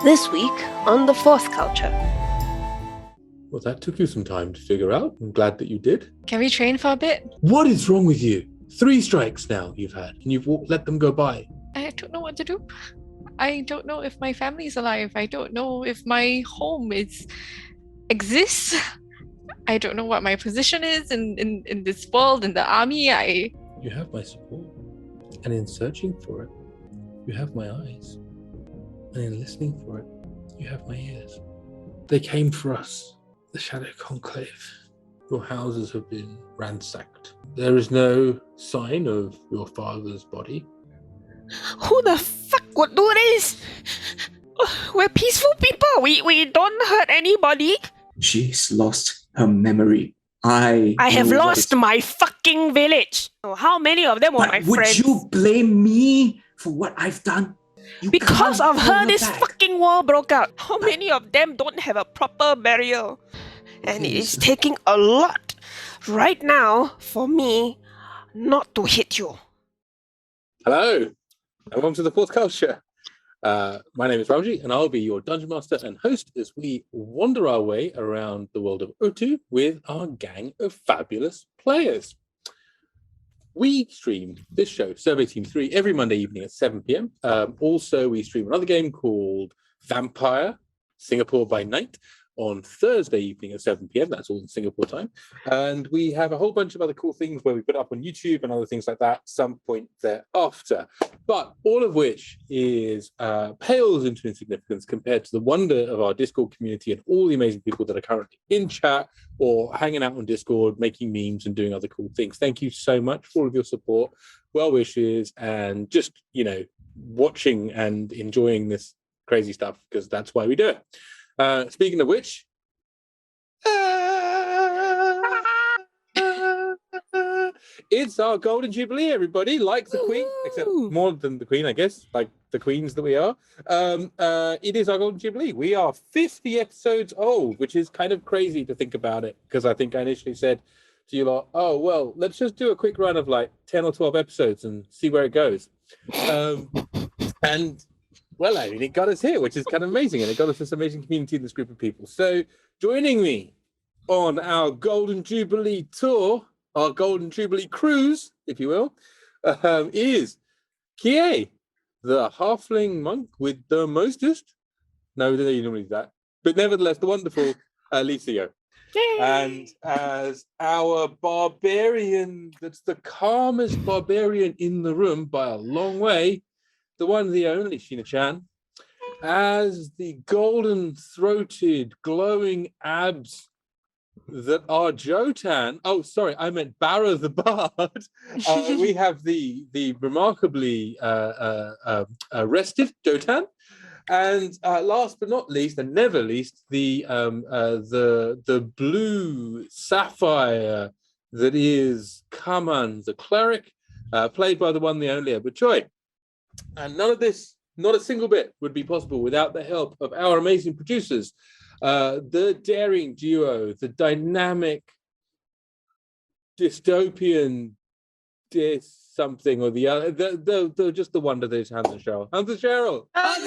This week on The Fourth Culture. Well, that took you some time to figure out. I'm glad that you did. Can we train for a bit? What is wrong with you? 3 strikes now you've had, and you've let them go by. I don't know what to do. I don't know if my family's alive. I don't know if my home exists. I don't know what my position is in this world, in the army. You have my support. And in searching for it, you have my eyes. And in listening for it, you have my ears. They came for us, the Shadow Conclave. Your houses have been ransacked. There is no sign of your father's body. Who the fuck would do this? We're peaceful people. We don't hurt anybody. She's lost her memory. I have lost my fucking village. How many of them were my would friends? you blame me for what I've done? Because of her, this fucking war broke out. How many of them don't have a proper burial? And it is taking a lot right now for me not to hit you. Hello, and welcome to The Fourth Culture. My name is Ramji, and I'll be your Dungeon Master and host as we wander our way around the world of Urtu with our gang of fabulous players. We stream this show, Survey Team 3, every Monday evening at 7 p.m. Also, we stream another game called Vampire, Singapore by Night, on Thursday evening at 7 p.m. That's all in Singapore time. And we have a whole bunch of other cool things where we put up on YouTube and other things like that some point thereafter. But all of which is pales into insignificance compared to the wonder of our Discord community and all the amazing people that are currently in chat or hanging out on Discord, making memes and doing other cool things. Thank you so much for all of your support, well wishes, and just, watching and enjoying this crazy stuff, because that's why we do it. Speaking of which, it's our Golden Jubilee, everybody. Like the Queen, except more than the Queen, I guess, like the Queens that we are. It is our Golden Jubilee. We are 50 episodes old, which is kind of crazy to think about it, because I think I initially said to you lot, oh, well, let's just do a quick run of like 10 or 12 episodes and see where it goes. Well, I mean, it got us here, which is kind of amazing, and it got us this amazing community and this group of people. So joining me on our Golden Jubilee tour, our Golden Jubilee cruise, if you will, is Kie, the Halfling Monk with the mostest. No, you normally do that. But nevertheless, the wonderful Licio. And as our barbarian, that's the calmest barbarian in the room by a long way, the one, the only Sheena Chan, as the golden-throated, glowing abs that are Jotan. Oh, sorry, I meant Barra the Bard. We have the remarkably rested Jotan, and last but not least, and never least, the blue sapphire that is Kaman, the cleric, played by the one, the only Choy. And none of this, not a single bit, would be possible without the help of our amazing producers, the daring duo, the dynamic dystopian something or the other, the just the wonder that is Hans and Cheryl. Hans and Cheryl! Thank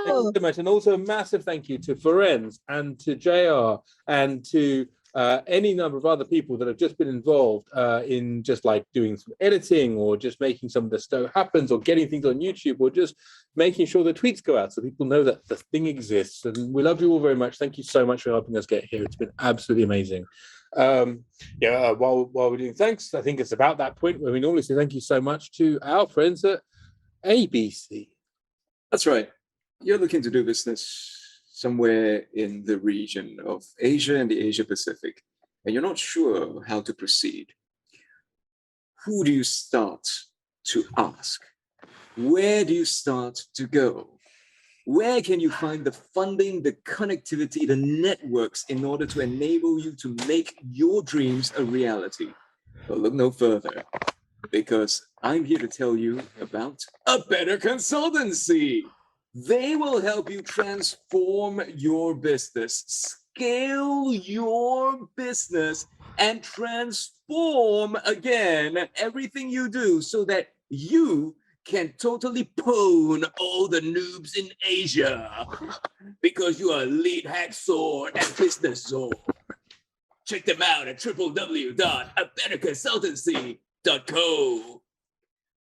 you so much. And also a massive thank you to Ferenz and to JR and to any number of other people that have just been involved in just like doing some editing or just making some of the stuff happens or getting things on YouTube or just making sure the tweets go out so people know that the thing exists. And we love you all very much. Thank you so much for helping us get here. It's been absolutely amazing. While we're doing thanks, I think it's about that point where we normally say thank you so much to our friends at ABC. That's right. You're looking to do business somewhere in the region of Asia and the Asia Pacific, and you're not sure how to proceed. Who do you start to ask? Where do you start to go? Where can you find the funding, the connectivity, the networks in order to enable you to make your dreams a reality? Well, look no further, because I'm here to tell you about a better consultancy. They will help you transform your business, scale your business, and transform again everything you do so that you can totally pwn all the noobs in Asia because you are lead hacksaw and business zone. Check them out at www.americaconsultancy.co.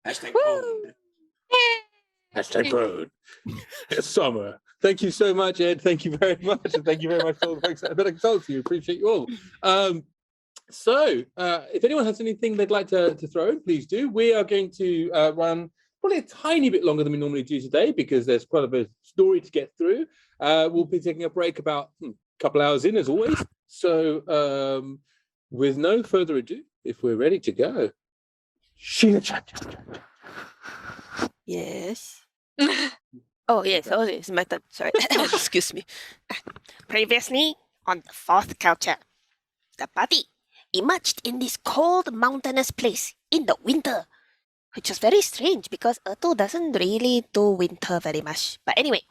Hashtag pwned. Hashtag road. It's summer. Thank you so much, Ed. Thank you very much. And thank you very much for all the folks at Better Consultancy. We appreciate you all. So if anyone has anything they'd like to throw in, please do. We are going to run probably a tiny bit longer than we normally do today because there's quite a bit of story to get through. We'll be taking a break about a couple hours in, as always. So with no further ado, if we're ready to go, Sheena Chan. Yes. Oh, yes. Oh, it's my turn. Sorry. Excuse me. Previously on the fourth culture, the party emerged in this cold mountainous place in the winter, which was very strange because Urtu doesn't really do winter very much. But anyway,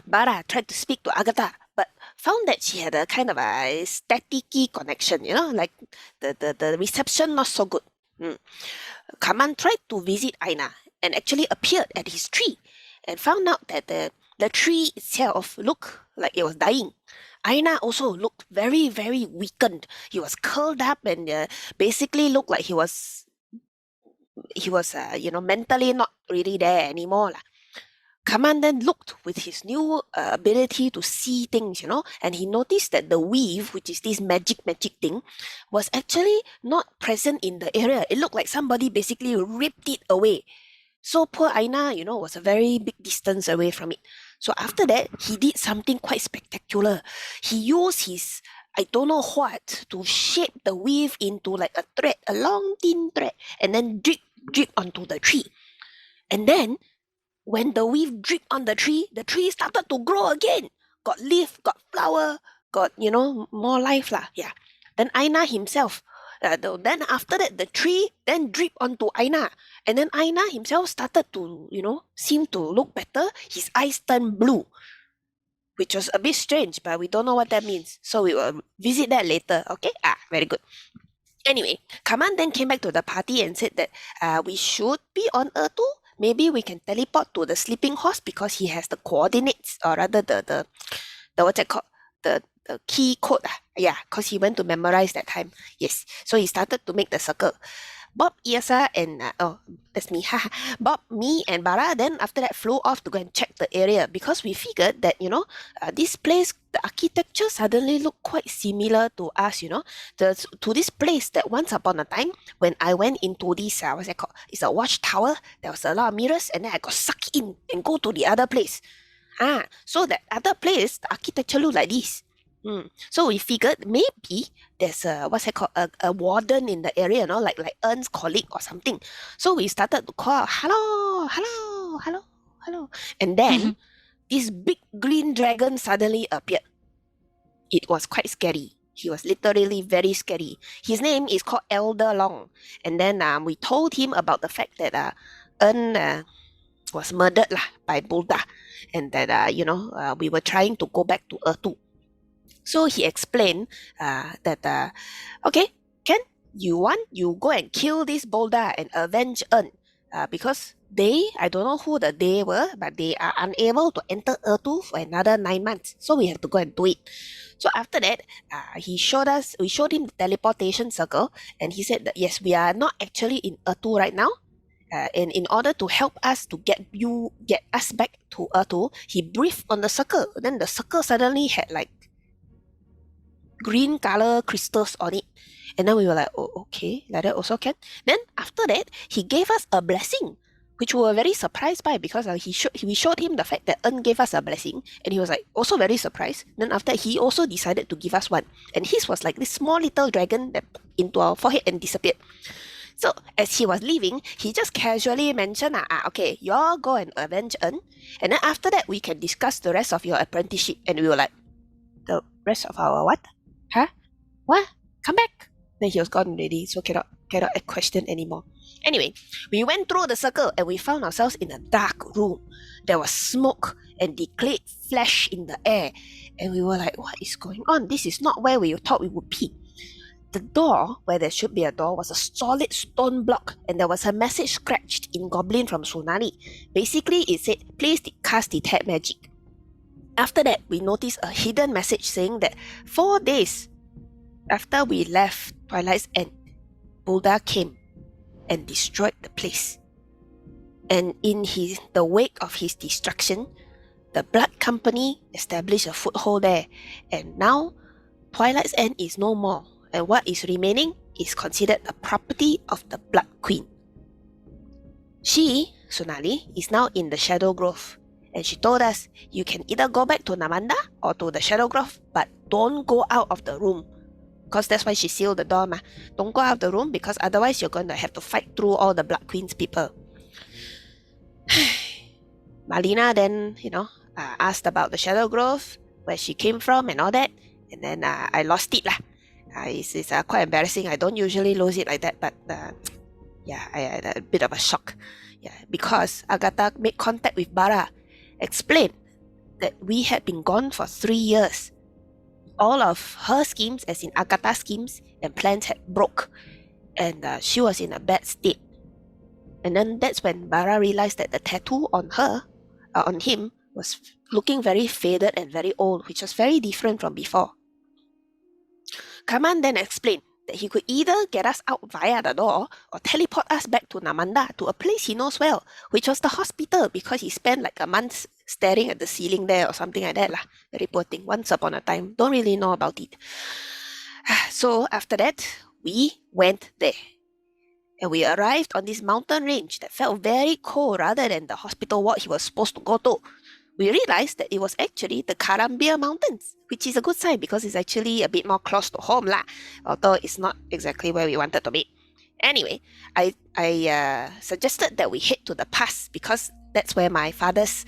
Barra tried to speak to Agatha, but found that she had a kind of a staticky connection, like the reception not so good. Kaman tried to visit Eijnar and actually appeared at his tree and found out that the tree itself looked like it was dying. Eijnar also looked very, very weakened. He was curled up and basically looked like he was mentally not really there anymore. Kaman then looked with his new ability to see things, and he noticed that the weave, which is this magic thing, was actually not present in the area. It looked like somebody basically ripped it away. So poor Eijnar, was a very big distance away from it. So after that, he did something quite spectacular. He used his, I don't know what, to shape the weave into like a thread, a long thin thread, and then drip onto the tree. And then, when the weave dripped on the tree started to grow again. Got leaf, got flower, got, more life lah. Yeah. Then Eijnar himself, then after that, the tree then dripped onto Eijnar. And then Eijnar himself started to, seem to look better. His eyes turned blue, which was a bit strange, but we don't know what that means. So we will visit that later, okay? Very good. Anyway, Kaman then came back to the party and said that we should be on Urtu. Maybe we can teleport to the sleeping horse because he has the coordinates, or rather the what's it called? The key code. Yeah, because he went to memorize that time. Yes. So he started to make the circle. Bob, Yrsa, and that's me. Bob, me, and Barra then after that flew off to go and check the area because we figured that this place, the architecture suddenly looked quite similar to us. To this place that once upon a time when I went into this what's it called? It's a watchtower. There was a lot of mirrors, and then I got sucked in and go to the other place. So that other place, the architecture looked like this. So we figured maybe there's a a warden in the area, like Ern's colleague or something. So we started to call, hello, and then this big green dragon suddenly appeared. It was quite scary. He was literally very scary. His name is called Elder Long, and then we told him about the fact that Ern was murdered by Bulda, and that we were trying to go back to Urtu. So he explained that, okay, Ken, you go and kill this Bulda and avenge Ern. Because I don't know who they were, but they are unable to enter Urtu for another 9 months. So we have to go and do it. So after that, we showed him the teleportation circle, and he said that yes, we are not actually in Urtu right now. And in order to help us to get us back to Urtu, he breathed on the circle. Then the circle suddenly had like green color crystals on it, and then we were like, oh, okay, like that also can. Then after that, he gave us a blessing, which we were very surprised by because we showed him the fact that Ern gave us a blessing, and he was like also very surprised. Then after that, he also decided to give us one, and his was like this small little dragon that into our forehead and disappeared. So as he was leaving, he just casually mentioned, okay, you all go and avenge Ern, and then after that we can discuss the rest of your apprenticeship. And we were like, the rest of our what? Huh? What? Come back. Then he was gone already, so cannot question anymore. Anyway, we went through the circle and we found ourselves in a dark room. There was smoke and decayed flesh in the air, and we were like, what is going on? This is not where we thought we would be. the door, where there should be a door, was a solid stone block, and there was a message scratched in Goblin from Tsunami. Basically, it said, please cast detect magic. After that, we noticed a hidden message saying that 4 days after we left Twilight's End, Buddha came and destroyed the place. And in the wake of his destruction, the Blood Company established a foothold there. And now, Twilight's End is no more. And what is remaining is considered a property of the Blood Queen. She, Sunali, is now in the Shadow Grove. And she told us, you can either go back to Nagaranda or to the Shadow Grove, but don't go out of the room. Because that's why she sealed the door. Don't go out of the room, because otherwise you're going to have to fight through all the Blood Queen's people. Malina then, asked about the Shadow Grove, where she came from and all that. And then I lost it. It's quite embarrassing. I don't usually lose it like that, but I had a bit of a shock. Because Agatha made contact with Barra, explained that we had been gone for 3 years. All of her schemes, as in Agatha's schemes and plans, had broke, and she was in a bad state. And then that's when Barra realized that the tattoo on him, was looking very faded and very old, which was very different from before. Kaman then explained that he could either get us out via the door or teleport us back to Nagaranda, to a place he knows well, which was the hospital, because he spent like a month staring at the ceiling there or something like that. Very poor thing, once upon a time. Don't really know about it. So after that, we went there. And we arrived on this mountain range that felt very cold rather than the hospital ward he was supposed to go to. We realized that it was actually the Karambir Mountains, which is a good sign because it's actually a bit more close to home, although it's not exactly where we wanted to be. Anyway, I suggested that we head to the pass, because that's where my father's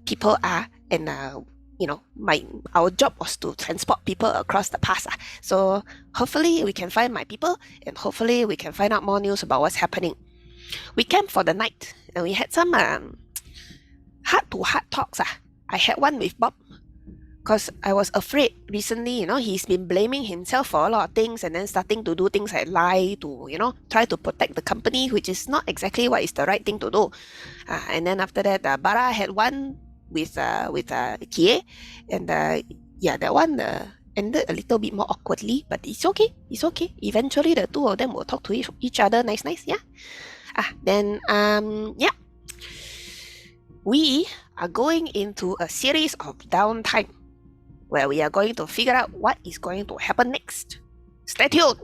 people are, and our job was to transport people across the pass. So hopefully we can find my people, and hopefully we can find out more news about what's happening. We camped for the night, and we had some heart-to-heart talks. I had one with Bob, because I was afraid recently, he's been blaming himself for a lot of things, and then starting to do things like lie to, try to protect the company, which is not exactly what is the right thing to do. And then after that, Barra had one with Kie, and that one ended a little bit more awkwardly, but it's okay. Eventually the two of them will talk to each other nice, we are going into a series of downtime where we are going to figure out what is going to happen next. Stay tuned.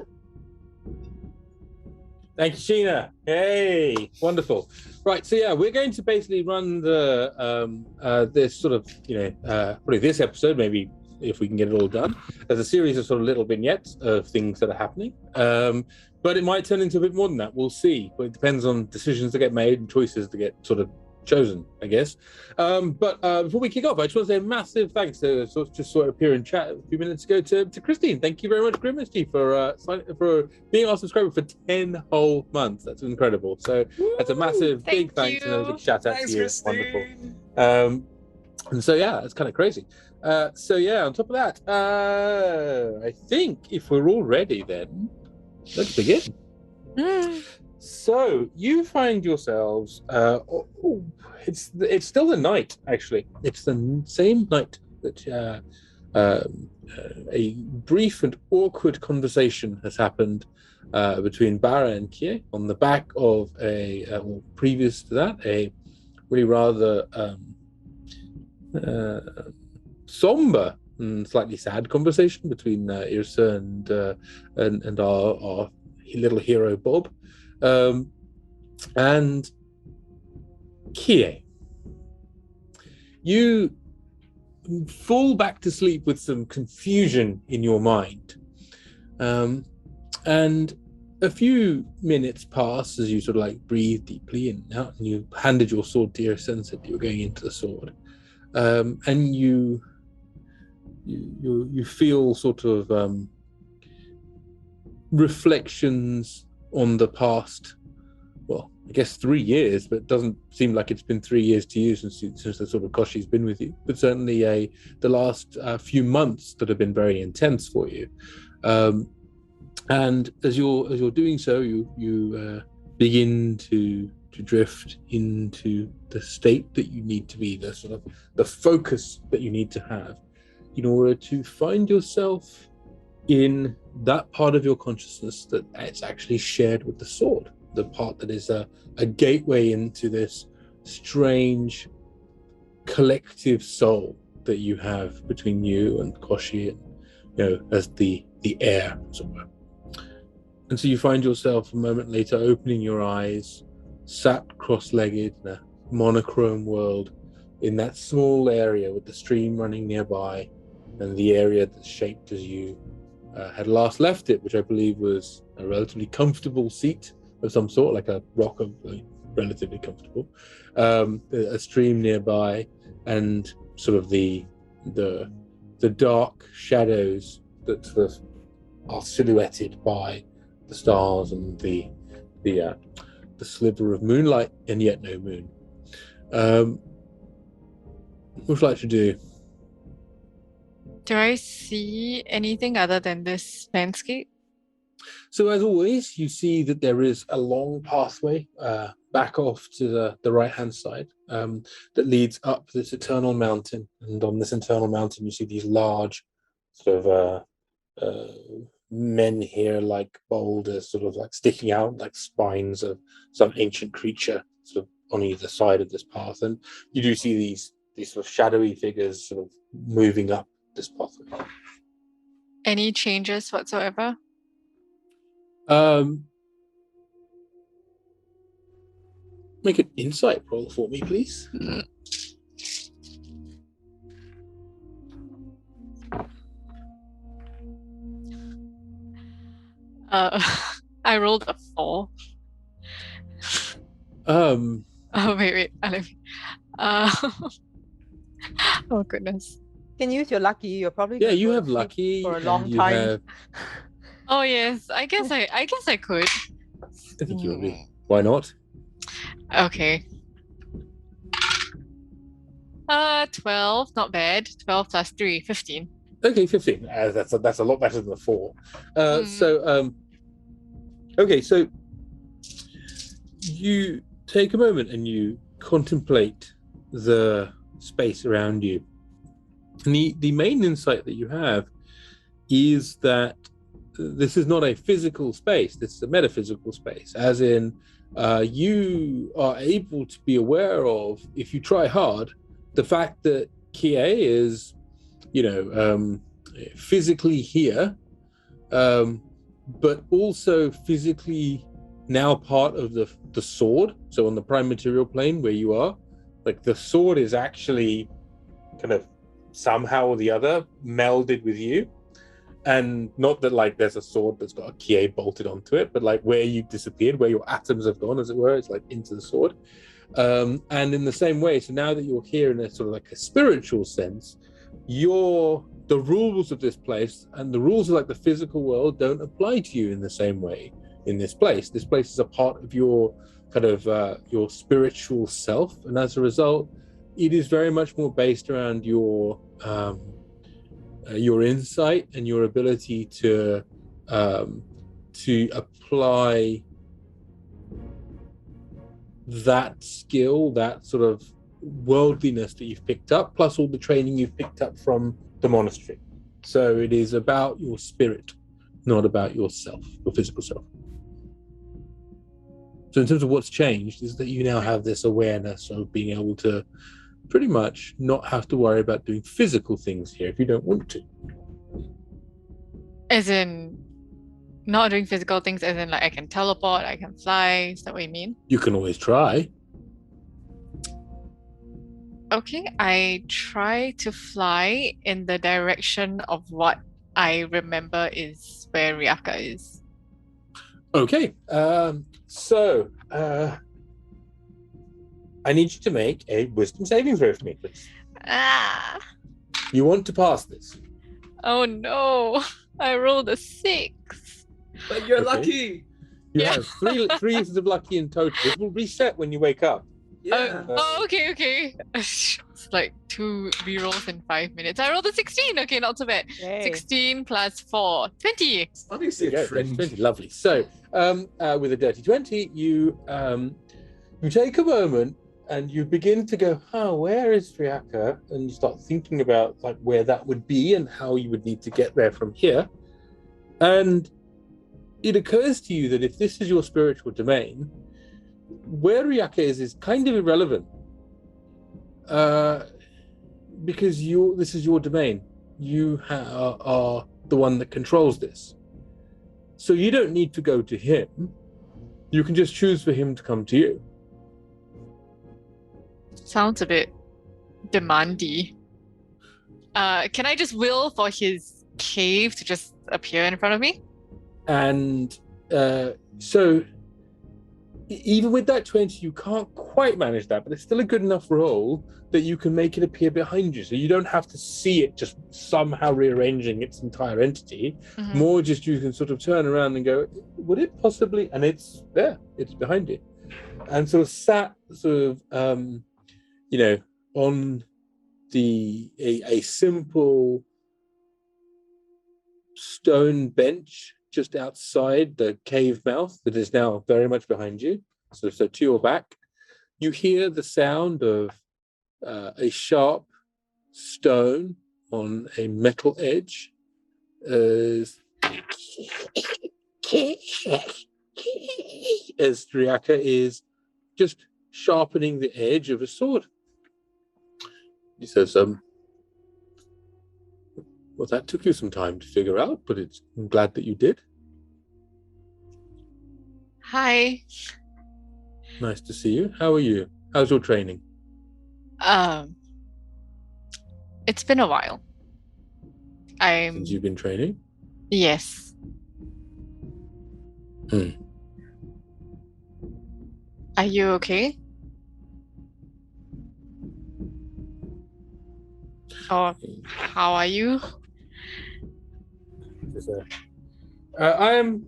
Thank you, Sheena. Hey, wonderful. Right, so we're going to basically run the this sort of probably this episode, maybe if we can get it all done, as a series of sort of little vignettes of things that are happening. But it might turn into a bit more than that. We'll see. But it depends on decisions that get made and choices that get sort of chosen, I guess. But before we kick off, I just want to say a massive thanks to just appear in chat a few minutes ago to Christine. Thank you very much, Grimmisty, for being our subscriber for 10 whole months. That's incredible. So that's a massive big thanks and a big shout out to you. It's wonderful. And so it's kind of crazy. On top of that, I think if we're all ready, then let's begin. So you find yourselves it's still the night, actually. It's the same night that a brief and awkward conversation has happened between Barra and Kie on the back of previous to that, a really rather somber and slightly sad conversation between Yrsa and our little hero Bob. And Kie, you fall back to sleep with some confusion in your mind, and a few minutes pass as you sort of like breathe deeply in and out, and you handed your sword to Yrsa and said you were going into the sword, and you feel sort of reflections on the past, well, I guess 3 years, but it doesn't seem like it's been 3 years to you since the sort of Koshi's been with you, but certainly the last few months that have been very intense for you. And as you're doing so, you begin to drift into the state that you need to be, the sort of the focus that you need to have in order to find yourself in that part of your consciousness that is actually shared with the sword, the part that is a gateway into this strange collective soul that you have between you and Koshi, and as the air, as it were. And so you find yourself a moment later opening your eyes, sat cross-legged in a monochrome world in that small area with the stream running nearby and the area that's shaped as you had last left it, which I believe was a relatively comfortable seat of some sort, like a rock of relatively comfortable, a stream nearby, and sort of the dark shadows that sort of are silhouetted by the stars and the sliver of moonlight, and yet no moon. What would you like to do? Do I see anything other than this landscape? So as always, you see that there is a long pathway back off to the right-hand side that leads up this eternal mountain. And on this eternal mountain, you see these large sort of menhir-like boulders sort of like sticking out like spines of some ancient creature sort of on either side of this path. And you do see these sort of shadowy figures sort of moving up this pathway. Any changes whatsoever? Make an insight roll for me, please. I rolled a 4. Um, Oh wait. Oh goodness. You can use your lucky. You're probably yeah, gonna you go to have sleep lucky. for a and long you time. have- Oh yes, I guess I could. I think you will be. Why not? Okay. 12, not bad. 12 plus 3, 15. Okay, 15. That's a lot better than the 4. Okay, so you take a moment and you contemplate the space around you. And the main insight that you have is that this is not a physical space, this is a metaphysical space, as in you are able to be aware of, if you try hard, the fact that Kie is, physically here, but also physically now part of the sword. So on the prime material plane where you are, like the sword is actually kind of somehow or the other melded with you. And not that like there's a sword that's got a Kie bolted onto it, but like where you disappeared, where your atoms have gone, as it were, it's like into the sword. And in the same way, so now that you're here in a sort of like a spiritual sense, the rules of this place and the rules of like the physical world don't apply to you in the same way in this place. This place is a part of your kind of your spiritual self, and as a result, it is very much more based around your insight and your ability to apply that skill, that sort of worldliness that you've picked up, plus all the training you've picked up from the monastery. So it is about your spirit, not about yourself, your physical self. So in terms of what's changed is that you now have this awareness of being able to pretty much not have to worry about doing physical things here if you don't want to. As in, not doing physical things, as in like I can teleport, I can fly. Is that what you mean? You can always try. Okay, I try to fly in the direction of what I remember is where Riyaka is. Okay, so I need you to make a wisdom saving throw for me, please. Ah! You want to pass this. Oh no! I rolled a 6. But you're Okay. lucky. You Yeah. have three uses of lucky in total. It will reset when you wake up. Okay. It's like 2 rerolls in 5 minutes. I rolled a 16. Okay, not so bad. Yay. 16 plus 4, 20. Starting to see There a you go, dirty trend. 20, lovely. So, with a dirty 20, you take a moment and you begin to go, where is Riyaka? And you start thinking about like where that would be and how you would need to get there from here. And it occurs to you that if this is your spiritual domain, where Riyaka is kind of irrelevant. Because this is your domain. You are the one that controls this. So you don't need to go to him. You can just choose for him to come to you. Sounds a bit demandy. Can I just will for his cave to just appear in front of me? And so even with that 20, you can't quite manage that, but it's still a good enough roll that you can make it appear behind you. So you don't have to see it just somehow rearranging its entire entity. Mhm. More just you can sort of turn around and go, would it possibly? And it's there, it's behind you. And sort of sat sort of, on a simple stone bench just outside the cave mouth that is now very much behind you. So to your back, you hear the sound of a sharp stone on a metal edge as Riyaka is just sharpening the edge of a sword. He says, well, that took you some time to figure out, but I'm glad that you did. Hi. Nice to see you. How are you? How's your training? It's been a while. Since you've been training? Yes. Are you okay? Or how are you? I am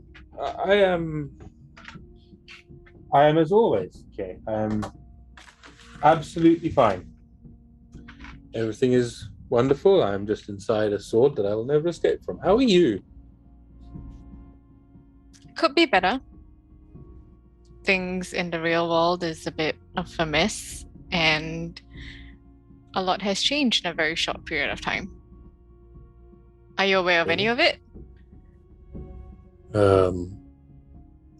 as always, okay. I am absolutely fine. Everything is wonderful. I am just inside a sword that I will never escape from. How are you? Could be better. Things in the real world is a bit of a mess, and a lot has changed in a very short period of time. Are you aware of any of it?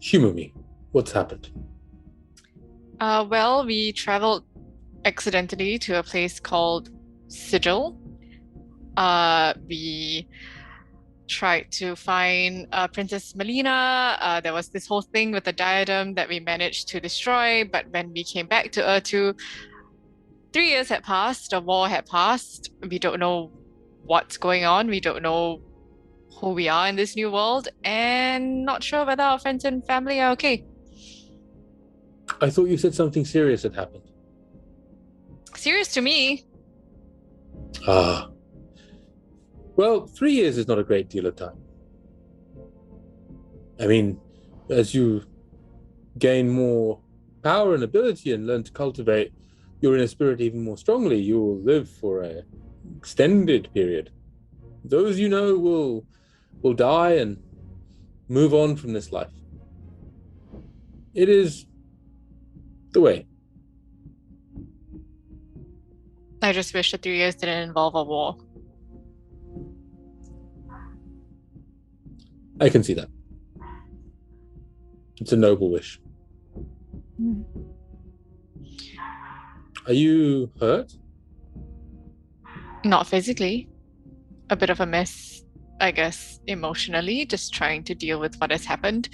Humor me. What's happened? Well, we traveled accidentally to a place called Sigil. We tried to find Princess Melina. There was this whole thing with the diadem that we managed to destroy, but when we came back to Urtu, 3 years had passed, a war had passed. We don't know what's going on. We don't know who we are in this new world, and not sure whether our friends and family are okay. I thought you said something serious had happened. Serious to me. Well, 3 years is not a great deal of time. I mean, as you gain more power and ability and learn to cultivate your inner spirit even more strongly, you will live for an extended period. Those you know will die and move on from this life. It is the way. I just wish the 3 years didn't involve a war. I can see that. It's a noble wish. Are you hurt? Not physically. A bit of a mess, I guess, emotionally, just trying to deal with what has happened.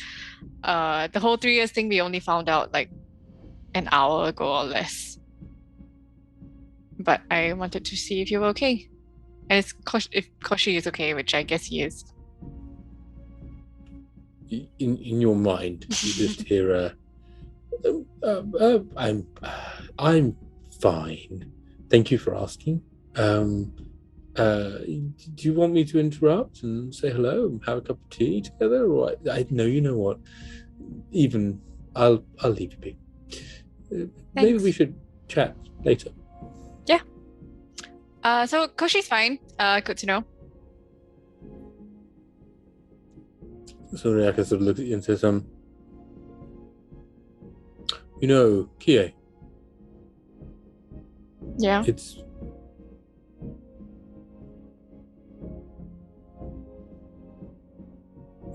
The whole 3 years thing, we only found out like an hour ago or less. But I wanted to see if you were okay. And if Koshi is okay, which I guess he is. In your mind, you just hear I'm fine. Thank you for asking. Do you want me to interrupt and say hello and have a cup of tea together? Or I know, you know what? Even I'll leave you be. maybe we should chat later. So Koshi's fine. Good to know. So Riyaka sort of looks at you and says, you know, Kie, Yeah. it's...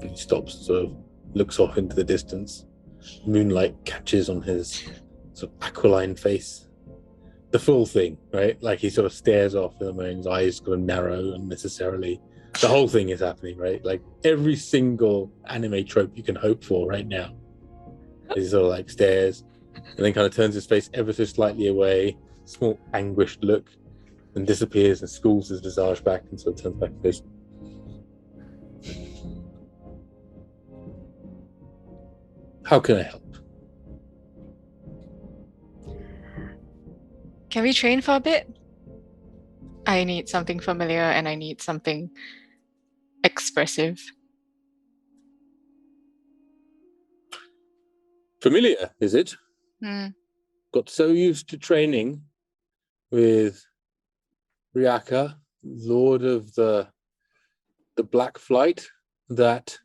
He stops, sort of looks off into the distance. Moonlight catches on his sort of aquiline face. The full thing, right? Like he sort of stares off and his eyes kind of narrow unnecessarily. The whole thing is happening, right? Like every single anime trope you can hope for right now. He sort of like stares and then kind of turns his face ever so slightly away, small anguished look, and disappears and schools his visage back and sort of turns back and goes, how can I help? Can we train for a bit? I need something familiar and I need something expressive. Familiar, is it? Hmm. Got so used to training with Riyaka, Lord of the Black Flight, that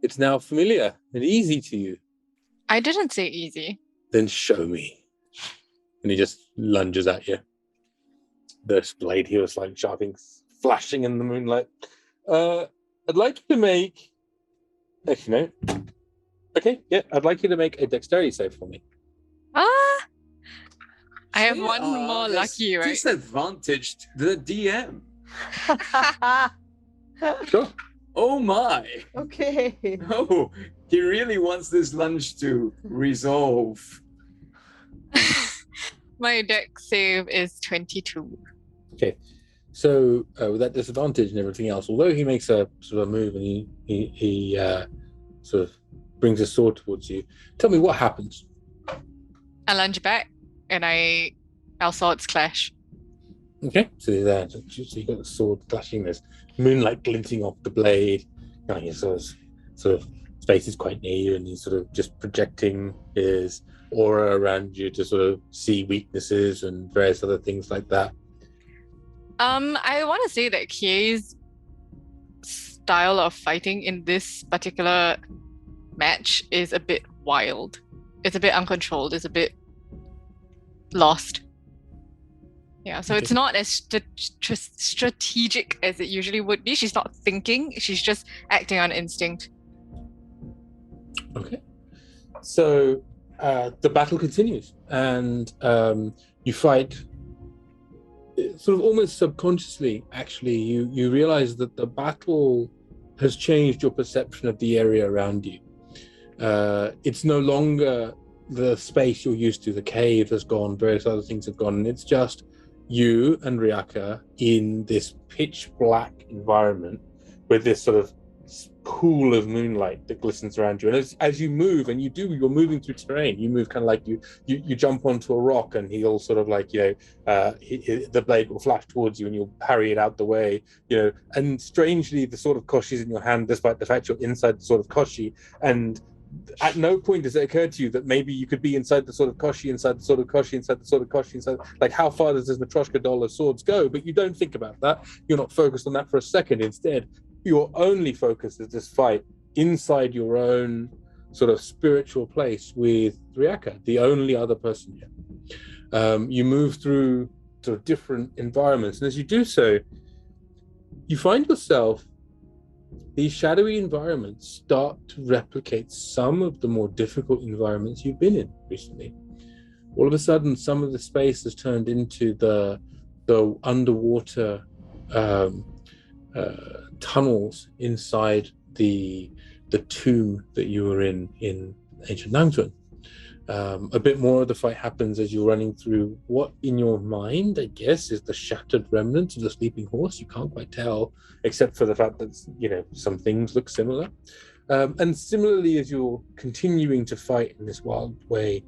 it's now familiar and easy to you. I didn't say easy. Then show me. And he just lunges at you. This blade he was like sharpening, flashing in the moonlight. I'd like you to make... Actually, no. Okay, yeah, I'd like you to make a dexterity save for me. I have one more lucky, right? Disadvantaged the DM. Sure. Oh my! Okay. Oh, he really wants this lunge to resolve. My dex save is 22. Okay, so with that disadvantage and everything else, although he makes a sort of move and he sort of brings his sword towards you, tell me what happens. I lunge back and our swords clash. Okay, so you're there. So you got the sword clashing, there's moonlight glinting off the blade. You know, his sort of space is quite near you, and he's sort of just projecting his aura around you to sort of see weaknesses and various other things like that. I want to say that Kie's style of fighting in this particular match is a bit wild. It's a bit uncontrolled. It's a bit lost. Yeah, so it's not as strategic as it usually would be. She's not thinking. She's just acting on instinct. Okay. So the battle continues, and you fight sort of almost subconsciously. Actually, you realize that the battle has changed your perception of the area around you. It's no longer the space you're used to. The cave has gone, various other things have gone, and it's just you and Riyaka in this pitch black environment with this sort of pool of moonlight that glistens around you. And as you move, and you're moving through terrain, you move kind of like you jump onto a rock, and he'll sort of like, the blade will flash towards you and you'll parry it out the way, and strangely the sword of Koshi is in your hand, despite the fact you're inside the sword of Koshi. And at no point does it occur to you that maybe you could be inside the sword of Koshi, inside the sword of Koshi, inside the sword of Koshi, inside, like, how far does this Matryoshka doll of swords go? But you don't think about that. You're not focused on that for a second. Instead, your only focus is this fight inside your own sort of spiritual place with Riyaka, the only other person here. You move through sort of different environments, and as you do so, you find yourself, these shadowy environments start to replicate some of the more difficult environments you've been in recently. All of a sudden, some of the space has turned into the underwater tunnels inside the tomb that you were in ancient Namtun. A bit more of the fight happens as you're running through what in your mind, I guess, is the shattered remnants of the sleeping horse. You can't quite tell, except for the fact that, some things look similar. And similarly, as you're continuing to fight in this wild way,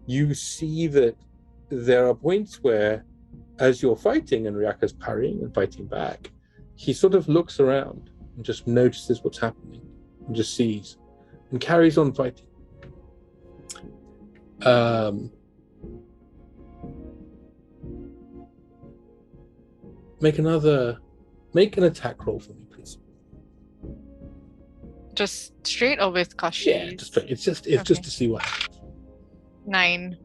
you see that there are points where, as you're fighting and Riyaka's parrying and fighting back, he sort of looks around and just notices what's happening and just sees and carries on fighting. Make an attack roll for me, please. Just straight or with Koshi? Yeah, just straight. It's just to see what happens. 9.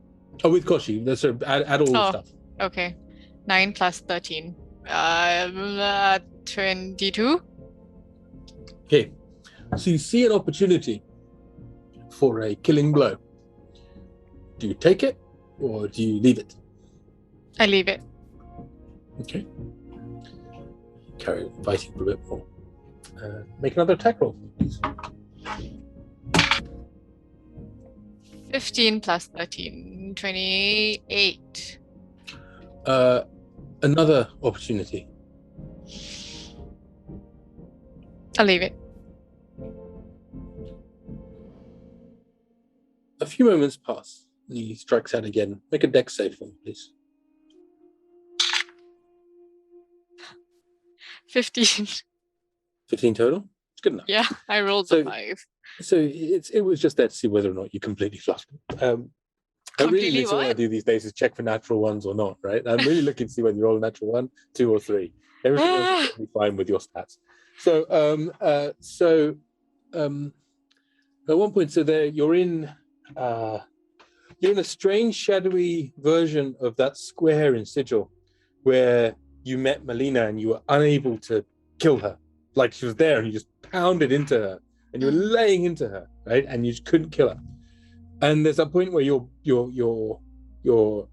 Oh, with Koshi. That's add all the stuff. Okay. 9 plus 13. 22. Okay. So you see an opportunity for a killing blow. Do you take it or do you leave it? I leave it. Okay. Carry on fighting for a bit more. Make another attack roll, please. 15 plus 13. 28. Another opportunity. I'll leave it. A few moments pass. He strikes out again. Make a dex save for me, please. 15. 15 total? It's good enough. Yeah, I rolled a 5. So it was just there to see whether or not you completely fluffed it. I really need to want to do these days is check for natural ones or not, right? I'm really looking to see whether you roll a natural 1, 2, or 3. Everything else will be fine with your stats. So at one point, you're in a strange, shadowy version of that square in Sigil, where you met Melina and you were unable to kill her. Like she was there and you just pounded into her and you were laying into her, right? And you just couldn't kill her. And there's a point where your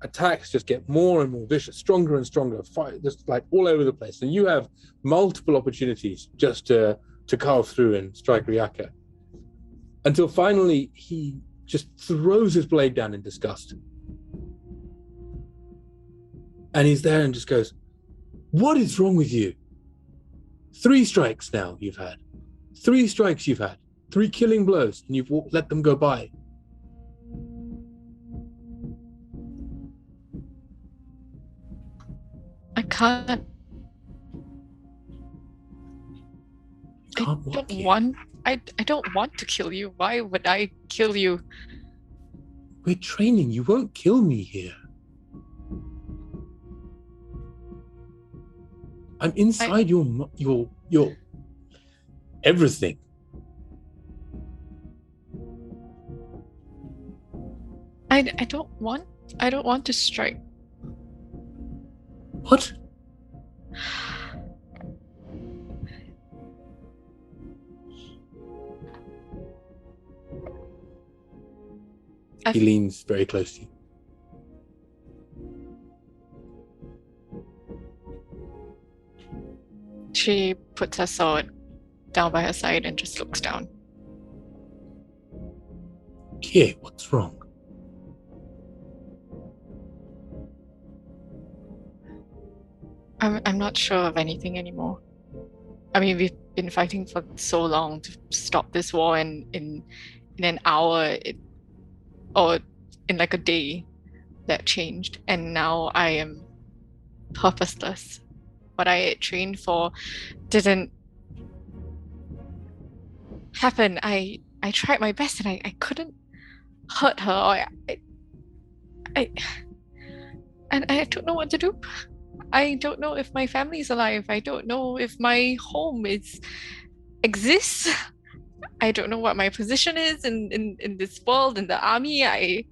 attacks just get more and more vicious, stronger and stronger, just like all over the place. And you have multiple opportunities just to carve through and strike Riyaka. Until finally he just throws his blade down in disgust. And he's there and just goes, "What is wrong with you? 3 strikes now you've had. 3 strikes you've had. 3 killing blows, and you've let them go by." I can't. I don't want to kill you. Why would I kill you? We're training. You won't kill me here. I'm inside your everything. I don't want to strike. What? He leans very close to you. She puts her sword down by her side and just looks down. Kie, what's wrong? I'm not sure of anything anymore. I mean, we've been fighting for so long to stop this war, and in an hour, or in like a day, that changed, and now I am purposeless. What I trained for didn't happen. I tried my best, and I couldn't hurt her. Or I don't know what to do. I don't know if my family's alive. I don't know if my home exists. I don't know what my position is in this world, in the army.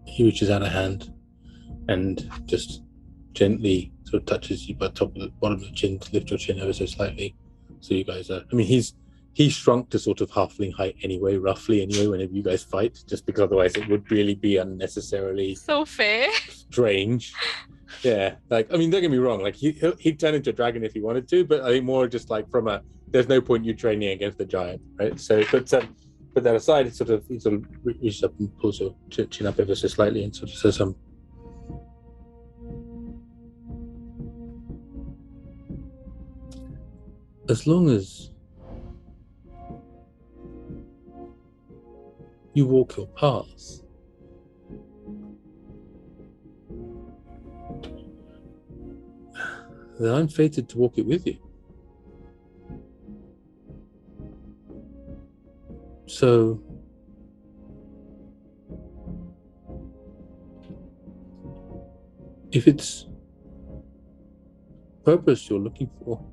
He reaches out a hand and just gently sort of touches you by the top of the bottom of the chin to lift your chin ever so slightly. So you guys are, I mean, he's shrunk to sort of halfling height anyway, roughly anyway, whenever you guys fight, just because otherwise it would really be unnecessarily so fair. Strange. Yeah, like, I mean, don't get me wrong, like he'd turn into a dragon if he wanted to, but I think more just like there's no point you training against the giant, right? So, but that aside, he sort of reaches up and pulls your chin up ever so slightly and sort of says, as long as you walk your path, then I'm fated to walk it with you. So, if it's purpose you're looking for,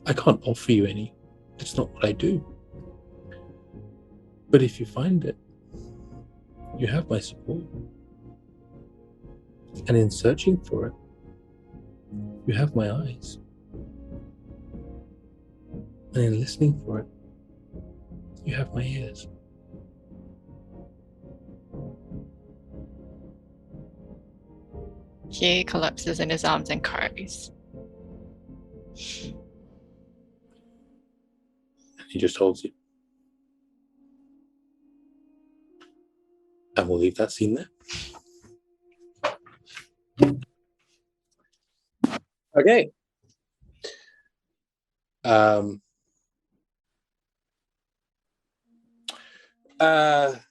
I can't offer you any. It's not what I do. But if you find it, you have my support. And in searching for it, you have my eyes. And in listening for it, you have my ears. He collapses in his arms and cries. He just holds you. And we'll leave that scene there. Okay.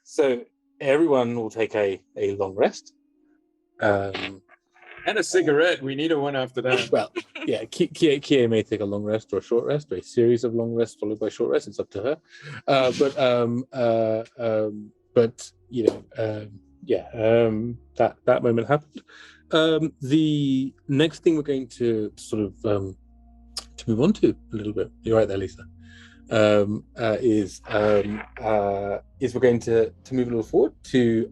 So everyone will take a long rest. And a cigarette. We need a one after that. Well, yeah, Kie may take a long rest or a short rest or a series of long rests followed by short rests. It's up to her. But you know, that moment happened. The next thing we're going to sort of to move on to a little bit. You're right there, Lisa. Is we're going to move a little forward to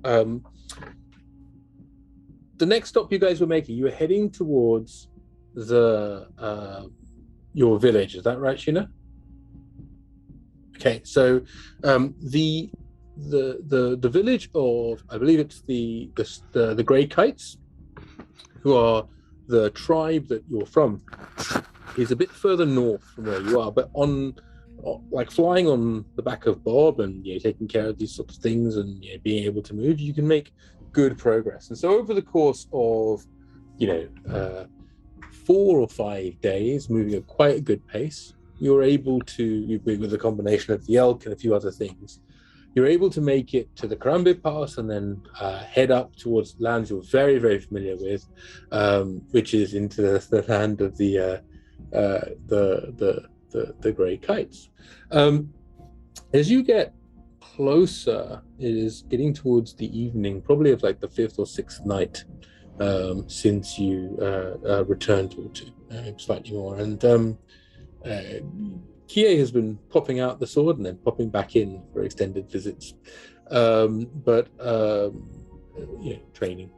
the next stop you guys were making. You were heading towards the your village. Is that right, Sheena? Okay, so the village of, I believe it's the Grey Kites, who are the tribe that you're from, is a bit further north from where you are, but like flying on the back of Bob and taking care of these sorts of things and being able to move, you can make good progress. And so over the course of 4 or 5 days, moving at quite a good pace, you're able to, with a combination of the elk and a few other things, you're able to make it to the Karambe Pass and then head up towards lands you're very, very familiar with, which is into the land of the Grey Kites. As you get closer, it is getting towards the evening, probably of like the 5th or 6th night since you returned to Urtu, slightly more. And Kie has been popping out the sword and then popping back in for extended visits, training.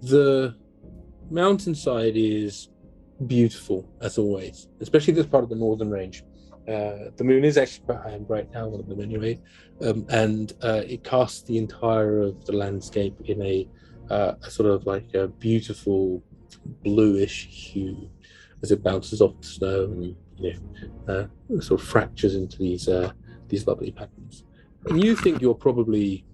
The mountainside is beautiful as always, especially this part of the northern range. The moon is actually behind right now, one of them anyway, and it casts the entire of the landscape in a sort of like a beautiful bluish hue as it bounces off the snow and sort of fractures into these lovely patterns. And you think you're probably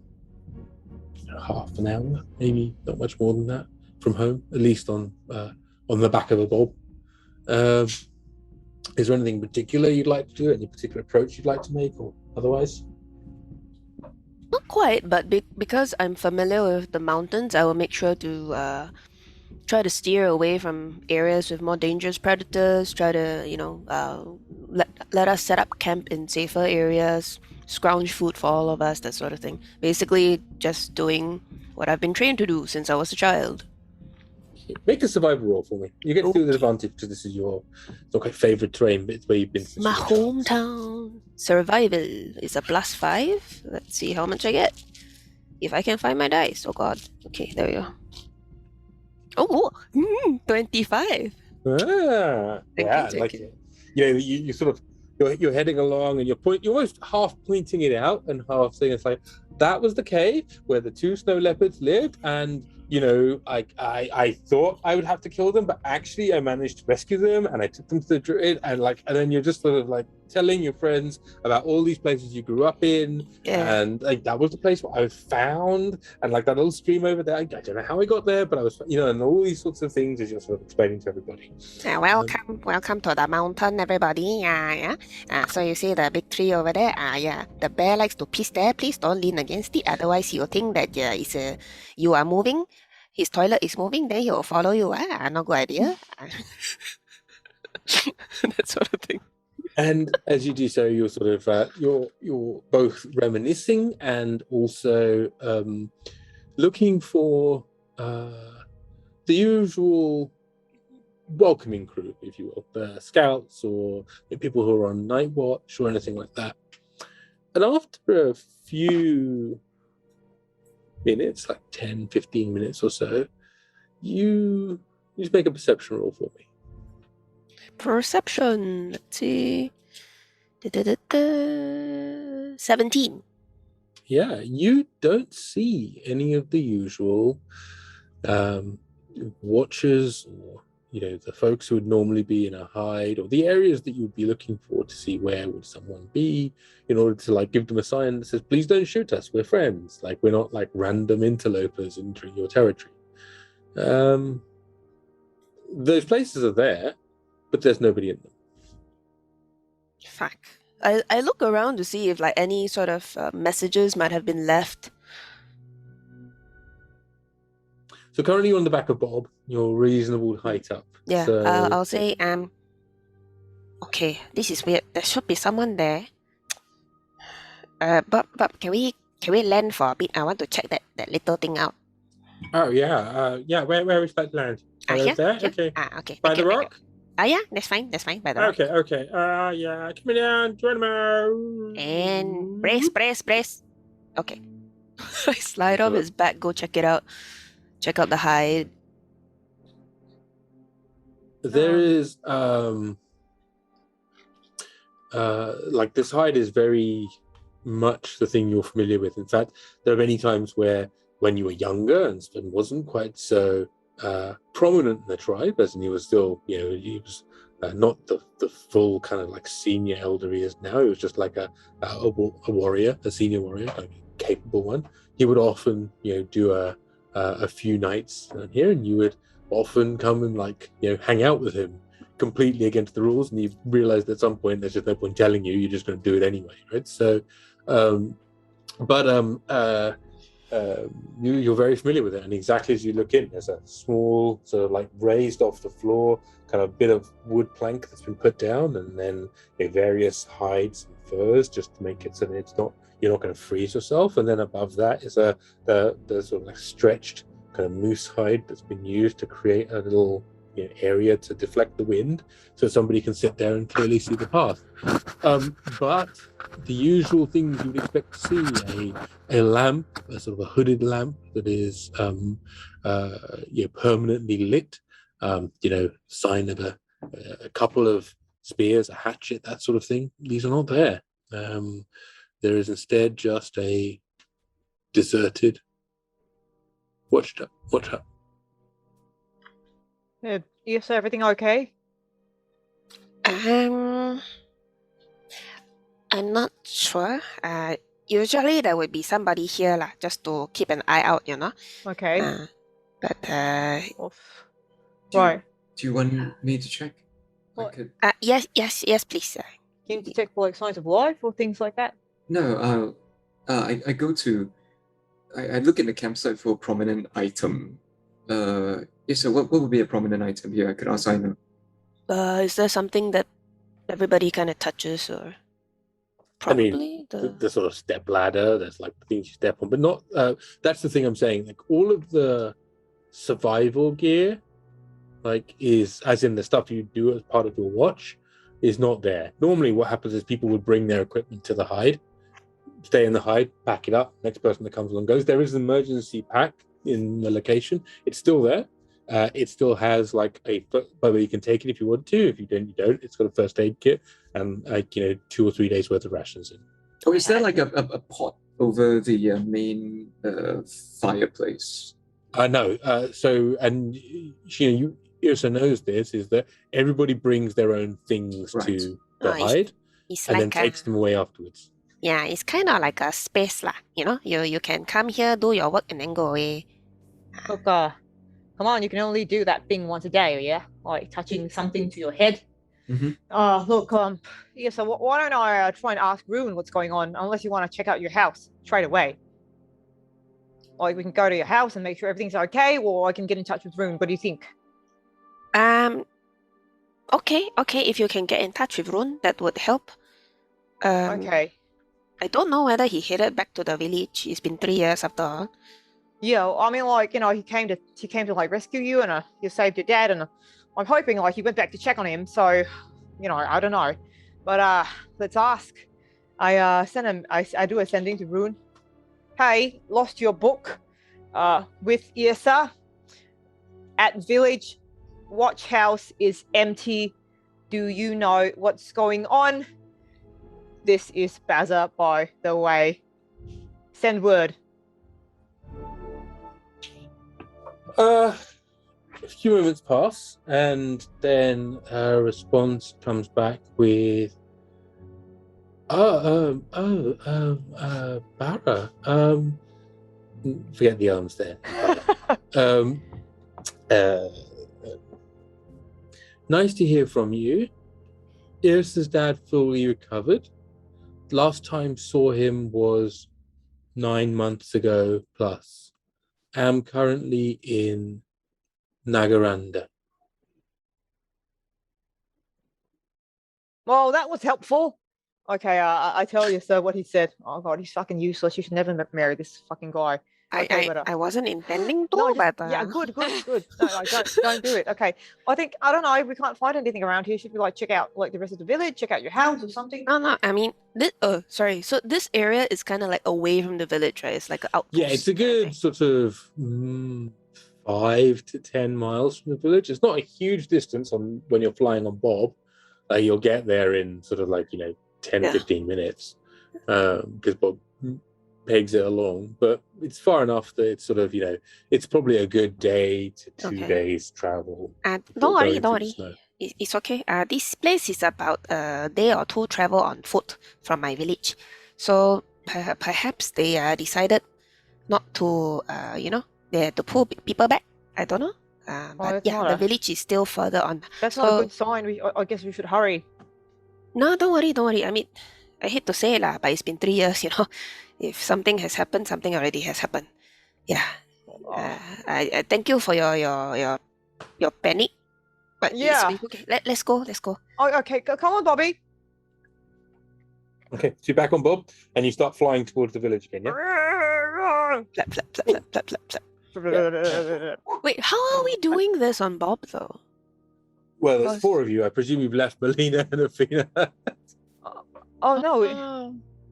half an hour, maybe not much more than that, from home, at least on the back of a bob. Is there anything particular you'd like to do? Any particular approach you'd like to make, or otherwise? Not quite, but because I'm familiar with the mountains, I will make sure to try to steer away from areas with more dangerous predators. Try to, let us set up camp in safer areas, scrounge food for all of us, that sort of thing. Basically, just doing what I've been trained to do since I was a child. Make a survival roll for me. You get to do the advantage because this is your favorite terrain, but it's where you've been since my hometown. Survival is a +5. Let's see how much I get. If I can find my dice. Oh god. Okay, there we go. Oh, 25. Thank you. You sort of you're heading along and you're almost half pointing it out and half saying it's like that was the cave where the 2 snow leopards lived, and I thought I would have to kill them, but actually I managed to rescue them and I took them to the druid, and then you're just sort of like telling your friends about all these places you grew up in, and that was the place where I was found, and like that little stream over there, I don't know how I got there, but I was, and all these sorts of things as you're sort of explaining to everybody. Welcome to the mountain, everybody. So you see the big tree over there? The bear likes to piss there. Please don't lean against it, otherwise you'll think that you are moving. his toilet is moving, then he'll follow you. Not good idea. That sort of thing. And as you do so, you're sort of you're both reminiscing and also looking for the usual welcoming crew, if you will, the scouts or the people who are on night watch or anything like that. And after a few minutes, like 10, 15 minutes or so, you just make a perception roll for me. Perception. Let's see. 17. Yeah, you don't see any of the usual watchers or the folks who would normally be in a hide, or the areas that you would be looking for to see where would someone be in order to like give them a sign that says, please don't shoot us, we're friends, like we're not like random interlopers entering your territory. Those places are there, but there's nobody in them. Fuck. I look around to see if like any sort of messages might have been left. So currently you're on the back of Bob. You're reasonable height up. Yeah, So I'll say, okay, this is weird. There should be someone there. Bob, can we land for a bit? I want to check that little thing out. Oh yeah, Where is that land? Here? There? Here? Okay. Okay. By thank the you, thank rock? you. Yeah, that's fine. By the rock. Okay. Yeah, come down, join me. And brace. Okay. I slide off his back, go check it out. Check out the hide. There is like this hide is very much the thing you're familiar with. In fact, there are many times where when you were younger and Sven wasn't quite so prominent in the tribe, as in he was still, he was not the full kind of like senior elder he is now. He was just like a warrior, a senior warrior, like a capable one. He would often, do a few nights here, and you would often come and like hang out with him completely against the rules, and you realized at some point there's just no point telling you, you're just going to do it anyway, right? So you're very familiar with it, and exactly as you look in, there's a small sort of like raised off the floor kind of bit of wood plank that's been put down, and then various hides and furs just to make it so that you're not going to freeze yourself. And then above that is the sort of like stretched kind of moose hide that's been used to create a little area to deflect the wind, so somebody can sit there and clearly see the path. But the usual things you would expect to see: a lamp, a sort of a hooded lamp that is permanently lit. Sign of a couple of spears, a hatchet, that sort of thing. These are not there. There is instead just a deserted watchtower. Yes, everything okay? I'm not sure. Usually there would be somebody here lah, just to keep an eye out, Okay. But Oof. Do Right. you want me to check? I What? could. yes, please. Can you check for like signs of life or things like that? No, I go to. I look in the campsite for a prominent item. Yes, so what would be a prominent item here? I could ask Yrsa. Is there something that everybody kind of touches, or probably the sort of step ladder? There's like the things you step on, but not. That's the thing I'm saying. Like all of the survival gear, like is as in the stuff you do as part of your watch, is not there. Normally, what happens is people would bring their equipment to the hide, stay in the hide, pack it up. Next person that comes along goes. There is an emergency pack in the location. It's still there. It still has like but you can take it if you want to. If you don't, you don't. It's got a first aid kit and 2 or 3 days worth of rations in. Oh, is there like a pot over the main fireplace? No. So, and you Yrsa knows this, is that everybody brings their own things Right. to the Oh, hide it's and like then takes them away afterwards. yeah, it's kind of like a space lah. You can come here, do your work, and then go away. Look, come on, you can only do that thing once a day, yeah? Like touching something to your head. Mhm. Look, yeah, so why don't I try and ask Ruin what's going on, unless you want to check out your house straight away. Like, we can go to your house and make sure everything's okay, or I can get in touch with Rune. What do you think? Okay. If you can get in touch with Rune, that would help. Okay. I don't know whether he headed back to the village. It's been 3 years after all. Yeah, I mean, like, you know, he came to like rescue you, and you saved your dad, and I'm hoping like you went back to check on him. So, you know, I don't know, but let's ask. I send him. I do a sending to Rune. Hey, lost your book. With Yrsa. At village, watch house is empty. Do you know what's going on? This is Bazza, by the way. Send word. A few moments pass, and then a response comes back with, Barra. Forget the arms there. Nice to hear from you. Yrsa's dad fully recovered. Last time saw him was 9 months ago plus. Am currently in Nagaranda. Well, that was helpful. Okay, I tell you, sir, what he said. Oh god, he's fucking useless. You should never marry this fucking guy. Okay, I wasn't intending to, no, but yeah, good. No, don't do it. Okay, I don't know. We can't find anything around here. Should we like check out like the rest of the village, check out your house or something? No. I mean, sorry. So this area is kind of like away from the village, right? It's like an outpost. Yeah, it's a good sort of 5 to 10 miles from the village. It's not a huge distance on when you're flying on Bob. You'll get there in sort of 10, 15 minutes because Bob pegs it along, but it's far enough that it's sort of, it's probably a good day to 2 days travel. Don't worry. It's okay. This place is about a day or two travel on foot from my village. So perhaps they decided not to, they had to pull people back. I don't know. But yeah, the village is still further on. That's not a good sign. I guess we should hurry. No, don't worry. I mean, I hate to say it, but it's been 3 years, If something has happened, something already has happened. Yeah. I thank you for your panic. But yeah. it's okay. Let's go. Oh, okay, come on, Bobby. Okay, so you're back on Bob, and you start flying towards the village again, yeah? Flap. Wait, how are we doing this on Bob, though? Well, there's 4 of you. I presume you've left Melina and Athena. Oh, no.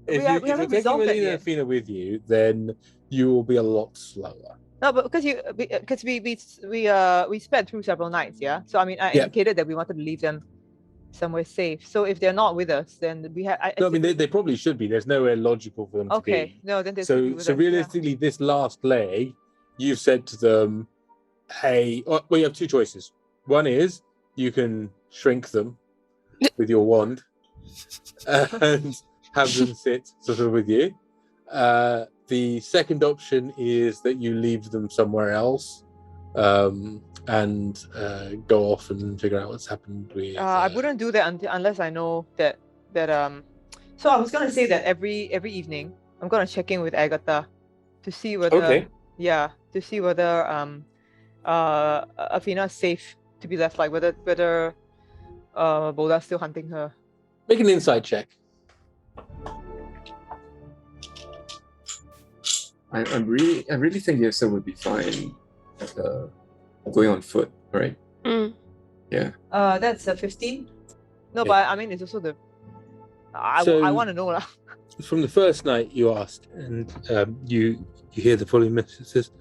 If you're taking Melina and Athena with you, then you will be a lot slower. No, but because we sped through several nights, yeah. So I mean, I indicated that we wanted to leave them somewhere safe. So if they're not with us, then we have. No, I mean they probably should be. There's nowhere logical for them to be. Okay, no, then there's. So realistically, this last leg, you've said to them, "Hey, well, you have 2 choices. One is you can shrink them with your wand and have them sit sort of with you. The second option is that you leave them somewhere else and go off and figure out what's happened with. I wouldn't do that unless I know that. So I was gonna say that every evening I'm gonna check in with Agatha to see whether. Yeah, to see whether Athena's safe to be left. Like whether Boda's still hunting her. Make an insight check. I really think Yrsa would be fine going on foot, right? Yeah. That's a 15. No, but I mean it's also I want to know lah. From the first night you asked, and you hear the following message. It says,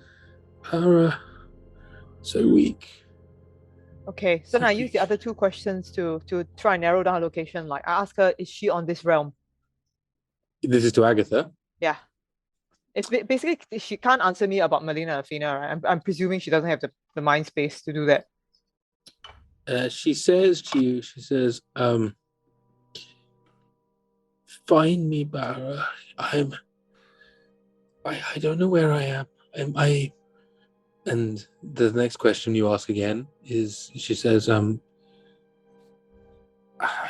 "Barra, so weak." Okay, so now I use the other 2 questions to try and narrow down her location. Like I ask her, is she on this realm? This is to Agatha. Yeah. It's basically she can't answer me about Melina and Athena, right? I'm presuming she doesn't have the mind space to do that. She says to you, "Find me, Barra. I don't know where I am. And the next question you ask again is, she says, I'm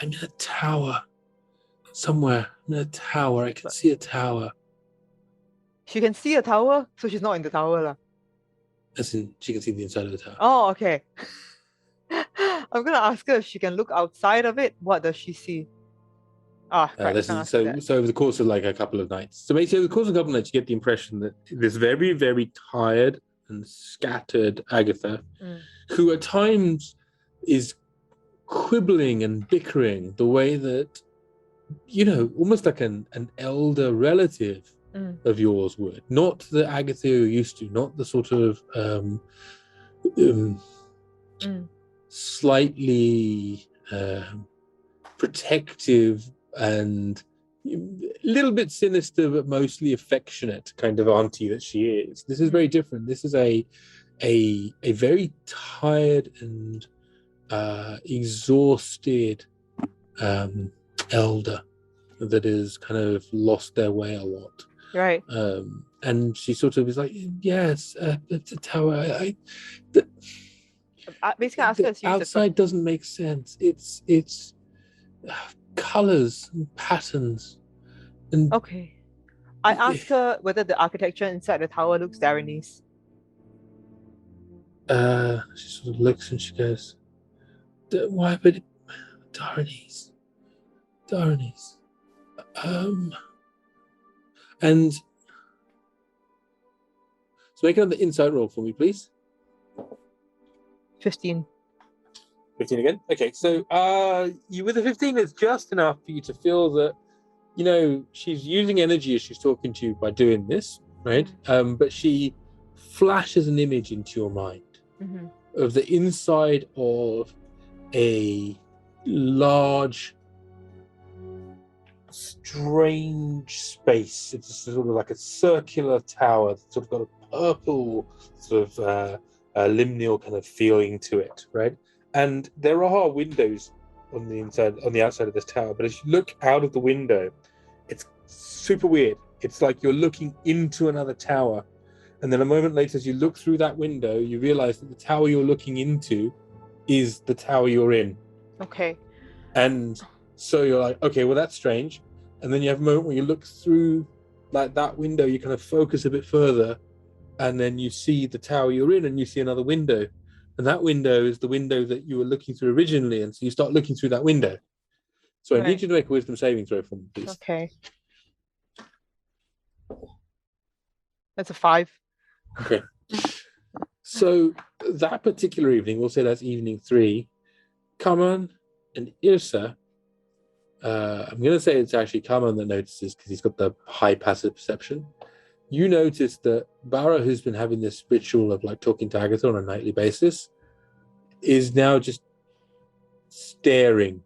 in a tower somewhere. I'm in a tower. I can see a tower. She can see a tower, so she's not in the tower. Lah. As in, she can see the inside of the tower. Oh, okay. I'm gonna ask her if she can look outside of it. What does she see? Right, This can't is, ask her that. so over the course of like a couple of nights. So basically, over the course of a couple of nights, you get the impression that this very, very tired and scattered Agatha, who at times is quibbling and bickering the way that, almost like an elder relative of yours would. Not the Agatha you're used to, not the sort of slightly protective and a little bit sinister but mostly affectionate kind of auntie that she is. This is very different. This is a very tired and exhausted elder that has kind of lost their way a lot. Right. And she sort of is like, yes, it's a tower. Basically, ask her The outside doesn't make sense. It's colors and patterns. And Okay. I ask her whether the architecture inside the tower looks Daranese. she sort of looks and she goes, why, but Daranese. And so make another insight roll for me, please. 15. 15 again. Okay, so you with a 15 is just enough for you to feel that she's using energy as she's talking to you by doing this, right? But she flashes an image into your mind of the inside of a large, strange space. It's sort of like a circular tower that's sort of got a purple sort of liminal kind of feeling to it, right? And there are windows on the outside of this tower, but as you look out of the window, it's super weird. It's like you're looking into another tower, and then a moment later, as you look through that window, you realize that the tower you're looking into is the tower you're in. Okay. And so you're like, okay, well, that's strange. And then you have a moment where you look through like that window, you kind of focus a bit further, and then you see the tower you're in, and you see another window. And that window is the window that you were looking through originally, and so you start looking through that window. So I need you to make a wisdom saving throw for me, please. Okay. That's a 5. Okay. So that particular evening, we'll say that's evening 3, Kaman and Yrsa, I'm going to say it's actually Kaman that notices because he's got the high passive perception. You notice that Barra, who's been having this ritual of like talking to Agatha on a nightly basis, is now just staring.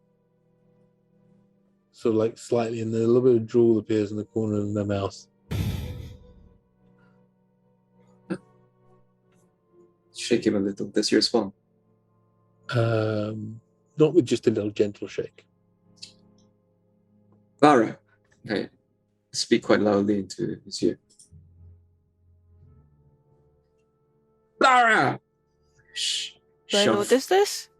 So like slightly, and a little bit of drool appears in the corner of their mouth. Shake him a little. Does he respond? Not with just a little gentle shake. Barra. Okay. Speak quite loudly into his ear. Barra! Shh. Do I notice this?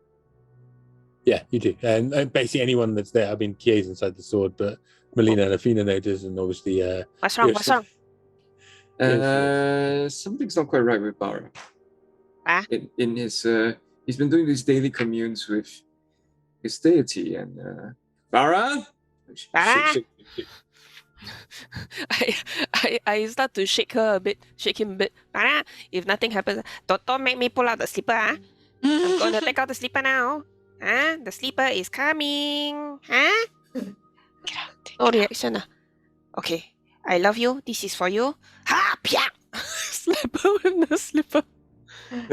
Yeah, you do. And basically anyone that's there, I mean, Kie's inside the sword, but Melina and Afina notice, and obviously... What's wrong? What's wrong? Something's not quite right with Barra. Ah? In his... he's been doing these daily communes with his deity, and... Barra? Barra? Shake. I start to shake him a bit. Barra, if nothing happens, don't make me pull out the slipper. I'm going to take out the slipper now. The slipper is coming. No reaction. Okay, I love you. This is for you. Ha! Pia! Slap her with the slipper.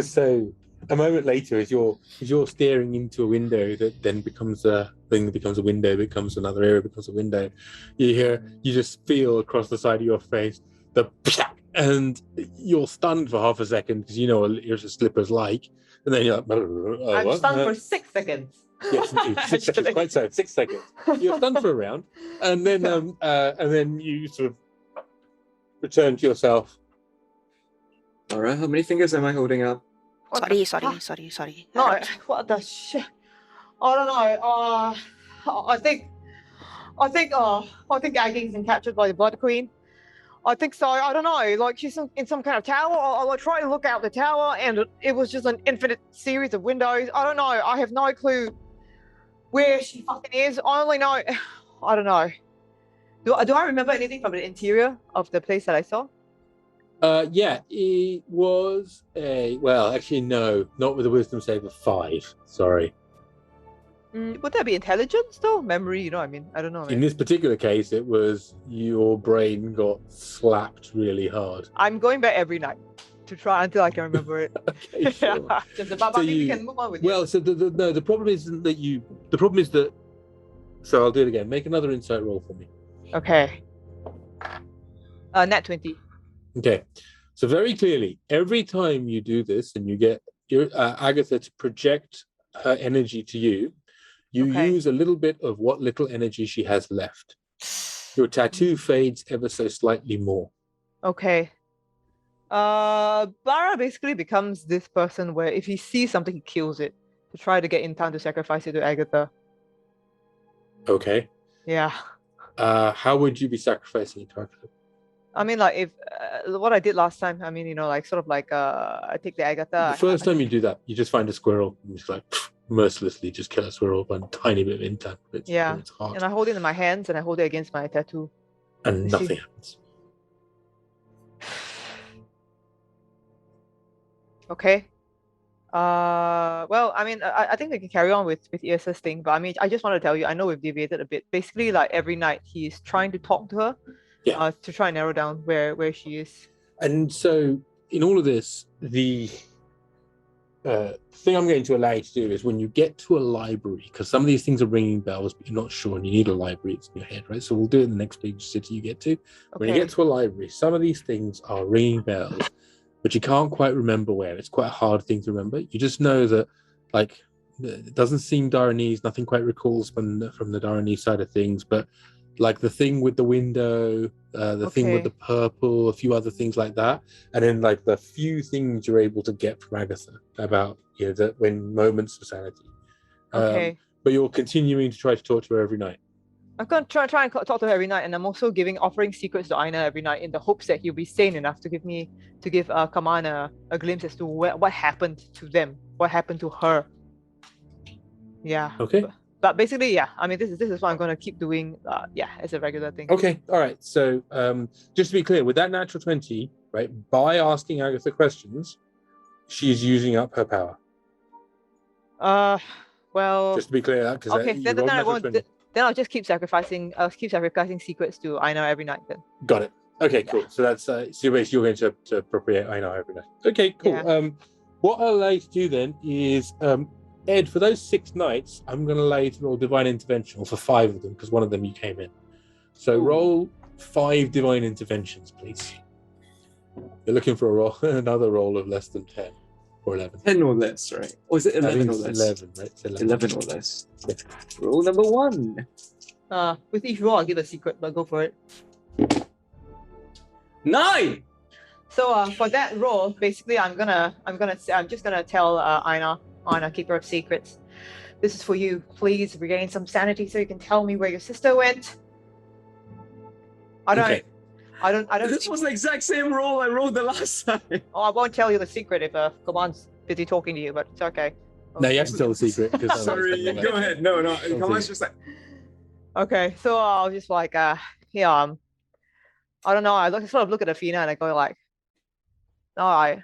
So a moment later, as you're staring into a window that then becomes a thing that becomes a window, becomes another area, becomes a window, you just feel across the side of your face the pia, and you're stunned for half a second because you know what Yrsa slipper's like, and then you're like, I'm stunned for 6 seconds. Yes, indeed. 6 seconds, quite so. 6 seconds. You're stunned for a round, and then you sort of return to yourself. All right, how many fingers am I holding up? Sorry. No, what the shit? I don't know. I think Aggie's been captured by the Blood Queen. I think so. I don't know. Like she's in some kind of tower. I tried to look out the tower, and it was just an infinite series of windows. I don't know. I have no clue where she fucking is. I only know. I don't know. Do I remember anything from the interior of the place that I saw? Yeah, it was a actually no, not with a wisdom save of 5. Sorry. Would that be intelligence though? Memory, you know what I mean? I don't know. In this particular case, it was your brain got slapped really hard. I'm going back every night to try until I can remember it. Okay, sure. Just about So we can move on with well, so the problem isn't that you. The problem is that. So I'll do it again. Make another insight roll for me. Okay. Nat 20. Okay. So very clearly, every time you do this and you get Agatha to project her energy to you, you use a little bit of what little energy she has left. Your tattoo fades ever so slightly more. Okay. Barra basically becomes this person where if he sees something, he kills it to try to get in time to sacrifice it to Agatha. Okay. Yeah. How would you be sacrificing it to Agatha? I mean, like if what I did last time. I mean, you know, like sort of like I take the Agatha. The first time you do that, you just find a squirrel and just like mercilessly just kill a squirrel with a tiny bit of intent. It's heart. And I hold it in my hands and I hold it against my tattoo. And nothing happens. Okay. Well, I mean, I think we can carry on with Yrsa's thing, but I mean, I just want to tell you, I know we've deviated a bit. Basically, like every night, he's trying to talk to her, to try and narrow down where she is. And so, in all of this, the thing I'm going to allow you to do is when you get to a library, because some of these things are ringing bells, but you're not sure, and you need a library, it's in your head, right? So we'll do it in the next big city you get to. Okay. When you get to a library, some of these things are ringing bells, but you can't quite remember where. It's quite a hard thing to remember. You just know that, like, it doesn't seem Daranese, nothing quite recalls from the Daranese side of things, but like the thing with the window, the thing with the purple, a few other things like that, and then like the few things you're able to get from Agatha about, you know, that when moments of sanity. But you're continuing to try to talk to her every night. I'm going to try and talk to her every night, and I'm also offering secrets to Eijnar every night in the hopes that he'll be sane enough to give Kaman a glimpse as to what happened to them, what happened to her. Yeah. Okay. But basically, yeah, I mean, this is what I'm going to keep doing, as a regular thing. Okay, all right. So just to be clear, with that natural 20, right, by asking Agatha questions, she's using up her power. Well. Just to be clear, because then I'll just keep sacrificing. I'll keep sacrificing secrets to Eijnar every night. Then. Got it. Okay, cool. So that's so basically you're going to appropriate Eijnar every night. Okay, cool. Yeah. What I'll allow you to do then is Ed, for those 6 nights, I'm going to allow you to roll Divine Intervention, or for 5 of them, because one of them you came in. So roll 5 Divine Interventions, please. You're looking for another roll of less than 10 or 11. 10 or less, right? Or is it 11 or less? 11, right? It's 11 or less. Yeah. Roll number 1. With each roll, I'll give a secret, but go for it. 9. So for that roll, basically, I'm just gonna tell Eijnar, keeper of secrets, this is for you. Please regain some sanity so you can tell me where your sister went. I don't. This was the exact same roll I rolled the last time. Oh, I won't tell you the secret if Kaman's busy talking to you, but it's okay. No, you have to tell the secret. Sorry, go ahead. No. Kaman's just like. Okay, so I'll just like I don't know. I sort of look at Athena and I go like, no, I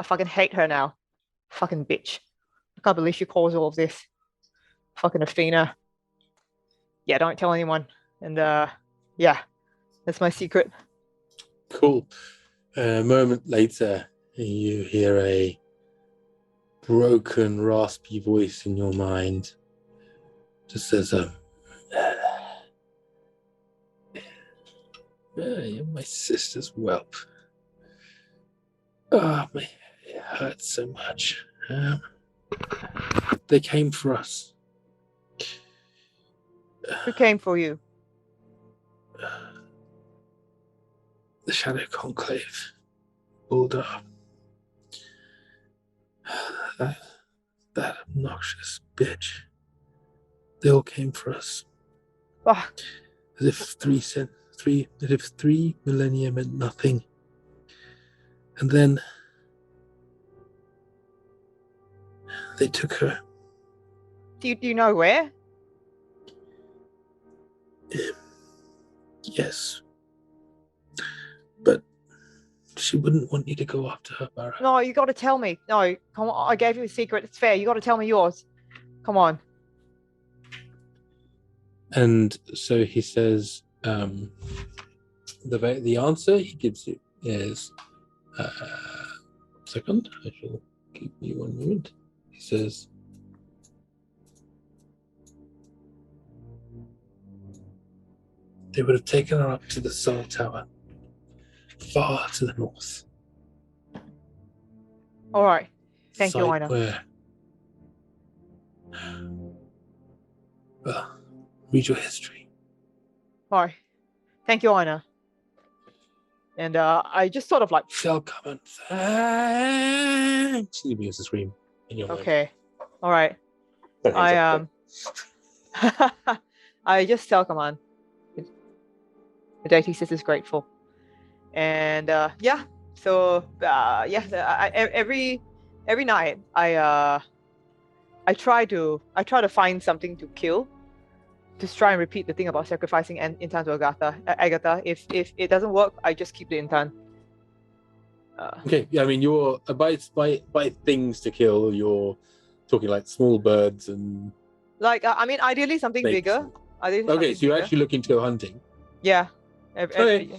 fucking hate her now, fucking bitch. I can't believe she caused all of this. Fucking Athena. Yeah, don't tell anyone. And yeah, that's my secret. Cool. A moment later, you hear a broken, raspy voice in your mind. Just says, you're my sister's whelp. Oh, my head, it hurts so much. They came for us. Who came for you? The Shadow Conclave. Bulldog. That obnoxious bitch. They all came for us. Oh. As if if 3 millennia meant nothing. And then they took her. Do you know where? Yes. But she wouldn't want you to go after her, Barra. No, you got to tell me. No, come on. I gave you a secret. It's fair. You got to tell me yours. Come on. And so he says, the answer he gives you is, second, I shall give you 1 moment. He says, they would have taken her up to the Soul Tower, far to the north. All right. Thank you, Site Yrsa. where, well, read your history. All right. Thank you, Yrsa. And I just sort of like. Shall come and thanks. You begins to scream in your mind. Okay. All right. I I just tell Kaman. The deity says is grateful, and yeah. So yeah, every night I try to find something to kill, to try and repeat the thing about sacrificing an intan to Agatha. If it doesn't work, I just keep the intan. Okay, yeah, I mean, you're by things to kill. You're talking like small birds and Like I mean, ideally something snakes. bigger. Okay, so you're actually looking to go hunting. Yeah. Okay.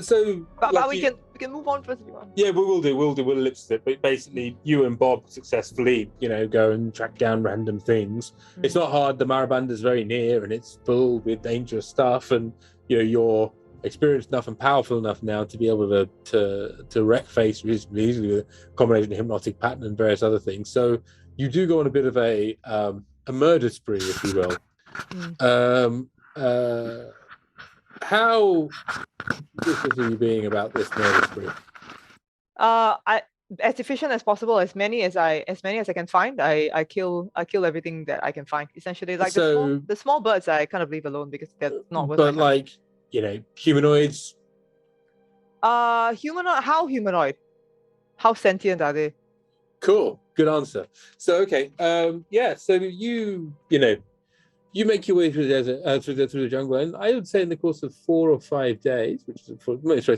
So, But like we you- can move on first if you want. Yeah, we'll ellipse it. But basically, you and Bob successfully, go and track down random things. It's not hard. The Marabanda is very near, and it's full with dangerous stuff. And you're experienced enough and powerful enough now to be able to wreck face reasonably easily with a combination of hypnotic pattern and various other things. So you do go on a bit of a murder spree, if you will. How vicious are you being about this murder spree? I as efficient as possible, as many as I can find. I kill everything that I can find. Essentially, like So- the small birds I kind of leave alone because they're not worth. But my time. humanoids. Humanoid? How humanoid? How sentient are they? Cool. Good answer. So okay, so you make your way through the desert, through the jungle, and I would say in the course of 4 or 5 days, which is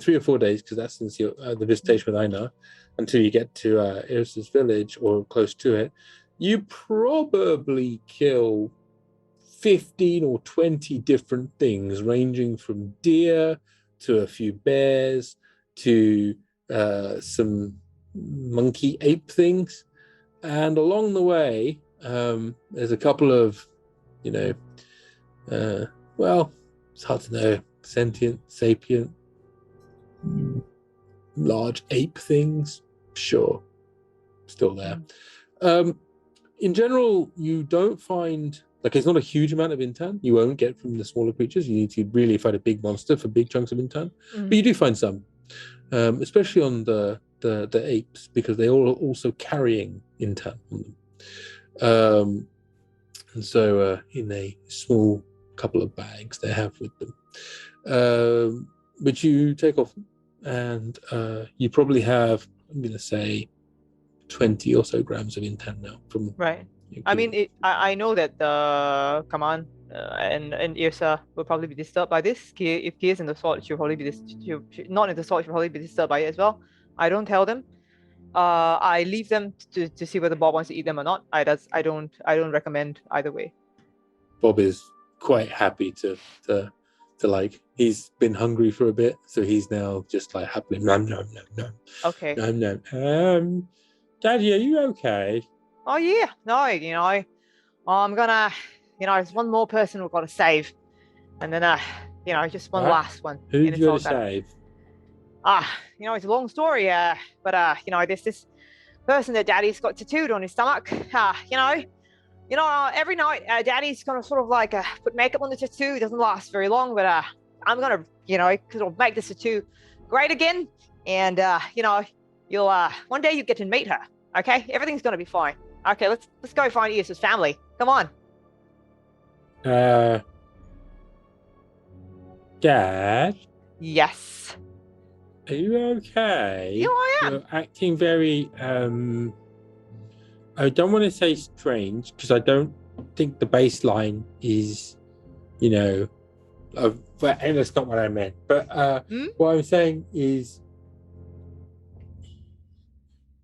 3 or 4 days, because that's since the visitation with Eijnar, until you get to Yrsa's village or close to it, you probably kill 15 or 20 different things, ranging from deer to a few bears to some monkey ape things, and along the way there's a couple of well, it's hard to know, sentient, sapient, large ape things, sure, still there. In general, you don't find, it's not a huge amount of intan you won't get from the smaller creatures. You need to really fight a big monster for big chunks of intan, but you do find some, especially on the apes, because they all are also carrying intan on them. And so in a small couple of bags they have with them, but you take off, and you probably have, I'm going to say, 20 or so grams of intan now from Right. I mean, I know that the Kaman and Yrsa will probably be disturbed by this. If Kie is in the sword, she'll probably be not in the sword, she'll probably be disturbed by it as well. I don't tell them. I leave them to see whether Bob wants to eat them or not. I don't recommend either way. Bob is quite happy to he's been hungry for a bit, so he's now just happily nom. Okay. Nom. Daddy, are you okay? Oh yeah, no, I'm gonna, there's one more person we've got to save, and then just one What? last one. Who and did you all got to gonna- save? It's a long story, but there's this person that Daddy's got tattooed on his stomach. Every night Daddy's gonna sort of put makeup on the tattoo. It doesn't last very long, but I'm gonna sort of make this tattoo great again, and you'll one day you get to meet her. Okay, everything's gonna be fine. Okay, let's go find Yrsa's family. Come on. Dad, Yes. are you okay? Yeah, I am. You're acting very, I don't want to say strange, because I don't think the baseline is, and that's not what I meant. But what I'm saying is,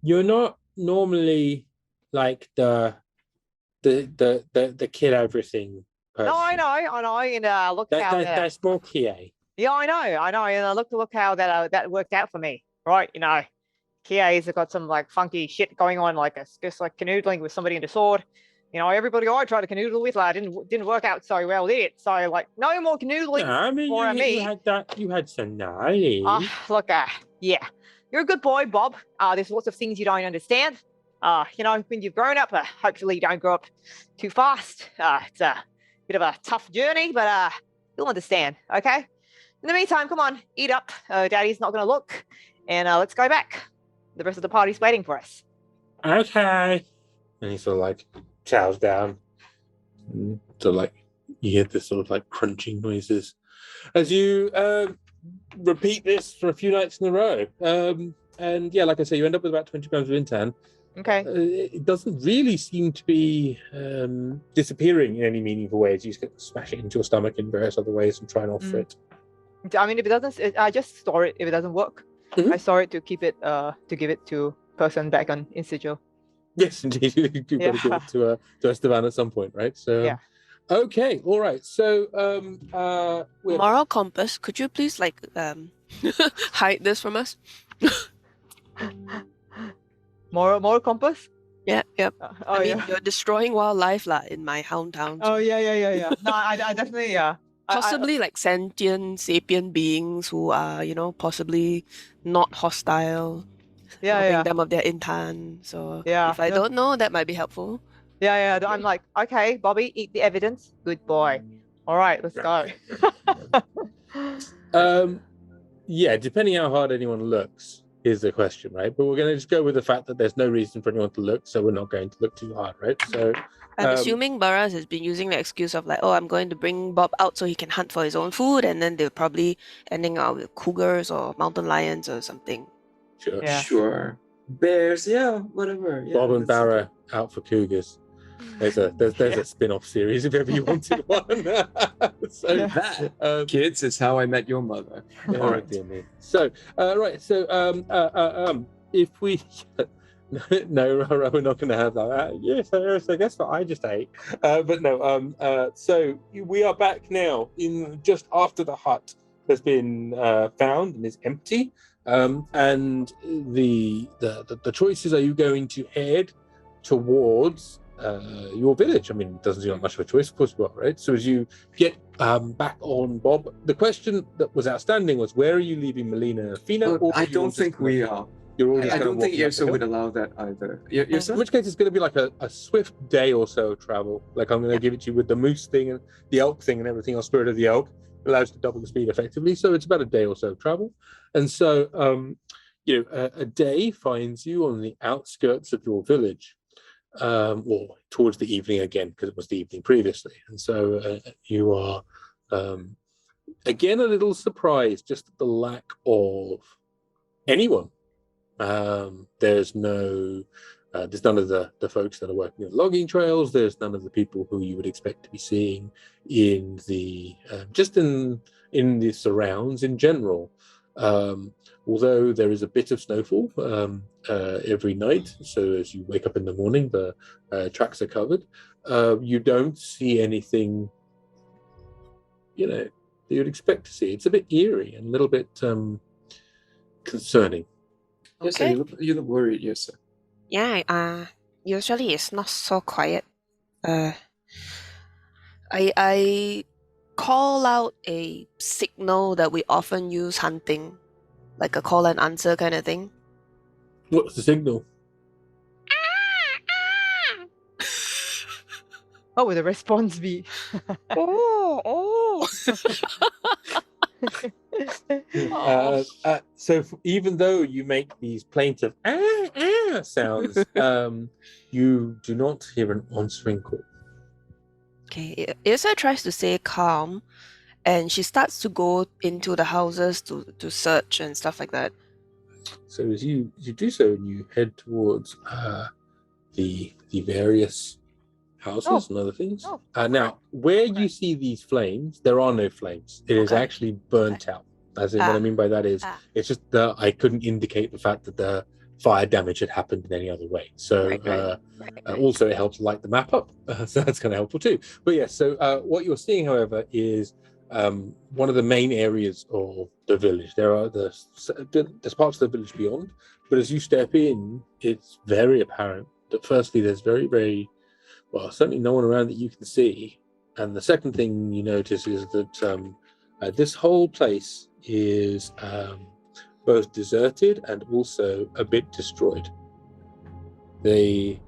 you're not normally like the kill everything person. No, I know. And look how that's more Kie. Yeah, I know. And look how that worked out for me, right? Kie's got some like funky shit going on, like just like canoodling with somebody in the sword. Everybody I tried to canoodle with, didn't work out so well, did it? So like, no more canoodling. No, I mean, for me. you had some gnarly. Look, yeah, you're a good boy, Bob. There's lots of things you don't understand. When you've grown up, hopefully you don't grow up too fast. It's a bit of a tough journey, but you'll understand, okay? In the meantime, come on, eat up. Daddy's not going to look. And let's go back. The rest of the party's waiting for us. Okay. And he sort of like chows down. So like you hear this sort of like crunching noises as you repeat this for a few nights in a row. And yeah, like I say, you end up with about 20 grams of intan. Okay. It doesn't really seem to be disappearing in any meaningful ways. You just get to smash it into your stomach in various other ways and try and offer it. I mean, if it doesn't, I just store it. If it doesn't work, I store it to keep it, to give it to person back on Institute. Yes, indeed. You've got to give it to Esteban at some point, right? So, yeah. Okay, all right. So, Moral compass. Could you please hide this from us? Moral compass. Yeah, yep. I mean, you're destroying wildlife in my hometown. Oh yeah. No, I definitely Possibly sentient sapient beings who are, possibly not hostile. Yeah. Them of their intan. So yeah, if I don't know, that might be helpful. Yeah. I'm like, okay, Bobby, eat the evidence. Good boy. All right, let's go. Yeah, depending how hard anyone looks is the question, right? But we're going to just go with the fact that there's no reason for anyone to look, so we're not going to look too hard, right? So I'm assuming Barra has been using the excuse of I'm going to bring Bob out so he can hunt for his own food, and then they're probably ending up with cougars or mountain lions or something. Sure. Yeah. Sure. Bears, yeah, whatever. Yeah, Bob and Barra out for cougars. There's a spin-off series if ever you wanted one. So that, kids, is how I met your mother. Oh dear me. So right. So if we no, we're not going to have that. Yes, I guess what I just ate. But no. So we are back now in just after the hut has been found and is empty. And the choices, are you going to head towards your village? I mean, it doesn't seem like much of a choice, of course, right? So as you get back on Bob, the question that was outstanding was, where are you leaving Melina and Fina? I don't think we are. I don't think Yrsa would allow that either. Yrsa? In which case, it's going to be like a swift day or so of travel. Like I'm going to give it to you with the moose thing and the elk thing and everything on Spirit of the Elk. It allows you to double the speed effectively. So it's about a day or so of travel. And so, a day finds you on the outskirts of your village, or towards the evening again, because it was the evening previously. And so you are, again, a little surprised just at the lack of anyone. There's none of the folks that are working on logging trails. There's none of the people who you would expect to be seeing in the just in the surrounds in general. Although there is a bit of snowfall every night, so as you wake up in the morning, the tracks are covered. You don't see anything, that you'd expect to see. It's a bit eerie and a little bit concerning. Okay. Yes, you look worried, yes, sir. Yeah, usually it's not so quiet. I call out a signal that we often use hunting, like a call and answer kind of thing. What's the signal? What would the response be? Oh. So even though you make these plaintive sounds, you do not hear an answering call. Okay, Yrsa tries to stay calm and she starts to go into the houses to search and stuff like that. So as you do so, you head towards the various houses and other things. Now, where you see these flames, there are no flames. It is actually burnt out. As in, what I mean by that is, it's just that I couldn't indicate the fact that the fire damage had happened in any other way. So also it helps light the map up, so that's kind of helpful too. But yes, so what you're seeing, however, is one of the main areas of the village. There's parts of the village beyond, but as you step in, it's very apparent that firstly there's very, very well, certainly no one around that you can see. And the second thing you notice is that this whole place is both deserted and also a bit destroyed. The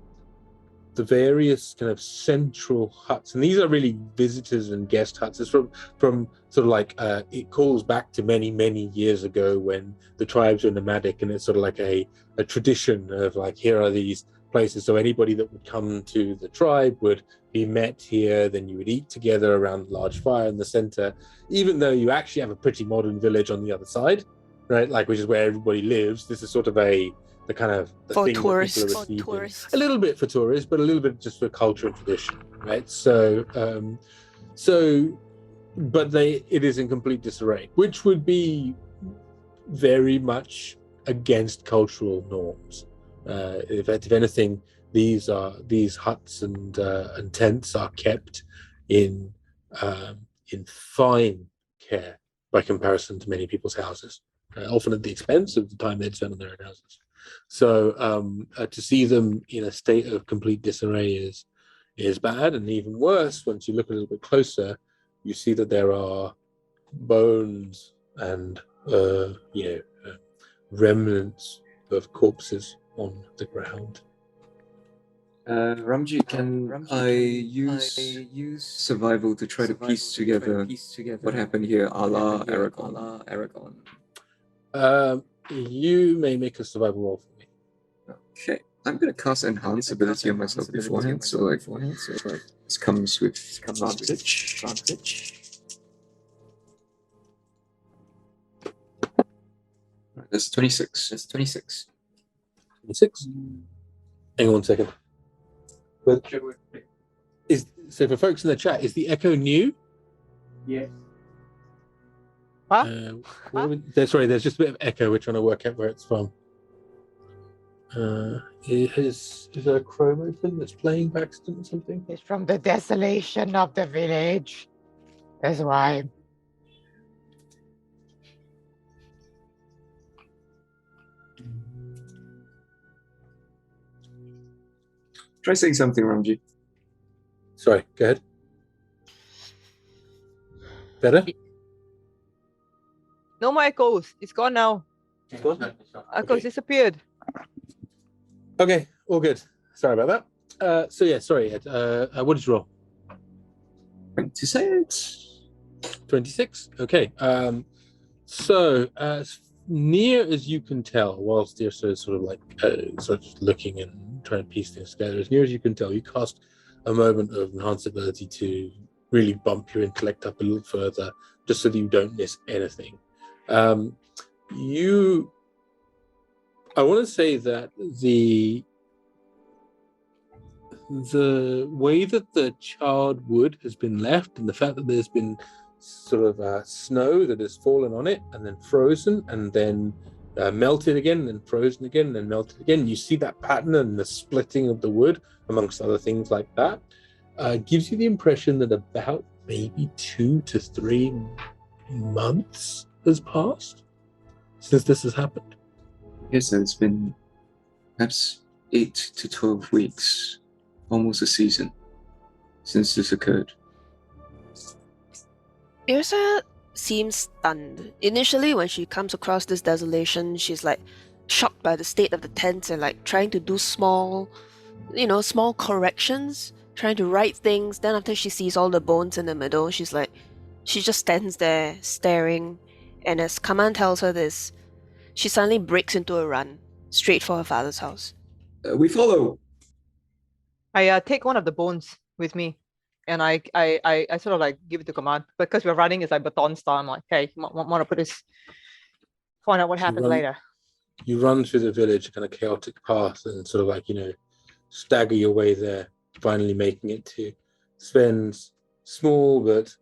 various kind of central huts, and these are really visitors and guest huts. It's from sort of like it calls back to many, many years ago when the tribes were nomadic, and it's sort of like a tradition of like, here are these places. So anybody that would come to the tribe would be met here, then you would eat together around a large fire in the center, even though you actually have a pretty modern village on the other side, right? Like, which is where everybody lives. This is sort of the for thing tourists. that people are receiving. A little bit for tourists, but a little bit just for culture and tradition, right? So but it is in complete disarray, which would be very much against cultural norms. If anything, these huts and tents are kept in fine care by comparison to many people's houses, often at the expense of the time they'd spend on their own houses. So to see them in a state of complete disarray is bad, and even worse, once you look a little bit closer, you see that there are bones and remnants of corpses on the ground. Ramji, can I use survival to try to piece together what happened here, a la Aragon? You may make a survival roll for me. Okay, I'm gonna cast enhance ability on myself beforehand, so this comes with advantage. That's 26. 26. Hang on 1 second. But so for folks in the chat, is the echo new? Yes. Sorry, there's just a bit of echo. We're trying to work out where it's from. Is there a Chrome open that's playing by accident or something? It's from the desolation of the village. That's why. Try saying something, Ramji. Sorry, go ahead. Better? No more echoes. It's gone now. It's gone? Echoes disappeared. Okay, all good. Sorry about that. So yeah, sorry, Ed. What did you roll? 26. 26? Okay. So as near as you can tell, whilst Yrsa is sort of like sort of looking and trying to piece things together, as near as you can tell, you cast a moment of enhanced ability to really bump your intellect up a little further, just so that you don't miss anything. I want to say that the way that the charred wood has been left, and the fact that there's been sort of snow that has fallen on it and then frozen and then melted again and then frozen again and then melted again, you see that pattern and the splitting of the wood amongst other things like that, gives you the impression that about maybe 2 to 3 months has passed since this has happened. Yes, it's been perhaps 8 to 12 weeks, almost a season, since this occurred. Yrsa seems stunned. Initially, when she comes across this desolation, she's like shocked by the state of the tents and like trying to do small corrections, trying to right things. Then after she sees all the bones in the middle, she just stands there staring. And as Kaman tells her this, she suddenly breaks into a run straight for her father's house. We follow. I take one of the bones with me. And I sort of like give it to Kaman because we're running is like baton style. I'm like, hey, want to put this? Find out what happens later. You run through the village, kind of chaotic path, and sort of like stagger your way there, finally making it to Sven's small but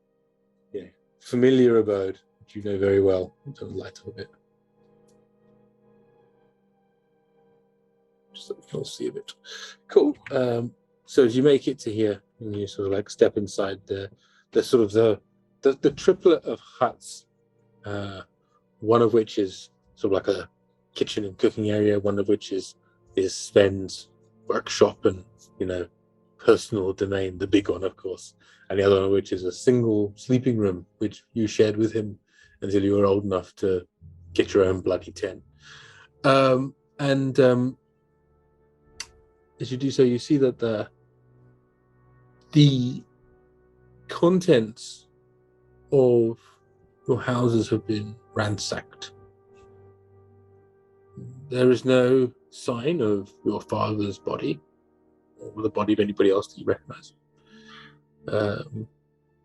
familiar abode, which you know very well. Turn the light up a bit, just so we can all see a bit. Cool. So as you make it to here, and you sort of like step inside the sort of the triplet of huts, one of which is sort of like a kitchen and cooking area, one of which is Sven's workshop and personal domain, the big one of course, and the other one which is a single sleeping room which you shared with him until you were old enough to get your own bloody tent. As you do so, you see that the contents of your houses have been ransacked. There is no sign of your father's body or the body of anybody else that you recognize.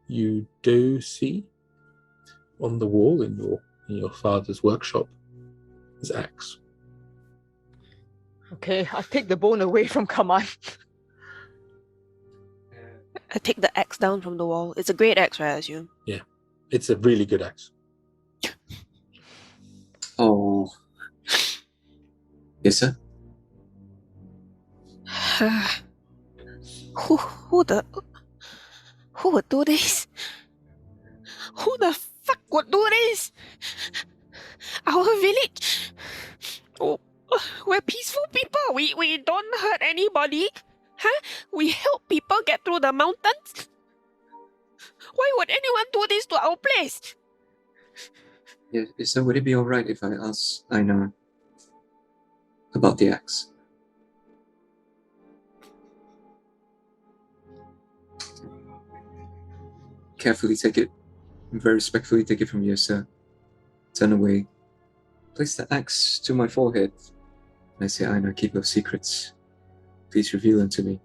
You do see on the wall in your father's workshop his axe. Okay, I take the bone away from Kaman. I take the axe down from the wall. It's a great axe, right, I assume? Yeah, it's a really good axe. Oh. Yes, sir? Who would do this? Who the fuck would do this? Our village. Oh, we're peaceful people. We don't hurt anybody. Huh? We help people get through the mountains. Why would anyone do this to our place? Yeah, so would it be alright if I ask Eijnar about the axe? Carefully take it, very respectfully take it from Yrsa. Turn away. Place the axe to my forehead. And I say, Eijnar, keep your secrets. Please reveal them to me.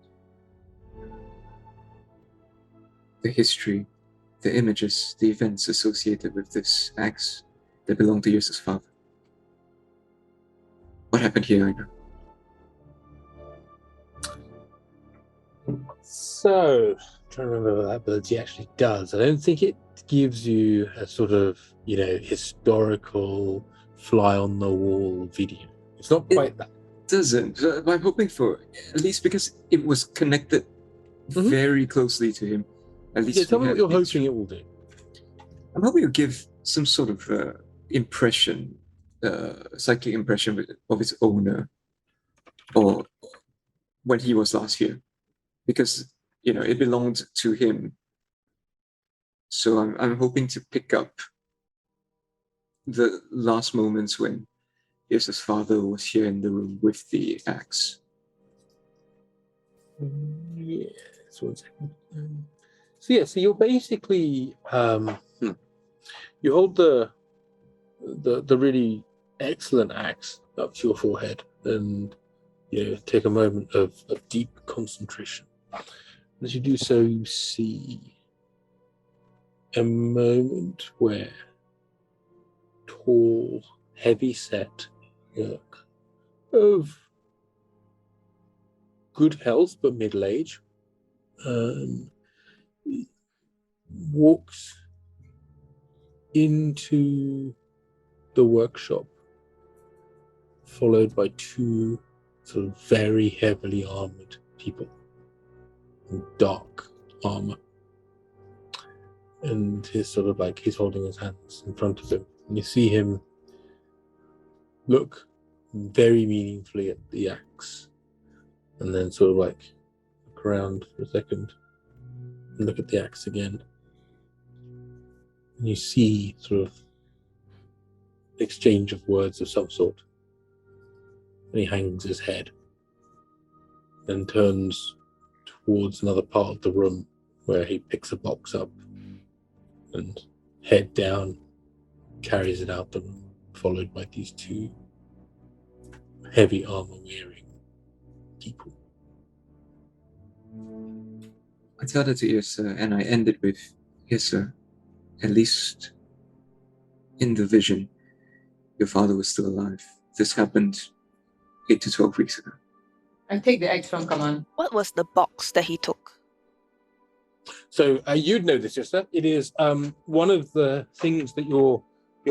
The history, the images, the events associated with this axe that belong to Yrsa's father. What happened here, Eijnar? So, trying to remember what that ability actually does. I don't think it gives you a sort of, historical fly-on-the-wall video. It's not quite that. Doesn't. I'm hoping for, at least because it was connected very closely to him. At least tell me what you're hoping it will do. I'm hoping to give some sort of impression, psychic impression of its owner, or when he was last here, because it belonged to him. So I'm hoping to pick up the last moments when Yrsa's father was here in the room with the axe. Yes, 1 second. So you're basically you hold the really excellent axe up to your forehead and take a moment of deep concentration. As you do so, you see a moment where tall, heavy-set York of good health but middle age walks into the workshop, followed by two sort of very heavily armored people in dark armor. And he's sort of like, he's holding his hands in front of him. And you see him look very meaningfully at the axe, and then sort of like look around for a second and look at the axe again. And you see sort of exchange of words of some sort. And he hangs his head and turns towards another part of the room where he picks a box up and head down, carries it out the room, followed by these two heavy armor wearing people. I tell that to Yrsa, and I end it with, Yrsa, at least in the vision, your father was still alive. This happened 8 to 12 weeks ago. I take the eggs from Kaman. What was the box that he took? So you'd know this, Yrsa. It is one of the things that your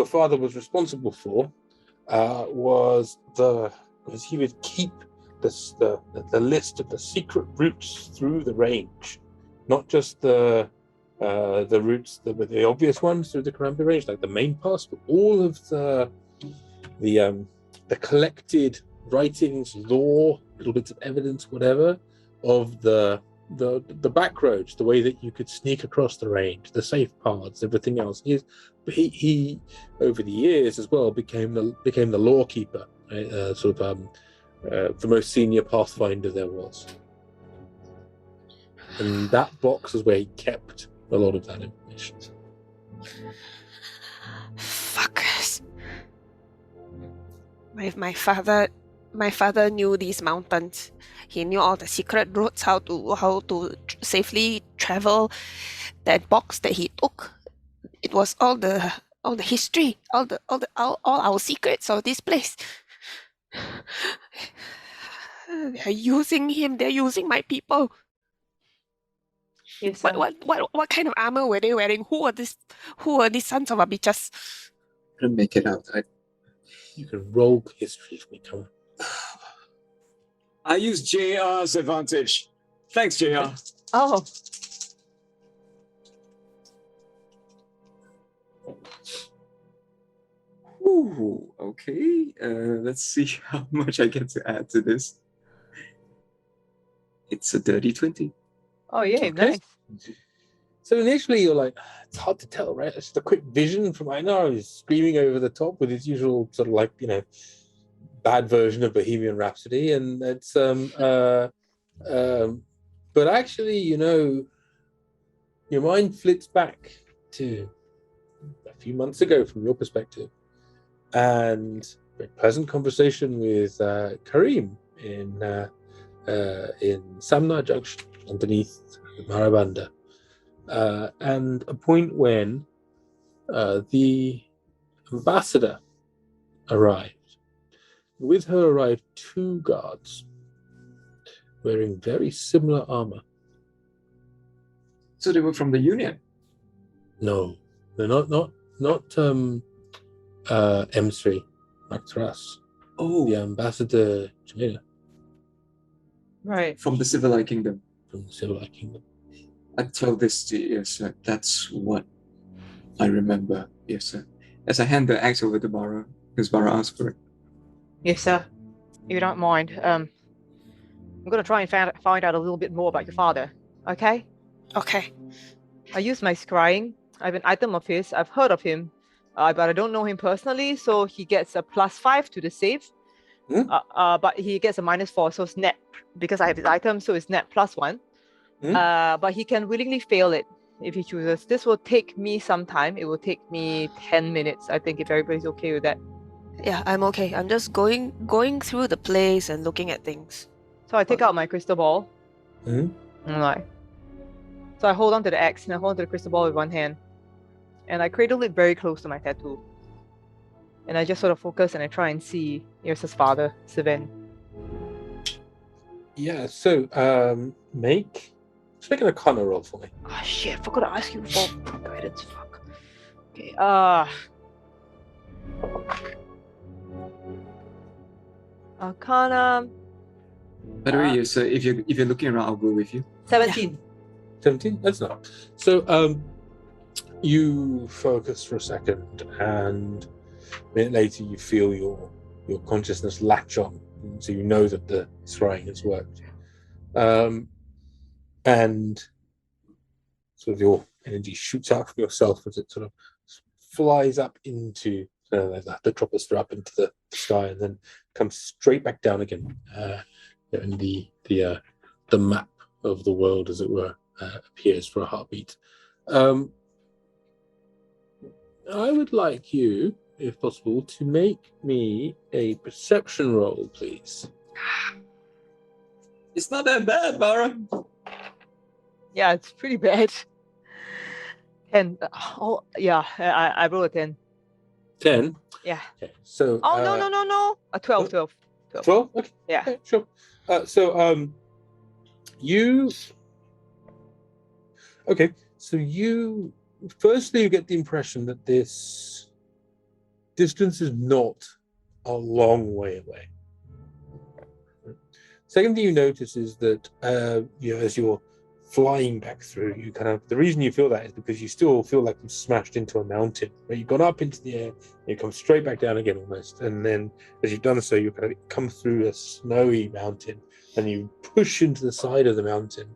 father was responsible for was he would keep the list of the secret routes through the range, not just the routes that were the obvious ones through the Karambir range, like the main pass, but all of the collected writings, lore, little bits of evidence, whatever, of the back roads, the way that you could sneak across the range, the safe paths, everything else. He over the years as well became the lore keeper, right? The most senior pathfinder there was, and that box is where he kept a lot of that information. Fuckers. My father knew these mountains. He knew all the secret routes, how to safely travel. That box that he took, it was all the history, all our secrets of this place. They're using him. They're using my people. Yes, What kind of armor were they wearing? Who are these sons of a bitches? I couldn't make it out. You can roll history for me, come on. I used JR's advantage. Thanks, JR. Oh, Ooh, okay. Let's see how much I get to add to this. It's a dirty 20. oh yeah, Okay. nice. So initially you're like, it's hard to tell, right? It's just a quick vision from Eijnar. He's screaming over the top with his usual sort of like, bad version of Bohemian Rhapsody, and it's but actually, your mind flits back to a few months ago from your perspective, and a pleasant conversation with Kareem in Samnar Junction underneath Marabanda, and a point when the ambassador arrived. With her arrived 2 guards wearing very similar armor. So they were from the Union? No, they're not M3 like Thras. Oh, The ambassador Sheena Right. from the Civilized Kingdom. from the Civilized Kingdom. I tell this to Yrsa. That's what I remember, Yrsa. As I hand the axe over to Barra, because Barra asked for it. Yes, sir. If you don't mind, I'm gonna try and find out a little bit more about your father. Okay? Okay. I use my scrying. I have an item of his. I've heard of him, but I don't know him personally. So he gets a +5 to the save. But he gets a -4, so it's net because I have his item, so it's net +1. But he can willingly fail it if he chooses. This will take me some time. It will take me 10 minutes, I think, if everybody's okay with that. Yeah, I'm okay. I'm just going through the place and looking at things. So I take out my crystal ball. Mhm. So I hold on to the axe and I hold on to the crystal ball with one hand. And I cradle it very close to my tattoo. And I just sort of focus and I try and see Yrsa's father, Sven. Yeah, so make an Arcana roll for me. Oh shit, I forgot to ask you for guidance. Fuck. Okay, Arcana By the way, Yrsa, if you're looking around, I'll go with you. 17. 17? That's not. So you focus for a second, and a minute later you feel your consciousness latch on, so you know that the scrying has worked. And sort of your energy shoots out from yourself as it sort of flies up into the troposphere, up into the sky, and then comes straight back down again. And the map of the world, as it were, appears for a heartbeat. I would like you, if possible, to make me a perception roll, please. It's not that bad, Barra. Yeah, it's pretty bad. 10. Oh, yeah, I rolled a 10. 10. Yeah. Okay. So. Oh, no. A 12, 12. 12. Okay. Yeah. Okay, sure. You. Okay. So you. Firstly, you get the impression that this distance is not a long way away. Second thing you notice is that as you're flying back through, you kind of, the reason you feel that is because you still feel like you've smashed into a mountain. Right? You've gone up into the air, you come straight back down again almost, and then as you've done so, you kind of come through a snowy mountain, and you push into the side of the mountain.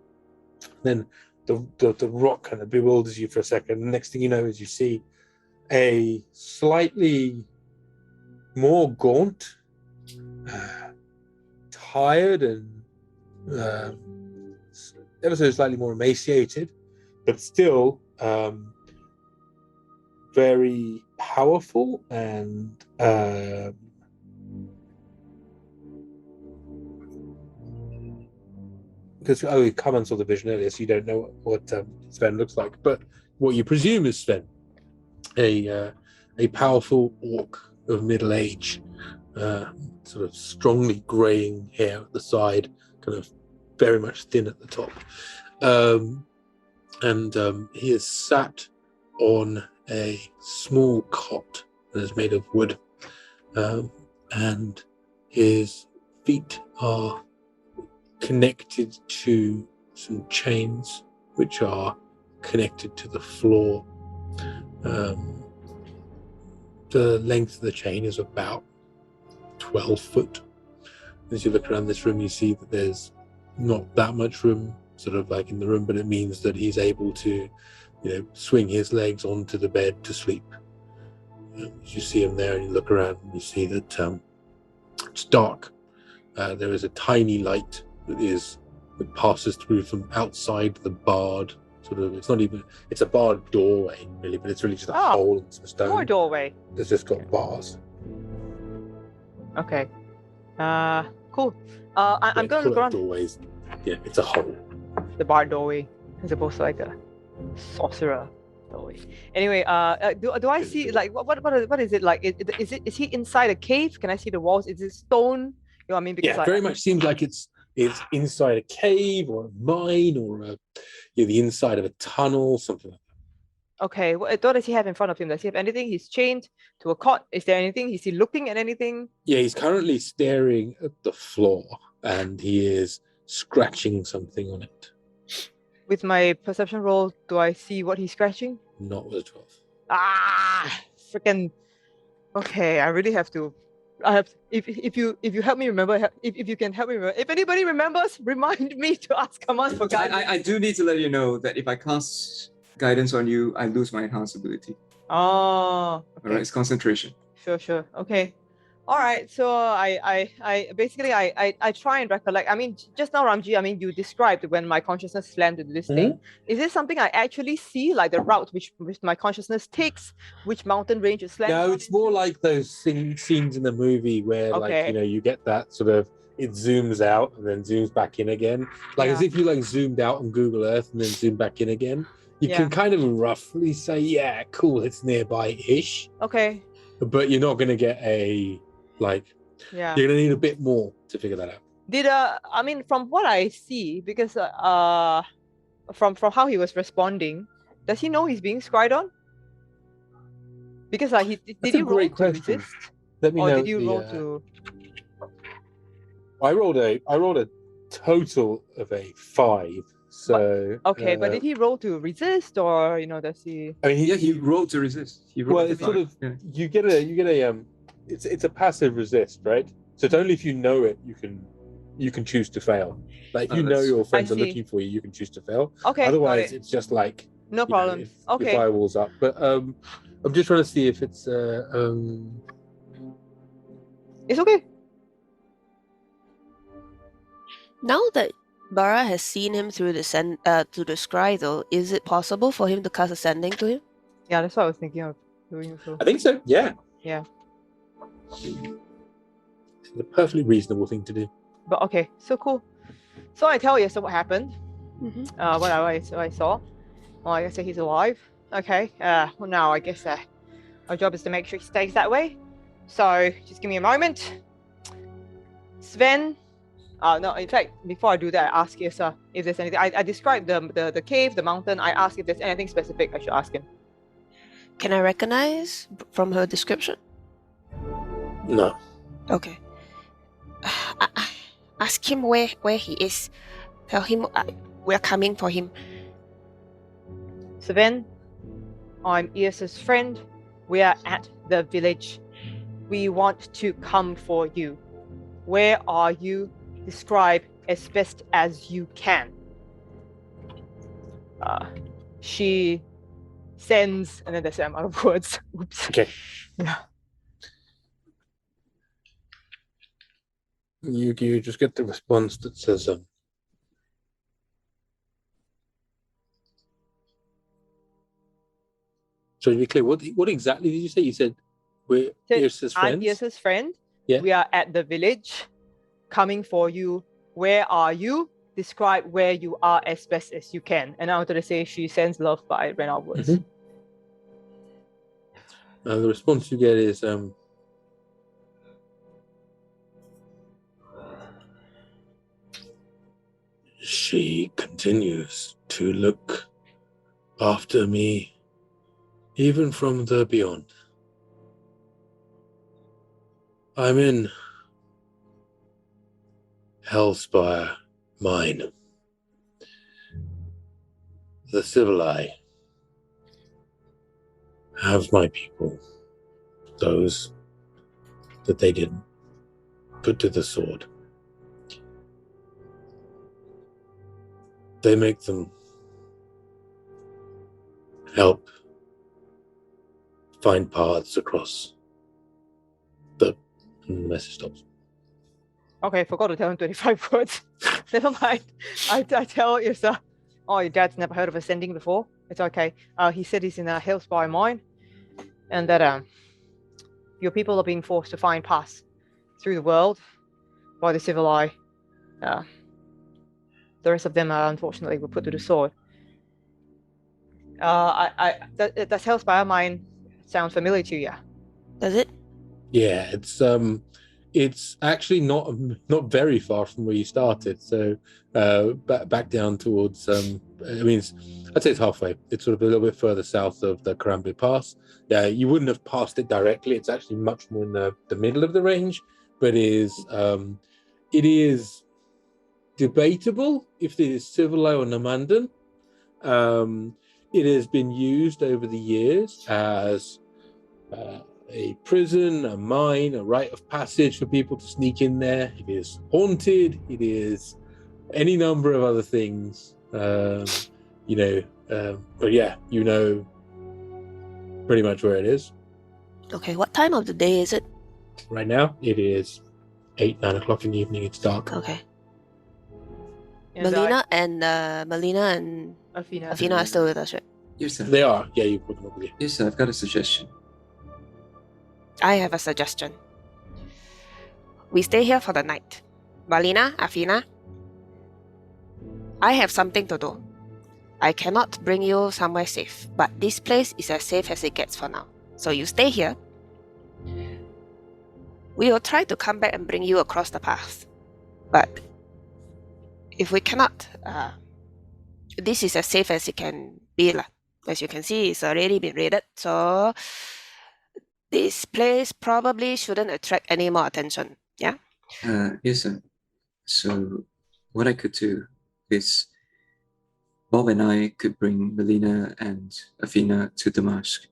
Then the rock kind of bewilders you for a second. The next thing you know is you see a slightly more gaunt, tired, and ever so slightly more emaciated, but still very powerful and because Kaman saw the vision earlier, so you don't know what Sven looks like, but what you presume is Sven, a powerful orc of middle age, sort of strongly greying hair at the side, kind of very much thin at the top, and he is sat on a small cot that is made of wood, and his feet are connected to some chains which are connected to the floor. The length of the chain is about 12 foot. As you look around this room, you see that there's not that much room sort of like in the room, but it means that he's able to swing his legs onto the bed to sleep. As you see him there and you look around and you see that it's dark. There is a tiny light that passes through from outside the barred sort of, it's a barred doorway really, but it's really just a hole in some stone. More doorway. It's just got bars. Okay. Cool. I'm gonna look around. Doorways. Yeah, it's a hole. The barred doorway, as opposed to like a sorcerer doorway. Anyway, do I see like what is it like? Is he inside a cave? Can I see the walls? Is it stone? You know what I mean? Because very much seems like it's inside a cave or a mine or the inside of a tunnel, something like that. Okay, what does he have in front of him? Does he have anything? He's chained to a cot. Is there anything? Is he looking at anything? Yeah, he's currently staring at the floor and he is scratching something on it. With my perception roll, do I see what he's scratching? Not with a 12. Freaking. Okay, I really have to. If you help me remember, if you can help me remember, if anybody remembers, remind me to ask Kaman for guidance. I do need to let you know that if I cast guidance on you, I lose my enhance ability. Oh. Okay. All right, it's concentration. Sure. Okay. All right. So I basically try and recollect. I mean, just now, Ramji, I mean, you described when my consciousness slammed into this thing. Is this something I actually see, like the route which my consciousness takes, which mountain range it slams? No, it's more like those scenes in the movie where, like, you get that sort of, it zooms out and then zooms back in again, like as if you like zoomed out on Google Earth and then zoomed back in again. You can kind of roughly say, yeah, cool, it's nearby-ish. Okay. But you're not going to get a you're going to need a bit more to figure that out. I mean, from what I see, because from how he was responding, does he know he's being scried on? Because did he roll to resist? Let me or know. Did you roll to? I rolled a total of a 5. So okay, but did he roll to resist, or does he? I mean, he rolled to resist. It's sort of you get a it's a passive resist, right? So it's only if you know it you can choose to fail. Like if you know your friends are looking for you, you can choose to fail. Okay. Otherwise, it's just like no problem. If okay. Your firewall's up, but I'm just trying to see if it's It's okay. Now that Barra has seen him through the scry, though, is it possible for him to cast Ascending to him? Yeah, that's what I was thinking of doing. So. I think so. Yeah. Yeah. It's a perfectly reasonable thing to do. But okay, so cool. So I tell Yrsa what happened. What I saw. Well, I guess he's alive. Okay. Well, now I guess our job is to make sure he stays that way. So just give me a moment. Sven. No, in fact, before I do that, I ask Yrsa if there's anything. I described the cave, the mountain. I ask if there's anything specific I should ask him. Can I recognize from her description? No. Okay. Ask him where he is. Tell him we're coming for him. Sven, I'm Yrsa's friend. We are at the village. We want to come for you. Where are you? Describe as best as you can. She sends, and then there's I'm out of words. Oops. Okay. Yeah. You just get the response that says, so to be clear, what exactly did you say? You said we're Yrsa's friends? I'm Yrsa's friend. Yeah. We are at the village, coming for you. Where are you? Describe where you are as best as you can. And I wanted to say she sends love, but I ran out of words. The response you get is, she continues to look after me, even from the beyond. I'm in Hellspire Mine. The Civili have my people, those that they didn't put to the sword. They make them help find paths across the message stops. Okay, forgot to tell him 25 words. Never mind. I tell Yrsa, oh, your dad's never heard of ascending before. It's okay. He said he's in a Hellspire mine, and that your people are being forced to find paths through the world by the Civili. The rest of them, unfortunately, were put to the sword. Does Hellspire mine sound familiar to you? Does it? Yeah, it's actually not very far from where you started. So back down towards I'd say it's halfway. It's sort of a little bit further south of the Karambli Pass. Yeah, you wouldn't have passed it directly. It's actually much more in the middle of the range, but it is debatable if it is Civili or Namandan. It has been used over the years as a prison, a mine, a rite of passage for people to sneak in there. It is haunted. It is any number of other things. But yeah, you know pretty much where it is. Okay, what time of the day is it? Right now, it is 8-9 o'clock in the evening. It's dark. Okay. And Melina and Athena are still with us, right? Yes, sir. They are. Yeah, you put them up with you. Yes, sir. I've got a suggestion. I have a suggestion. We stay here for the night. Melina, Athena, I have something to do. I cannot bring you somewhere safe, but this place is as safe as it gets for now. So you stay here. We will try to come back and bring you across the path. But if we cannot, this is as safe as it can be. As you can see, it's already been raided. So this place probably shouldn't attract any more attention. Yeah? Yes, sir. So what I could do is Bob and I could bring Melina and Athena to Damask.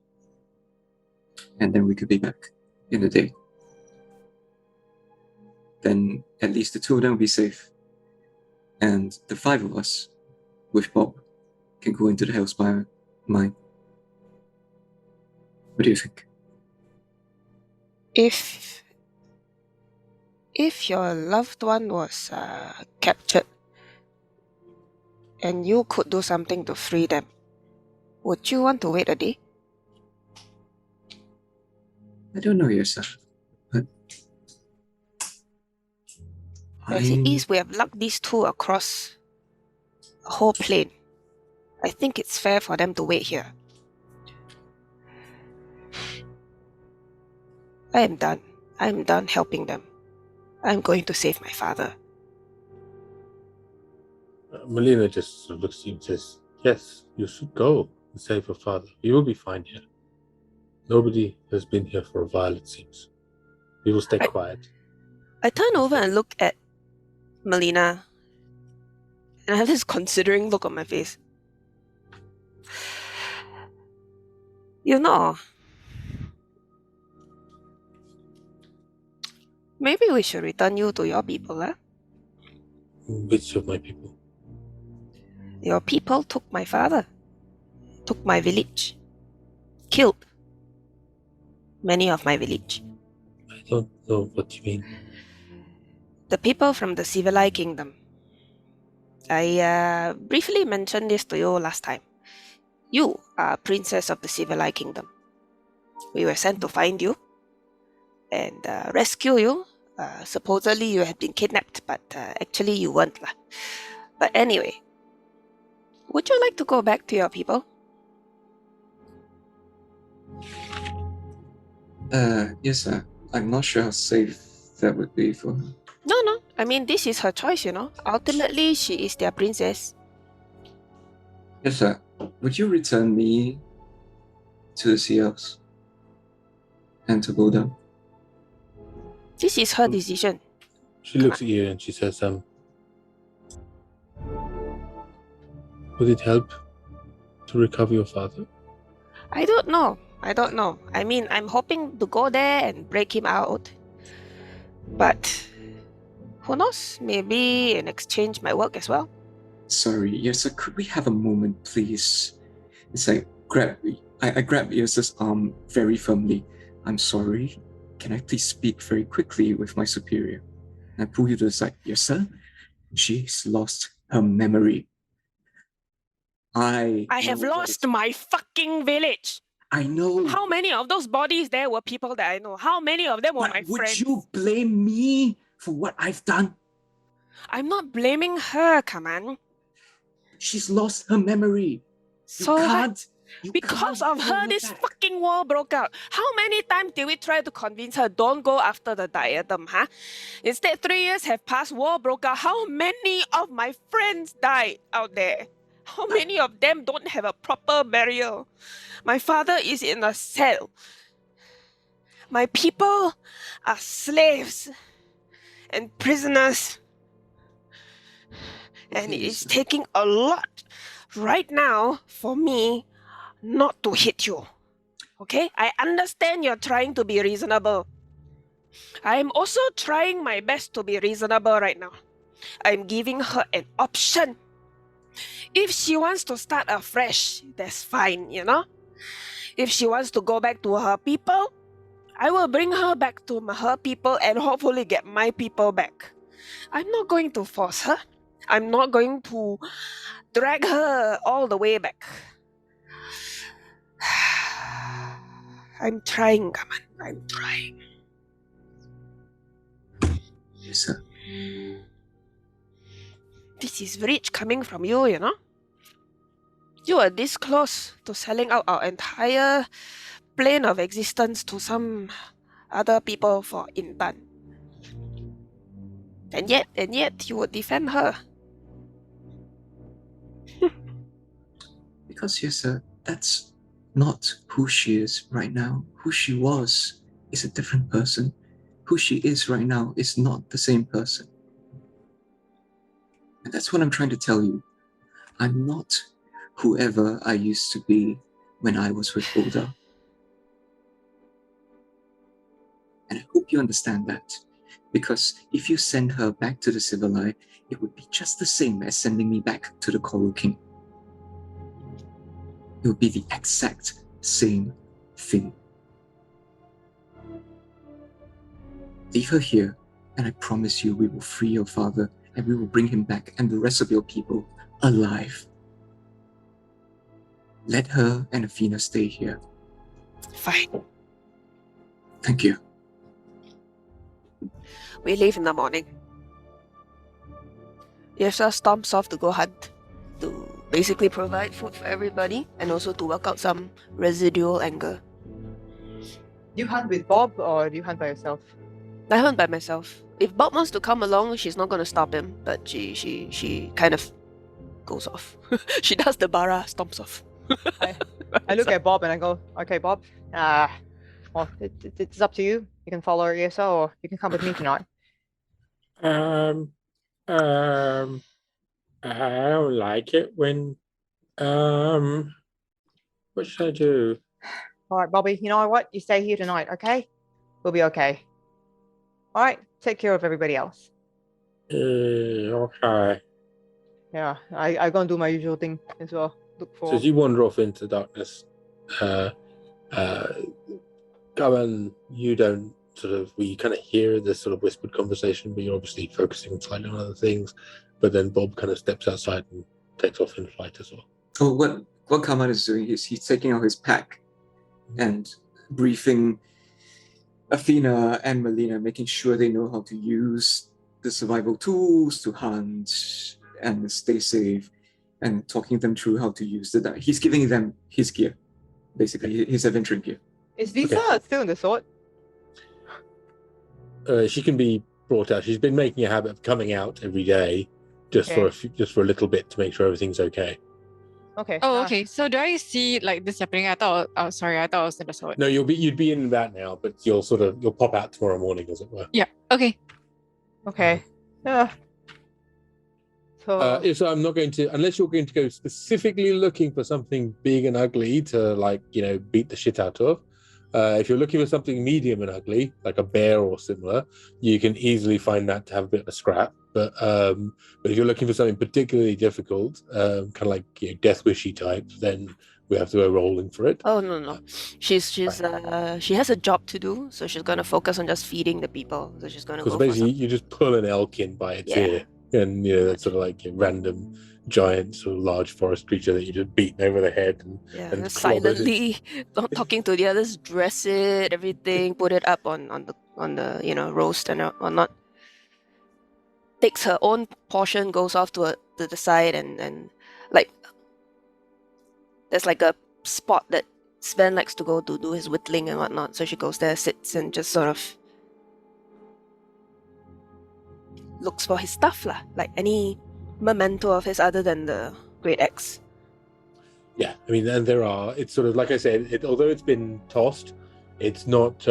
And then we could be back in the day. Then at least the two of them will be safe. And the five of us, with Bob, can go into the Hellspire mine. What do you think? If your loved one was captured and you could do something to free them, would you want to wait a day? I don't know, Yrsa, but As it is, we have lugged these two across a whole plane. I think it's fair for them to wait here. I am done. I am done helping them. I'm going to save my father. Melina just sort of looks at you and says, yes, you should go and save your father. You will be fine here. Nobody has been here for a while, it seems. We will stay quiet. I turn over and look at Melina, and I have this considering look on my face. You know, maybe we should return you to your people, eh? Which of my people? Your people took my father, took my village, killed many of my village. I don't know what you mean. The people from the C01E050 kingdom. I briefly mentioned this to you last time. You are princess of the C01E050 kingdom. We were sent to find you and rescue you. Supposedly you had been kidnapped, but actually you weren't. But anyway, would you like to go back to your people? Yes, sir. I'm not sure how safe that would be for her. No. I mean, this is her choice, you know. Ultimately, she is their princess. Yes, sir. Would you return me to the Sea Elves and to go down? This is her decision. She looks at you and she says, would it help to recover your father? I don't know. I mean, I'm hoping to go there and break him out. But who knows? Maybe an exchange might work as well. Sorry, Yrsa, could we have a moment, please? It's like, I grab Yrsa's arm very firmly. I'm sorry. Can I please speak very quickly with my superior? And I pull you to the side. Yrsa, she's lost her memory. I have lost my fucking village. I know. How many of those bodies there were people that I know? How many of them were my would friends? you blame me for what I've done? I'm not blaming her, Kaman. She's lost her memory. So you can't. because can't of her, bring this back. fucking war broke out. How many times did we try to convince her don't go after the diadem, huh? Instead, 3 years have passed, war broke out. How many of my friends died out there? How many of them don't have a proper burial? My father is in a cell. My people are slaves and prisoners. And it is taking a lot right now for me not to hit you. Okay? I understand you're trying to be reasonable. I'm also trying my best to be reasonable right now. I'm giving her an option. If she wants to start afresh, that's fine, you know? If she wants to go back to her people, I will bring her back to her people and hopefully get my people back. I'm not going to force her. I'm not going to drag her all the way back. I'm trying, Kaman. I'm trying. Yes, sir. This is rich coming from you, you know? You are this close to selling out our entire plane of existence to some other people for Intan. And yet you would defend her. Because, yes, sir, that's not who she is right now. Who she was is a different person. Who she is right now is not the same person. And that's what I'm trying to tell you. I'm not whoever I used to be when I was with Oda. And I hope you understand that. Because if you send her back to the C01E050, it would be just the same as sending me back to the Coral King. It would be the exact same thing. Leave her here, and I promise you we will free your father, and we will bring him back and the rest of your people alive. Let her and Athena stay here. Fine. Thank you. We leave in the morning. Yrsa stomps off to go hunt basically provide food for everybody and also to work out some residual anger. Do you hunt with Bob or do you hunt by yourself? I hunt by myself. If Bob wants to come along, she's not gonna stop him, but she kind of goes off. She does the Barra, stomps off. I look at Bob and I go, okay, Bob, well, it's up to you. You can follow Yrsa or you can come with me tonight. I don't like it when, what should I do? All right, Bobby, you know what? You stay here tonight, okay? We'll be okay. All right, take care of everybody else. Okay. Yeah, I go and do my usual thing as well. Look for... So as you wander off into darkness, Kaman, you don't you kind of hear this sort of whispered conversation, but you're obviously focusing slightly on other things. But then Bob kind of steps outside and takes off in flight as well. Oh, what Kaman is doing is he's taking out his pack and briefing Athena and Melina, making sure they know how to use the survival tools to hunt and stay safe, and talking them through how to use the. He's giving them his gear, basically his adventuring gear. Is Lisa still in the sword? She can be brought out. She's been making a habit of coming out every day, just for a little bit to make sure everything's okay. Okay. Oh, okay. So do I see like this happening? I thought I was in the sword. No, you'd be in that now, but you'll pop out tomorrow morning, as it were. Yeah. Okay. Okay. Yeah. So So I'm not going to, unless you're going to go specifically looking for something big and ugly to beat the shit out of. If you're looking for something medium and ugly, like a bear or similar, you can easily find that to have a bit of a scrap. But if you're looking for something particularly difficult, kind of like death wishy type, then we have to go rolling for it. Oh no. She has a job to do, so she's gonna focus on just feeding the people. So she's gonna go Because for basically some... you just pull an elk in by its ear, and that's sort of like a random giant sort of large forest creature that you just beat over the head and just silently, not talking to the others, dress it, everything, put it up on the roast and whatnot. Takes her own portion, goes off to the side, and like there's like a spot that Sven likes to go to do his whittling and whatnot. So she goes there, sits, and just sort of looks for his stuff like any memento of his other than the Great Axe. Yeah, I mean, and it's sort of like I said, although it's been tossed, it's not,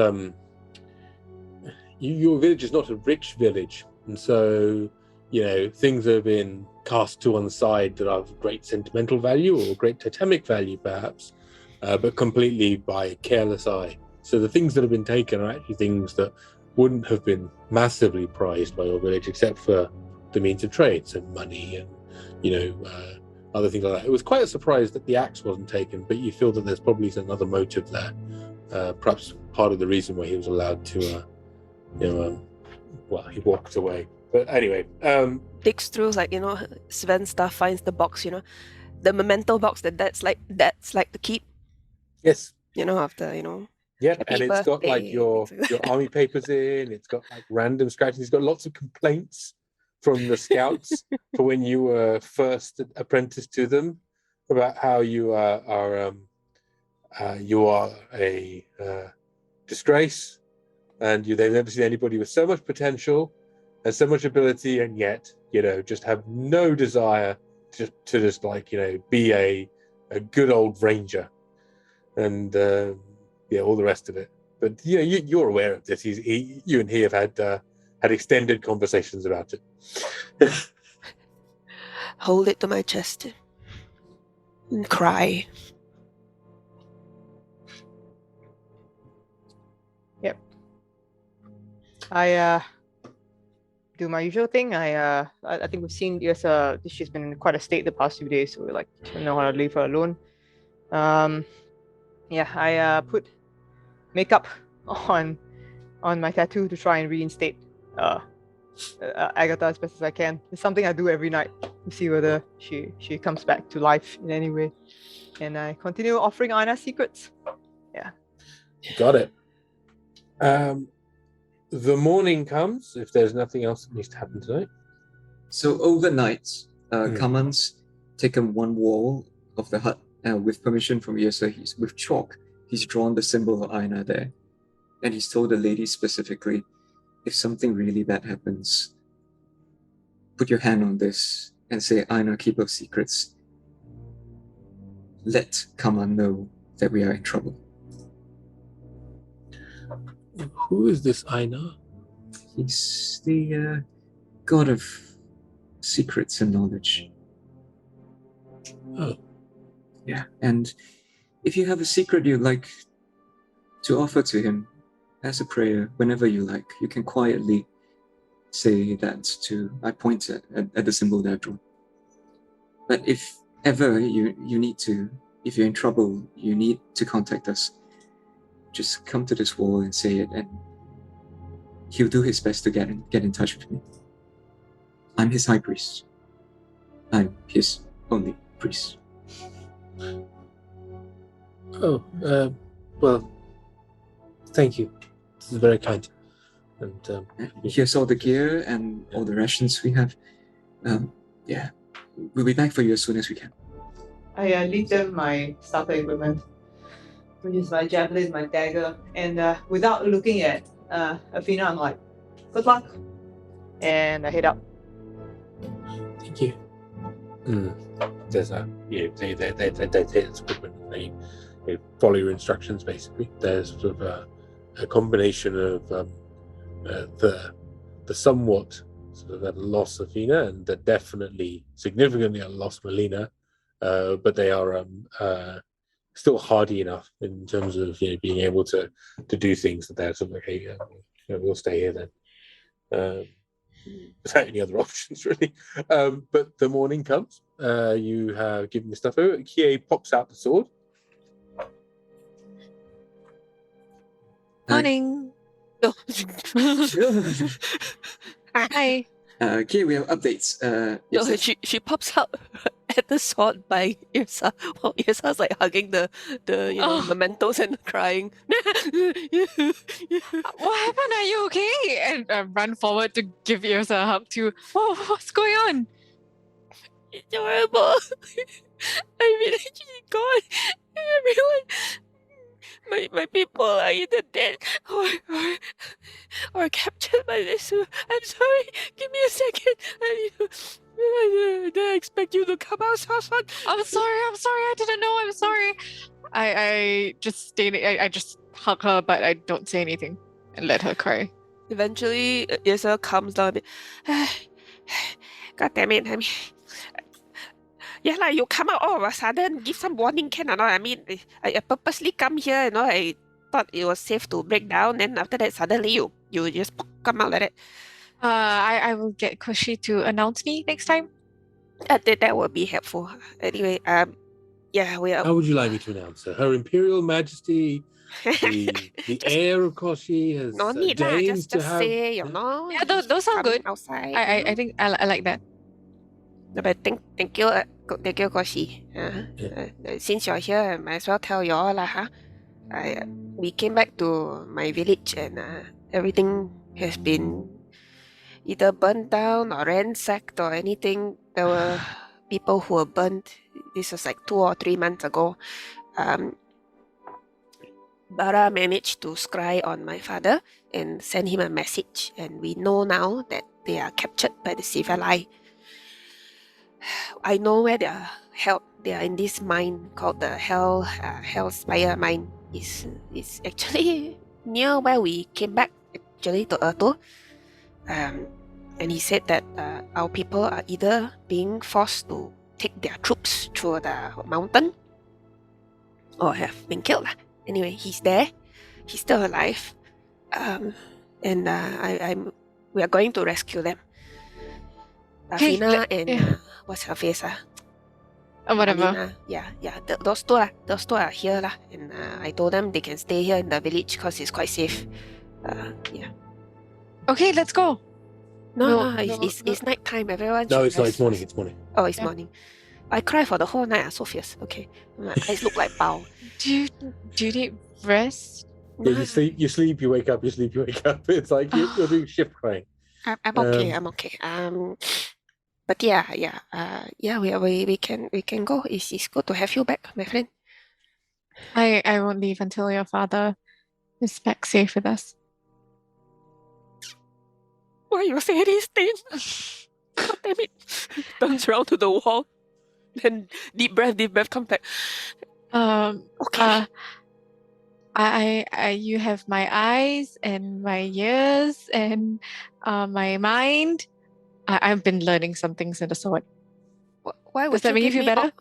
your village is not a rich village. And so, things have been cast to one side that are of great sentimental value or great totemic value, perhaps, but completely by careless eye. So the things that have been taken are actually things that wouldn't have been massively prized by your village, except for the means of trade, so money and other things like that. It was quite a surprise that the axe wasn't taken, but you feel that there's probably another motive there. Perhaps part of the reason why he was allowed to, he walked away. But anyway, digs through Sven's stuff, finds the box, the memento box that's like the keep. Yes. After Yeah, happy and it's got birthday. like your army papers in. It's got like random scratches. It's got lots of complaints from the scouts for when you were first apprenticed to them about how you are a disgrace, and they've never seen anybody with so much potential and so much ability, and yet just have no desire to just be a good old ranger, and all the rest of it. But you're aware of this. You and he have had extended conversations about it. Hold it to my chest and cry. Yep. I do my usual thing. I think we've seen Yrsa. She's been in quite a state the past few days, so we don't know how to leave her alone. I put makeup on my tattoo to try and reinstate Agatha as best as I can. It's something I do every night to see whether she comes back to life in any way. And I continue offering Eijnar secrets. Yeah. Got it. The morning comes, if there's nothing else that needs to happen tonight. So overnight, Kaman's taken one wall of the hut, with permission from Yrsa, with chalk, he's drawn the symbol of Eijnar there. And he's told the lady specifically, if something really bad happens, put your hand on this and say, Eijnar, keeper of secrets. Let Kaman know that we are in trouble. Who is this Eijnar? He's the god of secrets and knowledge. Oh. Yeah, and if you have a secret you'd like to offer to him as a prayer, whenever you like, you can quietly say that I point at the symbol that I've drawn. But if ever you need to, if you're in trouble, you need to contact us, just come to this wall and say it, and he'll do his best to get in touch with me. I'm his high priest. I'm his only priest. Oh, well, thank you. This is very kind. And here's all the gear and all the rations we have. Yeah, we'll be back for you as soon as we can. I leave them my starter equipment, which is my javelin, my dagger, and without looking at Athena, I'm like, good luck, and I head up. Thank you. There's there's equipment. They follow your instructions basically. There's sort of a combination of the somewhat sort of a lost Athena and the definitely significantly a lost Melina, but they are still hardy enough in terms of being able to do things that they're sort of okay, we'll stay here then. Without any other options really. But the morning comes. You have given the stuff over. Kie pops out the sword. Morning. Hi. Kie, we have updates. No, she pops out at the sword by Yrsa, while Yrsa's like hugging the mementos and crying. What happened? Are you okay? And I run forward to give Yrsa a hug too. What's going on? It's horrible. I mean, she's gone. Everyone, my people are either dead or captured by this. I'm sorry. Give me a second. I didn't expect you to come out so soon. I'm sorry. I didn't know. I'm sorry. I just stayed. I just hug her, but I don't say anything and let her cry. Eventually, Yrsa calms down a bit. God damn it! I mean, yeah, like you come out all of a sudden, give some warning, can or not? I mean, I purposely come here. I thought it was safe to break down. Then after that, suddenly you just come out like that. I will get Koshi to announce me next time. That would be helpful. Anyway, yeah, we are. How would you like me to announce her? Her Imperial Majesty, the heir of Koshi has No need lah, deigned just say, Yeah, those sound good. Outside. I think I like that. But thank you, Koshi. Since you're here, I might as well tell you all lah, huh? We came back to my village and everything has been either burned down or ransacked or anything. There were people who were burned. This was like 2 or 3 months ago. Barra managed to scry on my father and send him a message, and we know now that they are captured by the Civilized. I know where they are held. They are in this mine called the Hellspire mine. It's actually near where we came back actually to Urtu. And he said that our people are either being forced to take their troops through the mountain or have been killed. Anyway, he's there. He's still alive. And we are going to rescue them. Athena and what's her face? Whatever. Alina, yeah. Those two are here lah. And I told them they can stay here in the village because it's quite safe. Yeah. Okay, let's go. No, it's night time. Everyone. No, should it's morning. It's morning. Oh, it's morning. I cry for the whole night. So fierce. Okay, my eyes look like bao. Do you need rest? Yeah, you sleep, you wake up, you sleep, you wake up. It's like you're doing shift crying. I'm okay. I'm okay. But we can go. It's good to have you back, my friend. I won't leave until your father is back safe with us. Why you say these things? God damn it! Turns around to the wall, then deep breath, come back. Okay. You have my eyes and my ears and my mind. I've been learning some things in the sword. Why would Does that make you give feel me better?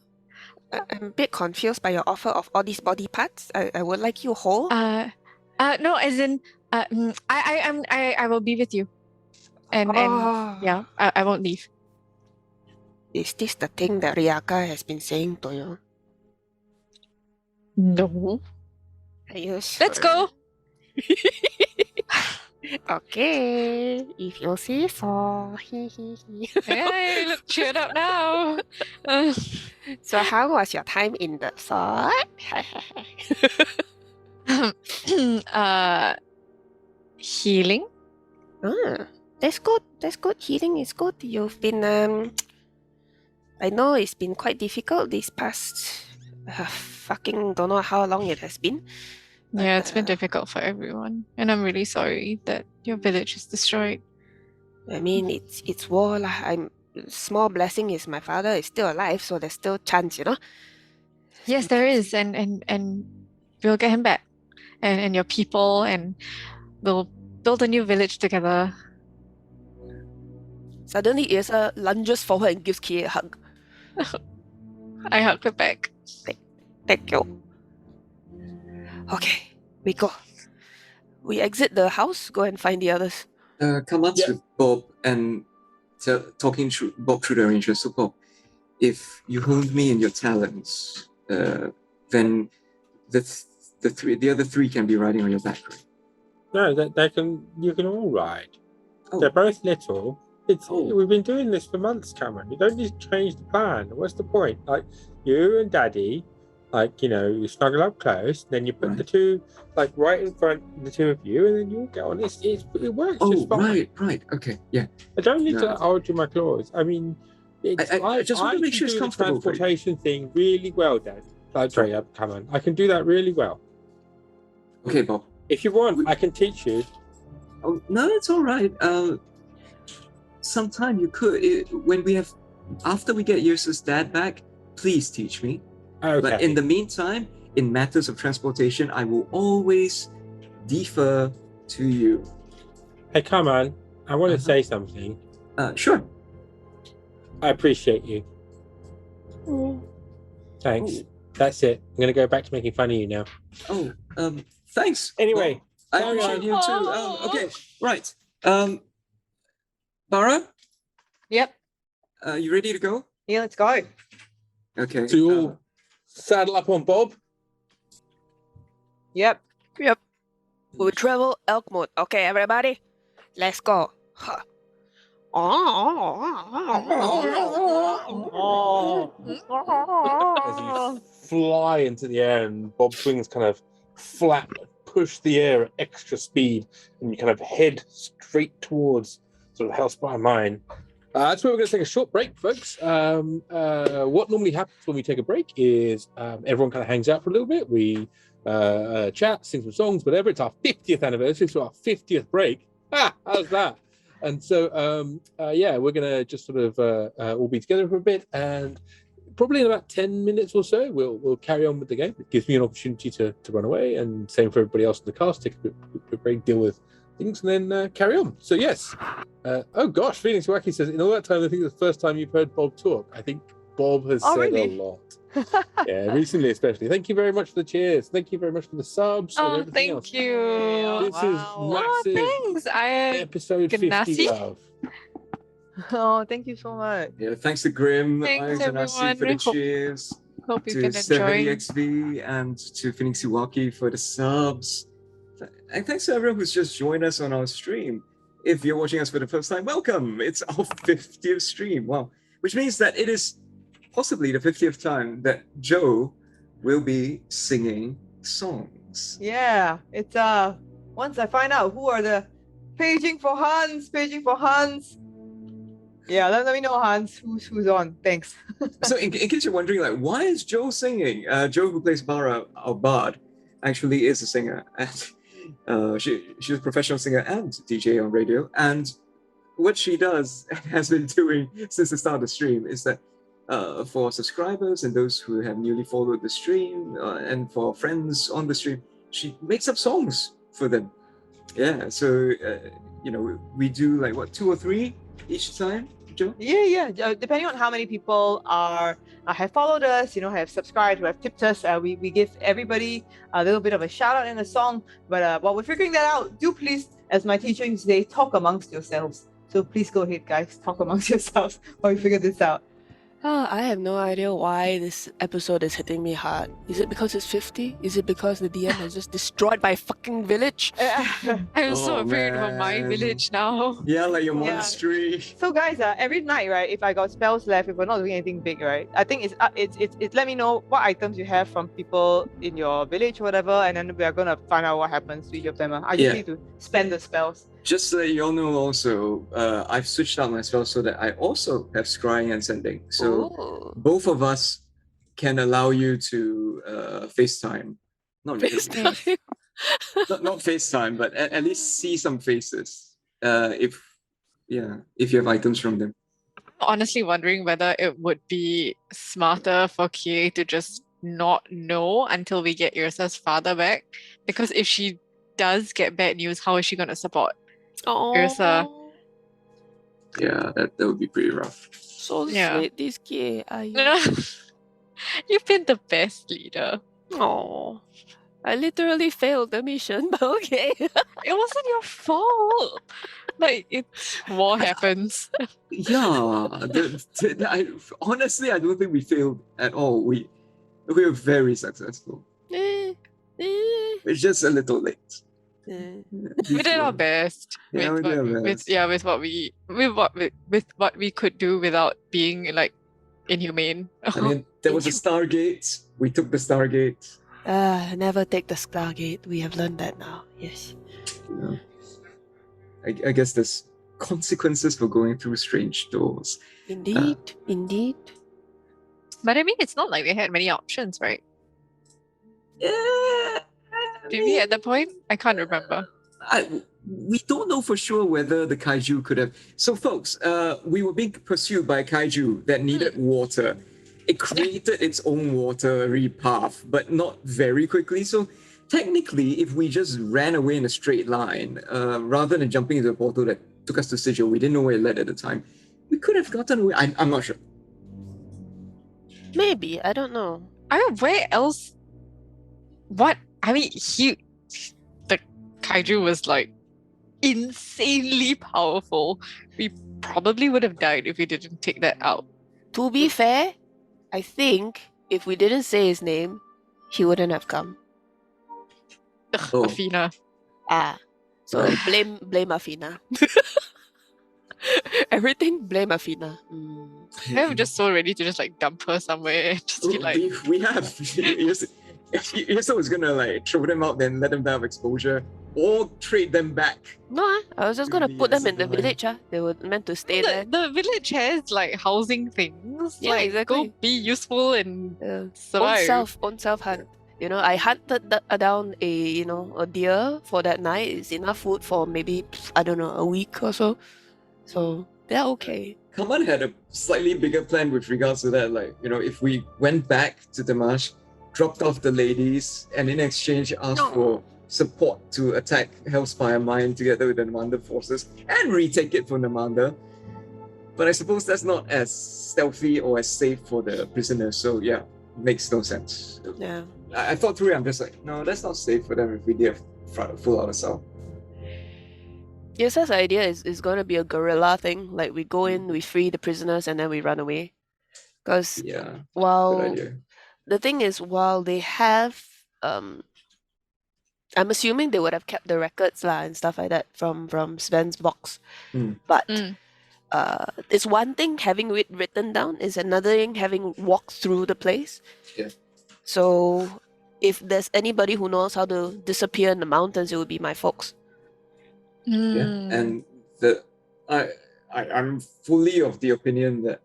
I'm a bit confused by your offer of all these body parts. I would like you whole. No, as in, I will be with you, and yeah, I won't leave. Is this the thing that Riyaka has been saying to you? No. Are you sure? Let's go. Okay, if you say so. Hey, you look cheered up now. So how was your time in the sword? Healing. That's good. That's good. Healing is good. You've been I know it's been quite difficult this past fucking don't know how long it has been. Yeah, it's been difficult for everyone, and I'm really sorry that your village is destroyed. I mean, it's war lah. Small blessing is my father is still alive, so there's still chance, you know. Yes, there is, and we'll get him back, and your people, and we'll build a new village together. Suddenly, Yrsa lunges forward and gives Kie a hug. I hugged her back. Thank you. Okay, we go. We exit the house, go and find the others. Kaman's with Bob and talking through Bob through the arrangements. So Bob, if you honed me in your talents, then the other three can be riding on your back, right? No, you can all ride. Oh. They're both little. We've been doing this for months, Cameron. You don't need to change the plan. What's the point? Like, you and Daddy, you snuggle up close, then you put the two, right in front of the two of you, and then you get on. It works just fine. Right. Okay, yeah. I don't need to alter my claws. I mean, I just want to make sure it's comfortable. The transportation thing really well, Dad. Sorry, come on. I can do that really well. Okay, Bob. If you want, I can teach you. Oh no, it's all right. Sometime you could after we get Yrsa's dad back, please teach me. Okay. But in the meantime, in matters of transportation, I will always defer to you. Hey, come on. I want to say something. Sure. I appreciate you. Thanks. Oh. That's it. I'm going to go back to making fun of you now. Oh, thanks. Anyway. Well, I appreciate you too. Okay, right. Barra? Yep. You ready to go? Yeah, let's go. Okay. So you all saddle up on Bob? Yep. We travel elk mode. Okay, everybody, let's go. Huh. As you fly into the air and Bob's wings kind of flap, push the air at extra speed, and you kind of head straight towards sort of Hellspire Mine. That's where we're going to take a short break, folks. What normally happens when we take a break is everyone kind of hangs out for a little bit. We chat, sing some songs, whatever. It's our 50th anniversary, so our 50th break. How's that? And so, we're going to just sort of all be together for a bit, and probably in about 10 minutes or so, we'll carry on with the game. It gives me an opportunity to run away, and same for everybody else in the cast, take a break, deal with things, and then carry on. So yes. Oh gosh, Phoenix Wacky says, in all that time, I think it's the first time you've heard Bob talk. I think Bob has said really? a lot. Yeah, recently especially. Thank you very much for the cheers. Thank you very much for the subs. and everything Thank else. you. This is massive. Thanks. Episode 50 Ganassi. love. Oh, thank you so much. Yeah, thanks to Grim, Thanks, Ganassi for the everyone. cheers. Hope you To can enjoy. 70XV and to Phoenix Iwaki for the subs. And thanks to everyone who's just joined us on our stream. If you're watching us for the first time, welcome. It's our 50th stream. Wow. Which means that it is possibly the 50th time that Joe will be singing songs. Yeah, it's once I find out who are the paging for Hans. Yeah, let me know, Hans, who's on. Thanks. So in case you're wondering, like, why is Joe singing? Joe, who plays Barra, our bard, actually is a singer, and she's a professional singer and DJ on radio. And what she does has been doing since the start of the stream is that for subscribers and those who have newly followed the stream and for friends on the stream, she makes up songs for them. Yeah, so we do like what, 2 or 3 each time, Joe? Yeah. Depending on how many people have followed us, have subscribed, who have tipped us, we give everybody a little bit of a shout out in the song. But while we're figuring that out, do please, as my teacher used to say, talk amongst yourselves. So please go ahead, guys, talk amongst yourselves while we figure this out. I have no idea why this episode is hitting me hard. Is it because it's 50? Is it because the DM has just destroyed my fucking village? I'm so Oh, afraid of my man. village now. Yeah, like your Yeah. monastery. So guys, every night, right, if I got spells left, if we're not doing anything big, right, I think it's let me know what items you have from people in your village or whatever, and then we are gonna find out what happens to each of them. I just Yeah. need to spend the spells. Just so that you all know also, I've switched out my spells so that I also have scrying and sending. So Ooh. both of us can allow you to FaceTime. Not really. FaceTime. not FaceTime, but at least see some faces. If you have items from them. Honestly wondering whether it would be smarter for Kie to just not know until we get Yrsa's father back. Because if she does get bad news, how is she going to support? Oh, Yrsa. Yeah, that would be pretty rough. so Yeah. sweet, this kid. You've been the best leader. Oh, I literally failed the mission, but okay. It wasn't your fault. Like, war happens. Yeah, honestly, I don't think we failed at all. We were very successful. It's just a little late. We did our best. Yeah, we did our best. With what we could do without being like inhumane. I mean, there was a Stargate. We took the Stargate. Never take the Stargate. We have learned that now. Yes. You know, I guess there's consequences for going through strange doors. Indeed. But I mean, it's not like they had many options, right? Yeah. Did we at the point? I can't remember. We don't know for sure whether the kaiju could have. So, folks, we were being pursued by a kaiju that needed water. It created its own watery path, but not very quickly. So, technically, if we just ran away in a straight line, rather than jumping into a portal that took us to Sigil, we didn't know where it led at the time, we could have gotten away. I'm not sure. Maybe, I don't know. I mean, where else? What? I mean, the kaiju was like insanely powerful. We probably would have died if we didn't take that out. To be fair, I think if we didn't say his name, he wouldn't have come. Ugh, Oh. Athena. So blame Athena. Everything blame Athena. I'm just so ready to just like dump her somewhere and just be like, we have. Yrsa was gonna like throw them out, then let them die of exposure, or trade them back. No, I was just gonna Maybe put them that's in the the line. village. They were meant to stay there. the village has like housing things. Yeah, like, exactly. Go be useful and Own survive. self hunt. I hunted down a deer for that night. It's enough food for maybe, I don't know, a week or so. So they're okay. Kaman had a slightly bigger plan with regards to that. Like, if we went back to the marsh, dropped off the ladies, and in exchange asked for support to attack Hellspire Mine together with the Namanda forces and retake it from Namanda. But I suppose that's not as stealthy or as safe for the prisoners. So yeah, makes no sense. Yeah. I thought through it, I'm just like, no, that's not safe for them if we did a full out assault. Yrsa's idea is going to be a guerrilla thing. Like, we go in, we free the prisoners, and then we run away. Because Yeah, good while idea. the thing is, while they have, I'm assuming they would have kept the records and stuff like that from Sven's box. But it's one thing having it written down, is another thing having walked through the place. Yeah. So if there's anybody who knows how to disappear in the mountains, it would be my folks. Yeah, and I'm fully of the opinion that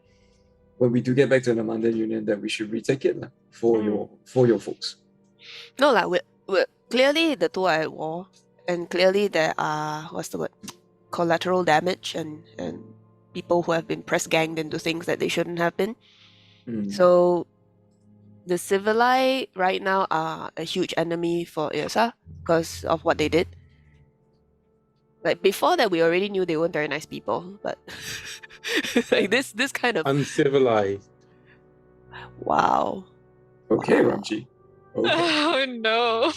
when we do get back to the Mandan Union, that we should retake it for your folks. No, we're clearly the two are at war, and clearly there are collateral damage and people who have been press ganged into things that they shouldn't have been. So the Civili right now are a huge enemy for Yrsa because of what they did. Like before that, we already knew they weren't very nice people, but like this kind of Uncivilized. wow. Okay, Wow. Ramji. Okay. Oh no.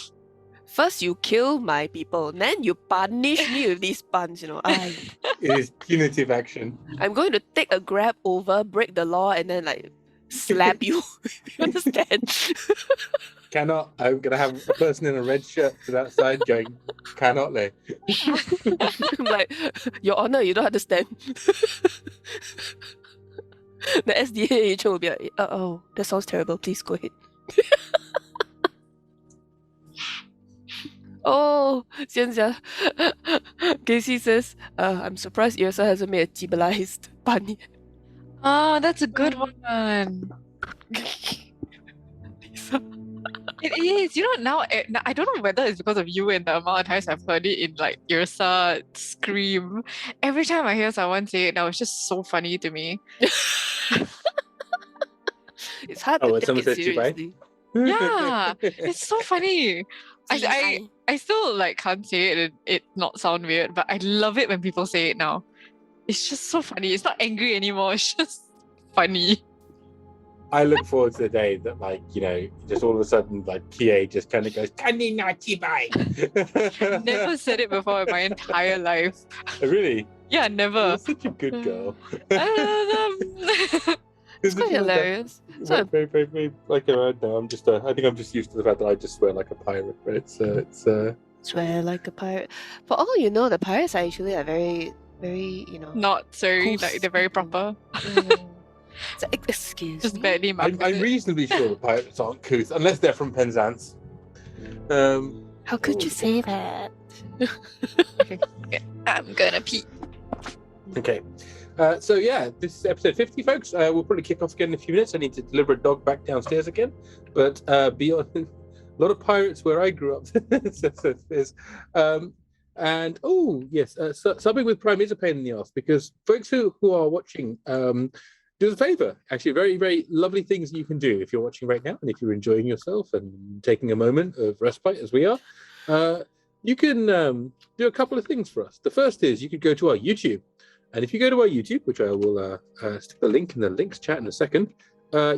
First you kill my people, then you punish me with these puns, It is punitive action. I'm going to take a grab over, break the law, and then like slap you. You understand? Cannot. I'm gonna have a person in a red shirt to that side going, cannot lay. I'm like, Your Honor, you don't understand. The SDA agent will be like, oh, that sounds terrible. Please go ahead. Oh, Xianxia. Casey says, I'm surprised Yrsa hasn't made a civilized pun yet. Oh, that's a good one. It is. Now I don't know whether it's because of you and the amount of times I've heard it in like Yrsa scream. Every time I hear someone say it now, it's just so funny to me. It's hard Oh, when to someone take it says Chibai? seriously. Yeah, it's so funny. I still like can't say it and it not sound weird, but I love it when people say it now. It's just so funny. It's not angry anymore. It's just funny. I look forward to the day that, just all of a sudden, Kie just kind of goes, "Kani na chibai." Never said it before in my entire life. Really? Yeah, never. You're such a good girl. It's quite hilarious. So, Very, very, very, no, I think I'm just used to the fact that I just swear like a pirate, but it's swear like a pirate. For all you know, the pirates are actually a very, very, Not so cool they're very people. proper. So, excuse Just me. badly I'm marketed. reasonably sure the pirates aren't couth, unless they're from Penzance. How could you say that? I'm gonna pee. Okay. So yeah, this is episode 50, folks. We'll probably kick off again in a few minutes. I need to deliver a dog back downstairs again. But beyond a lot of pirates where I grew up. And oh yes, subbing with Prime is a pain in the ass because folks who are watching, do us a favor. Actually, very, very lovely things you can do if you're watching right now, and if you're enjoying yourself and taking a moment of respite as we are. You can do a couple of things for us. The first is you could go to our YouTube. And if you go to our YouTube, which I will stick the link in the links chat in a second,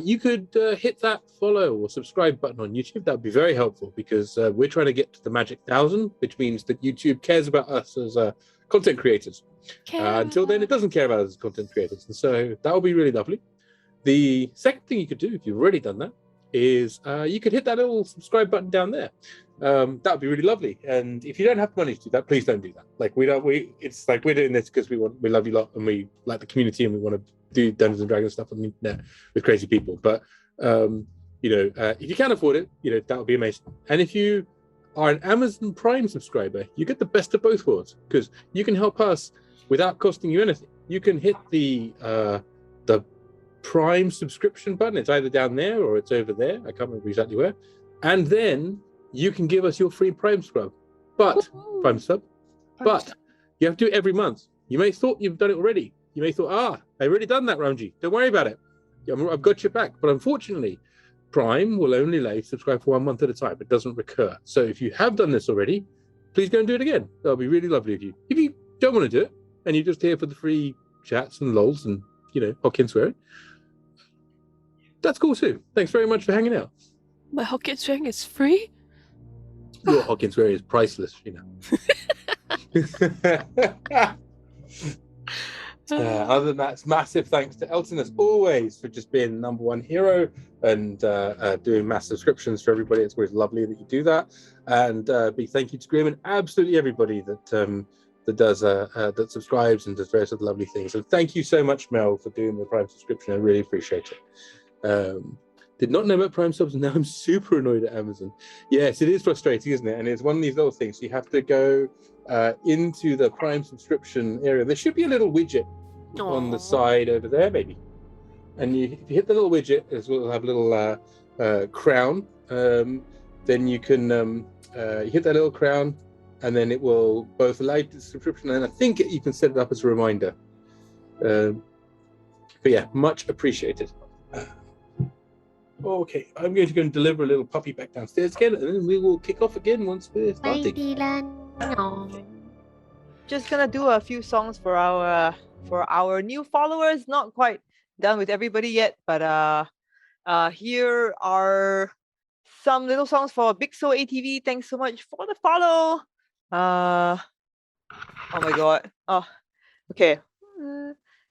you could hit that follow or subscribe button on YouTube. That would be very helpful because we're trying to get to the magic 1,000, which means that YouTube cares about us as content creators. Until then, it doesn't care about us as content creators. And so that would be really lovely. The second thing you could do, if you've already done that, is you could hit that little subscribe button down there. That would be really lovely. And if you don't have money to do that, please don't do that. It's like we're doing this because we love you a lot and we like the community and we want to do Dungeons and Dragons stuff on the internet with crazy people. But if you can afford it, that would be amazing. And if you are an Amazon Prime subscriber, you get the best of both worlds because you can help us without costing you anything. You can hit the Prime subscription button. It's either down there or it's over there. I can't remember exactly where. And then you can give us your free Prime sub. But you have to do it every month. You may have thought you've done it already. You may have thought, I've already done that, Ramji. Don't worry about it. I've got your back. But unfortunately, Prime will only let you subscribe for 1 month at a time. It doesn't recur. So if you have done this already, please go and do it again. That'll be really lovely of you. If you don't want to do it and you're just here for the free chats and lols and Hokkien swearing, that's cool too. Thanks very much for hanging out. My Hokkien swearing is free? Your Hokkien swearing is priceless, Other than that, it's massive thanks to Elton as always for just being the #1 hero and doing mass subscriptions for everybody. It's always lovely that you do that. And big thank you to Grim and absolutely everybody that does that subscribes and does various other lovely things. And thank you so much, Mel, for doing the Prime subscription. I really appreciate it. Did not know about Prime subs, and now I'm super annoyed at Amazon. Yes, it is frustrating, isn't it? And it's one of these little things. You have to go into the Prime subscription area. There should be a little widget on the Aw. side over there, maybe. And if you hit the little widget, as well, have a little crown. Then you can you hit that little crown, and then it will both allow you to subscription, and I think you can set it up as a reminder. But yeah, much appreciated. Okay, I'm going to go and deliver a little puppy back downstairs again, and then we will kick off again once we're Bye, starting. Dylan. Just gonna do a few songs for our new followers. Not quite done with everybody yet, but here are some little songs for Big So ATV. Thanks so much for the follow. Oh my god. Oh, okay.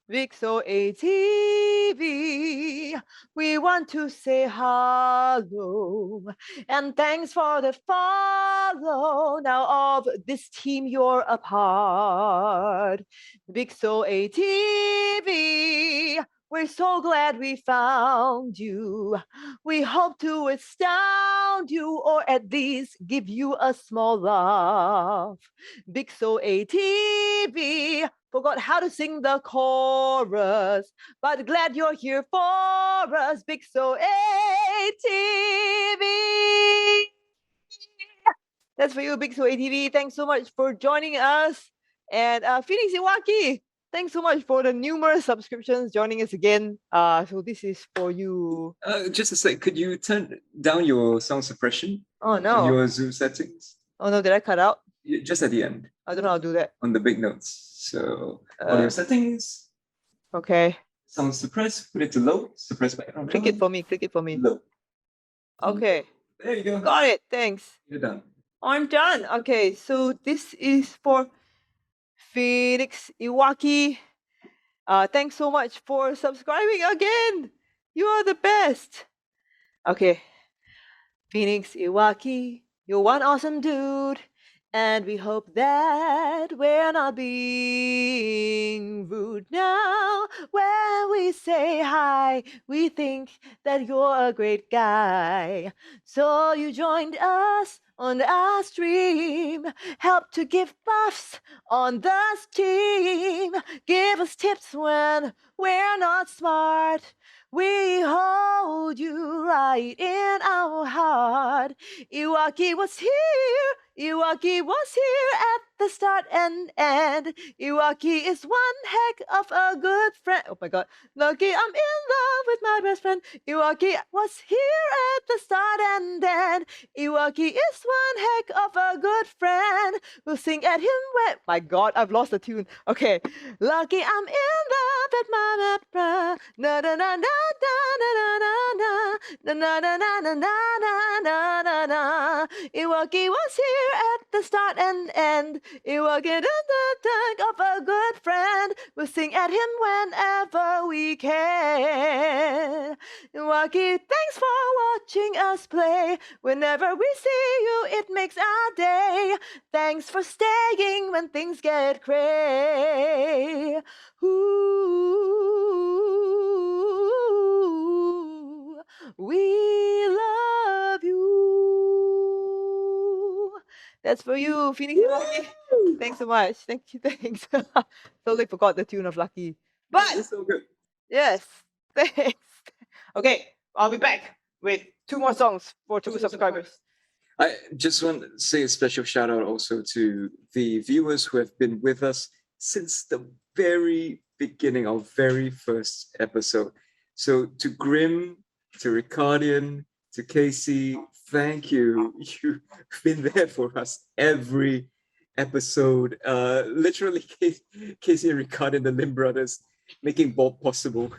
Big So ATV, we want to say hello and thanks for the follow. Now of this team you're a part. Big So ATV, we're so glad we found you. We hope to astound you or at least give you a small laugh. Big So ATV, forgot how to sing the chorus, but glad you're here for us. Big So ATV. That's for you, Big So ATV. Thanks so much for joining us. And Phoenix Iwaki, thanks so much for the numerous subscriptions joining us again. So this is for you. Just a sec, could you turn down your sound suppression Oh on no. your Zoom settings? Oh no, did I cut out? Just at the end, I don't know how to do that. on the big notes. So, audio settings, Okay. sound suppress, put it to low, suppress background. Click it for me. Click it for me. Low. Okay. There you go. Got it. Thanks. You're done. I'm done. Okay, so this is for Phoenix Iwaki. Thanks so much for subscribing again. You are the best. Okay. Phoenix Iwaki, you're one awesome dude. And we hope that we're not being rude now. When we say hi, we think that you're a great guy. So you joined us on our stream. Help to give buffs on the stream. Give us tips when we're not smart. We hold you right in our heart. Iwaki was here. Iwaki was here at the start and end. Iwaki is one heck of a good friend. Oh my god. Lucky I'm in love with my best friend. Iwaki was here at the start and end. Iwaki is one heck of a good friend. We'll sing at him when... My god, I've lost the tune. Okay. Lucky I'm in love with my best friend. Na na na na na na na na na na na na na na na na. Iwaki was here at the start and end. Iwaki of a good friend. We'll sing at him whenever we can. Iwaki, thanks for watching us play. Whenever we see you, it makes our day. Thanks for staying when things get cray. Ooh, we love you. That's for you, Phoenix Iwaki. Thanks so much. Thank you. Thanks. Totally forgot the tune of Lucky. But It's so good. yes, thanks. Okay, I'll be back with 2 more songs for 2 subscribers. I just want to say a special shout out also to the viewers who have been with us since the very beginning, our very first episode. So to Grim, to Ricardian, to Casey, thank you. You've been there for us every episode. Literally, Casey and Ricardian, the Lim brothers, making Bob possible.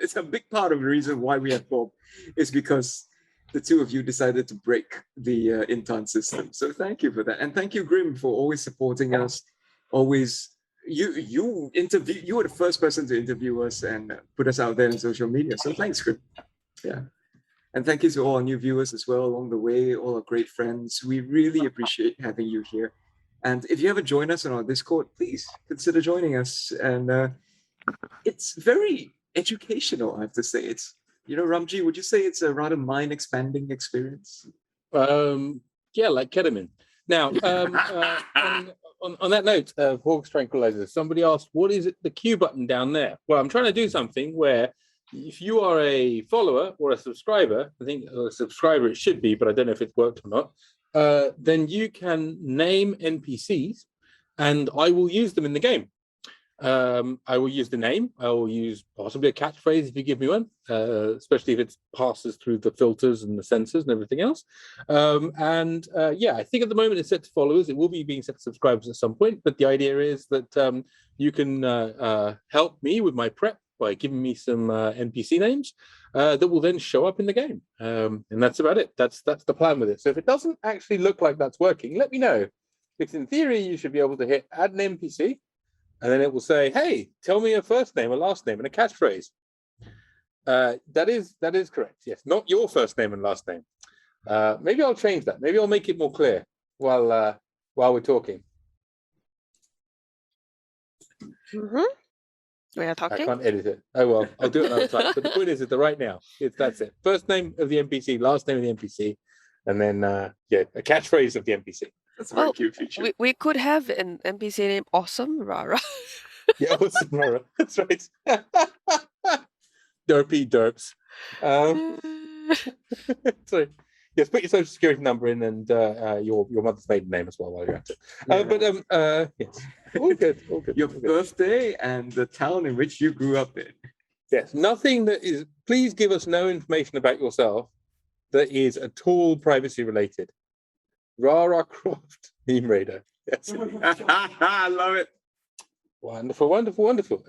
It's a big part of the reason why we have Bob is because the 2 of you decided to break the Intan system. So thank you for that. And thank you, Grim, for always supporting us. Always, you were the first person to interview us and put us out there on social media. So thanks, Grim. Yeah. And thank you to all our new viewers as well along the way, all our great friends. We really appreciate having you here. And if you haven't joined us on our Discord, please consider joining us. And it's very educational, I have to say. It's, Ramji, would you say it's a rather mind-expanding experience? Yeah, like ketamine. Now, on that note of Hawk's Tranquilizer, somebody asked, what is it, the Q button down there? Well, I'm trying to do something where if you are a follower or a subscriber, I think a subscriber it should be, but I don't know if it's worked or not, then you can name NPCs and I will use them in the game. I will use the name. I will use possibly a catchphrase if you give me one, especially if it passes through the filters and the sensors and everything else. Yeah, I think at the moment it's set to followers. It will be being set to subscribers at some point, but the idea is that you can help me with my prep by giving me some NPC names that will then show up in the game. And that's about it. That's the plan with it. So if it doesn't actually look like that's working, let me know. Because in theory, you should be able to hit add an NPC, and then it will say, hey, tell me a first name, a last name, and a catchphrase. That is correct. Yes, not your first name and last name. Maybe I'll change that. Maybe I'll make it more clear while we're talking. Mm-hmm. We are talking. I can't edit it. Oh well, I'll do it another time. But the point is that right now, that's it. First name of the NPC, last name of the NPC, and then a catchphrase of the NPC. That's a very cute feature. We could have an NPC named Awesome Rara. Yeah, Awesome Rara. That's right. Derpy derps. Sorry. Yes, put your social security number in and your mother's maiden name as well while you're at it. Yes, all good. Your birthday and the town in which you grew up in. Yes, nothing that is. Please give us no information about yourself that is at all privacy related. Rara Croft, Meme Raider. Yes. I love it. Wonderful.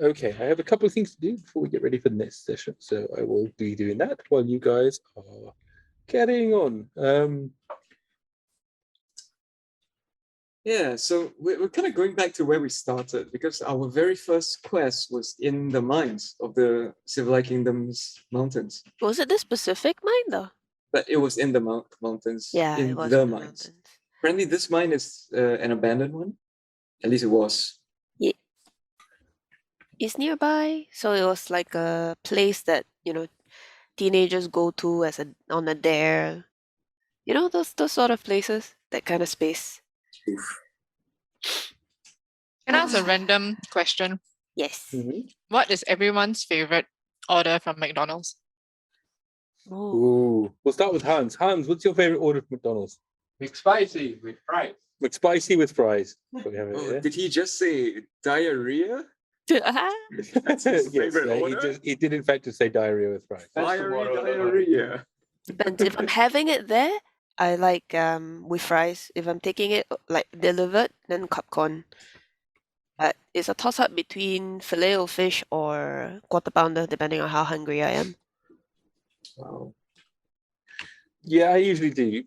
Okay, I have a couple of things to do before we get ready for the next session, so I will be doing that while you guys are carrying on. Yeah, so we're kind of going back to where we started because our very first quest was in the mines of the Civilized Kingdom's mountains. Was it this specific mine though? But it was in the mountains. Yeah, in it was the in the mines. mountains. Apparently, this mine is an abandoned one. At least it was. Yeah. It's nearby, so it was like a place that teenagers go to on a dare. You know those sort of places, that kind of space. Can I ask a random question? Yes. Mm-hmm. What is everyone's favorite order from McDonald's? Ooh. We'll start with Hans. Hans, what's your favorite order from McDonald's? McSpicy with fries. McSpicy with fries. That's what we have here. Did he just say diarrhea? Yes, favorite order? he did in fact just say diarrhea with fries. Diarrhea. Depends. If I'm having it there, I like with fries. If I'm taking it like delivered, then popcorn. But it's a toss-up between filet-o-fish or quarter pounder, depending on how hungry I am. Wow. Yeah, I used to do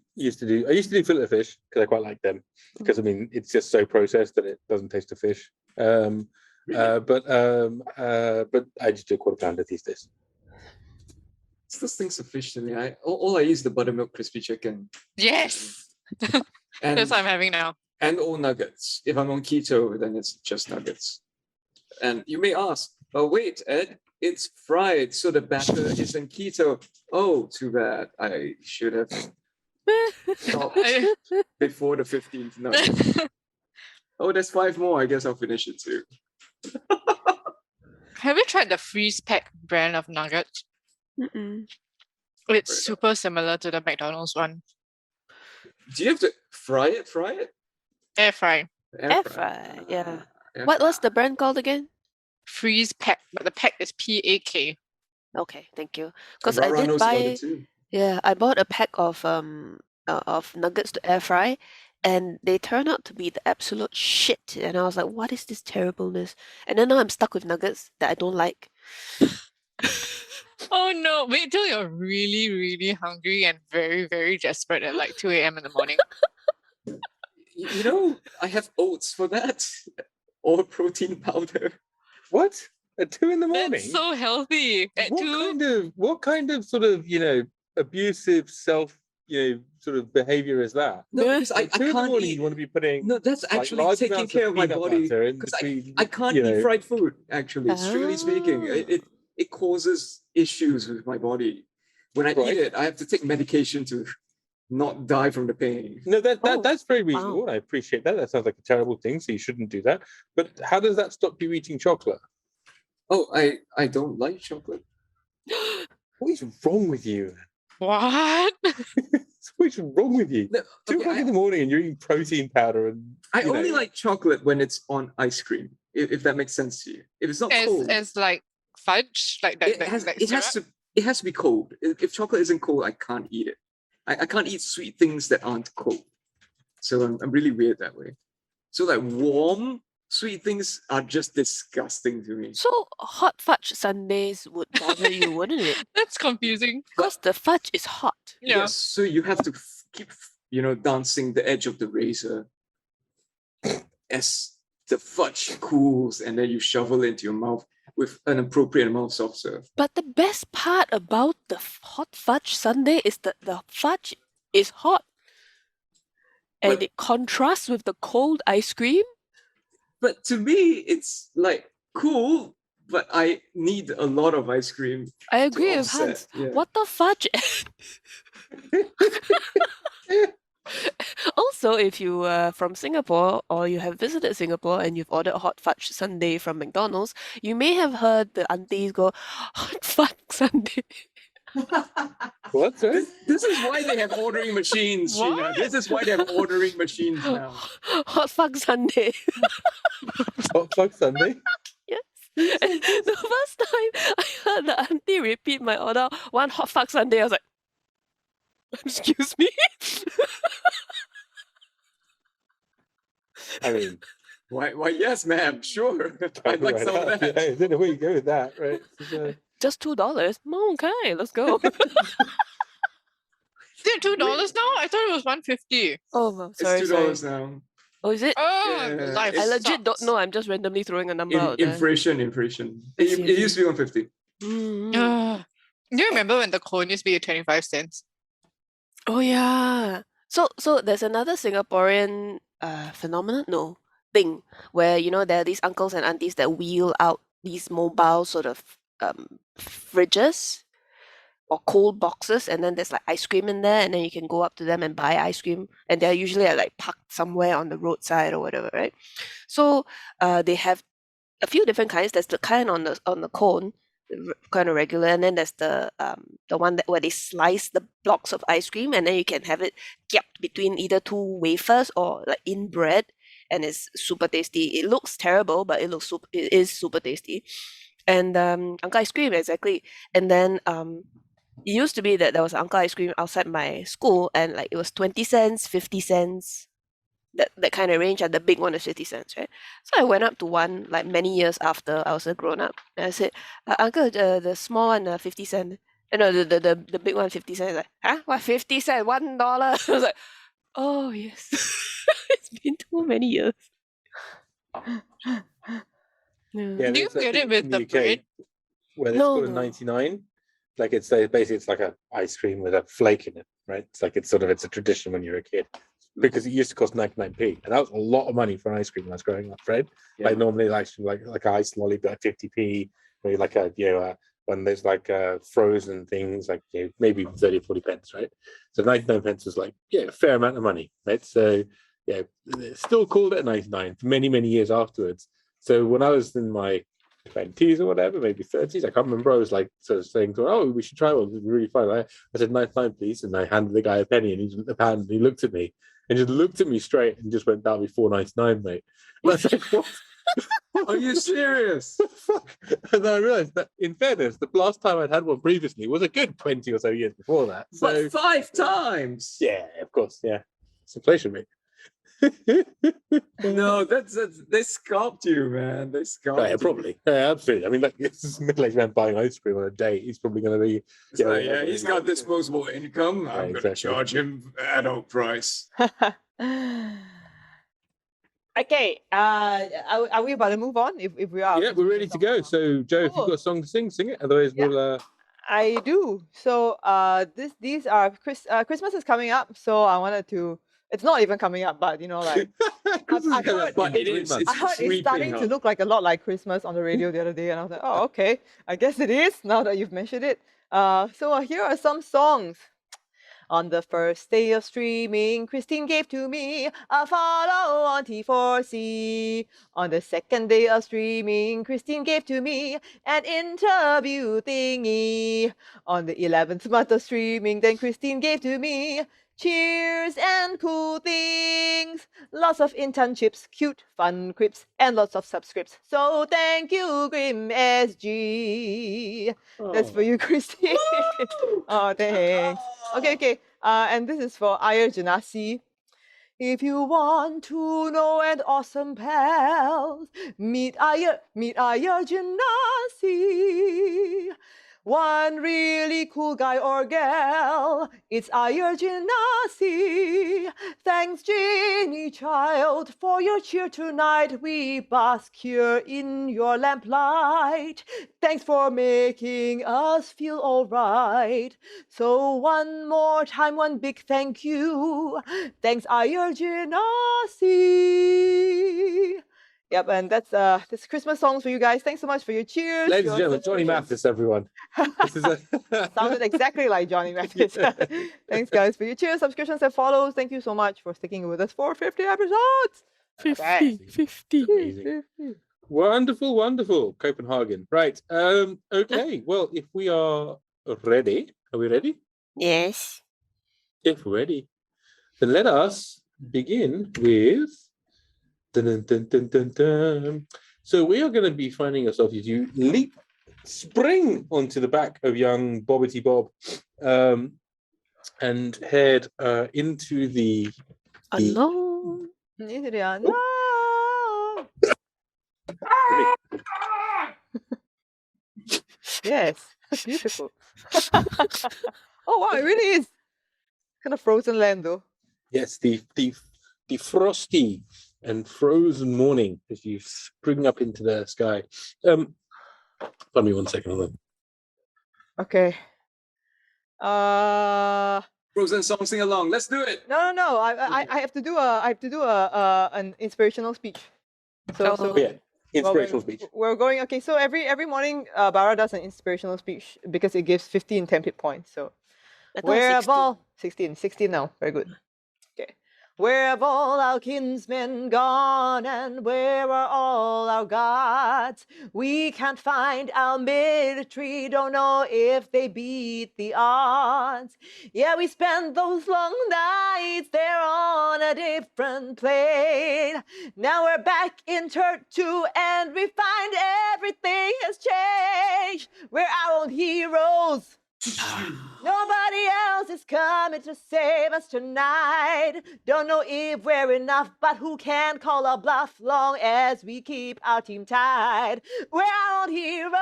fillet fish because I quite like them because I mean it's just so processed that it doesn't taste of fish. But I just do a quarter pounder these days. It's those things of fish to me. All I eat is the buttermilk crispy chicken. Yes! And, That's what I'm having now. and all nuggets. If I'm on keto, then it's just nuggets. And you may ask, oh wait, Ed, it's fried, so the batter isn't keto. Oh, too bad. I should have stopped before the 15th nugget. Oh, there's 5 more. I guess I'll finish it too. Have you tried the freeze pack brand of nuggets? Mm-mm. It's super similar to the McDonald's one. Do you have to fry it? Air fry. Air fry, yeah. Air What's fry. the brand called again? Freeze pack, but the pack is PAK. Okay, thank you. Because I Barra did knows about buy. it too. Yeah, I bought a pack of nuggets to air fry, and they turned out to be the absolute shit. And I was like, what is this terribleness? And then now I'm stuck with nuggets that I don't like. Oh no, wait till you're really, really hungry and very, very desperate at like 2 a.m. in the morning. You know, I have oats for that. Or protein powder. What? At 2 in the morning? That's so healthy. At 2? What kind of sort of abusive self sort of behavior is that? No, because I At 2 in the can't morning eat. you want to be putting No, that's like, actually large taking amounts care of of my peanut body. butter in Because between, I can't eat fried food, actually. Strictly speaking, it causes issues with my body. When I Right. eat it, I have to take medication to not die from the pain. No, Oh, that's very reasonable. wow. I appreciate that. That sounds like a terrible thing, so you shouldn't do that. But how does that stop you eating chocolate? Oh, I don't like chocolate. What is wrong with you? What? What's wrong with you? No, 2 o'clock in the morning and you're eating protein powder and I you know. only like chocolate when it's on ice cream. If that makes sense to you. If it's not cold, As like fudge, like that. it has like it has syrup? to it has to be cold. If chocolate isn't cold, I can't eat it. I can't eat sweet things that aren't cold. So I'm really weird that way. So like warm sweet things are just disgusting to me. So hot fudge sundaes would bother you, wouldn't it? That's confusing. Because the fudge is hot. Yeah. Yes, so you have to keep dancing the edge of the razor as the fudge cools, and then you shovel it into your mouth with an appropriate amount of soft serve. But the best part about the hot fudge sundae is that the fudge is hot. And But- it contrasts with the cold ice cream. But to me, it's like cool, but I need a lot of ice cream. I agree with offset, Hans. yeah. What the fudge? Also, if you are from Singapore or you have visited Singapore and you've ordered a hot fudge sundae from McDonald's, you may have heard the aunties go, hot fudge sundae. What? Sorry? This is why they have ordering machines, Sheena. What? This is why they have ordering machines now. Hot fuck sundae. Hot fuck Sunday? And the first time I heard the auntie repeat my order, one hot fuck sundae, I was like, excuse me? I mean, Why? Yes, ma'am. Sure. I'd like right some of up. that. Yeah, I don't know where you go with that, right? Just $2. Okay, let's go. Is it $2 now? I thought it was $1.50. Oh, well, It's sorry, $2 sorry. now. Oh, is it? Oh, Yeah, life I legit don't sucks. know. I'm just randomly throwing a number out there. Inflation. I It see, I used to be 150. Mm. Do you remember when the cone used to be 25 cents? Oh yeah. So there's another Singaporean phenomenon, no, thing where there are these uncles and aunties that wheel out these mobile sort of fridges or cold boxes, and then there's like ice cream in there, and then you can go up to them and buy ice cream, and they're usually like parked somewhere on the roadside or whatever, right? So they have a few different kinds. There's the kind on the cone, kind of regular, and then there's the one where they slice the blocks of ice cream, and then you can have it kept between either two wafers or like in bread, and it's super tasty. It looks terrible, but it is super tasty. And Uncle Ice Cream, exactly. And then it used to be that there was Uncle Ice Cream outside my school, and like it was 20 cents, 50 cents, that kind of range, and the big one is 50 cents, right? So I went up to one like many years after I was a grown up, and I said, Uncle, the small one, 50 cent. No, the big one, 50 cents. Like, huh? What, 50 cents? $1? I was like, oh yes. It's been too many years. Yeah, Do you there's that get thing it with in the UK bread? where it's No, called a no. 99. Like it's basically it's like a ice cream with a flake in it, right? It's like it's a tradition when you're a kid. Because it used to cost 99p, and that was a lot of money for an ice cream when I was growing up, right? Yeah. Like normally like an ice lolly got 50p, maybe like when there's like frozen things like maybe 30 or 40 pence, right? So 99 pence was like a fair amount of money, right? So it's still called at 99 for many years afterwards. So when I was in my 20s or whatever, maybe 30s, I can't remember. I was like sort of saying to her, "Oh, we should try one. It's really fun." I said 99, please, and I handed the guy a penny, and he took the pound, and he looked at me and just looked at me straight and just went, "That'll be $4.99, mate." And I was like, "What? Are you serious? What the fuck?" And then I realised that, in fairness, the last time I'd had one previously was a good 20 or so years before that. So But 5 times. yeah, of course, yeah, it's inflation, mate. No, they scalped you, man. They scalped Yeah, you. probably. Yeah, absolutely. I mean, like, this middle-aged man buying ice cream on a date, he's probably going to be... It's like, yeah, he's got disposable income. Yeah, I'm going to exactly. charge him adult price. Okay, are we about to move on? If we are, Yeah, we're ready to go. So, Joe, if you've got a song to sing, sing it. Otherwise, Yeah. we'll... I do. So these are Christmas is coming up, so I wanted to. It's not even coming up, but like Christmas I've is coming heard- up But in it 3 is, months. I heard it's creeping starting to up. look like a lot like Christmas on the radio the other day, and I was like, oh, okay, I guess it is now that you've mentioned it. So here are some songs. On the first day of streaming, Christine gave to me a follow on T4C. On the second day of streaming, Christine gave to me an interview thingy. On the 11th month of streaming, then Christine gave to me cheers and cool things. Lots of internships, cute, fun quips, and lots of subscripts. So thank you, Grim SG. That's for you, Christine. Oh, thanks. Okay. And this is for Yrsa. If you want to know an awesome pal, meet Yrsa. One really cool guy or gal, it's Yrsa. Thanks, Jenny child, for your cheer tonight. We bask here in your lamplight. Thanks for making us feel alright. So one more time, one big thank you. Thanks, Yrsa. Yep, and that's Christmas songs for you guys. Thanks so much for your cheers. Ladies and your gentlemen, Johnny subscriptions. Mathis, everyone. This is Sounded exactly like Johnny Mathis. Thanks, guys, for your cheers, subscriptions, and follows. Thank you so much for sticking with us for 50 episodes. 50. Amazing. Wonderful. Copenhagen. Right. Okay. Well, if we are ready, are we ready? Yes. If we're ready, then let us begin with. Dun, dun, dun, dun, dun. So we are going to be finding ourselves as you spring onto the back of young Bobbity Bob, and head into the Alone. Yes, beautiful. Oh wow, it really is kind of frozen land though. Yes, the frosty and frozen morning as you spring up into the sky. Pardon me 1 second. Hold on. Okay. Frozen song, sing along. Let's do it. No. I have to do an inspirational speech. So Yeah, inspirational speech. We're going. Okay, so every morning, Barra does an inspirational speech because it gives 15 template points. So where have all 16 now? Very good. Okay. Where have all our kinsmen gone, and where are all our gods? We can't find our military, don't know if they beat the odds. Yeah, we spent those long nights there on a different plane. Now we're back in Urtu, and we find everything has changed. We're our own heroes. Nobody else is coming to save us tonight. Don't know if we're enough, but who can call a bluff long as we keep our team tied? We're our own heroes.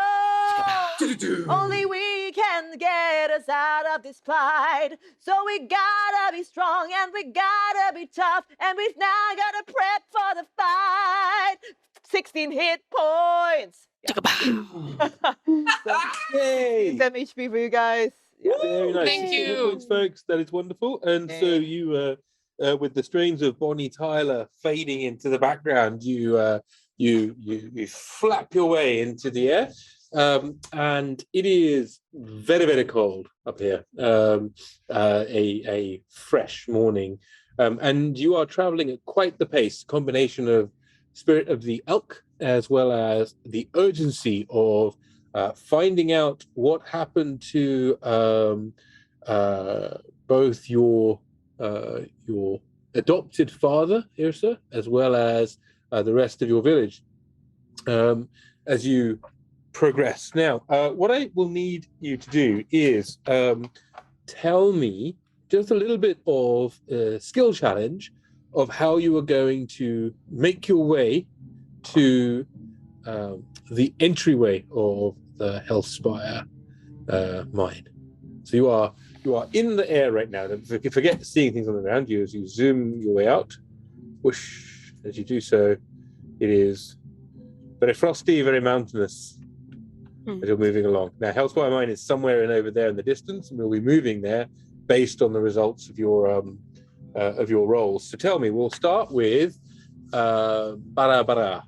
Only we can get us out of this plight. So we gotta be strong and we gotta be tough, and we've now gotta prep for the fight. 16 hit points. Yay! 7 HP for you guys. Yeah. Very nice. Thank 16 you. points, folks. That is wonderful. And so you, with the strains of Bonnie Tyler fading into the background, you flap your way into the air. And it is very, very cold up here. A fresh morning. And you are traveling at quite the pace, combination of spirit of the elk as well as the urgency of finding out what happened to both your adopted father, Yrsa, as well as the rest of your village as you progress. Now, what I will need you to do is tell me just a little bit of a skill challenge of how you are going to make your way to the entryway of the Hellspire mine. So you are in the air right now. Forget seeing things on the ground. You as you zoom your way out. Whoosh! As you do so, it is very frosty, very mountainous as you're moving along. Now, Hellspire mine is somewhere in over there in the distance, and we'll be moving there based on the results of your rolls. So tell me, we'll start with Barra.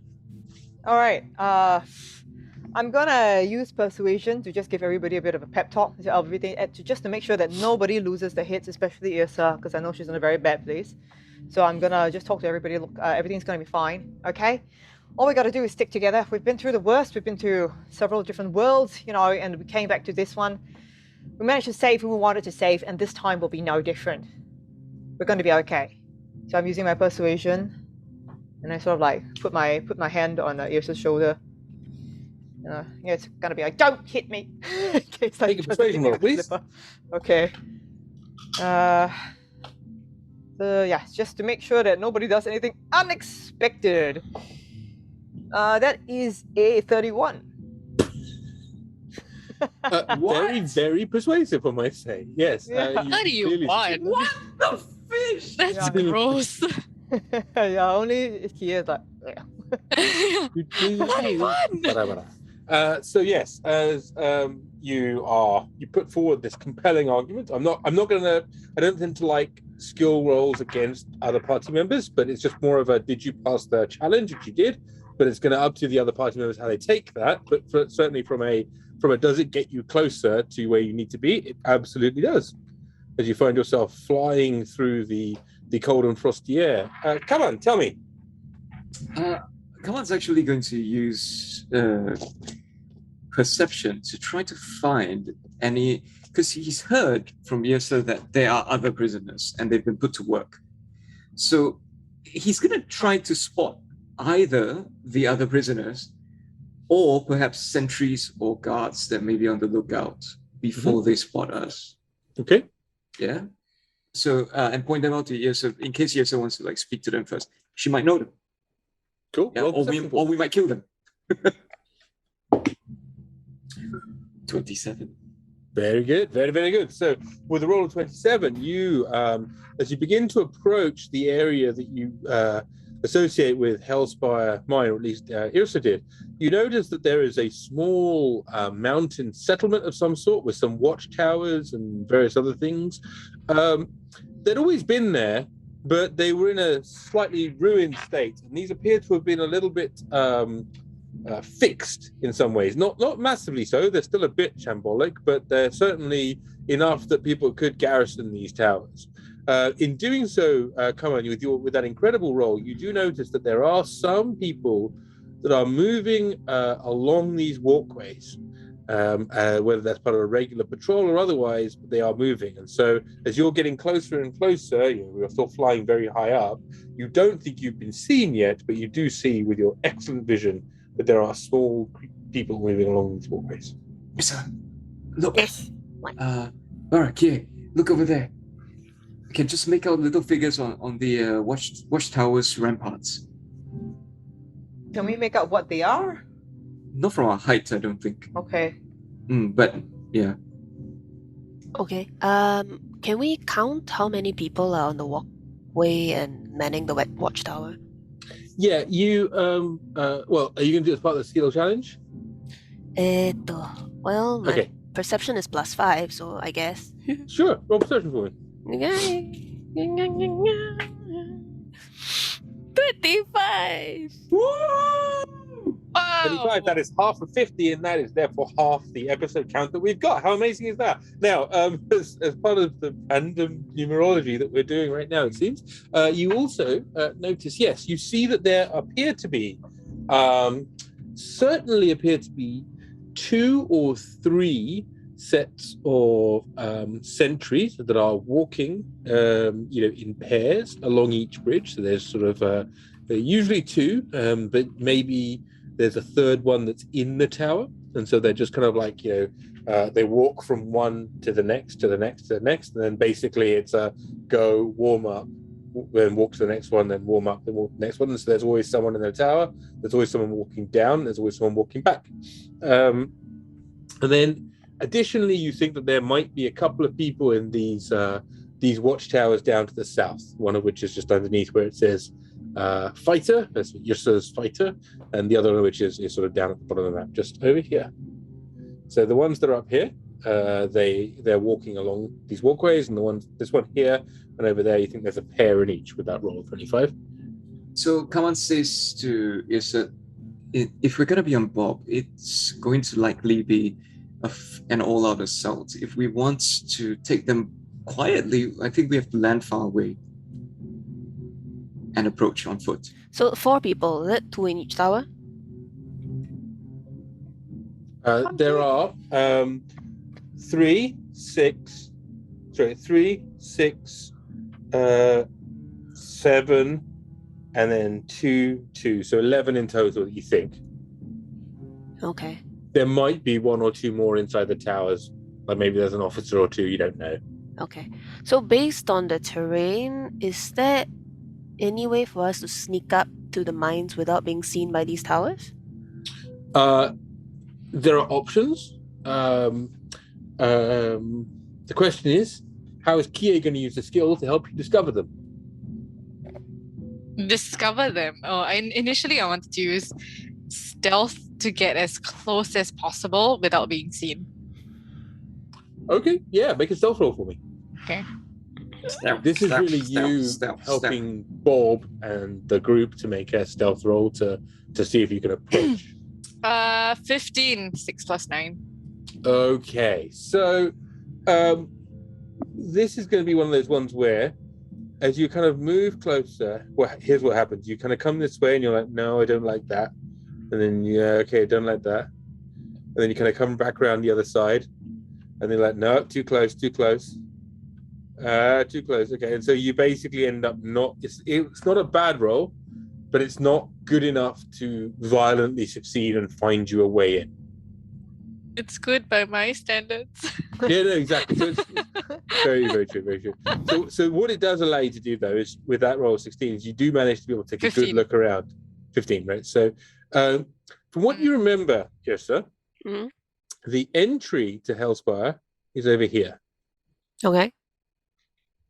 All right. I'm gonna use persuasion to just give everybody a bit of a pep talk to everything, just to make sure that nobody loses their heads, especially Yrsa, because I know she's in a very bad place. So I'm gonna just talk to everybody. Look, everything's gonna be fine. Okay. All we gotta do is stick together. We've been through the worst. We've been through several different worlds, and we came back to this one. We managed to save who we wanted to save, and this time will be no different. We're gonna be okay. So I'm using my persuasion, and I sort of like put my hand on Yrsa's shoulder. It's gonna be like, don't hit me. In case Take a persuasion roll, please. Okay. Yeah, just to make sure that nobody does anything unexpected. That is a 31. Very, very persuasive, I might say. Yes. Yeah. How do you want? What the fish? That's Yeah. gross. Yeah, only he is like, yeah. 21. So yes, as you put forward this compelling argument. I don't tend to like skill rolls against other party members, but it's just more of a did you pass the challenge, which you did, but it's going to up to the other party members how they take that. But certainly from a does it get you closer to where you need to be? It absolutely does. As you find yourself flying through the cold and frosty air. Come on, tell me. Kaman's actually going to use perception to try to find any, because he's heard from Yrsa that there are other prisoners and they've been put to work. So he's going to try to spot either the other prisoners or perhaps sentries or guards that may be on the lookout before they spot us. Okay. Yeah. So, and point them out to Yrsa in case Yrsa wants to like speak to them first. She might know them. Cool. Yeah, Well, or we might kill them. 27. Very good, very, very good. So with a roll of 27, you, as you begin to approach the area that you associate with Hellspire Mine, or at least Yrsa did, you notice that there is a small mountain settlement of some sort with some watchtowers and various other things. They'd always been there, but they were in a slightly ruined state, and these appear to have been a little bit fixed in some ways. Not massively so. They're still a bit shambolic, but they're certainly enough that people could garrison these towers. In doing so, Kaman, with that incredible roll, you do notice that there are some people that are moving along these walkways, whether that's part of a regular patrol or otherwise, but they are moving. And so as you're getting closer and closer, we are still flying very high up, you don't think you've been seen yet, but you do see with your excellent vision that there are small people moving along these walkways. Yrsa, look. Yes. Barra, Kie, look over there. You can just make out little figures on the watchtower's ramparts. Can we make out what they are? Not from our height, I don't think. Okay. But yeah. Okay. Can we count how many people are on the walkway and manning the watchtower? Yeah, you, well, are you going to do it as part of the skill challenge? Well, my Okay. perception is +5, so I guess. Sure, roll perception for me. 25! Wow. 25, that is half of 50, and that is therefore half the episode count that we've got. How amazing is that? Now, as part of the random numerology that we're doing right now, it seems, you also notice, yes, you see that there appear to be, certainly appear to be 2 or 3 sets of sentries that are walking, in pairs along each bridge. So there's sort of usually 2, but maybe there's a third one that's in the tower, and so they're just kind of like they walk from one to the next to the next to the next, and then basically it's a go, warm up, then walk to the next one, then warm up, then walk to the next one. And so there's always someone in the tower, there's always someone walking down, there's always someone walking back, and then additionally, you think that there might be a couple of people in these watchtowers down to the south, one of which is just underneath where it says fighter, that's Yrsa's fighter, and the other one which is sort of down at the bottom of the map, just over here. So the ones that are up here, they're walking along these walkways, and this one here and over there, you think there's a pair in each with that roll of 25. So Kaman says to Yrsa, if we're gonna be on Bob, it's going to likely be an all-out assault. If we want to take them quietly, I think we have to land far away and approach on foot. So 4 people, is it? 2 in each tower? There are 3, 6, 7, and then 2, 2. So 11 in total, you think. Okay. There might be 1 or 2 more inside the towers. Like maybe there's an officer or 2, you don't know. Okay. So based on the terrain, is there any way for us to sneak up to the mines without being seen by these towers? There are options. The question is, how is Kie going to use the skill to help you discover them? Discover them. Initially I wanted to use stealth to get as close as possible without being seen. Okay, yeah, make a stealth roll for me. Okay. This is really you helping Bob and the group to make a stealth roll to see if you can approach. 15, 6 plus 9. Okay, so this is going to be one of those ones where, as you kind of move closer, well, here's what happens. You kind of come this way and you're like, no, I don't like that. And then, yeah, okay, I don't like that. And then you kind of come back around the other side. And they're like, no, too close, too close. Too close, okay. And so you basically end up it's not a bad roll, but it's not good enough to violently succeed and find you a way in. It's good by my standards. Yeah, no, exactly. So it's very, very true, very true. So what it does allow you to do, though, is with that roll of 16, is you do manage to be able to take 15. a good look around. 15, right? So from what you remember, Yrsa, the entry to Hellspire is over here. Okay.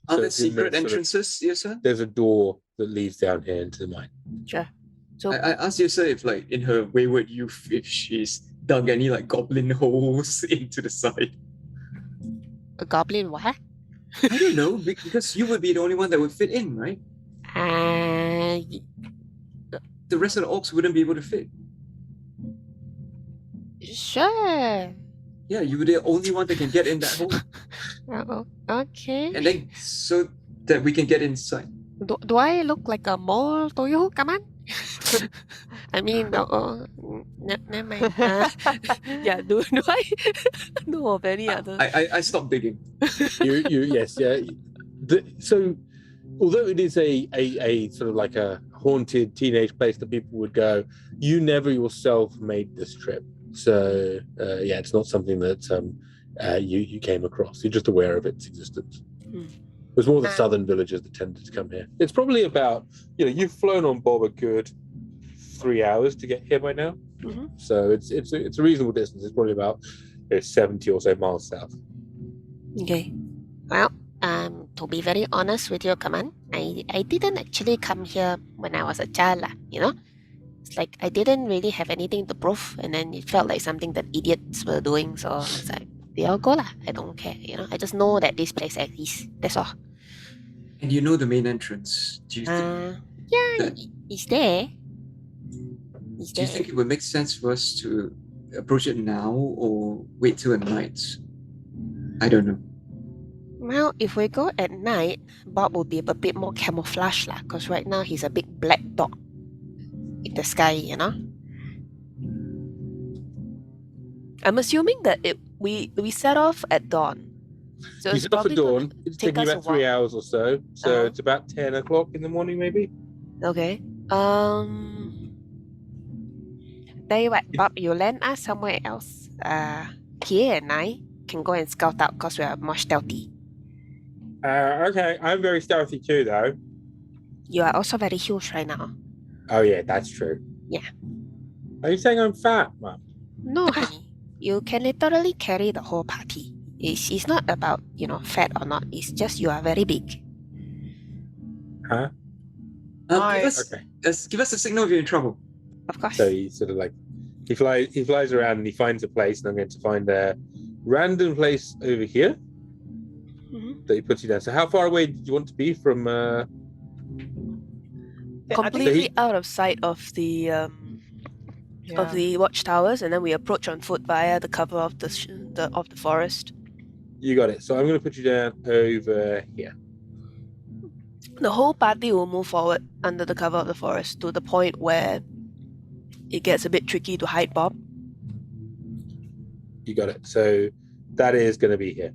Are So there it's in secret that sort of- entrances, Yrsa? There's a door that leads down here into the mine. Sure. So I asked Yrsa if, like, in her wayward youth, if she's dug any, like, goblin holes into the side. a goblin what? I don't know, because you would be the only one that would fit in, right? The rest of the orcs wouldn't be able to fit. Sure. Yeah, you were the only one that can get in that hole. Okay. And then, so that we can get inside. Do I look like a mole to you, Kaman? I mean, never mind. Yeah, do I know of any other? I stopped digging. Yes, yeah. So, although it is a sort of like a haunted teenage place that people would go, you never yourself made this trip. So, yeah, it's not something that you came across. You're just aware of its existence. It was more the southern villagers that tended to come here. It's probably about, you've flown on Bob a good 3 hours to get here by now. So it's a reasonable distance. It's probably about 70 or so miles south. Okay. Well, to be very honest with you, Kaman, I didn't actually come here when I was a child, It's like I didn't really have anything to prove, and then it felt like something that idiots were doing, so it's like, they all go lah. I don't care, I just know that this place exists. That's all. And you know the main entrance. Do you think? Yeah, it's there. It's Do you there. think it would make sense for us to approach it now or wait till at night? I don't know. Well, if we go at night, Bob will be a bit more camouflage lah, because right now he's a big black dot in the sky, I'm assuming that we set off at dawn. So You it's set off at probably gonna dawn. It's take taking us a about 3 while. hours or so. So it's about 10 o'clock in the morning, maybe. Okay. Tell you what, Bob, you land us somewhere else. Kie and I can go and scout out because we are more stealthy. Okay, I'm very stealthy too, though. You are also very huge right now. Oh yeah, that's true. Yeah. Are you saying I'm fat, Mum? No, honey. You can literally carry the whole party. It's not about, fat or not. It's just you are very big. Huh? Give us a signal if you're in trouble. Of course. So he sort of like he flies around and he finds a place, and I'm going to find a random place over here that he puts you down. So how far away did you want to be from? Completely out of sight of the of the watchtowers, and then we approach on foot via the cover of the forest. You got it. So I'm going to put you down over here. The whole party will move forward under the cover of the forest to the point where it gets a bit tricky to hide Bob. You got it. So that is going to be here.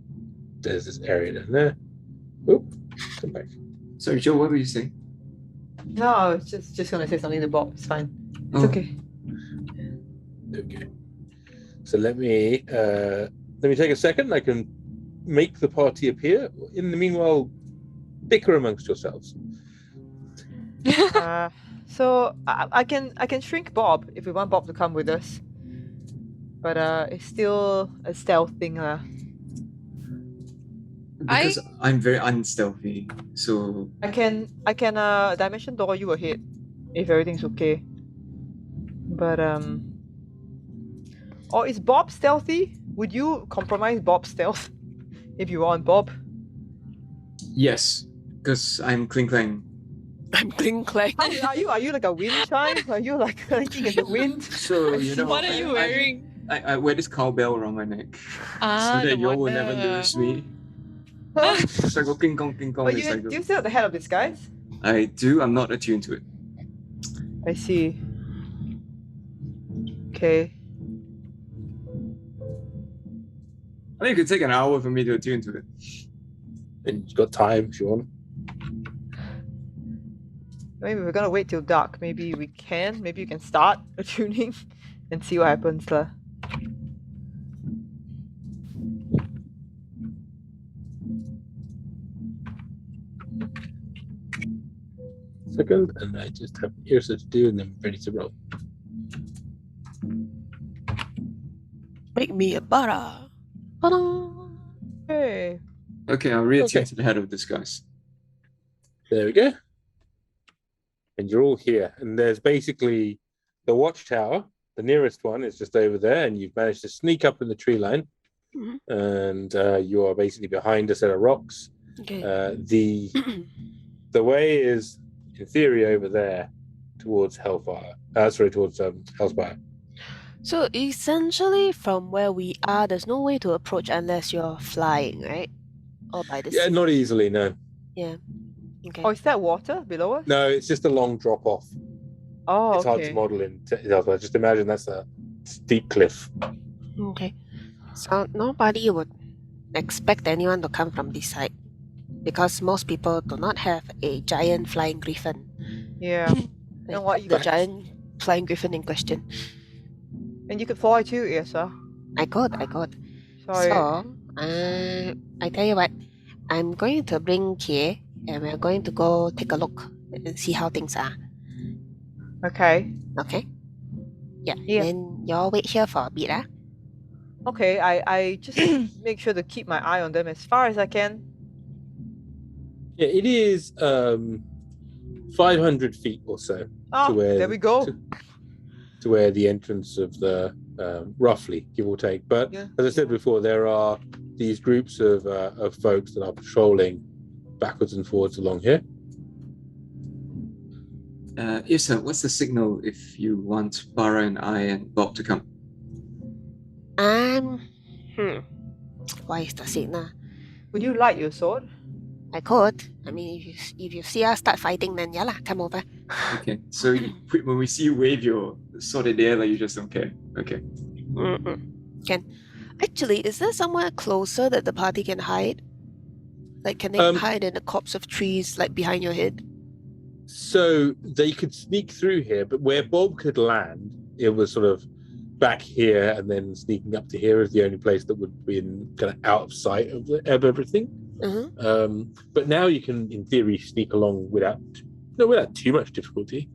There's this area down there. Oop, come back. Sorry, Joe, what were you saying? No, I was just gonna say something to Bob. It's fine. It's Oh. okay. Okay. So let me take a second. I can make the party appear. In the meanwhile, bicker amongst yourselves. So I can shrink Bob if we want Bob to come with us. But it's still a stealth thing. Because I'm very unstealthy, so I can dimension door you ahead if everything's okay. But or is Bob stealthy? Would you compromise Bob's stealth if you want Bob? yes, because I'm Kling Klang. I'm Kling Klang. Are you like a wind chime? Are you like in the wind? So you know, What are you wearing? I wear this cowbell around my neck, Ah, so that no you will never wonder. lose me. So I go King Kong, King Kong. But as I do go. you still have the head of disguise? I do. I'm not attuned to it. I see. Okay. I think it could take an hour for me to attune to it. And you've got time if you want. Maybe we're gonna wait till dark. Maybe we can. Maybe you can start attuning and see what happens lah. Second, and I just have Yrsa to do, and then ready to roll. Make me a Barra. Ta-da! Hey. Okay, I'll reattune Okay. to the head of disguise. There we go. And you're all here. And there's basically the watchtower. The nearest one is just over there, and you've managed to sneak up in the tree line. Mhm. And you are basically behind a set of rocks. Okay. The way is, in theory, over there towards Hellfire. Towards Hellspire. So essentially, from where we are, there's no way to approach unless you're flying, right? Or by the Yeah, sea. not easily, no. Okay. Oh, is that water below us? No, it's just a long drop off. Oh, It's hard to okay. model in Hellspire. Just imagine that's a steep cliff. Okay. So nobody would expect anyone to come from this side because most people do not have a giant flying griffin. Yeah. And what you The got? giant flying griffin in question. And you could fly too, Yrsa. I could. So, I tell you what, I'm going to bring Kie and we're going to go take a look and see how things are. Okay. Okay? Yeah. Yeah. Then y'all wait here for a bit, ah? Okay, I just make sure to keep my eye on them as far as I can. Yeah, it is 500 feet or so Oh, to where there we go. to where the entrance of the roughly, give or take. But Yeah. as I said before, there are these groups of folks that are patrolling backwards and forwards along here. Yrsa, what's the signal if you want Barra and I and Bob to come? Why is the signal? Would you like your sword? I could. I mean, if you see us start fighting, then yeah lah, come over. Okay, so when we see you wave your sword in the air, like you just don't care. Okay. Can actually, is there somewhere closer that the party can hide? Like, can they hide in the copse of trees, like behind your head? So they could sneak through here, but where Bob could land, it was sort of back here, and then sneaking up to here is the only place that would be in kind of out of sight of everything. But now you can, in theory, sneak along without too much difficulty.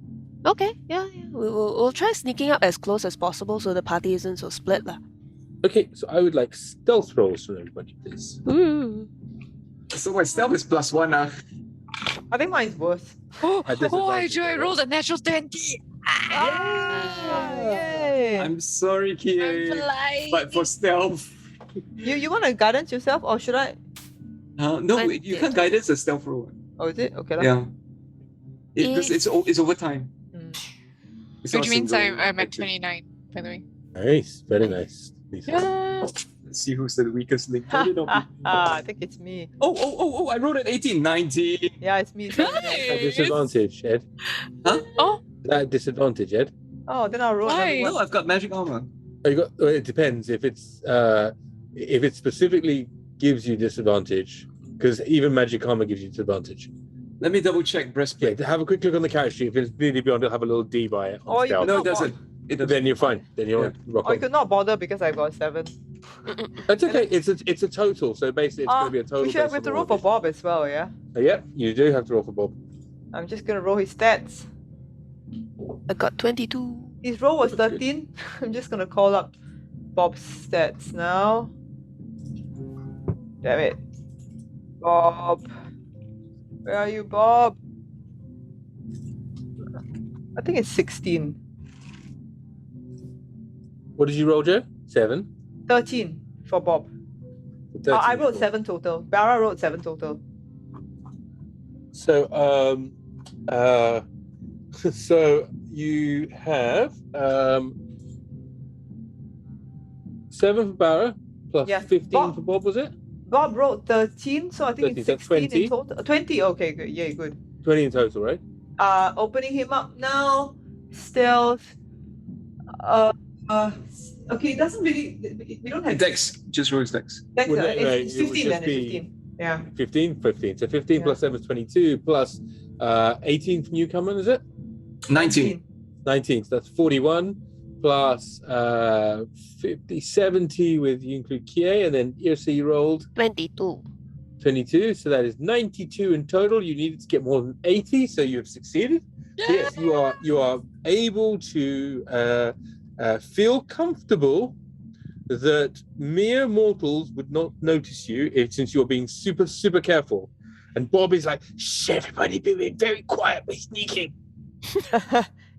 Okay, yeah. We'll try sneaking up as close as possible so the party isn't so split lah. Okay, so I would like stealth rolls from everybody, please. Ooh. So my stealth is +1 now. I think mine's worse. Oh, At disadvantage, I rolled a natural 20. Yay! I'm sorry, I'm Kie, flying. but for stealth. You want to guidance yourself, or should I? No, I you can't guidance a stealth roll. Oh, is it? Okay lah. Yeah. Because it's over time. Mm. It's not Which means single I'm at action. 29. by the way. Nice, very nice. Lisa. Yeah. Let's see who's the weakest link. Can it not be? I think it's me. Oh, I wrote an 18. 19. Yeah, it's me. Sorry, guys. At disadvantage, Ed. Huh? Oh, At disadvantage, Ed. Oh, then I'll roll Why? another No, one. I've got magic armor. Oh, well, it depends if it specifically gives you disadvantage, because even magic armor gives you disadvantage. Let me double check Yeah, breastplate. have a quick look on the character sheet. If it's nearly beyond, it'll have a little D by it. Oh, On you stealth. could No, not it doesn't. It doesn't. Then you're fine. Then you're Yeah. rock Oh, you on. could not bother because I got 7. That's okay. It's a total. So basically, it's going to be a total. We should have based to on roll all for of Bob as well, yeah? it. Yeah, you do have to roll for Bob. I'm just gonna roll his stats. I got 22. His roll was That's good. 13. I'm just gonna call up Bob's stats now. Damn it. Bob. Where are you, Bob? I think it's 16. What did you roll, Joe? 7. 13 for Bob. 13 I wrote for- 7 total. Barra wrote 7 total. So, so you have 7 for Barra plus Yeah. 15 Bob- for Bob, was it? Bob wrote 13, so I think 13, it's so 16 20. in total. 20? Okay, good. Yeah, good. 20 in total, right? Opening him up now. Stealth. Okay, it doesn't really. We don't have Dex. Just roll his dex. Dex, Well, no, it's it would 15 then. just It's be- 15. Yeah. 15. So 15 Yeah. plus 7 is 22, plus 18 for newcomer, is it? 19. 19, so that's 41, plus 50, 70 with you include Kie, and then Yrsa you rolled 22. 22, so that is 92 in total. You needed to get more than 80, so you have succeeded. So yes, you are able to feel comfortable that mere mortals would not notice you since you're being super careful. And Bob is like, shh, everybody be very quiet, we're sneaking.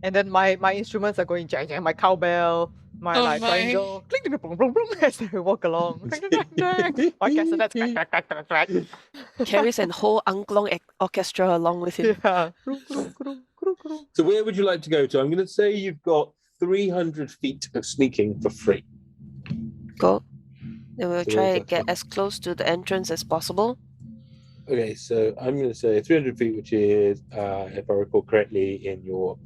And then my instruments are going jang jang, my cowbell, my Oh like my. triangle, clink clink boom boom boom as I walk along. Clang, clang, clang, clang. My castanets, crack crack crack crack crack. Carries an whole Angklong orchestra along with him. Yeah. So where would you like to go to? I'm going to say you've got 300 feet of sneaking for free. Go. Then we'll So try where's and that get from? as close to the entrance as possible. Okay, so I'm going to say 300 feet, which is, if I recall correctly, in your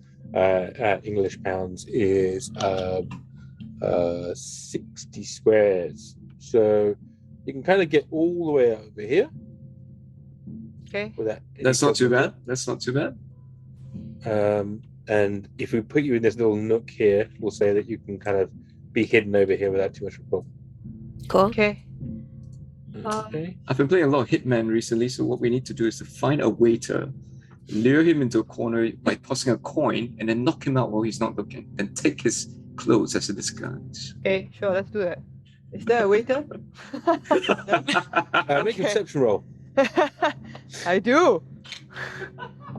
English pounds, is 60 squares. So you can kind of get all the way over here. Okay. Without That's not too bad. That's not too bad. And if we put you in this little nook here, we'll say that you can kind of be hidden over here without too much trouble. Cool. Okay. Okay. I've been playing a lot of Hitman recently, so what we need to do is to find a waiter, lure him into a corner by tossing a coin, and then knock him out while he's not looking, then take his clothes as a disguise. Okay, sure, let's do that. Is there a waiter? Make a perception roll. I do.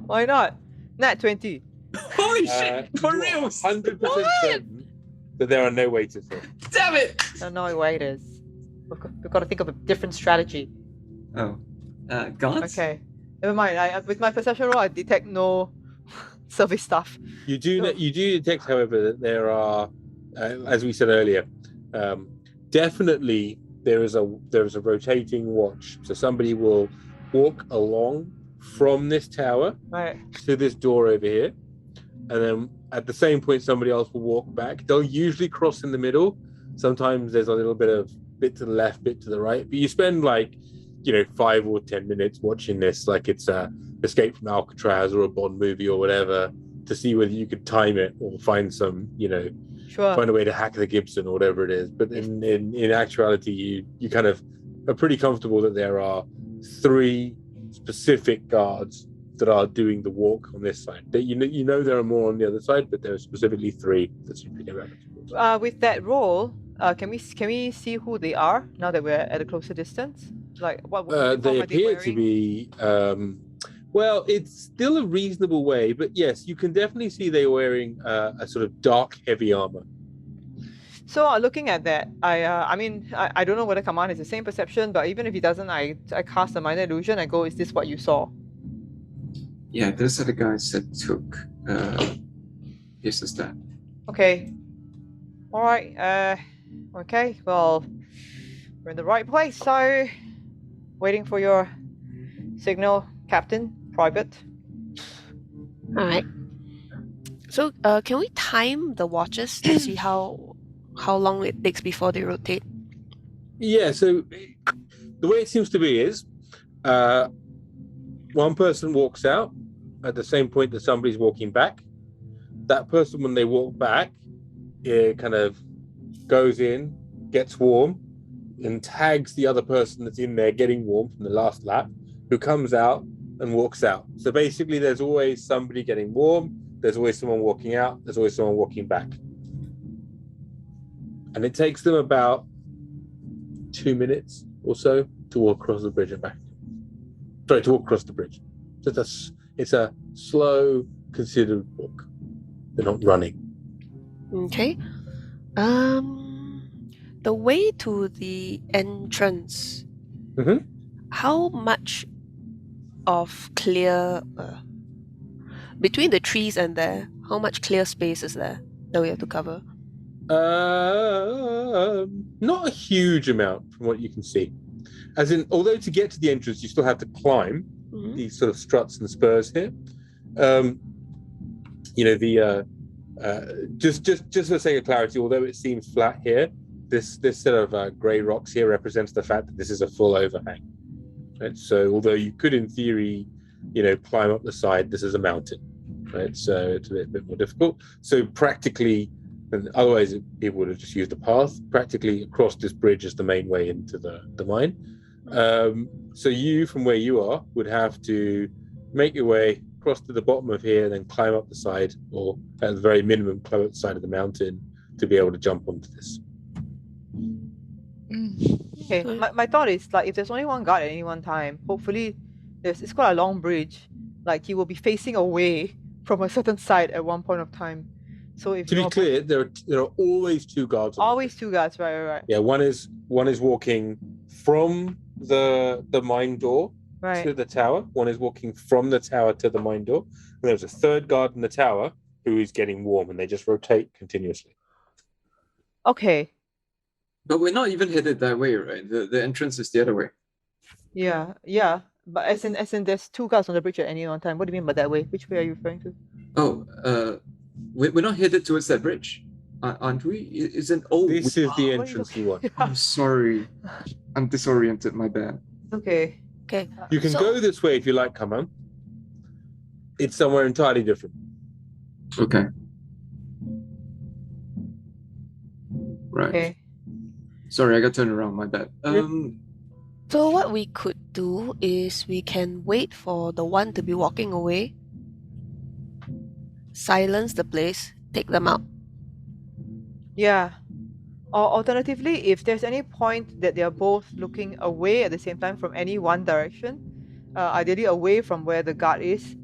Why not? Nat 20. Holy shit! For you are real! 100% certain that there are no waiters here. Damn it! No waiters. We've got to think of a different strategy. Oh. Guards? Okay. Never mind. With my perception roll, I detect no service staff. You do No. you do detect, however, that there are, as we said earlier, definitely there is a rotating watch. So somebody will walk along from this tower Right. to this door over here, and then at the same point somebody else will walk back. They'll usually cross in the middle. Sometimes there's a little bit to the left, bit to the right, but you spend 5 or 10 minutes watching this like it's a Escape from Alcatraz or a Bond movie or whatever, to see whether you could time it or find some Sure. find a way to hack the Gibson or whatever it is. But in actuality, you kind of are pretty comfortable that there are 3 specific guards that are doing the walk on this side. That you know there are more on the other side, but there are specifically 3 that seem to get around. With that roll, can we see who they are now that we're at a closer distance? Like what uniform They are appear to wearing? be well, it's still a reasonable way, but yes, you can definitely see they're wearing a sort of dark, heavy armor. So looking at that, I don't know whether Kaman is the same perception, but even if he doesn't, I cast a minor illusion. I go, is this what you saw? Yeah, those are the guys that took. Here's the stat. Okay. All right. Okay. Well, we're in the right place. So, waiting for your signal, Captain, Private. All right. So, can we time the watches to see how long it takes before they rotate? Yeah, so the way it seems to be is one person walks out at the same point that somebody's walking back. That person, when they walk back, it kind of goes in, gets warm, and tags the other person that's in there getting warm from the last lap, who comes out and walks out. So basically, there's always somebody getting warm, there's always someone walking out, there's always someone walking back. And it takes them about 2 minutes or so to walk across the bridge and back. Sorry, to walk across the bridge. So it's a slow, considered walk. They're not running. Okay. The way to the entrance. Mhm. How much of clear between the trees and there? How much clear space is there that we have to cover? Not a huge amount from what you can see. As in, although to get to the entrance, you still have to climb these sort of struts and spurs here. Just for sake of clarity, although it seems flat here, this set of grey rocks here represents the fact that this is a full overhang. Right? So although you could, in theory, climb up the side, this is a mountain. Right? So it's a bit more difficult. So practically, and otherwise people would have just used the path. Practically across this bridge is the main way into the mine. So you, from where you are, would have to make your way across to the bottom of here and then climb up the side, or at the very minimum climb up the side of the mountain to be able to jump onto this. Okay, my thought is, like, if there's only one guard at any one time, hopefully it's quite a long bridge. Like, he will be facing away from a certain side at one point of time. So if To be clear, there are always two guards. Always two guards, right. Yeah, one is walking from the mine door to the tower. One is walking from the tower to the mine door. And there's a third guard in the tower who is getting warm, and they just rotate continuously. Okay. But we're not even headed that way, right? The entrance is the other way. Yeah. But as in there's two guards on the bridge at any one time. What do you mean by that way? Which way are you referring to? Oh, we're not headed towards that bridge, aren't we? Isn't This is the entrance you want. I'm sorry, I'm disoriented. My bad. Okay. You can go this way if you like, Kaman. It's somewhere entirely different. Okay. Right. Okay. Sorry, I got turned around. My bad. So what we could do is we can wait for the one to be walking away, silence the place, take them out. Yeah. Or alternatively, if there's any point that they're both looking away at the same time from any one direction, ideally away from where the guard is,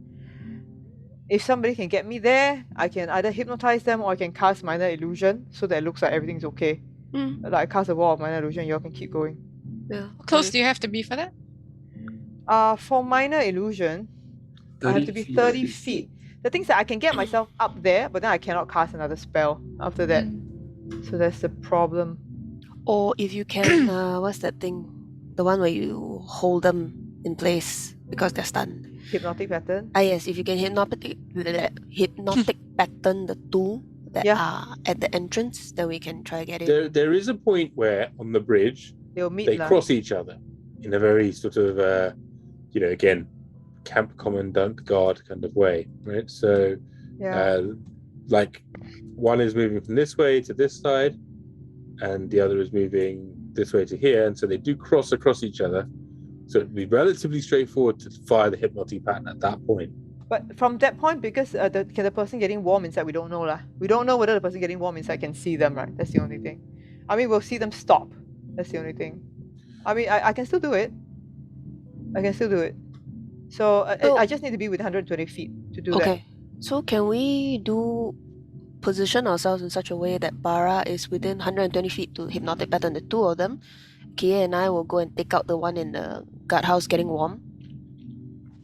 if somebody can get me there, I can either hypnotize them or I can cast minor illusion so that it looks like everything's okay. Like, I cast a wall of minor illusion, y'all can keep going. Yeah. How close do you have to be for that? For minor illusion, I have to be 30 feet. The thing is that I can get myself up there, but then I cannot cast another spell after that. So that's the problem. Or if you can, what's that thing? The one where you hold them in place because they're stunned. Hypnotic pattern? Yes, if you can hypnotic pattern the two that are at the entrance, then we can try get it. There is a point where on the bridge they cross each other in a very sort of again, camp commandant guard kind of way, right? So like one is moving from this way to this side and the other is moving this way to here, and so they do cross across each other, so it'd be relatively straightforward to fire the hypnotic pattern at that point. But from that point, because the person getting warm inside, we don't know lah. We don't know whether the person getting warm inside can see them, right? That's the only thing. I mean, we'll see them stop. That's the only thing. I mean, I can still do it. So I just need to be within 120 feet to do that. Okay. So can we position ourselves in such a way that Barra is within 120 feet to hypnotic pattern the two of them? Kie and I will go and take out the one in the guardhouse getting warm.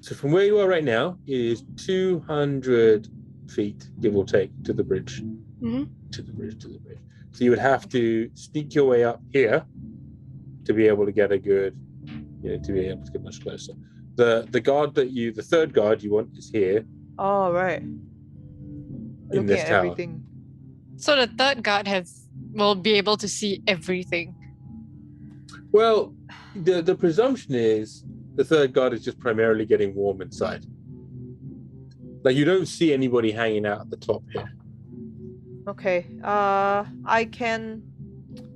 So from where you are right now, it is 200 feet, give or take, to the bridge. To the bridge. So you would have to sneak your way up here to be able to get a good, to be able to get much closer. The third guard you want is here. Oh, right. In Looking this at tower. everything. So the third guard will be able to see everything. Well, the presumption is the third guard is just primarily getting warm inside. Like, you don't see anybody hanging out at the top here. Okay. I can.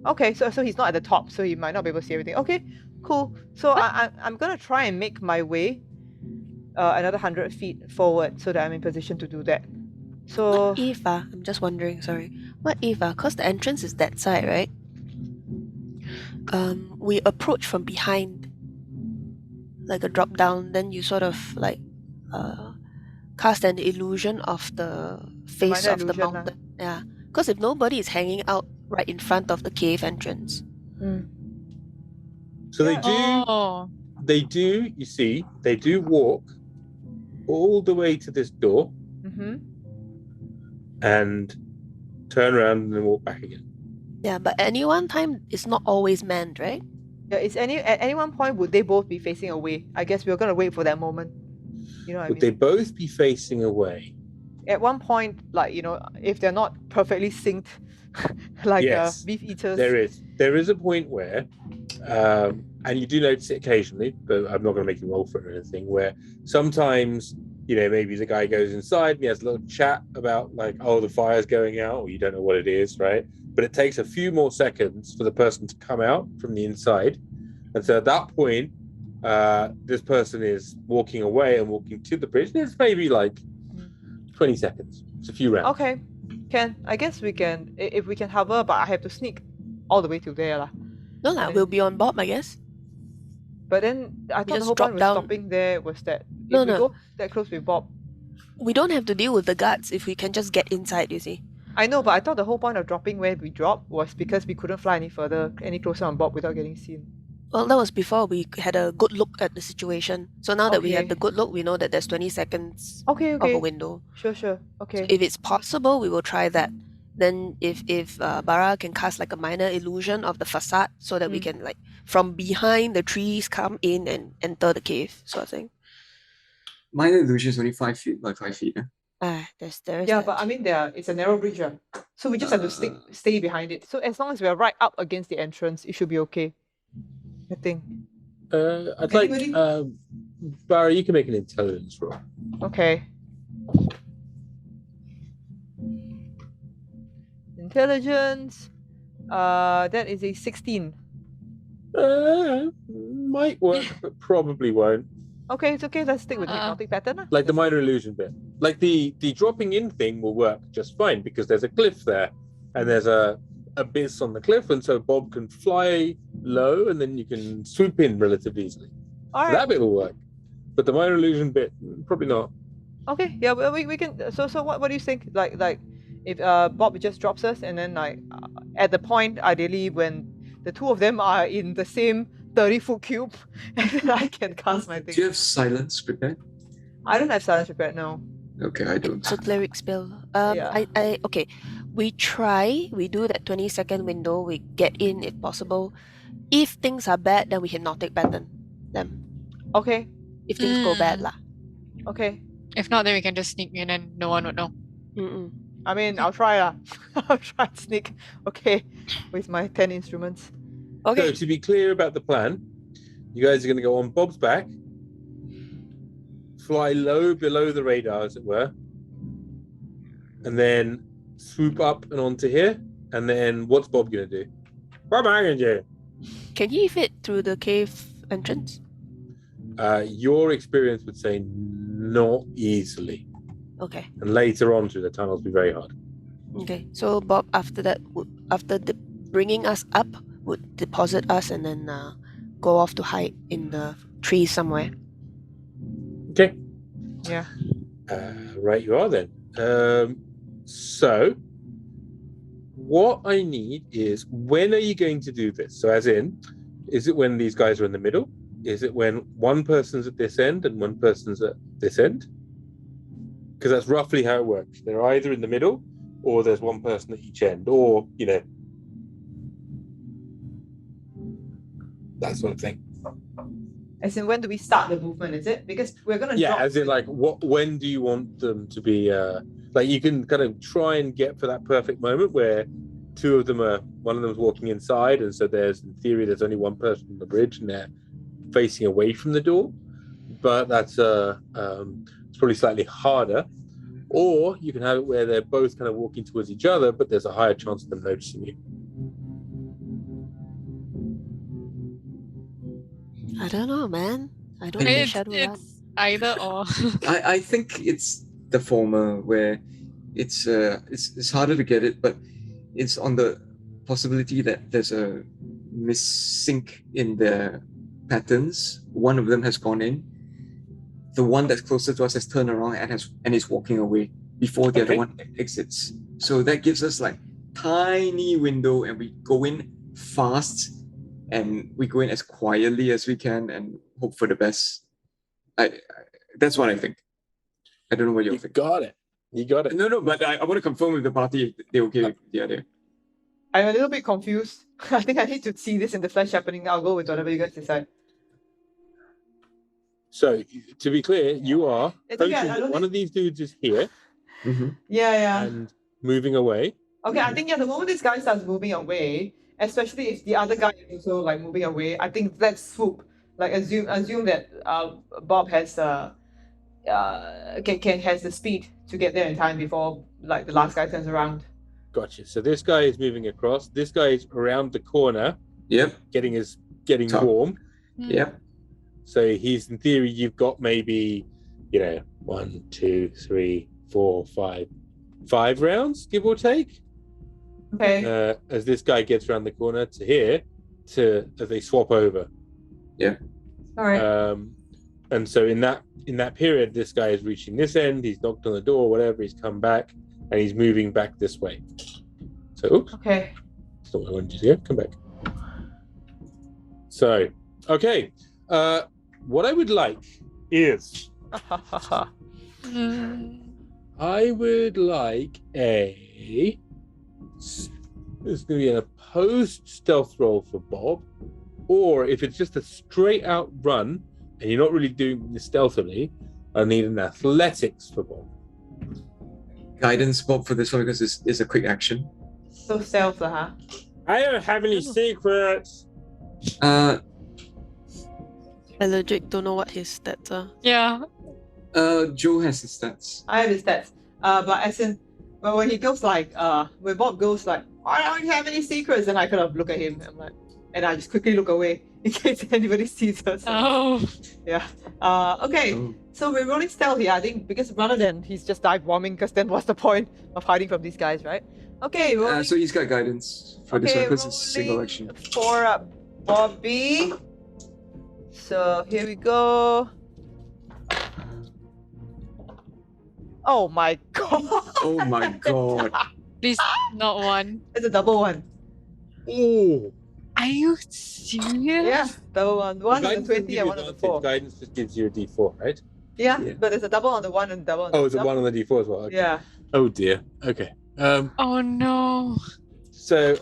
Okay, so he's not at the top, so he might not be able to see everything. Okay, cool. So I'm gonna try and make my way another 100 feet forward so that I'm in position to do that. So What if, I'm just wondering, sorry. What if, because the entrance is that side, right? We approach from behind, like a drop down, then you sort of like cast an illusion of the face minor of the illusion, mountain. Yeah, because if nobody is hanging out right in front of the cave entrance. So Oh. they do walk all the way to this door and turn around and then walk back again. Yeah, but at any one time, it's not always manned, right? Yeah, at any one point would they both be facing away? I guess we're gonna wait for that moment. You know what I Would mean? they both be facing away? At one point, like, if they're not perfectly synced, like Yes, beef eaters. There is a point where, and you do notice it occasionally, but I'm not going to make you roll for it or anything, where sometimes, maybe the guy goes inside and he has a little chat about, like, oh, the fire's going out, or you don't know what it is, right? But it takes a few more seconds for the person to come out from the inside. And so at that point, this person is walking away and walking to the bridge. And it's maybe like 20 seconds. It's a few rounds. Okay, I guess we can, if we can hover, but I have to sneak all the way to there lah. No, we'll be on Bob, I guess. But then I thought the just whole drop point with down. stopping there was that if No, we no. go that close with Bob. We don't have to deal with the guards if we can just get inside, you see. I know, but I thought the whole point of dropping where we dropped was because we couldn't fly any closer on Bob without getting seen. Well, that was before we had a good look at the situation. So now that we have Okay. the good look, we know that there's 20 seconds Okay, of a window. Sure. Okay. So if it's possible, we will try that. Then if Barra can cast like a minor illusion of the facade so that we can, like, from behind the trees come in and enter the cave, sort of thing. Minor illusion is only 5 feet by 5 feet. There's Yeah, that. but I mean, it's a narrow bridge, so we just have to stay behind it. So as long as we're right up against the entrance, it should be okay, I think. I'd Anybody? like, Barra, you can make an intelligence roll. Okay. Intelligence. That is a 16. Might work, but probably won't. Okay, it's okay. Let's stick with the hypnotic pattern. Like the minor illusion bit. Like the dropping in thing will work just fine because there's a cliff there and there's a abyss on the cliff, and so Bob can fly low and then you can swoop in relatively easily. All So right. that bit will work. But the minor illusion bit, probably not. Okay. Yeah, we can. So what do you think? Like if Bob just drops us and then at the point ideally when the two of them are in the same 30-foot cube, and then I can cast my thing. Do you have silence prepared? I don't have silence prepared. No. Okay, I don't. It's a cleric spell. Yeah. Okay. We do that 20-second window, we get in if possible. If things are bad, then we hypnotic pattern them. Okay. If things go bad lah. Okay. If not, then we can just sneak in and no one would know. I mean, I'll try lah. I'll try and sneak. Okay, with my 10 instruments. Okay. So to be clear about the plan, you guys are going to go on Bob's back, fly low below the radar, as it were, and then swoop up and onto here. And then what's Bob going to do? What am I going to do? Can he fit through the cave entrance? Your experience would say not easily. Okay. And later on through the tunnels be very hard. Okay. So Bob, after that, after bringing us up, would deposit us and then go off to hide in the trees somewhere. Okay. Yeah. Right, you are then. So, what I need is, when are you going to do this? So, as in, is it when these guys are in the middle? Is it when one person's at this end and one person's at this end? Because that's roughly how it works. They're either in the middle or there's one person at each end, or that sort of thing. As in, when do we start the movement? Is it because we're gonna? Yeah, drop as in like when do you want them to be? Like you can kind of try and get for that perfect moment where one of them's walking inside, and so in theory there's only one person on the bridge and they're facing away from the door, but that's it's probably slightly harder. Or you can have it where they're both kind of walking towards each other, but there's a higher chance of them noticing you. I don't know, man. I don't think Shadowrun. It's either or. I think it's the former, where it's harder to get it, but it's on the possibility that there's a missync in their patterns. One of them has gone in. The one that's closer to us has turned around and is walking away before the other one exits. So that gives us like tiny window, and we go in fast, and we go in as quietly as we can and hope for the best. That's what I think. I don't know what you think. You got it. No, but I want to confirm with the party if they're okay with the idea. I'm a little bit confused. I think I need to see this in the flesh happening. I'll go with whatever you guys decide. So, to be clear, you are one of these dudes is here. Mm-hmm. Yeah. And moving away. Okay, I think the moment this guy starts moving away, especially if the other guy is also like moving away, I think let's swoop. Like assume that Bob has has the speed to get there in time before like the last guy turns around. Gotcha. So this guy is moving across. This guy is around the corner. Yep. Getting warm. Yep. So he's in theory. You've got maybe 1, 2, 3, 4, 5 rounds, give or take. Okay. As this guy gets around the corner to here, as they swap over. Yeah. All right. And so in that period, this guy is reaching this end. He's knocked on the door, whatever. He's come back, and he's moving back this way. So, oops. Okay. That's not what I wanted you to do. Come back. So, okay. What I would like is I would like it's going to be an opposed stealth roll for Bob, or if it's just a straight out run and you're not really doing this stealthily, I need an athletics for Bob. Guidance, Bob, for this one because it's a quick action. So stealth, huh? I don't have any secrets. I legit don't know what his stats are. Yeah. Joe has his stats. I have his stats. But as in, when he goes like, when Bob goes like, I don't have any secrets, and I kind of look at him, and I just quickly look away in case anybody sees us. Oh. Yeah. Okay. Oh. So we're rolling stealth here, I think, because rather than he's just dive bombing, because then what's the point of hiding from these guys, right? Okay. So he's got guidance for this one because it's single action. 4 up, Bobby. So here we go. Oh my god. Oh my god. Please, not one. It's a double one. Oh. Are you serious? Yeah, double one. One on the 20 and one on the 4. Guidance just gives you a D4, right? Yeah, but there's a double on the 1 and double on the it's a 1 on the D4 as well. Okay. Yeah. Oh dear. Okay. Oh no. So,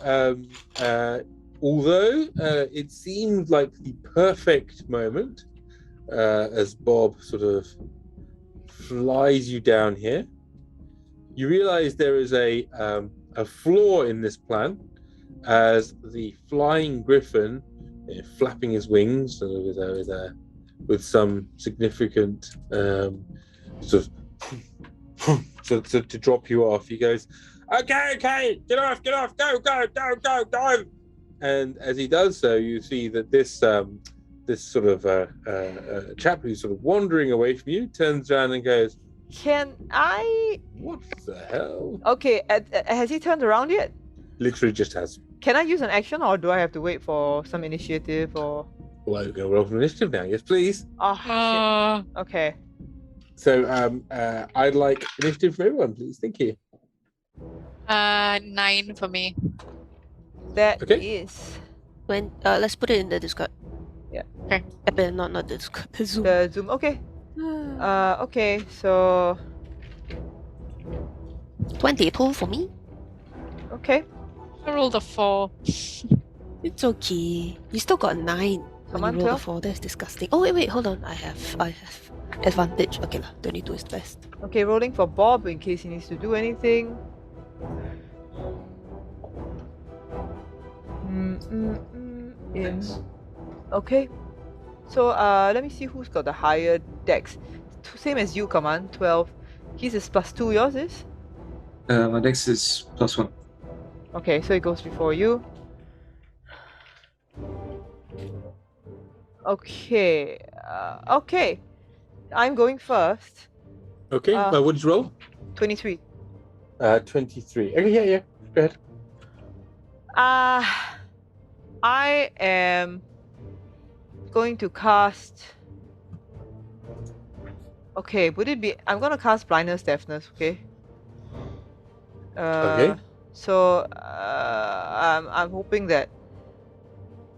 although it seemed like the perfect moment, as Bob sort of flies you down here, you realize there is a flaw in this plan, as the flying griffin, flapping his wings with some significant sort of to drop you off. He goes, okay, get off, go. And as he does so, you see that this sort of chap who's sort of wandering away from you turns around and goes, Can I... what the hell? Okay, has he turned around yet? Literally just has. Can I use an action, or do I have to wait for some initiative, or... Well, we're going to roll for initiative now. Yes, please. Oh, shit. Okay. So I'd like initiative from everyone, please. Thank you. 9 for me. That Okay. is... Let's put it in the Discord. Yeah. Okay. Not the Discord, the Zoom. The Zoom, okay. Okay, so... 22 for me. Okay. I rolled a 4. It's okay. You still got 9. Come When on, you roll a 12. 4, that's disgusting. Oh wait, hold on. I have advantage. Okay lah, 22 is the best. Okay, rolling for Bob in case he needs to do anything. In. Okay. So let me see who's got the higher dex. Same as you, Kaman, 12. His is +2, yours is? My dex is +1. Okay, so it goes before you. Okay. Okay. I'm going first. Okay, what did you roll? 23. 23. Okay, yeah. Go ahead. I am going to cast. Okay, would it be? I'm gonna cast blindness, deafness. Okay. Okay. So I'm hoping that.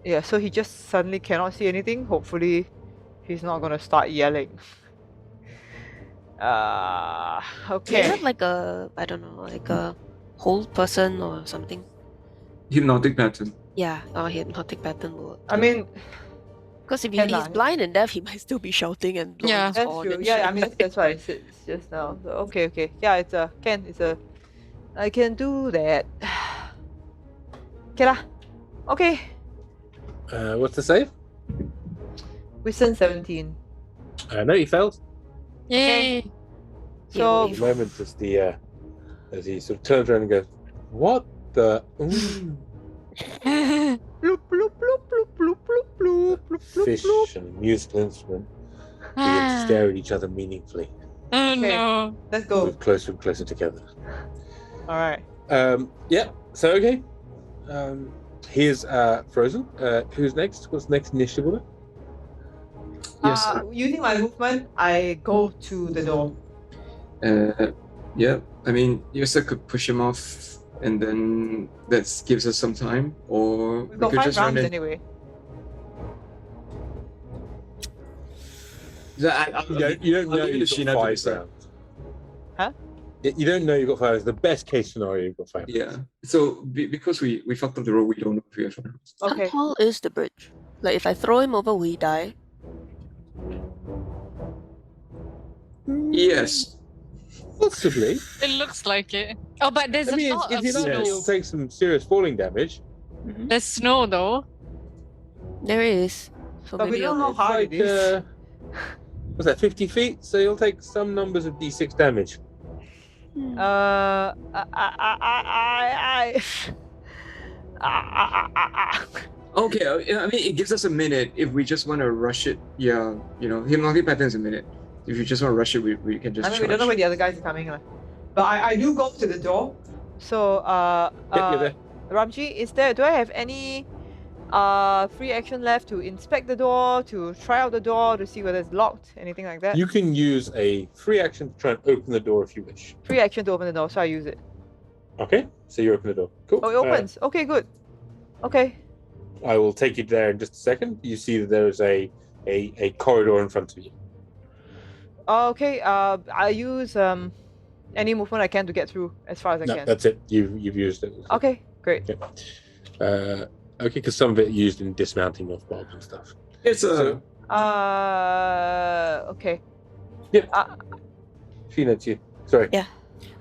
Yeah. So he just suddenly cannot see anything. Hopefully, he's not gonna start yelling. Do you Okay. have like a, I don't know, like a hold person or something? Hypnotic pattern. Yeah, or hypnotic pattern will. I mean, Because if can he's lah. blind and deaf, he might still be shouting and blowing Yeah. his That's horn true. and Yeah, shit. I mean that's why I said just now. So, okay. Yeah, it's a I can do that. Okay lah. Okay. What's the save? Wisdom 17. No, you failed. Yay! So At the moment, as he sort of turns around and goes, "What the?" Ooh. bloop bloop bloop bloop bloop bloop bloop bloop Fish bloop. and a musical instrument begin to stare at each other meaningfully. Oh Okay. no. Let's go. Move closer and closer together. All right. Yeah. So okay. Here's Frozen. Who's next? What's the next initiative order? Yes. Using my movement, I go to the door. Yeah. I mean, Yrsa could push him off, and then that gives us some time, or We've we got could 5 just run rounds in. anyway. You don't know you've got 5 rounds. Huh? You don't know you've got 5 rounds. The best case scenario, you've got 5 rounds. Yeah. So because we fucked up the roll, we don't know if we have rounds. How Okay. tall is the bridge? Like if I throw him over, will he die? Yes. Possibly. It looks like it. Oh, but there's I a mean, lot if of you're not, snow. you'll take some serious falling damage. There's snow though. There is. So But we maybe don't I'll know how hard it is. What's that? 50 feet. So you'll take some numbers of d6 damage. Okay. I mean, it gives us a minute if we just want to rush it. Yeah. You know, hypnotic pattern's a minute. If you just want to rush it, we can just. I mean, we don't know charge. where the other guys are coming. But I do go to the door. So, You're there. Ramji, do I have any free action left to inspect the door, to try out the door, to see whether it's locked, anything like that? You can use a free action to try and open the door if you wish. Free action to open the door, so I use it. Okay, so you open the door. Cool. Oh, it opens. Okay, good. Okay. I will take you there in just a second. You see that there is a corridor in front of you. Okay. I use any movement I can to get through as far as I No, can. that's it. You've used it. Okay, great. Okay, because some of it used in dismounting of mobs and stuff. It's a. Okay. Sheena, it's you. Sorry. Yeah.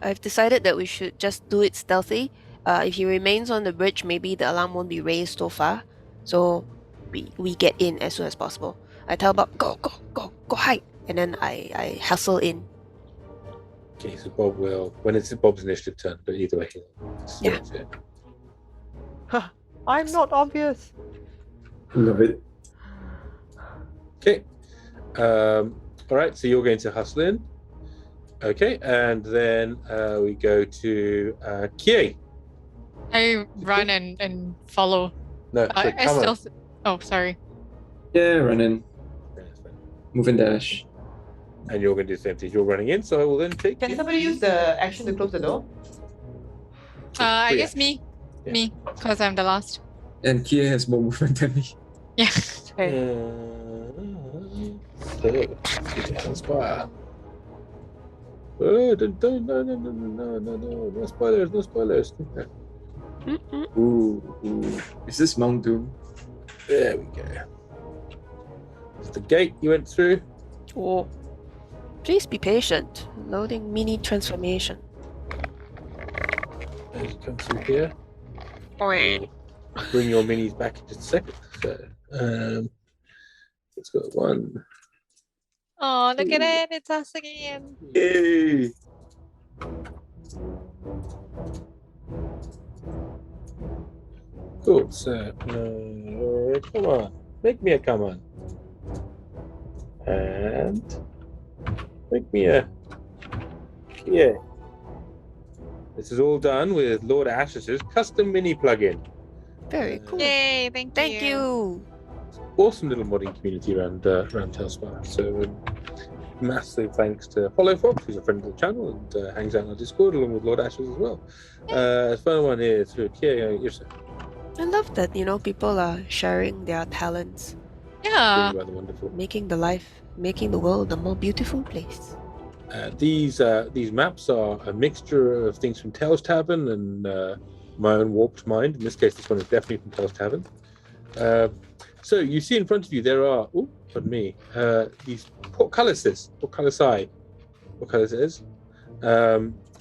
I've decided that we should just do it stealthy. If he remains on the bridge, maybe the alarm won't be raised so far. So we get in as soon as possible. I tell Bob, go hide. And then I hustle in. Okay, so Bob will, when it's Bob's initiative turn, but either way. Yeah. I'm not obvious. Love it. Okay. All right, so you're going to hustle in. Okay, and then we go to Kie. I run and follow. No, sorry, I come on. still. Oh, sorry. Yeah, run in. Yeah, that's fine. Move and dash. And you're going to do the same thing. You're running in, so I will then take. Can somebody use the action to close the door? I Free guess action. me, because I'm the last. And Kie has more movement than me. Yeah. Okay. So, get down spire. No spoilers, no spoilers. Ooh. Is this Mount Doom? There we go. It's the gate you went through. Oh. Please be patient. Loading mini transformation. As you come through here. Bring your minis back in just a second. So, let's go one. Oh, look at it. It's us again. Yay! Cool. So, come on. Make me a come on. And make me a. Yeah. This is all done with Lord Ash's custom mini plugin. Very cool. Yay, thank you. Awesome little modding community around Telstar. So massive thanks to Hollow Fox, who's a friend of the channel and hangs out on our Discord along with Lord Ashes as well. Final one here through Kie Nao, Yrsa. I love that, people are sharing their talents, Yeah. Really rather wonderful. making the world a more beautiful place. These maps are a mixture of things from Tales Tavern and my own warped mind. In this case, this one is definitely from Tales Tavern. So you see in front of you there are, these portcullises,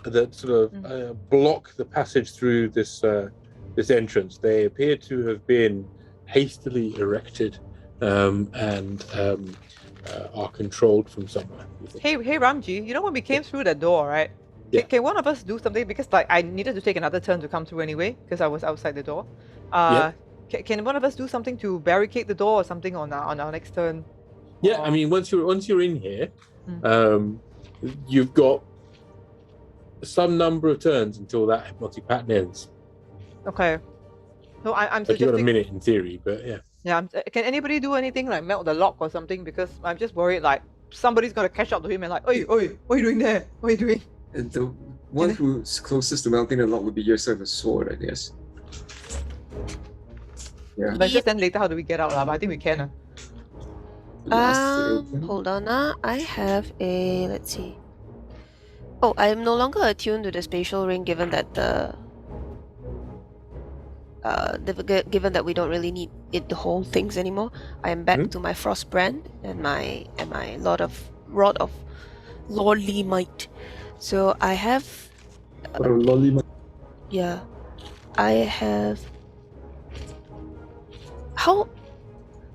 that sort of block the passage through this entrance. They appear to have been hastily erected and are controlled from somewhere. Hey, Ramji, you know when we came through the door, right? Yeah. Can one of us do something? Because I needed to take another turn to come through anyway, because I was outside the door. Can one of us do something to barricade the door or something on our next turn? Yeah, I mean, once you're in here, you've got some number of turns until that hypnotic pattern ends. Okay. No, I'm Like you've got a suggesting. minute in theory, but yeah. Yeah, can anybody do anything like melt the lock or something? Because I'm just worried like somebody's gonna catch up to him and like, oi, what are you doing there? What are you doing? And the one who's closest to melting the lock would be Yrsa with a sword, I guess. Yeah. But just then later, how do we get out? But I think we can. Blast it open. Hold on. I have a. Let's see. Oh, I am no longer attuned to the spatial ring, given that given that we don't really need it to hold things anymore. I am back to my frost brand and my rod of lordly might. So I have. Yeah, I have.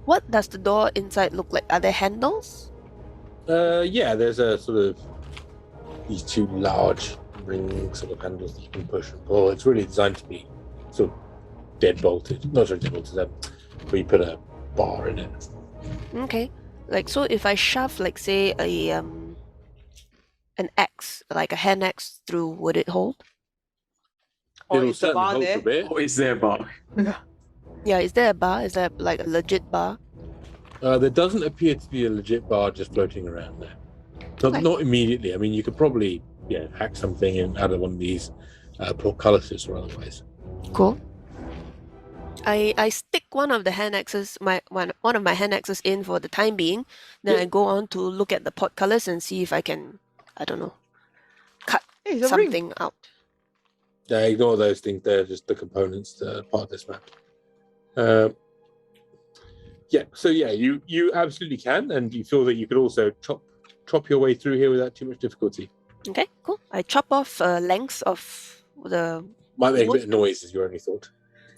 What does the door inside look like? Are there handles? Yeah, there's a sort of these two large ring sort of handles that you can push and pull. It's really designed to be sort of deadbolted. Not sort of deadbolted, where you put a bar in it. Okay. Like, so if I shove, like, say, an axe, like a hand axe through, would it hold? It'll is the certainly bar hold there? for a bit. Oh, is there a bar? Yeah, is there a bar? Is there, like, a legit bar? There doesn't appear to be a legit bar just floating around there. Okay. Not immediately. I mean, you could probably hack something out of one of these portcullises or otherwise. Cool. I stick one of the hand axes, one of my hand axes in for the time being. Then I go on to look at the portcullis and see if I can, I don't know, cut Hey, it's a ring. something out. Yeah, ignore those things. They're just the components that are part of this map. You absolutely can, and you feel that you could also chop your way through here without too much difficulty. Okay, cool. I chop off lengths of the. Might make a bit of noise, is your only thought.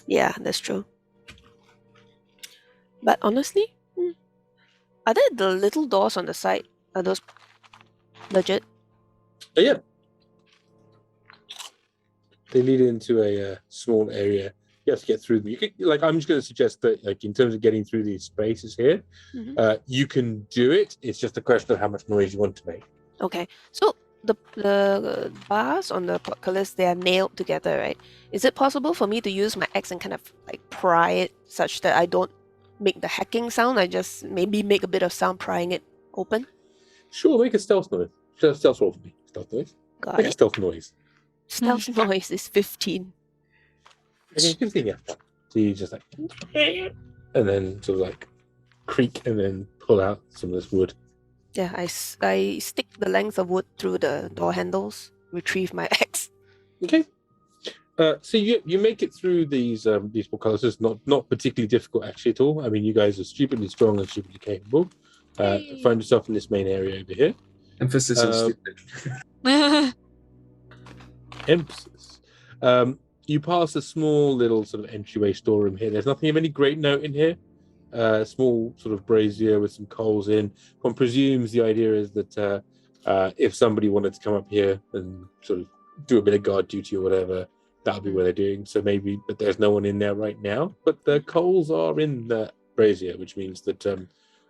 Yeah, that's true. But honestly, are there the little doors on the side? Are those legit? Yeah. They lead into a small area. You have to get through them. You could, I'm just going to suggest that, in terms of getting through these spaces here, you can do it. It's just a question of how much noise you want to make. Okay, so the bars on the portcullis, they are nailed together, right? Is it possible for me to use my axe and kind of pry it such that I don't make the hacking sound? I just maybe make a bit of sound prying it open? Sure, make a stealth noise. Stealth roll for me. Stealth noise. Got Make a it. stealth noise. Stealth noise is 15. Okay, 15, yeah. So you just and then sort of creak and then pull out some of this wood. Yeah, I stick the length of wood through the door handles, retrieve my axe. Okay. So you make it through these portcullis. It's not particularly difficult actually at all. I mean, you guys are stupidly strong and stupidly capable. Yay. Find yourself in this main area over here. Emphasis on stupid. Emphasis. You pass a small little sort of entryway storeroom here. There's nothing of any great note in here. Small sort of brazier with some coals in. One presumes the idea is that if somebody wanted to come up here and sort of do a bit of guard duty or whatever, that would be what they're doing. So maybe, but there's no one in there right now. But the coals are in the brazier, which means that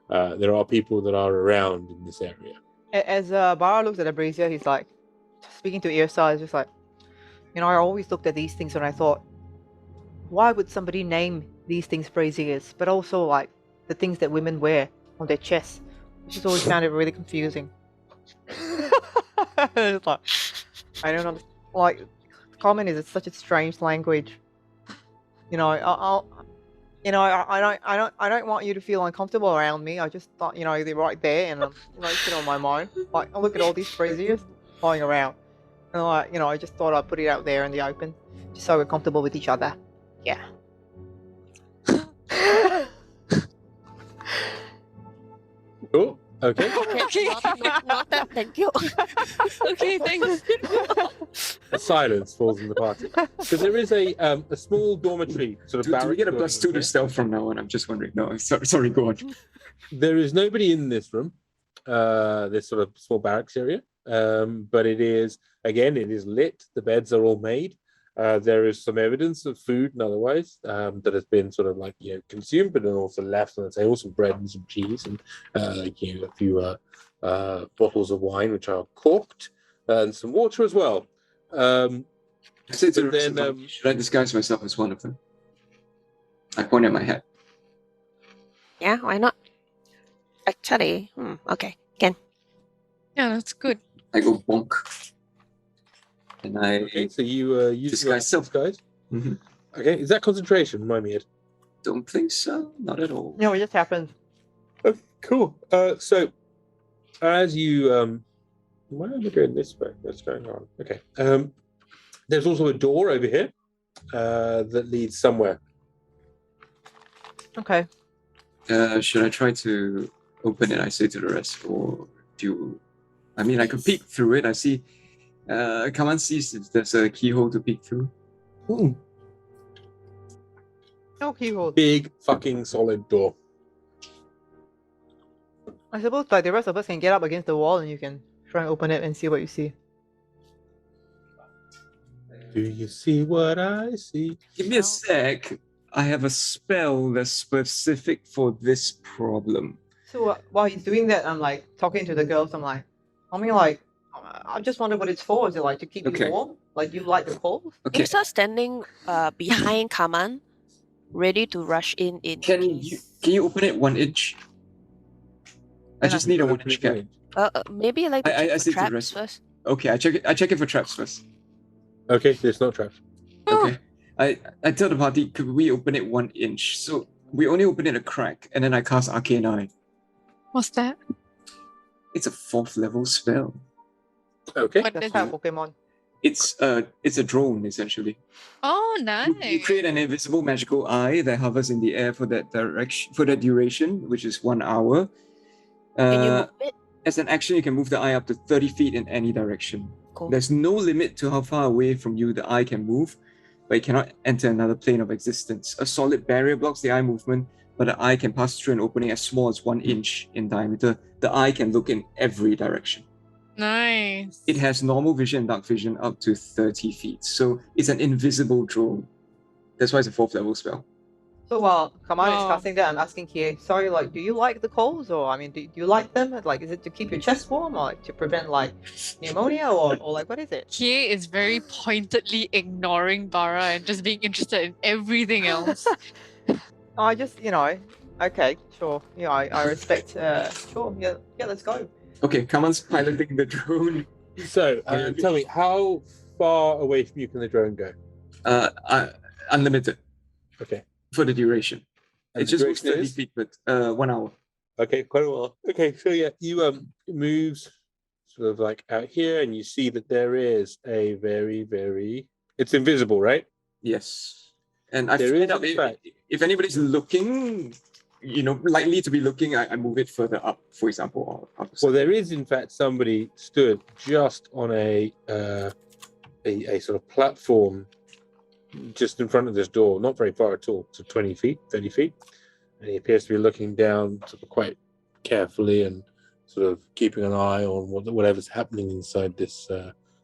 there are people that are around in this area. As Barra looks at the brazier, he's like, speaking to Yrsa, is just like, you know, I always looked at these things and I thought, why would somebody name these things braziers? But also like the things that women wear on their chests, which has always found it really confusing. It's like, I don't know, like, common is such a strange language. You know, I don't want you to feel uncomfortable around me. I just thought, you know, they're right there, and it's on my mind. Like, I look at all these braziers flying around, and like, you know, I just thought I'd put it out there in the open, just so we're comfortable with each other. Yeah. Oh, okay. Not that, thank you. Okay, thanks. A silence falls in the party because there is a small dormitory sort of. Do we get a barracks +2 to stealth from now on? I'm just wondering. No, sorry, go on. There is nobody in this room, this sort of small barracks area, but it is lit. The beds are all made. There is some evidence of food and otherwise that has been sort of like, you know, consumed, but then also left on the table, some bread and some cheese, and you know, a few bottles of wine which are corked, and some water as well. I say to the rest of them, should I disguise myself as one of them? I point at my head. Yeah, why not? Actually, okay, can. Yeah, that's good. I go bonk. And I Okay, so you use disguise self. disguise. Mhm. Okay, is that concentration? Remind me, Ed. Don't think so. Not at all. No, it just happened. Oh, cool. So as you why am I going this way? What's going on? Okay. There's also a door over here that leads somewhere. Okay. Should I try to open it? I say to the rest, or do you... I mean, I could peek through it. I see. Kaman sees if there's a keyhole to peek through. Ooh, No keyhole. big fucking solid door. I suppose like the rest of us can get up against the wall and you can try and open it and see what you see. Do you see what I see? Give me a sec. I have a spell that's specific for this problem. So while he's doing that, I'm like talking to the girls. I'm like, I just wonder what it's for. Is it like to keep Okay. you warm? Like you like the cold? Okay. Yrsa standing behind Kaman, ready to rush in Can case. you open it 1 inch? I Can just I- need a 1 inch gap. Maybe I like to I check see for the traps rest. first. Okay, I check it for traps first. Okay, it's not trapped. Okay. I tell the party, could we open it 1 inch? So we only open it a crack, and then I cast Arcane Eye. What's that? It's a 4th level spell. Okay. What That's is how it? Pokemon. It's a drone essentially. Oh, nice. You create an invisible magical eye that hovers in the air for that direction, for that duration, which is 1 hour. Can you move it? As an action, you can move the eye up to 30 feet in any direction. Cool. There's no limit to how far away from you the eye can move, but it cannot enter another plane of existence. A solid barrier blocks the eye movement, but the eye can pass through an opening as small as 1 inch in diameter. The eye can look in every direction. Nice. It has normal vision and dark vision up to 30 feet, so it's an invisible drone. That's why it's a 4th level spell. So while Kaman is Wow. casting that, I'm asking Kie, sorry, like, do you like the colds, or I mean, do you like them? Like, is it to keep your chest warm, or like to prevent like pneumonia, or like what is it? Kie is very pointedly ignoring Barra and just being interested in everything else. I just, you know, okay, sure, yeah, I respect. Sure, yeah, let's go. Okay, Kaman's piloting the drone. So tell me, how far away from you can the drone go? Unlimited Okay. for the duration. And It the just moves duration 30 is? feet, but 1 hour. Okay, quite a while. Okay, so yeah, you it moves sort of like out here, and you see that there is a very it's invisible, right? Yes. And I There find is, out in fact- if anybody's looking, likely to be looking, I move it further up, for example. Or up Well, there is in fact somebody stood just on a sort of platform just in front of this door, not very far at all, so 20 feet, 30 feet. And he appears to be looking down sort of quite carefully and sort of keeping an eye on whatever's happening inside this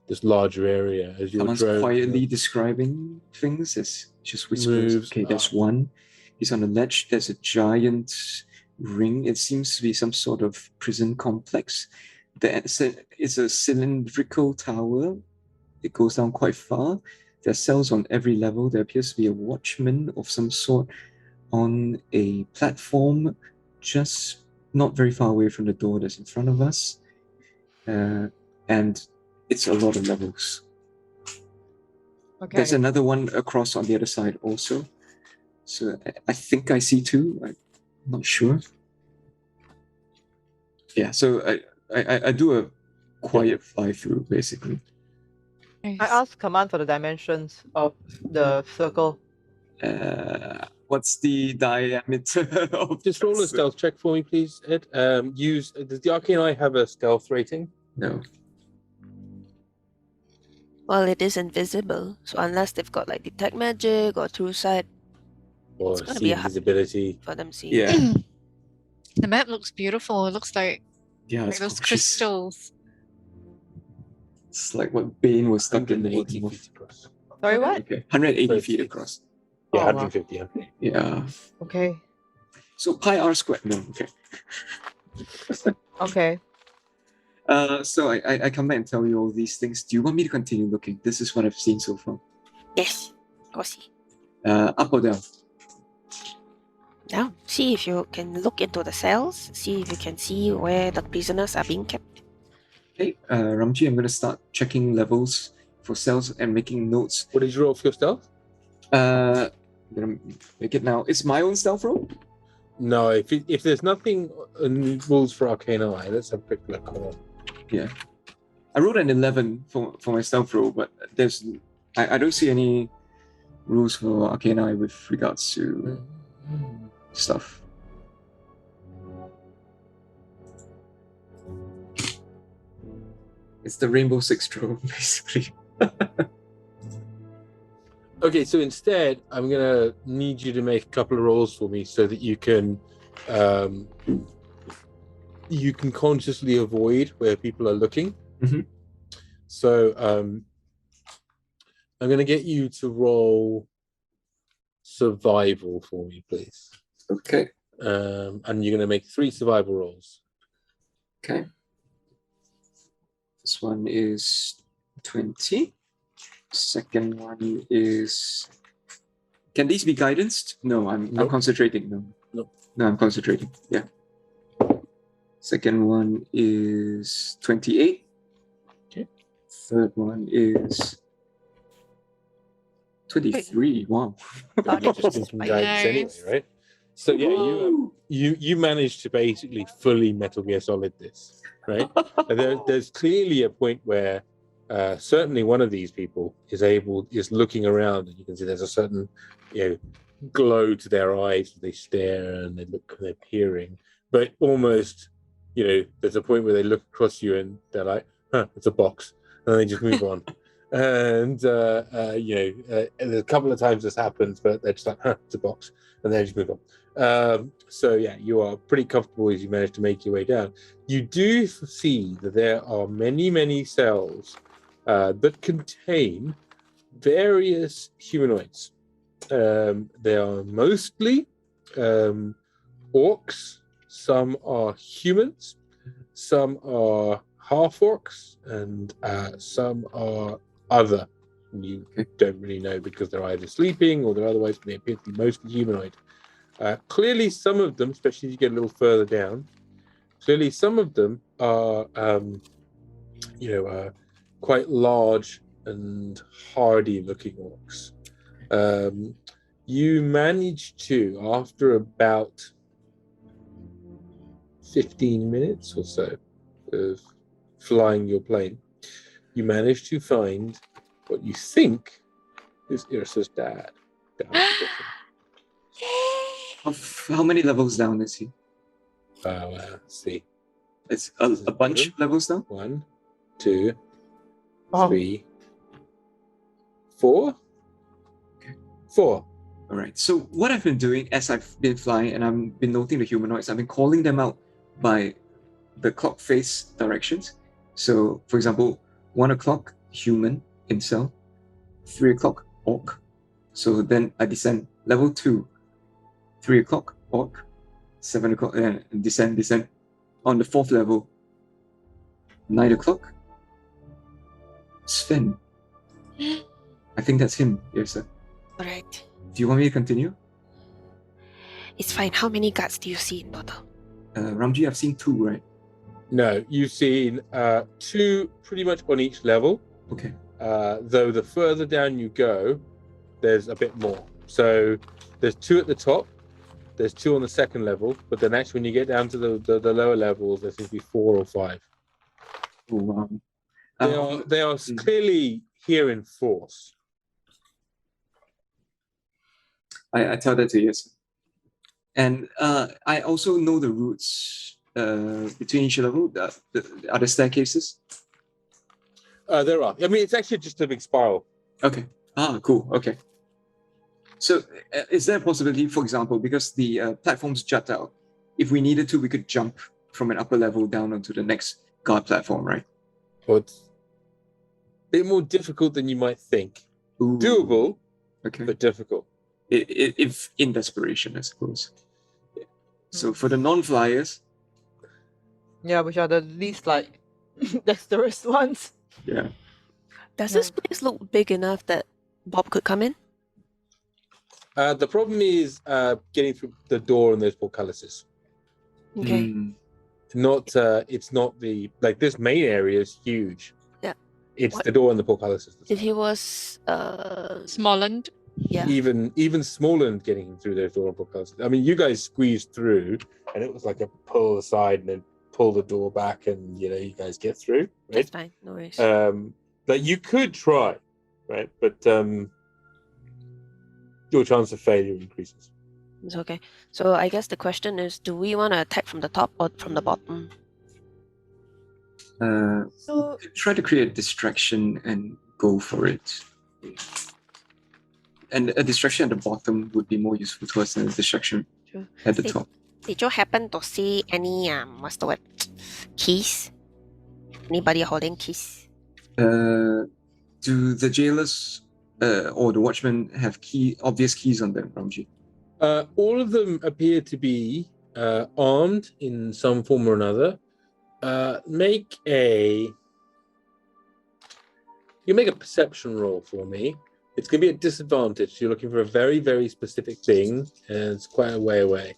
this larger area as your Someone's drone quietly describing things as just whispers. moves Okay, there's up. one. He's on the ledge. There's a giant ring. It seems to be some sort of prison complex. It's a cylindrical tower. It goes down quite far. There are cells on every level. There appears to be a watchman of some sort on a platform just not very far away from the door that's in front of us. And it's a lot of levels. Okay. There's another one across on the other side also. So I think I see two. I'm not sure. Yeah, so I do a quiet fly through basically. I asked Kaman for the dimensions of the circle. What's the diameter of Just roll a stealth check for me, please, Ed. Does the Arcane Eye have a stealth rating? No. Well, it is invisible, so unless they've got like detect magic or true sight Or It's gonna see be a hard- invisibility? for them see. Yeah. The map looks beautiful. It looks like Yeah, it's those gorgeous. crystals. It's like what Bane was stuck in the 180 bottom of. feet across. Sorry, what? Okay, 180 So feet it's- across. Yeah, Oh, wow. 150. Yeah. Yeah. Okay. So pi r squared. No, okay. Okay. So I come back and tell you all these things. Do you want me to continue looking? This is what I've seen so far. Yes, go see. Up or down? Now, see if you can look into the cells, see if you can see where the prisoners are being kept. Okay, Ramji, I'm going to start checking levels for cells and making notes. What did you roll for your stealth? I'm going to make it now. It's my own stealth roll? No, if there's nothing in rules for Arcane Eye, let's have a quick look. Hold on. Yeah. I rolled an 11 for my stealth roll, but I don't see any rules for Arcane Eye with regards to stuff. It's the Rainbow Six drone, basically. Okay, so instead, I'm gonna need you to make a couple of rolls for me so that you can consciously avoid where people are looking. Mhm. So I'm gonna get you to roll survival for me, please. Okay. And you're gonna make 3 survival rolls. Okay. This one is 20. Second one is. Can these be guidanced? No, I'm Nope. concentrating. No. Nope. No, I'm concentrating. Yeah. Second one is 28. Okay. Third one is 23. Wow. Just some guidance anyway, Nice. right? So yeah, you managed to basically fully Metal Gear Solid this, right? And there's clearly a point where certainly one of these people is looking around, and you can see there's a certain glow to their eyes as they stare and they're peering. But almost, there's a point where they look across you and they're like, "Huh, it's a box," and they just move on. And there's a couple of times this happens, but they're just like, "Huh, it's a box," and they just move on. So yeah, you are pretty comfortable as you manage to make your way down. You do see that there are many cells that contain various humanoids. They are mostly orcs, some are humans, some are half-orcs, and some are other. You don't really know because they're either sleeping or they're otherwise, they appear to be mostly humanoid. Clearly, some of them, especially as you get a little further down, some of them are, quite large and hardy-looking orcs. You manage to, after about 15 minutes or so of flying your plane, you manage to find what you think is Yrsa's dad. Down at the bottom. How many levels down is he? Let's see. It's a bunch of levels down? 1, 2, Oh. 3, 4. Okay. 4. All right. So what I've been doing as I've been flying and I've been noting the humanoids, I've been calling them out by the clock face directions. So, for example, 1 o'clock, human, incel. 3 o'clock, orc. So then I descend. Level 2, 3 o'clock, orc. 7 o'clock, descend. On the 4th level, 9 o'clock, Sven. I think that's him, Yrsa. Alright. Do you want me to continue? It's fine. How many guards do you see in total? Ramji, I've seen 2, right? No, you've seen 2 pretty much on each level. Okay. Though the further down you go, there's a bit more. So there's 2 at the top, there's 2 on the 2nd level, but then actually when you get down to the lower levels, there seems to be 4 or 5. Oh, wow. They are clearly here in force. I tell that to Yrsa. And I also know the routes between each level. Are there staircases? There are. I mean, it's actually just a big spiral. Okay. Cool. Okay. So is there a possibility, for example, because the platforms jut out, if we needed to, we could jump from an upper level down onto the next guard platform, right? Well, it's a bit more difficult than you might think. Ooh. Doable, Okay. but difficult. If in desperation, I suppose. So for the non-flyers, Yeah, which are the least like dexterous ones. yeah. Does this place look big enough that Bob could come in? The problem is getting through the door and those portcullises. Okay. It's not the this main area is huge. Yeah. It's What- the door and the portcullises. If he was Smolland. yeah. Even smaller than getting through those door and portcullises. I mean, you guys squeezed through, and it was like a pull aside and then pull the door back, and you guys get through. That's Right? fine, no worries. But you could try, right? But your chance of failure increases. It's okay. So I guess the question is, do we want to attack from the top or from the bottom? So Try to create a distraction and go for it. And a distraction at the bottom would be more useful to us than a distraction Sure. at the Hey. top. Did you happen to see any what's the word? Keys? Anybody holding keys? Do the jailers or the watchmen have obvious keys on them, Ramji? All of them appear to be armed in some form or another. You make a perception roll for me. It's going to be a disadvantage. You're looking for a very, very specific thing, and it's quite a way away.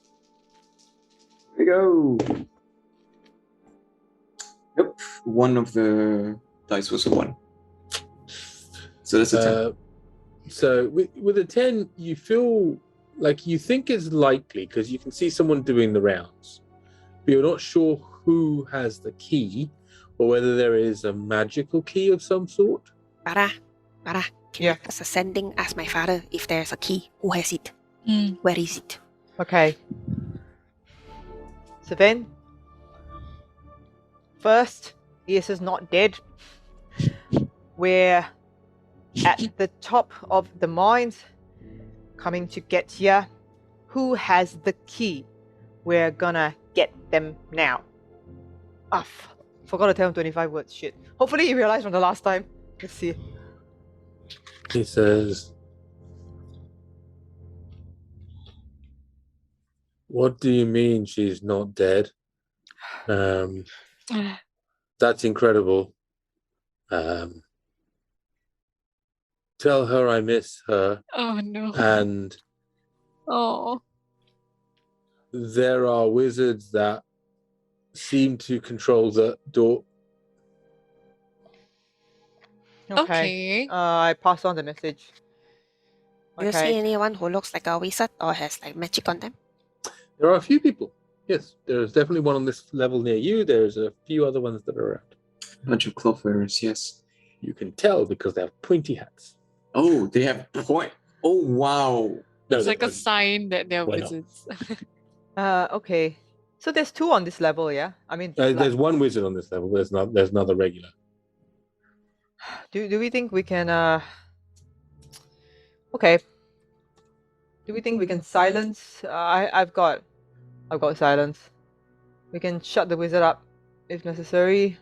Here we go. Yep, one of the dice was a 1. So that's a 10. So with a 10, you feel like you think it's likely because you can see someone doing the rounds, but you're not sure who has the key or whether there is a magical key of some sort. Barra, can Yeah. you just sending ask my father if there's a key? Who has it? Where is it? okay. So then, first, Yrsa's not dead. We're at the top of the mines, coming to get you. Who has the key? We're gonna get them now. Forgot to tell him 25 words. Shit. Hopefully he realized from the last time. Let's see. He says, "What do you mean she's not dead? That's incredible. Tell her I miss her, Oh no. and Oh. there are wizards that seem to control the door." Okay. I pass on the message. Do you see anyone who looks like a wizard or has like magic on them? There are a few people. Yes, there's definitely one on this level near you. There's a few other ones that are around. Bunch of cloth wearers, yes. You can tell because they have pointy hats. Oh, they have point. Oh, wow. No, It's they like a don't. sign that they're Why not? wizards. Okay. So there's 2 on this level, yeah? I mean, There's one wizard on this level. There's another regular. do we think we can okay. Do we think we can silence I've got silence. We can shut the wizard up if necessary.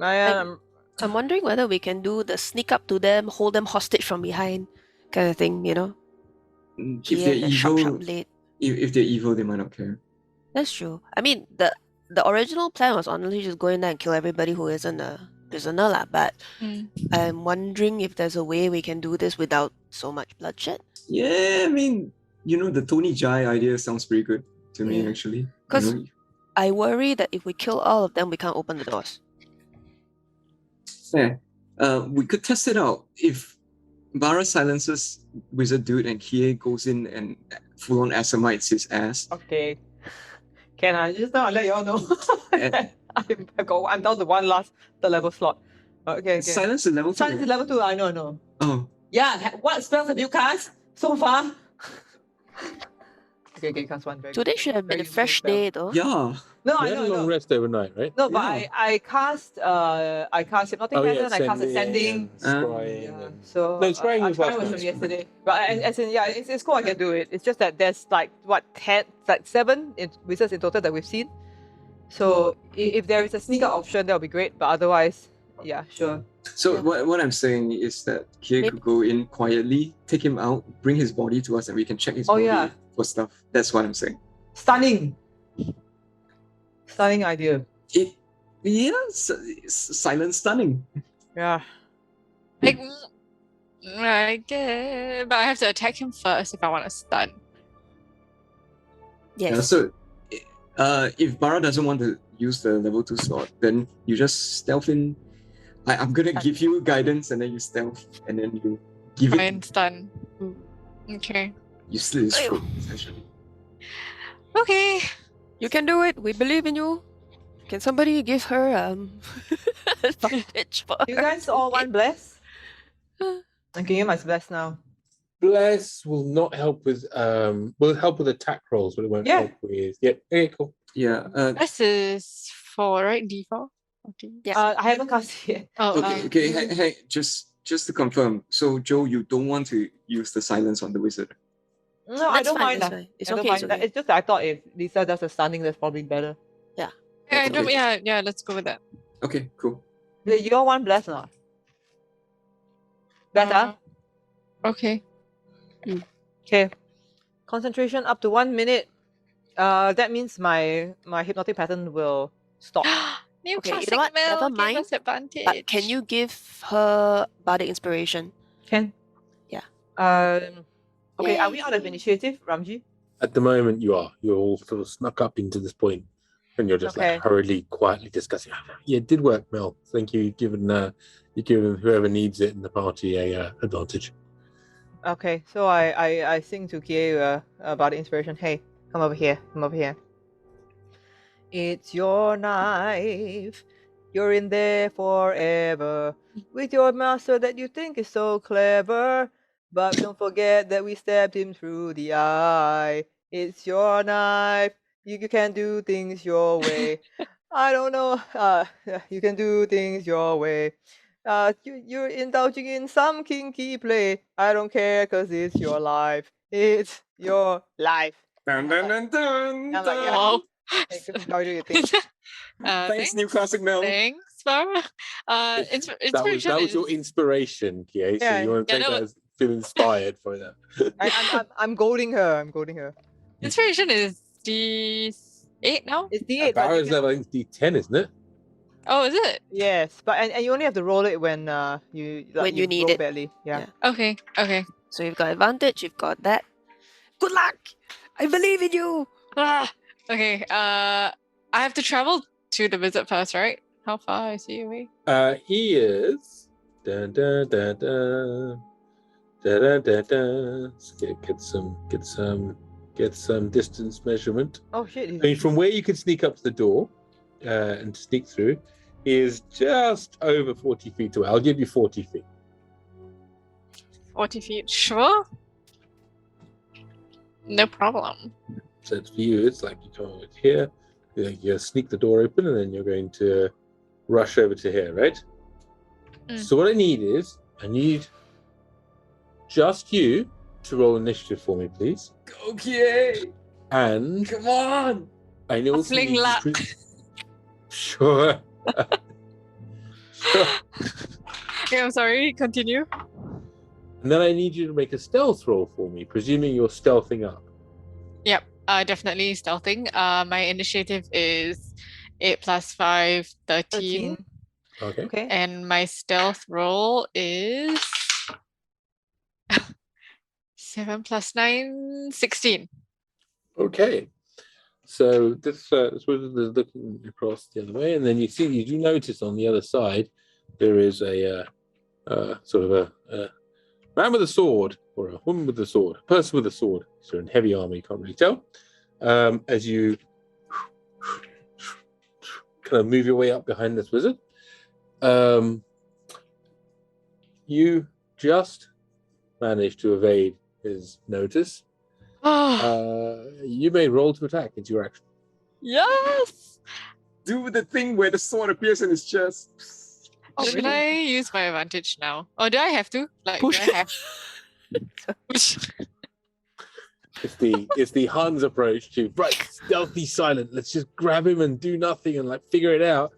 I'm wondering whether we can do the sneak up to them, hold them hostage from behind kind of thing, you know? If Kie they're and the sharp evil, blade. if they're evil, they might not care. That's true. I mean, the original plan was honestly just go in there and kill everybody who isn't a prisoner, lah. But I'm wondering if there's a way we can do this without so much bloodshed. Yeah, I mean, the Tony Jai idea sounds pretty good to me, Yeah. actually. 'Cause I worry that if we kill all of them, we can't open the doors. Fair. We could test it out. If Barra silences Wizard Dude and Kie goes in and full-on Assamites his ass. Okay. Can I just now let y'all know? I'm down to one last third level slot. Okay. Silence is level 2. Silence is level 2, I know. Oh. Yeah, what spells have you cast so far? Okay, cast one. Very Today good. should have been a Very fresh useful spell. day, though. Yeah. No, You I had a know. long rest overnight, right? No, but Yeah. I cast hypnotic pattern, I cast ascending. Scrying. Yeah, and- so No, scrying was last from night. yesterday. But as in, yeah, it's cool. I can do it. It's just that there's like 7 wizards in total that we've seen. So if there is a sneaker option, that would be great. But otherwise, yeah, sure. So Yeah. what I'm saying is that Kie Maybe- could go in quietly, take him out, bring his body to us, and we can check his Oh, body yeah. for stuff. That's what I'm saying. Stunning idea. Silent stunning. Yeah. Like, I guess, but I have to attack him first if I want to stun. Yes. Yeah, so if Barra doesn't want to use the level 2 slot, then you just stealth in. I'm gonna give you guidance, and then you stealth, and then you give Try it. and stun. Mm. Okay. You slit his throat, essentially. Okay. You can do it. We believe in you. Can somebody give her advantage for You her? guys all want bless? I can use my bless now. Bless will not help with will help with attack rolls, but it won't Yeah. help with. Yep. Okay, cool. Yeah. This is 4, right? D4? Okay. Yeah. I haven't cast it yet. Oh, Okay. Hey, just to confirm. So Joe, you don't want to use the silence on the wizard. No, I That's don't fine, mind that's that. fine. It's I don't okay, it's mind that. okay. It's just that I thought if Lisa does the stunning, that's probably better. Yeah, I don't, Okay. yeah, let's go with that. Okay, cool. You all want bless or not? Better? Okay. Okay. Concentration up to 1 minute. That means my hypnotic pattern will stop. New Okay, you know classic what? Mel Never gave mind, us advantage. But can you give her bardic inspiration? Can? Yeah. Okay, are we Yay. out of initiative, Ramji? At the moment, you are. You're all sort of snuck up into this point, and you're just Okay. like hurriedly, quietly discussing. Yeah, it did work, Mel. Thank you. You've given whoever needs it in the party a advantage. Okay, so I sing to Kie about the inspiration. Hey, come over here. Come over here. It's your knife. You're in there forever with your master that you think is so clever. But don't forget that we stabbed him through the eye. It's your knife. You can do things your way. I don't know. You can do things your way. You're indulging in some kinky play. I don't care because it's your life. It's your life. Dun, dun, dun, dun, I'm like, yeah. Wow. Hey, how do you think? Thanks, new classic Mel. Thanks, Barra. Inspiration That was your is- inspiration, yeah. So Yeah. you want to Yeah, take no, that as feel inspired for that. I'm goading her. I'm goading her. Inspiration is D8 now? It's D8. but you Barra's can- level, I think, it's D10, isn't it? Oh, is it? Yes, but and you only have to roll it when you When you need roll it. badly. Yeah. Okay, okay. So you've got advantage, you've got that. Good luck! I believe in you! Ah, okay, I have to travel to the visit first, right? How far is he away? He is. Dun, dun, dun, dun. Dun, dun, dun, dun. Let's get get some distance measurement. Oh shit. I mean, from where you can sneak up to the door and sneak through is just over 40 feet away. I'll give you 40 feet. 40 feet, sure. No problem. So it's for you, it's like you come over here, you sneak the door open, and then you're going to rush over to here, right? So what I need just you to roll initiative for me, please. Okay. And Come on. I know Halfling luck. Sure. Sure. Okay, I'm sorry, continue. And then I need you to make a stealth roll for me, presuming you're stealthing up. Yep, definitely stealthing. My initiative is 8 plus 5, 13. Okay. Okay. And my stealth roll is 7 plus 9, 16. Okay. So this is looking across the other way, and then you do notice on the other side there is a sort of a man with a sword, or a woman with a sword, a person with a sword. So in heavy armor, you can't really tell. As you kind of move your way up behind this wizard, you just managed to evade his notice. You may roll to attack. It's your action. Yes! Do the thing where the sword appears in his chest. Should I use my advantage now? Or do I have to? Like, Push. do I have It's the Han's approach to stealthy, silent. Let's just grab him and do nothing and like figure it out.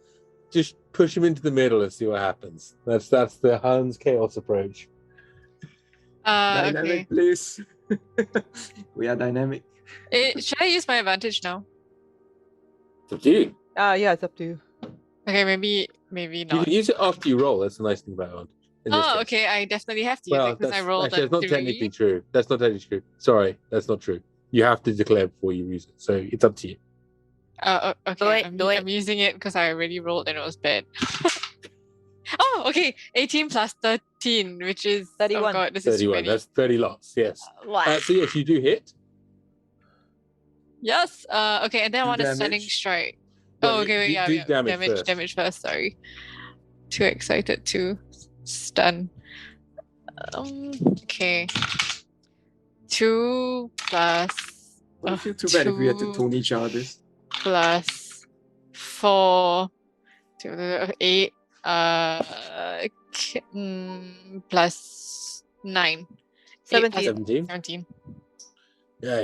Just push him into the middle and see what happens. That's the Han's chaos approach. Dynamic, okay. please. We are dynamic. Should I use my advantage now? It's up to you. Yeah, it's up to you. Okay, maybe You not. can use it after you roll. That's the nice thing about advantage. in this Oh, case. okay. I definitely have to use Well, it because I that's rolled actually, a that's not 3. technically true. That's not technically true. Sorry, that's not true. You have to declare before you use it. So it's up to you. Okay. Do it. I'm using it because I already rolled and it was bad. Oh, okay. 18 plus 13, which is 31. Oh god, this is too 31. many. That's 30 lots. Yes. Wow. So yes, you do hit. Yes. Okay, and then I Do want a stunning damage. strike. Well, Oh, okay. Wait, do yeah. damage Damage first. first. Sorry. Too excited to stun. Okay. 2 plus. Wouldn't feel too bad if we had to 2 Tony Jaa this. plus 4, 8. Plus 9. 17. 17. 17. Yeah,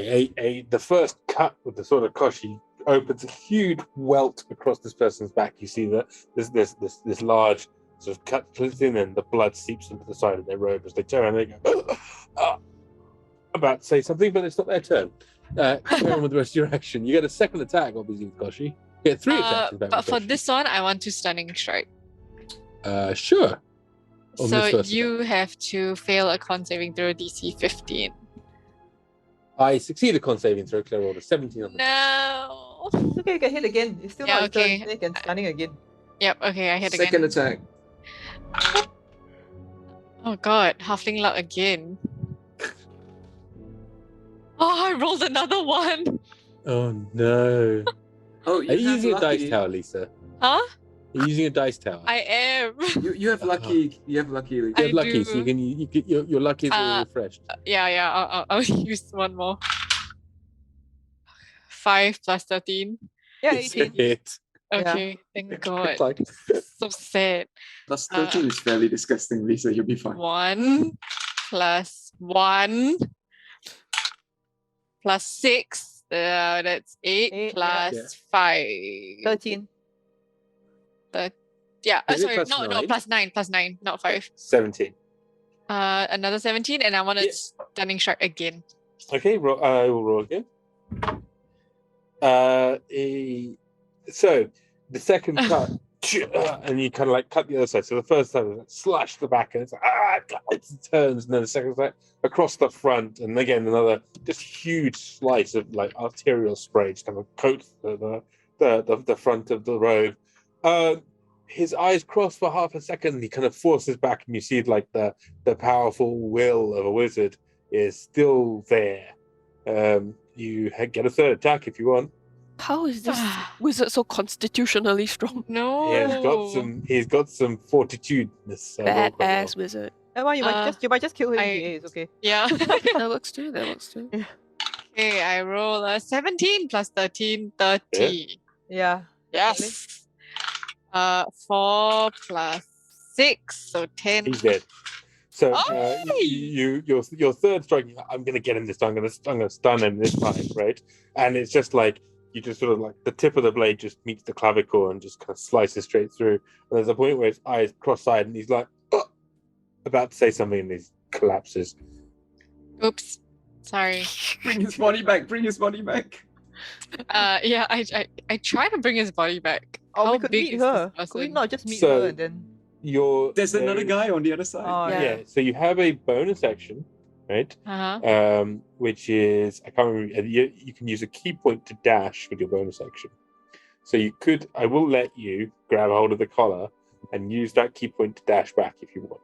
the first cut with the sort of koshi opens a huge welt across this person's back. You see that this large sort of cut in, and the blood seeps into the side of their robe as they turn and they go about to say something, but it's not their turn. Carry on with the rest of your action. You get a second attack, obviously, with koshi. You get 3 attacks. in fact, But with for koshi. this one, I want to stunning strike. Sure. On So this first you have to fail a con saving throw DC 15. I succeeded con saving throw. Claire rolled a 17 on the No. It's okay, you can hit again. It's still Yeah, not okay. turn. You can stunning again. Yep. Okay, I hit Second again. attack. Oh god, halfling luck again. Oh, I rolled another one. Oh no. Oh, Are you have using a dice lucky. tower, Lisa? Huh? Are you using a dice tower? I am. You have lucky. You have lucky. You're I lucky, do. so your lucky is all refreshed. Yeah. I'll use one more. 5 plus 13. Yeah, It's a 18. hit. Okay, thank God. It's like So sad. Plus 13 is fairly disgusting, Lisa. You'll be fine. 1 plus 1 plus 6. That's 8 Eight, plus yeah. 5. 13. Yeah, Is it sorry, plus no, nine? plus 9, not 5. 17. Another 17, and I want to Yeah. stunning strike again. Okay, I will roll again. So the second cut, and you kind of like cut the other side. So the first time was like, slash the back, and it's like it turns, and then the second time across the front, and again another just huge slice of like arterial spray just kind of coats the front of the robe. His eyes cross for half a second, and he kind of forces back, and you see like the powerful will of a wizard is still there. you get a third attack if you want. How is this wizard so constitutionally strong? No. He's got some fortitudeness. So roll quite well. Badass wizard. Emma, you might just kill him. I- It's okay. Yeah. That works too. Okay, I roll a 17 plus 13, 30. Yeah. Yes. 4 plus 6, so 10. He's dead. So Oi! your third strike, you're like, I'm gonna get him this time. I'm gonna stun him this time, right? And it's just like you just sort of like the tip of the blade just meets the clavicle and just kind of slices straight through. And there's a point where his eyes cross-eyed and he's like, oh! About to say something and he collapses. Oops. Sorry. Bring his body back. Yeah, I try to bring his body back. Oh, How we could big meet is her. this Could we person? not just meet So- her and then? There's another guy on the other side. Oh, Yeah. Yeah. So you have a bonus action, right? Uh-huh. Which is I can't remember. You can use a key point to dash with your bonus action. So I will let you grab hold of the collar and use that key point to dash back if you want.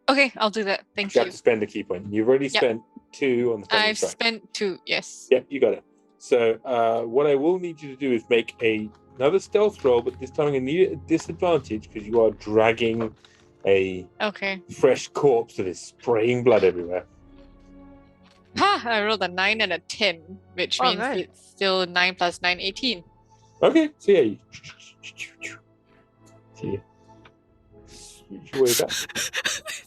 Okay, I'll do that. Thank You you. have to spend a key point. You've already Yep. spent 2 on the second I've strike. spent 2, yes. Yep, you got it. So what I will need you to do is make another stealth roll, but this time I'm going to need it at disadvantage because you are dragging a Okay. fresh corpse that is spraying blood everywhere. Ha! I rolled a 9 and a 10, which Oh, means nice. it's still 9 plus 9, 18. Okay, so yeah, you see, switch your way back.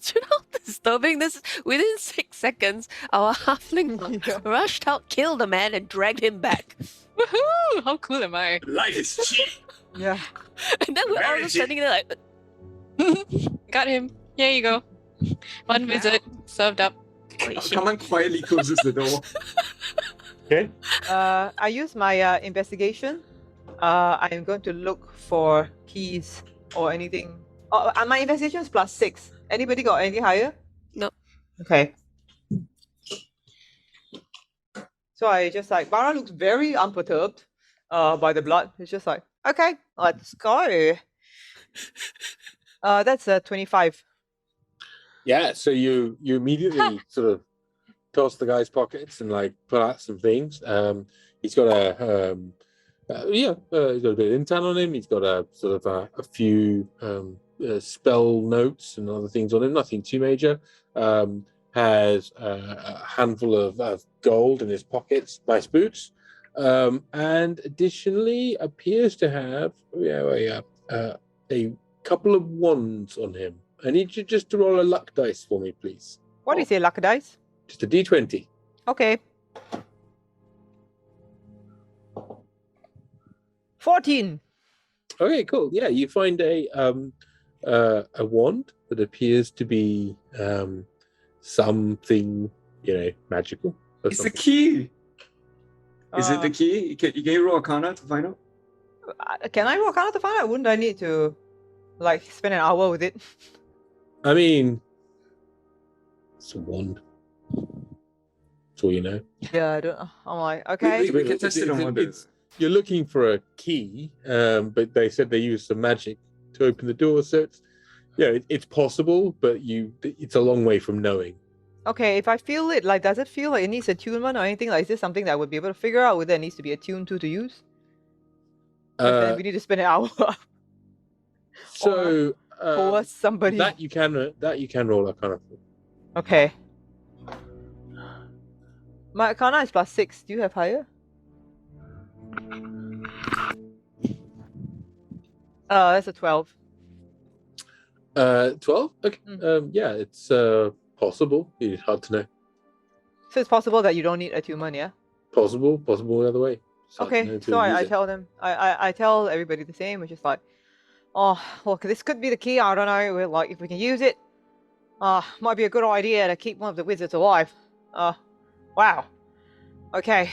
Do you know how disturbing this is? Within 6 seconds, our halfling monk Yeah. rushed out, killed a man, and dragged him back. Woohoo! How cool am I? Life is cheap. Yeah. And then we're all Where just is he? standing there like, Got him. Here you go. One wizard served up. Kaman quietly closes the door. Okay, I use my investigation. I am going to look for keys or anything. Oh, my investigation is plus 6. Anybody got any higher? No. Okay. So I just like Barra looks very unperturbed by the blood. It's just like, okay, let's go. That's 25. yeah. So you immediately sort of toss the guy's pockets and like pull out some things. He's got he's got a bit of intel on him. He's got a sort of a few spell notes and other things on him. Nothing too major. Has a handful of gold in his pockets, nice boots, and additionally appears to have a couple of wands on him. I need you just to roll a luck dice for me, please. What is it, luck dice? Just a d20. Okay. 14. Okay, cool. Yeah, you find a wand that appears to be something magical. or It's the something. key. Is it Uh, the key? Can you roll Arcana to find out? Can I roll Arcana to find out? Wouldn't I need to like spend an hour with it? I mean, it's a wand. That's all you know. Yeah, I don't. I'm like, okay. We can test it on one day. You're looking for a key, but they said they used some magic to open the door. So it's possible, but it's a long way from knowing. Okay, if I feel it, like, does it feel like it needs attunement or anything? Like, is this something that I would be able to figure out whether it needs to be attuned to use? Then we need to spend an hour So coerce somebody. that you can roll Arcana for. Okay. My Arcana is plus 6. Do you have higher? That's a 12. 12. Okay. Mm. Yeah, it's possible. It's hard to know. So it's possible that you don't need attunement, yeah? Possible the other way. It's hard to know Okay, until so you use I it. tell them, I tell everybody the same, which is like, oh, look, this could be the key, I don't know, we're like, if we can use it, might be a good idea to keep one of the wizards alive. Wow. Okay,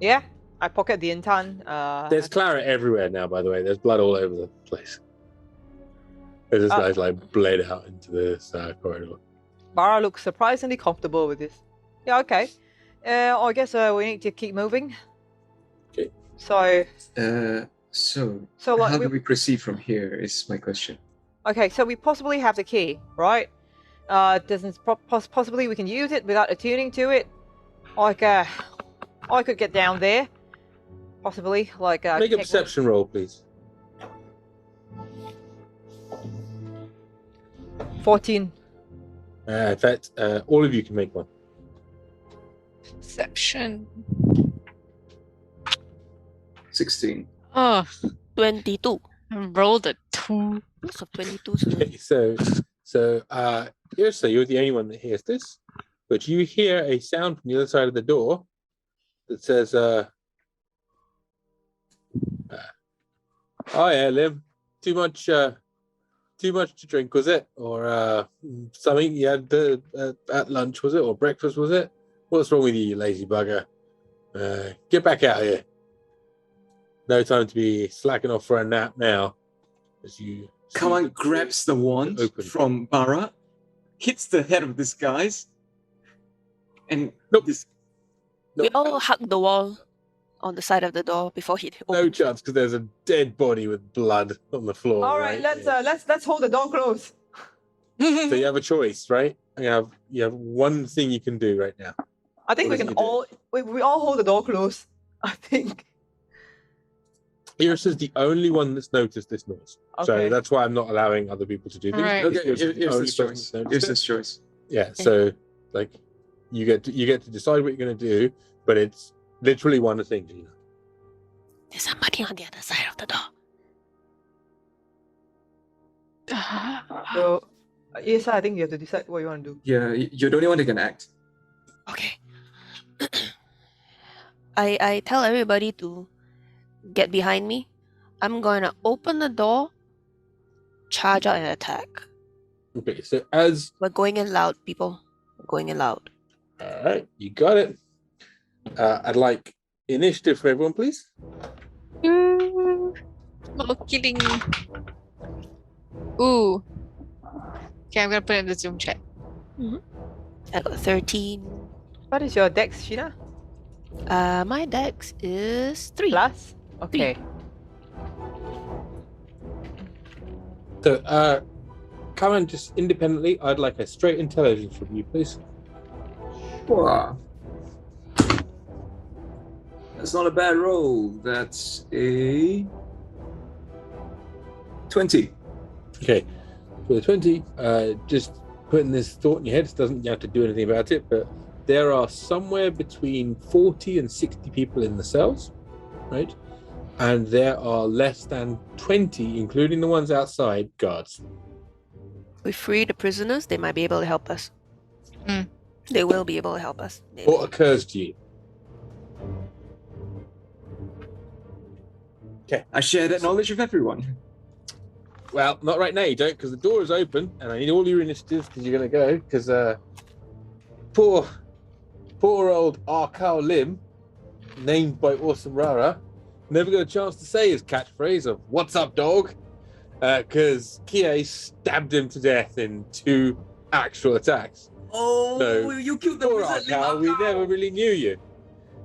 yeah, I pocket the intan. There's claret everywhere now, by the way. There's blood all over the place. There's this guy's like bled out into this corridor. Barra looks surprisingly comfortable with this. Yeah, okay. I guess we need to keep moving. Okay. So, So like, how do we proceed from here is my question. okay, so we possibly have the key, right? Doesn't possibly we can use it without attuning to it. Like, I could get down there, possibly. Like, Make a check- perception roll, please. 14. In fact, all of you can make one. Perception. 16. Oh, 22. I rolled a 2. Lots of 22s. Okay, so Yrsa, you're the only one that hears this, but you hear a sound from the other side of the door that says, "Oh yeah, Lim, too much to drink, was it? Or something you had at lunch, was it? Or breakfast, was it? What's wrong with you, you lazy bugger? Get back out of here. No time to be slacking off for a nap now." As you Kaman grabs the wand Open. from Barra, hits the head of this guy's, and Nope. this We all hug the wall on the side of the door before he no opens. chance because there's a dead body with blood on the floor. All right, let's hold the door closed. So you have a choice, right? You have one thing you can do right now. I think What we is can it you do? all we all hold the door closed. I think. Yrsa's the only one that's noticed this noise, so Okay. that's why I'm not allowing other people to do things. Right. because okay. Yrsa's the Here's only this person choice. that's noticed Here's it. this choice. Yeah, so like you get to decide what you're going to do, but it's literally one thing. You know. There's somebody on the other side of the door. So, yes, I think you have to decide what you want to do. Yeah, you're the only one that can act. Okay. I tell everybody to get behind me. I'm going to open the door, charge out and attack. Okay, so as We're going in loud, people. We're going in loud. all right, you got it. I'd like initiative for everyone, please. Oh, killing. Ooh. Okay, I'm gonna put it in the Zoom chat. I got 13. What is your dex, Sheena? My dex is 3. Plus? Okay. So, come on, just independently. I'd like a straight intelligence from you, please. Wow. That's not a bad roll. That's a 20. Okay, for the 20, just putting this thought in your head, doesn't you have to do anything about it, but there are somewhere between 40 and 60 people in the cells, right? And there are less than 20, including the ones outside, guards. We free the prisoners, they might be able to help us. Mm. They will be able to help us. They What will. occurs to you? I share that knowledge with everyone. Well, not right now, you don't, because the door is open, and I need all your initiatives because you're going to go, because poor old Arkal Lim, named by Awesome Rara, never got a chance to say his catchphrase of "What's up, dog?" Because Kie stabbed him to death in 2 actual attacks. Oh, No. you killed the Poor wizard, Arkal, we Liveplay. never really knew you.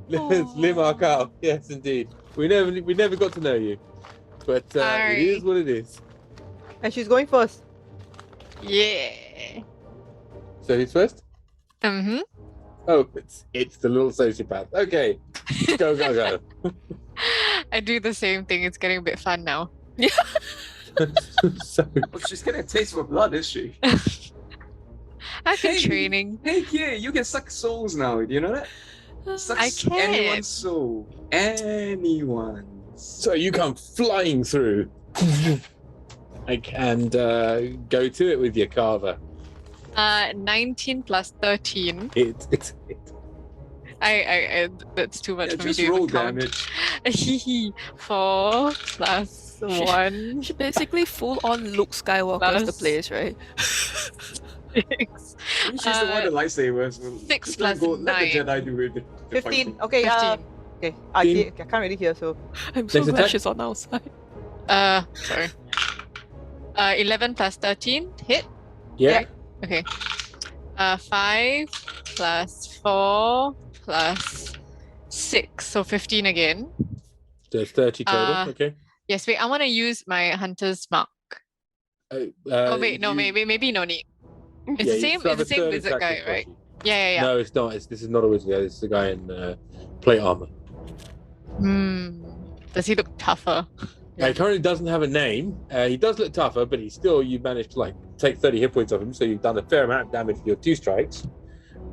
It's Lim Aw. Arkal, yes, indeed. We never got to know you, but it Sorry. is what it is. And she's going first. Yeah. So who's first? Mm-hmm. Oh, it's the little sociopath. Okay, go. I do the same thing. It's getting a bit fun now. So, Oh, she's getting a taste for blood, is she? I've been Hey. training. Hey, kid, you can suck souls now. Do you know that? Suck I can. anyone's soul. Anyone's. so you come flying through, and go to it with your carver. 19 plus 13. It's I that's too much Yeah, for me just to roll even count. damage. 4 plus 1. She basically full on Luke Skywalker's the Plus- place, right? 6. She's the one that lightsabers. 6 Just plus let the 9. Jedi do it. the 15. fighting. Okay, 15. okay. I can't really hear, so I'm so Next glad attack. she's on our side. Sorry. 11 plus 13. Hit. yeah. Okay. 5 plus 4 plus 6. So 15 again. So it's 30 total. Uh, Okay. Yes, wait, I want to use my hunter's mark. Oh wait, no, you- maybe no need. It's yeah, the you same. still have It's the a same third wizard attack guy, with right? Flashy. Yeah. No, it's not. This is not a wizard. This is a guy in plate armor. Does he look tougher? He currently doesn't have a name. He does look tougher, but you managed to take 30 hit points off him, so you've done a fair amount of damage with your 2 strikes.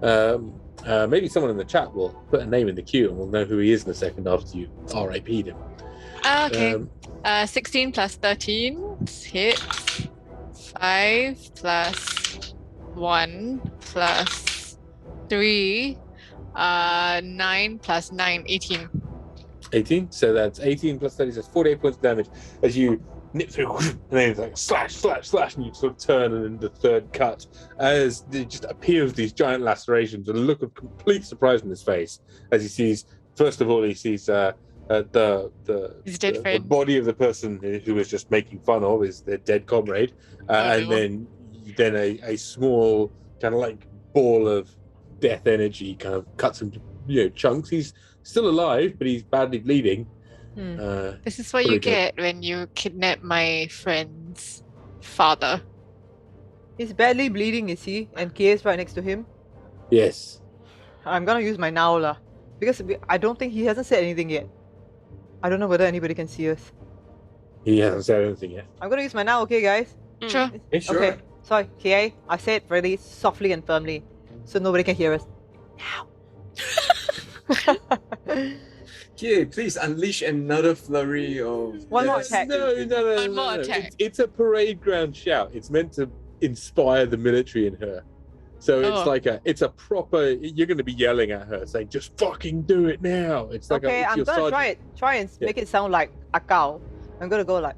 Maybe someone in the chat will put a name in the queue and we'll know who he is in a second after you RIP'd him. Okay. 16 plus 13 hits. 5 plus 1 plus 3. 9 plus 9, 18. 18, so that's 18 plus 30, so that's 48 points of damage as you nip through, and then it's like slash, and you sort of turn, and then the third cut as it just appears with these giant lacerations and a look of complete surprise on his face as he sees, first of all, he sees the body of the person who was just making fun of is their dead comrade, and then a small kind of like ball of death energy kind of cuts him to chunks. He's still alive, but he's badly bleeding. This is what you get when you kidnap my friend's father. He's badly bleeding, is he? And Kie is right next to him. Yes. I'm gonna use my now lah, because I don't think he hasn't said anything yet. I don't know whether anybody can see us. He hasn't said anything yet. I'm gonna use my now, okay, guys? Sure. Yeah, sure. Okay. Sorry, Kie. I said really softly and firmly, so nobody can hear us. Now. Kie, please unleash another flurry of... One more attack. No. One more attack. It's a parade ground shout. It's meant to inspire the military in her. So it's a proper, you're going to be yelling at her saying, just fucking do it now. It's like okay, I'm going to try and make it sound like Akao. I'm going to go like...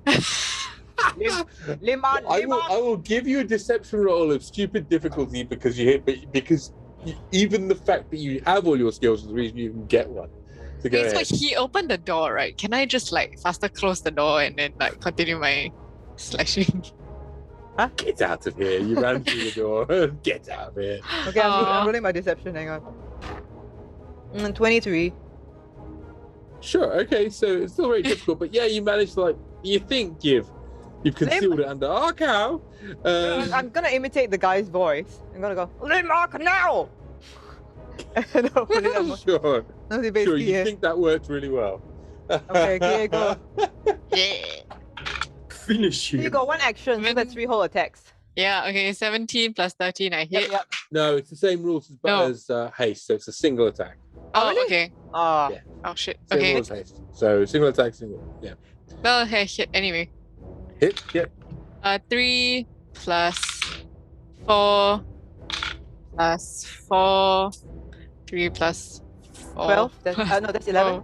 Lima. I will give you a deception roll of stupid difficulty because even the fact that you have all your skills is the reason you can get one. So go ahead. So he opened the door, right? Can I just faster close the door and then continue my slashing? Huh? Get out of here. You ran through the door. Get out of here. Okay, I'm rolling my deception. Hang on. 23. Sure, okay, so it's still very difficult, but yeah, you managed to you think you've concealed it under our cow. I'm gonna imitate the guy's voice. I'm gonna go, Limark now! And hopefully that works. Sure, Basically, you think that worked really well. Okay, here go. Yeah. Finish You him. got one action, so that's 3 whole attacks. Yeah, okay, 17 plus 13, I hit. Yep. No, it's the same rules as haste, so it's a single attack. Oh, really? okay. Yeah. Oh, shit. Same Okay. rules as haste. So single attack, yeah. Well, I hit anyway. Hit, yep. 3 plus 4 plus 4. 3 plus 4. 12? That's 11.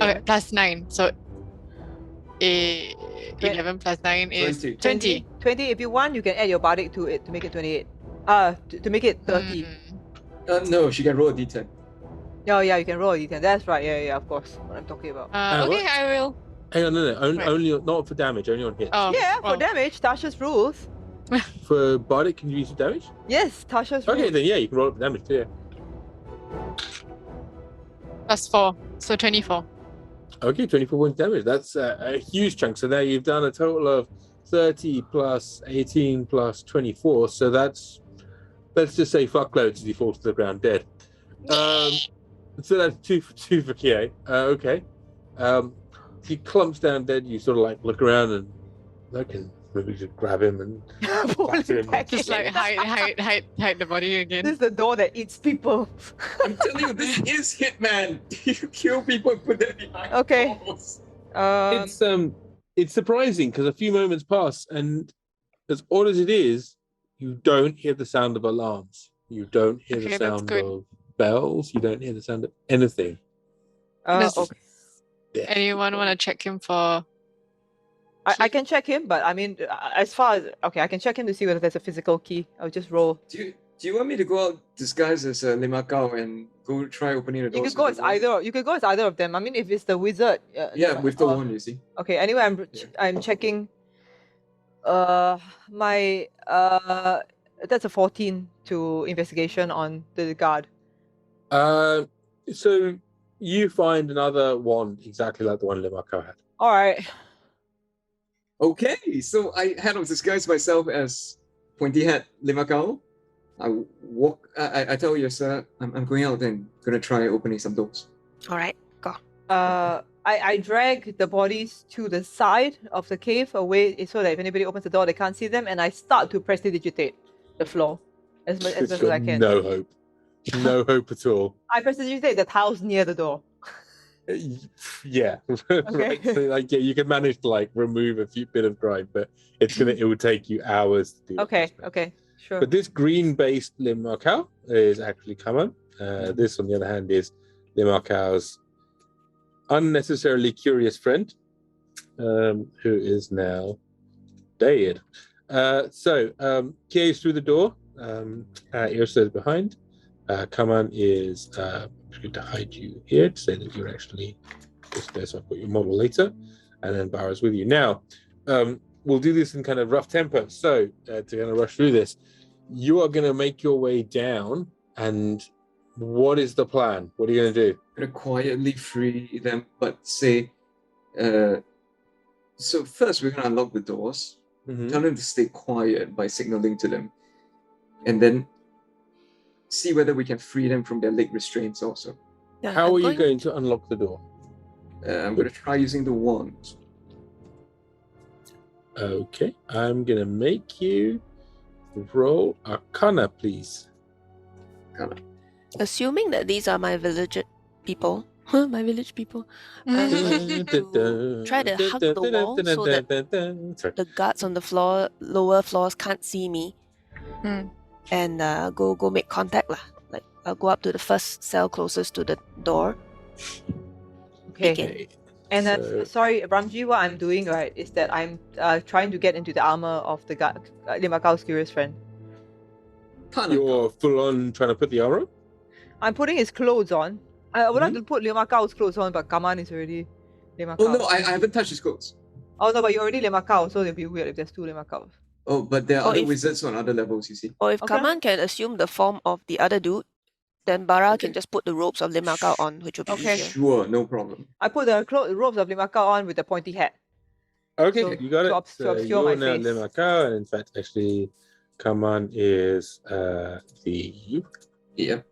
Okay, plus 9. So 11 plus 9 is 20. 20. If you want, you can add your bardic to it to make it 28. To make it 30. No, she can roll a d10. Oh, yeah, you can roll a d10. That's right. Yeah, of course. What I'm talking about. Okay, I will. Hang on, no. Right. Only not for damage, only on hits. Oh, Yeah, for damage, Tasha's rules. For Bardic, can you use some damage? Yes, Tasha's rules. Okay, then yeah, you can roll it for damage too. Plus 4. So 24. Okay, 24 points damage. That's a huge chunk. So now you've done a total of 30 plus 18 plus 24. So that's, let's just say fuckloads as he falls to the ground dead. So that's 2 for Kie. Okay. He clumps down dead. You sort of look around and maybe just grab him and back to him. Just hide the body again. This is the door that eats people. I'm telling you, this is Hitman. You kill people and put them behind Okay. walls. It's surprising because a few moments pass, and as odd as it is, you don't hear the sound of alarms. You don't hear the sound of bells. You don't hear the sound of anything. Okay. Yeah. Anyone want to check him for? I can check him, but I mean, as far as I can check him to see whether there's a physical key. I'll just roll. Do you want me to go out disguised as Limakao and go try opening the door? You could go as either. You could go as either of them. I mean, if it's the wizard. Yeah, with the one, you see. Okay. Anyway, I'm checking. My that's a 14 to investigation on the guard. So you find another wand exactly like the one Limarco had. All right. Okay, so I had to disguise myself as Pointy Hat Limakao. I walk. I tell Yrsa, I'm going out and gonna try opening some doors. All right, go. I drag the bodies to the side of the cave away so that if anybody opens the door, they can't see them, and I start to prestidigitate the floor as much It's as I got can. no hope. No hope at all. I prestidigitate the tiles near the door. Yeah. Okay. Right. So, like, yeah, you can manage to like remove a few bit of grime, but it would take you hours to do that. Okay, okay, sure. But this green-based Limarkau is actually Kaman. This, on the other hand, is Limarkau's unnecessarily curious friend, who is now dead. Kie is through the door. Yrsa is behind. Kaman is going to hide you here to say that you're actually just there, so I'll put your model later, and then Barra's with you. Now, we'll do this in kind of rough tempo. So to kind of rush through this, you are going to make your way down, and what is the plan? What are you going to do? I'm gonna quietly free them, but say, so first we're gonna unlock the doors, tell them to stay quiet by signaling to them, and then see whether we can free them from their leg restraints also. Yeah, How I'm are you going to unlock the door? I'm gonna try using the wand. Okay, I'm going to make you roll Arcana, please. Assuming that these are my village people, my village people, I'm going to try to hug the wall so that the guards on the lower floors can't see me, and go make contact lah. Like I'll go up to the first cell closest to the door. Okay. Okay. And So- sorry, Ramji, what I'm doing, right, is that I'm trying to get into the armor of the Limarkau's curious friend. You're full on trying to put the armor on? I'm putting his clothes on. I would like to put Limarkau's clothes on, but Kaman is already Limarkau. Oh no, I haven't touched his clothes. Oh no, but you're already Limarkau, so it'll be weird if there's two Limarkaus. Oh, but there are Oh, other if- wizards on other levels, you see. Or if Okay. Kaman can assume the form of the other dude, then Barra can just put the robes of Limarkau on, which will be Okay. easier. Sure, no problem. I put the robes of Limarkau on with the pointy hat. Okay, So- you got to it. obs- to So obscure you're my now face. Limarkau, and in fact, actually, Kaman is the Yeah.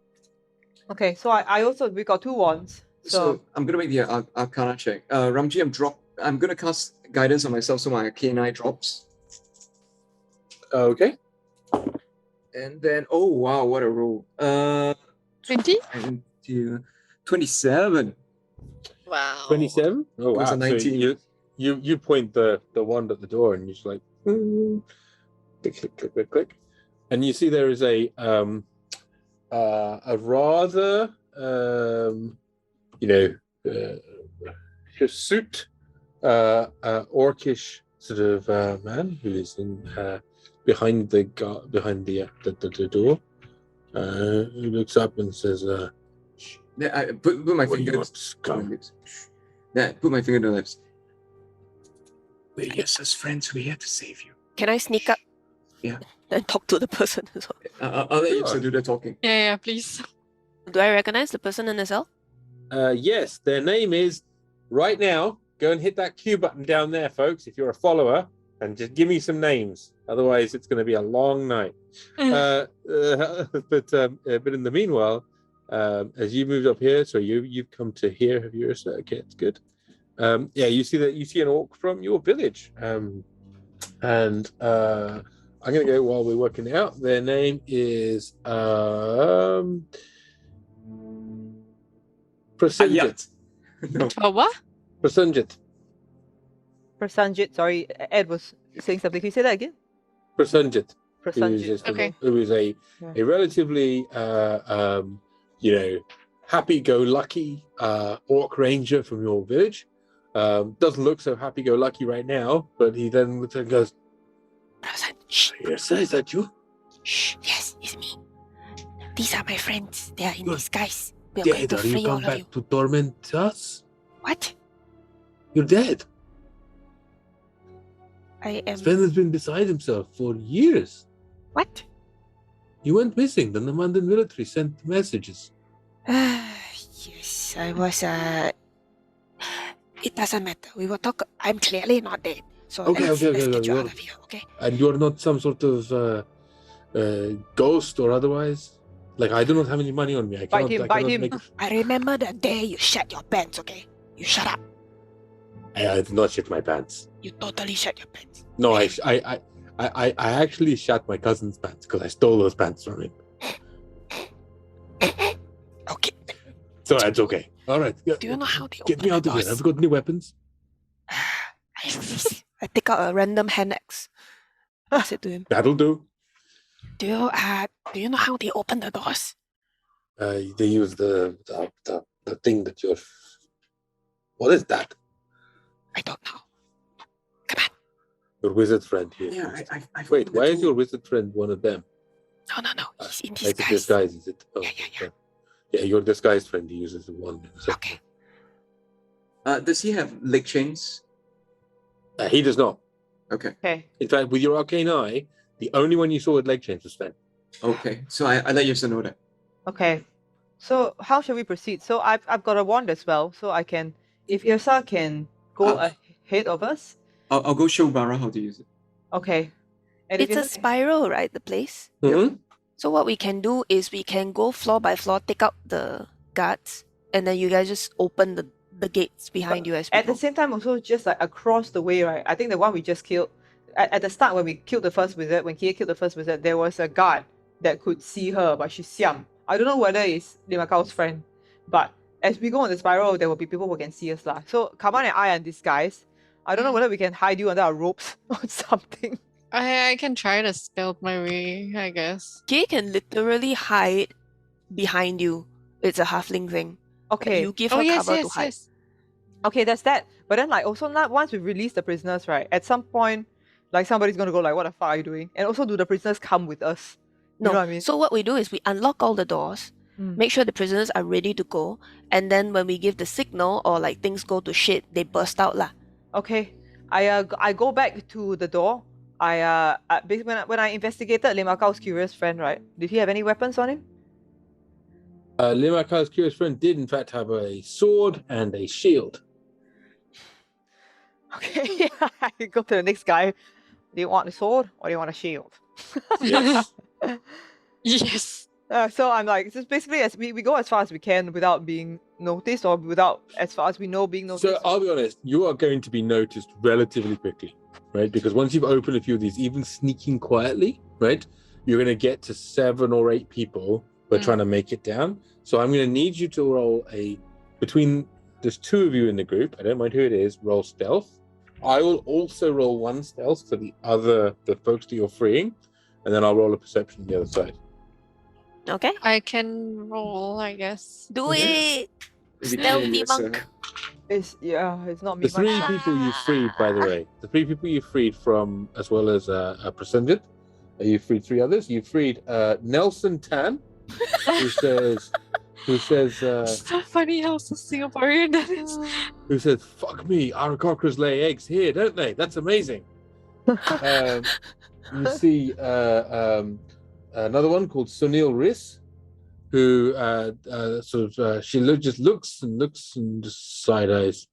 Okay, so we got two wands. So I'm gonna make the Arcana check. Ramji, I'm gonna cast guidance on myself so my K9 drops. Okay. And then, oh wow, what a roll. 20? 27. Wow. 27? Oh, It was wow. a 19. So you point the wand at the door, and you're just like, click, click, click, click, click. And you see there is a rather, hirsute, orcish sort of man who is in behind the door. He looks up and says, Yeah, I put my "What do you finger want, on scum?" my lips. Yeah, put my finger on the lips. We're Yrsa's friends. We're here to save you. Can I sneak up? Yeah. And talk to the person as well. I'll let Sure. Yrsa do the talking. Yeah, please. Do I recognize the person in the cell? Yes, their name is, right now, go and hit that Q button down there, folks, if you're a follower, and just give me some names. Otherwise, it's going to be a long night. But in the meanwhile, as you moved up here, so you've come to here, have you, Yrsa? Okay, it's good. You see an orc from your village. I'm going to go while we're working it out. Their name is Prasenjit. No. What? Prasenjit. Prasanjit, sorry, Ed was saying something. Can you say that again? Prasenjit. Prasanjit. Okay. Who is a relatively happy-go-lucky orc ranger from your village. Doesn't look so happy-go-lucky right now, but he then goes, Shh, "Yes, is that you? shh, yes, it's me. These are my friends. They are in Good. disguise. We are going Dead? to Are you free all come of you. back to torment us? What? You're dead. I am. Sven has been beside himself for years. What? He went missing. The Namandan military sent messages. Yes, I was. It doesn't matter. We will talk. I'm clearly not dead. So Okay, let's okay, get you well- out of here, okay? And you're not some sort of ghost or otherwise. Like, I do not have any money on me. I Bite cannot, him, bite cannot him. make. I remember the day you shat your pants, okay? You shut up. I did not shit my pants. You totally shat your pants. No, I actually shat my cousin's pants because I stole those pants from him. Okay. So it's okay. All right. Do you know how they Get open me out the of here. doors? Have you got any weapons? I take out a random hand axe. I said to him, That'll do. do you know how they open the doors? They use the thing that you're. What is that? I don't know. Come on. Your wizard friend here. Yeah, I Wait, why is your wizard friend one of them? No. He's in It's a disguise. disguise, is it? Oh, Yeah. okay. Yeah, your disguise friend. He uses one. Okay. Does he have leg chains? He does not. Okay. Okay. In fact, with your arcane eye, the only one you saw with leg chains was Sven. Okay. So I let Yrsa know that. Okay. So how shall we proceed? So I've got a wand as well, so I can, if Yrsa can go ahead of us. I'll go show Barra how to use it. Okay. And if It's a Yrsa can- spiral, right? The place. Mm-hmm. So what we can do is we can go floor by floor, take out the guards, and then you guys just open the gates behind you as we At the go. same time, also just like across the way, right? I think the one we just killed at the start when we killed the first wizard, when Kie killed the first wizard, there was a guard that could see her, but she's siam. I don't know whether it's Limakao's friend, but as we go on the spiral, there will be people who can see us lah. So Kaman and I are in disguise. I don't know whether we can hide you under our ropes or something. I can try to stealth my way, I guess. Kie can literally hide behind you. It's a halfling thing. Like, Okay. you give Oh her yes, cover to yes, hide. yes. Okay, that's that. But then like also not once we release the prisoners, right? At some point, like somebody's gonna go like, what the fuck are you doing? And also do the prisoners come with us? You No. know what I mean? So what we do is we unlock all the doors, Mm. make sure the prisoners are ready to go, and then when we give the signal or like things go to shit, they burst out lah. Okay. I go back to the door. Basically when I investigated Limakao's curious friend, right? Did he have any weapons on him? Limaka's curious friend did, in fact, have a sword and a shield. Okay. I go to the next guy. Do you want a sword or do you want a shield? Yes. Yes. So I'm like, just basically as we go as far as we can without being noticed or without, as far as we know, being noticed. So I'll be honest, you are going to be noticed relatively quickly, right? Because once you've opened a few of these, even sneaking quietly, right, you're going to get to 7 or 8 people who are trying to make it down. So I'm going to need you to roll there's 2 of you in the group, I don't mind who it is, roll stealth. I will also roll 1 stealth for the folks that you're freeing, and then I'll roll a perception on the other side. Okay? I can roll, I guess. Do Okay. it! Maybe Stealthy Yrsa. monk. It's not me. The 3 people you freed, by the way, the 3 people you freed from, as well as Presented, you freed 3 others. You freed Nelson Tan, who says, It's so funny how so Singaporean that is. who says, "Fuck me, our cockroaches lay eggs here, don't they? That's amazing." You see another one called Sunil Riss, who just looks and just side eyes,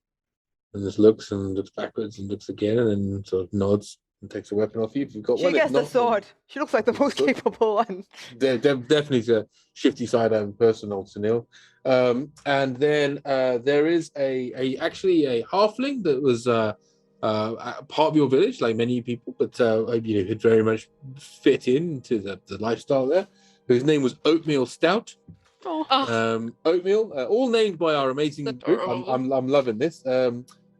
and just looks and looks backwards and looks again, and then sort of nods and takes a weapon off you if you've got She one. If gets the not, sword. She looks like the most Sword. capable one. They're definitely a shifty side-eye person, old Sunil. And then there is actually a halfling that was part of your village, like many people, but had very much fit into the lifestyle there. Whose name was Oatmeal Stout. Oh, Oatmeal, all named by our amazing That's group. adorable. I'm loving this.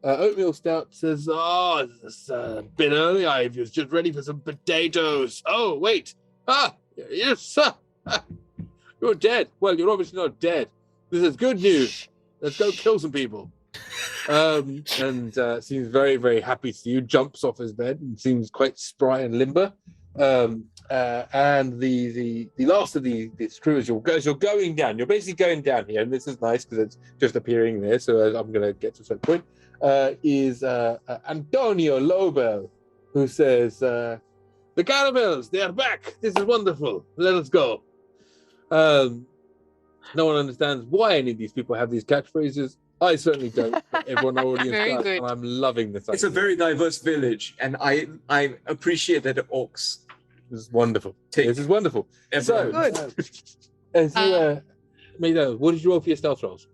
Oatmeal Stout says, "Oh, it's a bit early. I was just ready for some potatoes. Oh, wait. Yes, sir. You're dead. Well, you're obviously not dead. This is good news. Let's go kill some people." And seems very, very happy to see you. Jumps off his bed and seems quite spry and limber. And the last of this crew, as you're going down, you're basically going down here, and this is nice because it's just appearing there. So I'm going to get to a certain point. Is Antonio Lobel, who says, "The caramels, they are back. This is wonderful. Let us go." No one understands why any of these people have these catchphrases. I certainly don't. But everyone already Very does, good. and I'm loving this. It's a idea. very diverse village, and I appreciate that the orcs This is wonderful. Take This is wonderful. So, everyone. as you made that, what did you roll for your stealth rolls?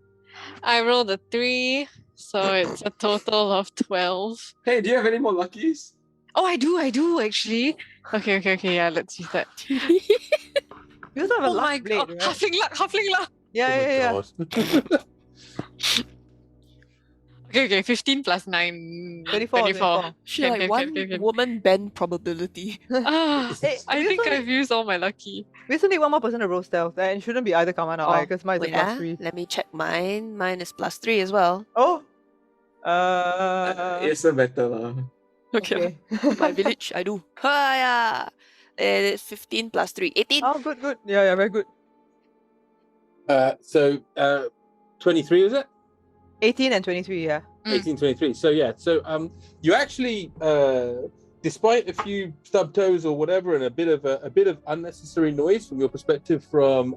I rolled a 3, so it's a total of 12. Hey, do you have any more luckies? Oh, I do actually. Okay, yeah, let's use that. You also have a Oh my luck blade, god, right? halfling luck. Yeah. God. Okay, 15 plus 9. 24. She like one woman bend probability. Ah, Hey, I we think also I've used all my lucky. We still need one more person to roll stealth, and it shouldn't be either Kaman or I, because mine's a Wait, plus 3. let me check mine. Mine is +3 as well. Oh! It's a better lah. Okay. My village, I do. Hiya! It's 15 plus 3. 18. Oh, good. Yeah, very good. So 23 was it? 18 and 23, yeah. 1823. So yeah, so you actually despite a few stub toes or whatever and a bit of unnecessary noise from your perspective from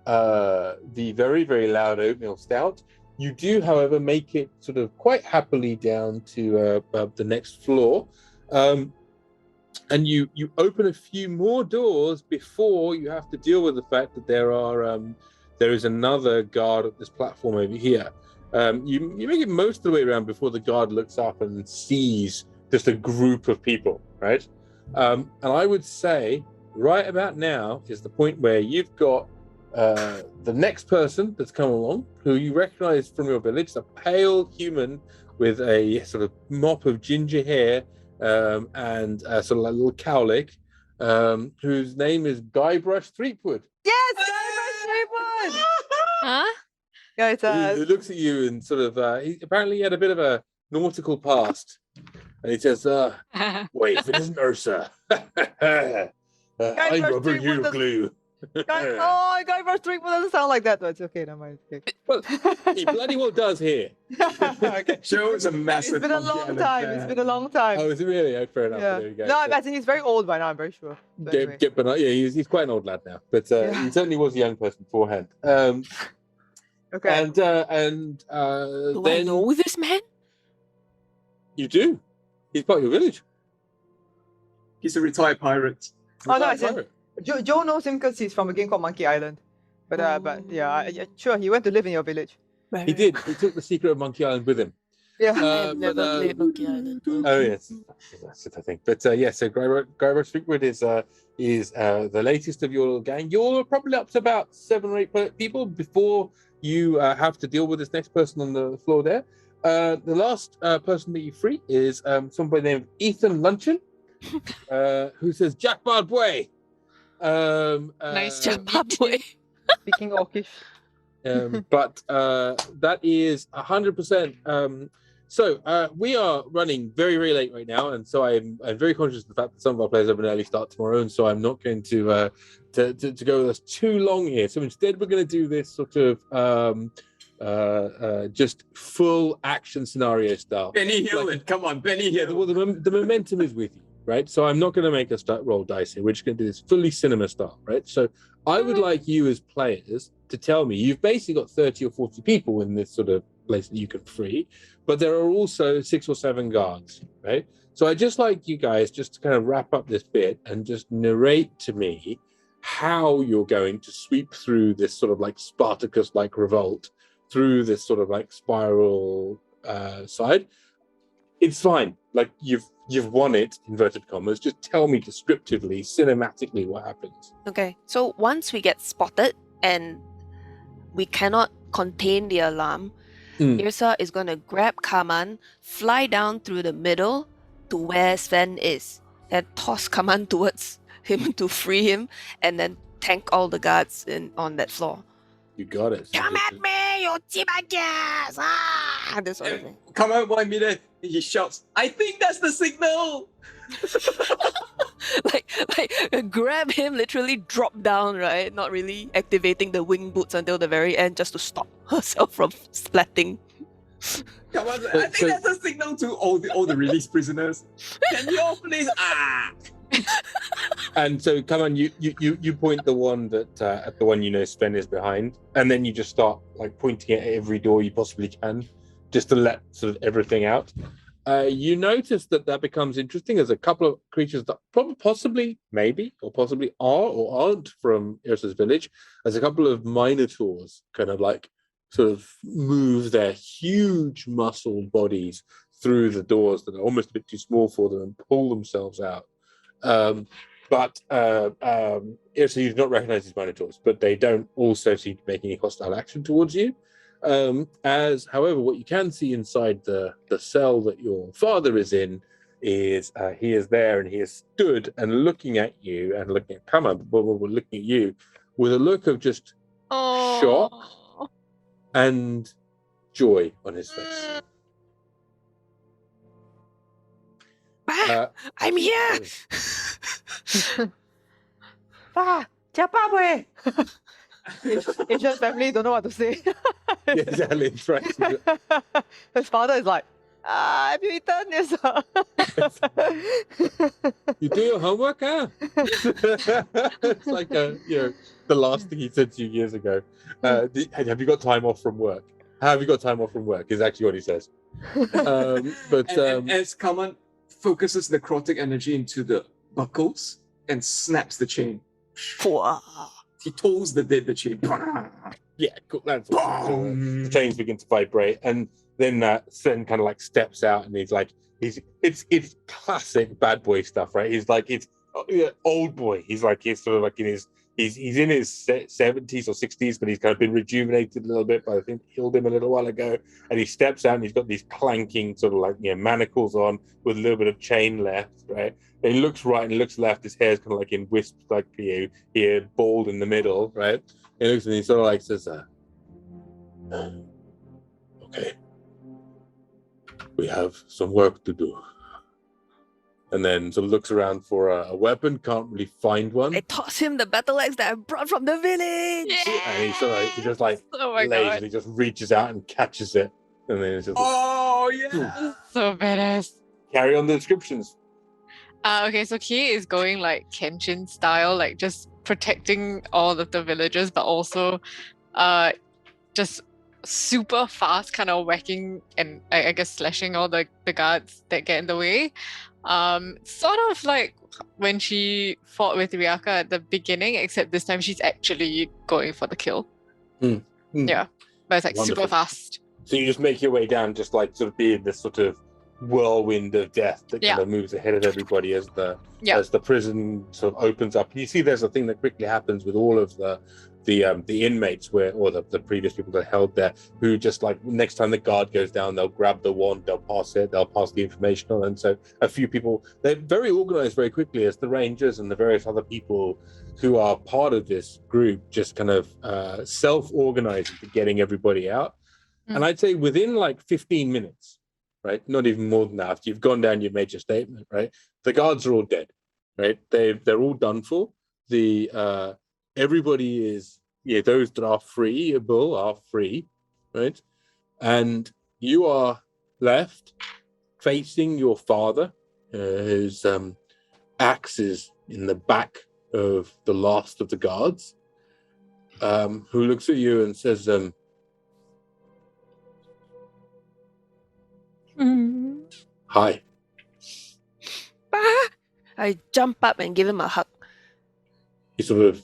the very, very loud oatmeal stout, you do, however, make it sort of quite happily down to the next floor. And you open a few more doors before you have to deal with the fact that there is another guard at this platform over here. You make it most of the way around before the guard looks up and sees just a group of people, right? And I would say right about now is the point where you've got the next person that's come along, who you recognize from your village, a pale human with a sort of mop of ginger hair and sort of like a little cowlick, whose name is Guybrush Threepwood. Yes! Guybrush Threepwood! Huh? Yeah, it's He looks at you and sort of apparently he had a bit of a nautical past, and he says, "Wait, if it isn't Yrsa, I'm rubber, you glue." Guybrush Threepwood doesn't sound like that, though. It's okay, never mind. Okay. Well, he bloody well does here. Okay. Shows a massive. It's been a long time. It's been a long time. Oh, is it really? Oh, fair enough. Yeah. There you go. No, So, I think he's very old by now, I'm very sure. But anyway. but yeah, he's quite an old lad now, but Yeah. he certainly was a young person beforehand. Okay. And Do I then know this man? you do. He's part of your village. He's a retired pirate. Oh, no, I Retired said pirate. Joe knows him because he's from a game called Monkey Island. But sure, he went to live in your village. He did. He took the secret of Monkey Island with him. Yeah. I've never played Monkey Island. Oh yes, that's it, I think. But yeah, so Guybrush Threepwood is the latest of your little gang. You're probably up to about 7 or 8 people before you have to deal with this next person on the floor there. The last person that you free is somebody named Ethan Luncheon, who says Jack Bardway. Nice to meet you. Speaking Orcish. But that is 100%. So we are running very, very late right now, and so I'm very conscious of the fact that some of our players have an early start tomorrow, and so I'm not going to go with us too long here. So instead, we're going to do this sort of just full action scenario style. Benny Hill it. Come on, Benny Yeah, Hill. well, the momentum is with you, right? So I'm not going to make us roll dice here. We're just going to do this fully cinema style, right? So I would like you as players to tell me, you've basically got 30 or 40 people in this sort of place that you can free, but there are also 6 or 7 guards, right? So I'd just like you guys just to kind of wrap up this bit and just narrate to me how you're going to sweep through this sort of like Spartacus-like revolt through this sort of like spiral side. It's fine. Like you've won it, inverted commas. Just tell me descriptively, cinematically what happens. Okay, so once we get spotted and we cannot contain the alarm, Yrsa is going to grab Kaman, fly down through the middle to where Sven is, and toss Kaman towards him to free him, and then tank all the guards on that floor. You got it. Come at me, you chibajas! Ah! This sort of thing. Come out by me there. He shouts, I think that's the signal. like grab him, literally drop down, right? Not really activating the wing boots until the very end just to stop herself from splatting. Come on, I think that's a signal to all the released prisoners. Can you all please? And so, come on, you point the one that at the one you know Sven is behind, and then you just start like pointing at every door you possibly can, just to let sort of everything out. You notice that becomes interesting. There's a couple of creatures that possibly are or aren't from Yrsa's village. There's a couple of minotaurs kind of like sort of move their huge muscled bodies through the doors that are almost a bit too small for them and pull themselves out. But Yrsa, you do not recognize these minotaurs, but they don't also seem to make any hostile action towards you. However, what you can see inside the cell that your father is in is he is there and he is stood and looking at you and looking at Kaman, but we're looking at you with a look of just shock and joy on his face. I'm here. Cepat weh. Asian family don't know what to say. Exactly, that's right. His father is like, have you eaten this? You do your homework, huh? It's like the last thing he said to you years ago. Have you got time off from work? Have you got time off from work? Is actually what he says. And as Kaman focuses necrotic energy into the buckles and snaps the chain. He pulls the chain. Yeah, cool. That's the chains begin to vibrate, and then Sen kind of like steps out, and it's classic bad boy stuff, right? He's like old boy. He's sort of like in his he's in his 70s or 60s, but he's kind of been rejuvenated a little bit. But I think healed him a little while ago, and he steps out and he's got these clanking sort of like manacles on with a little bit of chain left, right? And he looks right and he looks left. His hair's kind of like in wisps, like here, bald in the middle, right? He looks and he sort of like says, "Okay, we have some work to do." And then sort of looks around for a weapon, can't really find one. I toss him the battle axe that I brought from the village. Yeah. And he just like Oh my lays god. and he just reaches out and catches it. And then it's just Oh yeah. So badass. carry on the descriptions. Okay, so Kie is going like Kenshin style, like just protecting all of the villagers, but also just super fast kind of whacking and I guess slashing all the guards that get in the way. Sort of like when she fought with Riyaka at the beginning, except this time she's actually going for the kill. Yeah, but it's like Wonderful. super fast. So you just make your way down, just like sort of being this sort of whirlwind of death that kind of moves ahead of everybody as the prison sort of opens up. And you see there's a thing that quickly happens with all of the inmates or the previous people that held there, who just like next time the guard goes down, they'll grab the wand, they'll pass the information on. And so a few people, they're very organized very quickly as the rangers and the various other people who are part of this group just kind of self-organize into getting everybody out. And I'd say within like 15 minutes, right? Not even more than that. After you've gone down, you've made your statement, right? The guards are all dead, right? They're all done for. Everybody is, those that are freeable are free, right? And you are left facing your father, whose axe is in the back of the last of the guards, who looks at you and says, "Hi." I jump up and give him a hug. He sort of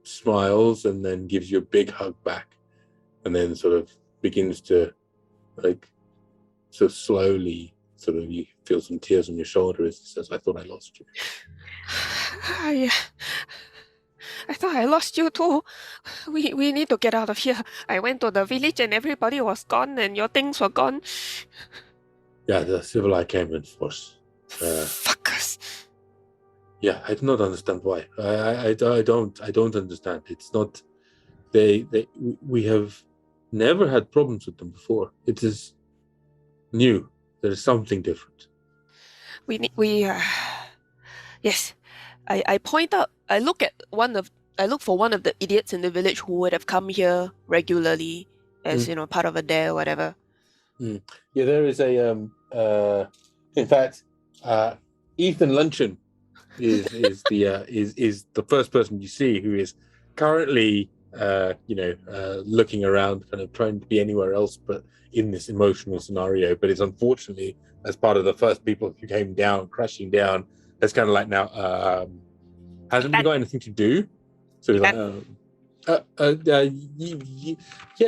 smiles and then gives you a big hug back, and then sort of begins to like so slowly sort of you feel some tears on your shoulder as he says, "I thought I lost you." I thought I lost you too. We need to get out of here. I went to the village and everybody was gone and your things were gone. Yeah, the civil came in force. Fuckers. Yeah, I do not understand why. I don't understand. It's not. We have never had problems with them before. It is new. There is something different. Yes. I point out. I look for one of the idiots in the village who would have come here regularly as part of a dare or whatever. Yeah, there is a in fact, Ethan Luncheon is the first person you see who is currently looking around, kind of trying to be anywhere else but in this emotional scenario. But it's unfortunately, as part of the first people who came down, crashing down, it's kind of like now, hasn't got anything to do. So he's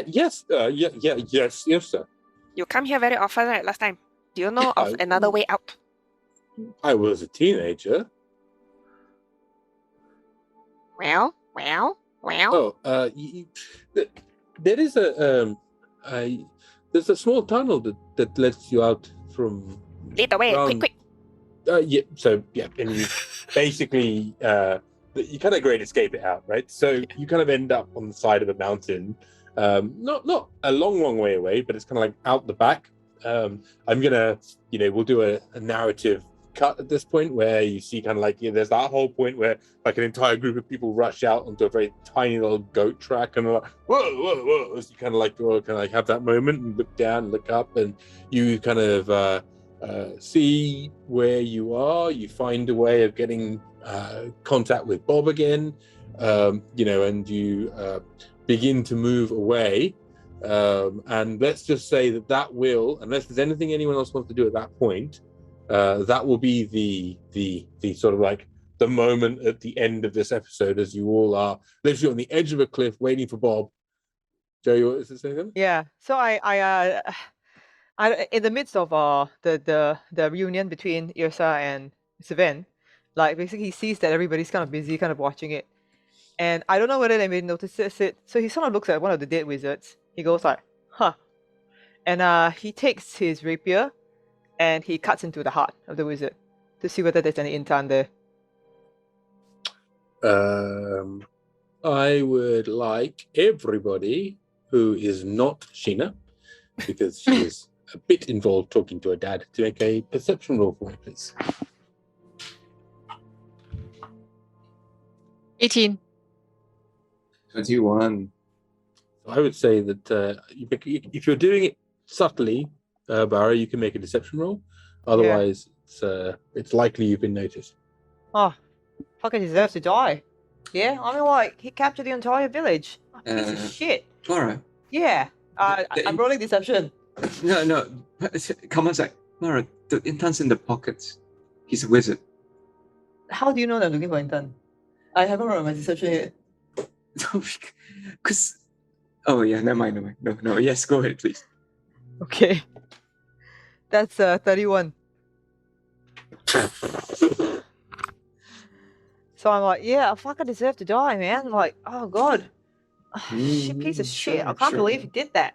yes, sir. You come here very often, right? Last time. Do you know of another way out? I was a teenager. Well. Oh, there is there's a small tunnel that lets you out from. Lead the way, quick. And you basically you kind of great escape it out, right? So you kind of end up on the side of a mountain, not a long way away, but it's kind of like out the back. I'm gonna, we'll do a narrative cut at this point where you see kind of like there's that whole point where like an entire group of people rush out onto a very tiny little goat track and they're like whoa, as you kind of have that moment and look down, look up, and you kind of see where you are. You find a way of getting contact with Bob again, and you begin to move away. And let's just say that will, unless there's anything anyone else wants to do at that point, that will be the sort of like the moment at the end of this episode, as you all are literally on the edge of a cliff waiting for Bob. Joey, what is this saying? Yeah. So I in the midst of the reunion between Yrsa and Sven, like basically he sees that everybody's kind of busy, kind of watching it, and I don't know whether anybody notices it. So he sort of looks at one of the dead wizards. He goes like, "Huh," and he takes his rapier and he cuts into the heart of the wizard to see whether there's any intan there. I would like everybody who is not Sheena, because she is a bit involved talking to her dad, to make a perception roll for me, please. 18. 21. I would say that if you're doing it subtly, Barra, you can make a deception roll. Otherwise, it's likely you've been noticed. Oh, fucking deserves to die. Yeah, I mean, like, he captured the entire village. Piece of shit. Laura. Yeah, I'm rolling deception. No. Come on, Zach. Laura, the intern's in the pockets. He's a wizard. How do you know that I'm looking for intern? I haven't rolled my deception yet. Because... Oh, yeah, never mind. No. Yes, go ahead, please. Okay. That's 31. So I'm like, yeah, I fucking deserve to die, man. Like, oh god. Shit, piece of shit. I can't believe he did that.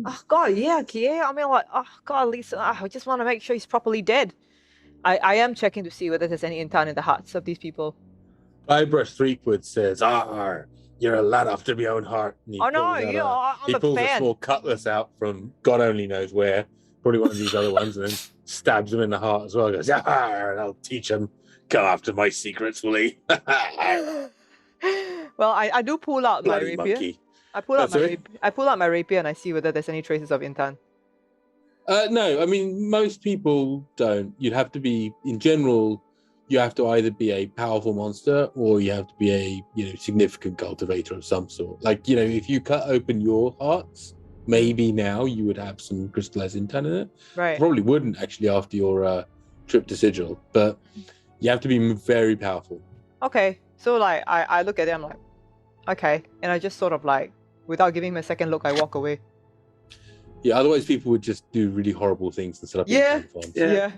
Oh god, yeah. I mean, like, oh god, at least I just want to make sure he's properly dead. I am checking to see whether there's any intan in the hearts of these people. Eyebrush Threepwood says, you're a lad after my own heart. Oh no, yeah, I'm he a pulls fan. a small cutlass out from God only knows where, probably one of these other ones, and then stabs him in the heart as well. He goes, and I'll teach him. Come after my secrets, will he? Well, I do pull out my Bloody rapier. monkey. I pull out my rapier and I see whether there's any traces of intan. No, I mean, most people don't. You'd have to be, in general, you have to either be a powerful monster or you have to be a significant cultivator of some sort. Like, if you cut open your hearts, maybe now you would have some crystallized intan in it. Right. Probably wouldn't actually after your trip to Sigil, but you have to be very powerful. Okay, so like I look at it, I'm like, okay, and I just sort of like, without giving him a second look, I walk away. Yeah, otherwise people would just do really horrible things and set up farms. Yeah.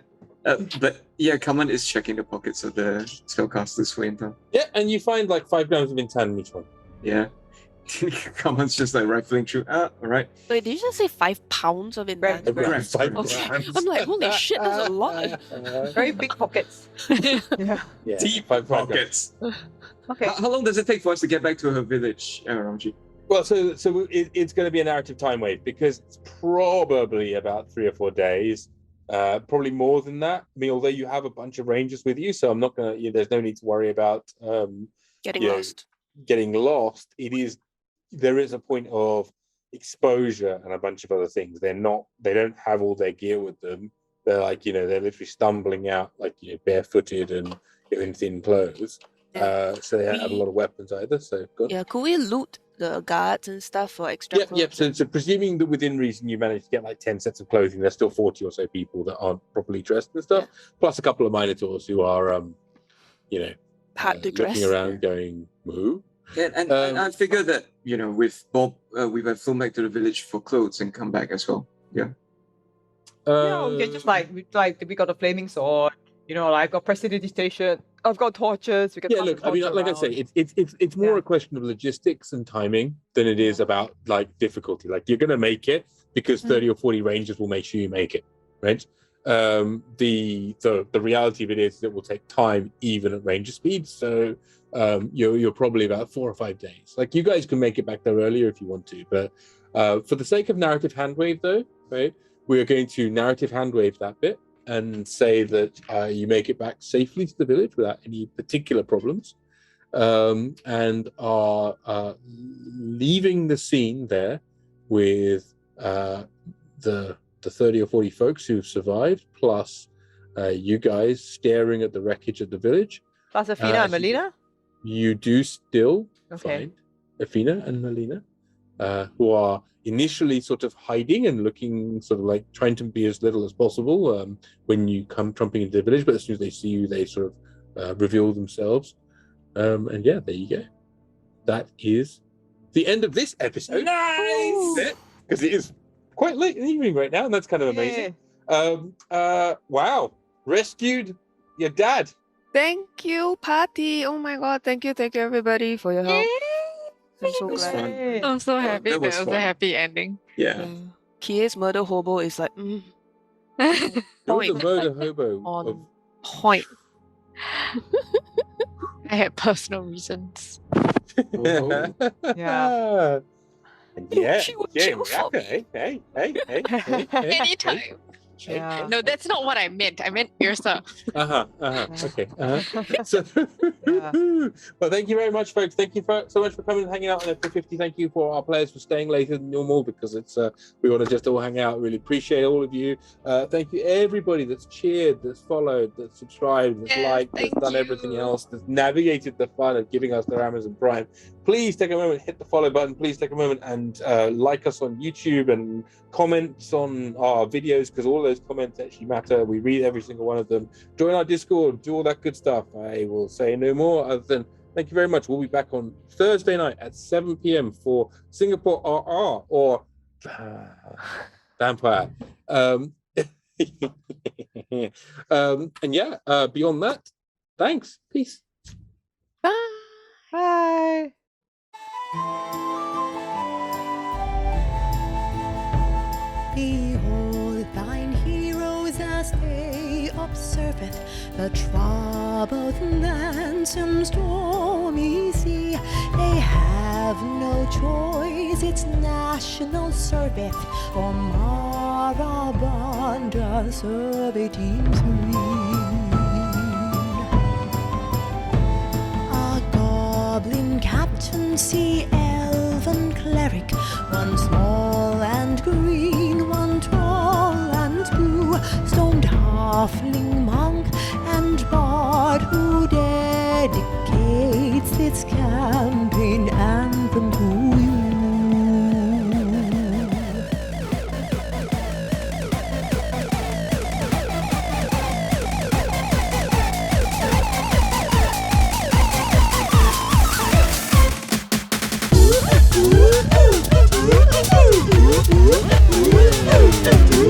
But yeah, Kaman is checking the pockets of the spellcasters for intan. Yeah, and you find like 5 grams of intan in each one. Yeah. Kaman's just like rifling through. All right. Wait, did you just say 5 pounds of intan? Grams. 5 Okay. grams. I'm like, holy shit, that's a lot. Very big pockets. Yeah. Deep 5 grams. pockets. Okay. How long does it take for us to get back to her village, Ramji? Well, so it's going to be a narrative time wave because it's probably about 3 or 4 days, probably more than that. I mean, although you have a bunch of rangers with you, so I'm not going to. There's no need to worry about Getting lost. Getting lost. There is a point of exposure and a bunch of other things. They don't have all their gear with them. They're like they're literally stumbling out like barefooted and in thin clothes. So they don't have a lot of weapons either. So good. Yeah, could we loot the guards and stuff for extra Yep, clothes? yep. So presuming that within reason you managed to get like 10 sets of clothing, there's still 40 or so people that aren't properly dressed and stuff, plus a couple of minotaurs who are, Hard to dress. looking around going, moo. And I figure that, with Bob, we have flown back to the village for clothes and come back as well. Yeah. Yeah, we can just we got a flaming sword. I've got prestidigitation. I've got torches. We can. Yeah, look, I mean, like I say, it's more a question of logistics and timing than it is about like difficulty. Like you're gonna make it because 30 or 40 rangers will make sure you make it, right? The reality of it is that it will take time even at ranger speed. So you're probably about 4 or 5 days. Like you guys can make it back there earlier if you want to, but for the sake of narrative handwave, though, right? We are going to narrative handwave that bit and say that you make it back safely to the village without any particular problems, and are leaving the scene there with the 30 or 40 folks who've survived, plus you guys staring at the wreckage of the village. Plus Athena and Melina? You do still Okay. find Athena and Melina, who are initially sort of hiding and looking sort of like trying to be as little as possible when you come trumping into the village, but as soon as they see you, they sort of reveal themselves. And yeah, there you go. That is the end of this episode. Nice! Because it is quite late in the evening right now, and that's kind of amazing. Wow. Rescued your dad. Thank you, party. Oh my god, thank you everybody for your help. I'm so That was glad. fun. I'm so happy that that was was a fun. happy ending. Yeah. Kie's murder hobo is like, It was a Point. murder hobo. on point. I had personal reasons. Oh. Yeah. Yeah. She would Yeah, chill for Riyaka, hey. Anytime. Yeah. No, that's not what I meant. I meant Yrsa. Okay. So, well, thank you very much, folks. Thank you so much for coming and hanging out on episode 50. Thank you for our players for staying later than normal because it's we want to just all hang out. Really appreciate all of you. Thank you everybody that's cheered, that's followed, that's subscribed, that's Yes, liked, that's thank done you. everything else, that's navigated the fun of giving us their Amazon Prime. Please take a moment, hit the follow button. Please take a moment and like us on YouTube and comments on our videos because all those comments actually matter. We read every single one of them. Join our Discord, do all that good stuff. I will say no more other than thank you very much. We'll be back on Thursday night at 7 p.m. for Singapore RR or Vampire. And yeah, beyond that, thanks. Peace. Bye. Bye. Behold thine heroes as they observeth the troubled lands and stormy sea. They have no choice, it's national service, or Marabanda survey teams mean. A goblin captain, sea elven cleric, one small and green, one tall and blue, stoned halfling monk and bard who dedicates this campaign anthem to you.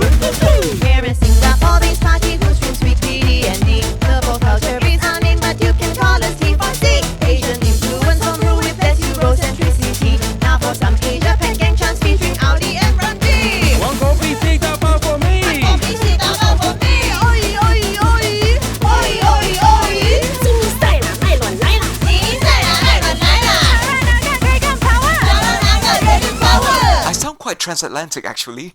Embarrassing that all these party who stream sweet D&D. The folk culture is our name, but you can call us T4C. Asian influence home rule with less Eurocentricity. Now for some Asia Pen gang chants featuring Audi and Randy. One coffee take up for me. One coffee sit down for me. Oi, oi, oi. Oi, oi, oi. 新赛啦，麦伦来啦。新赛啦，麦伦来啦。Dragon power. Dragon power. I sound quite transatlantic, actually.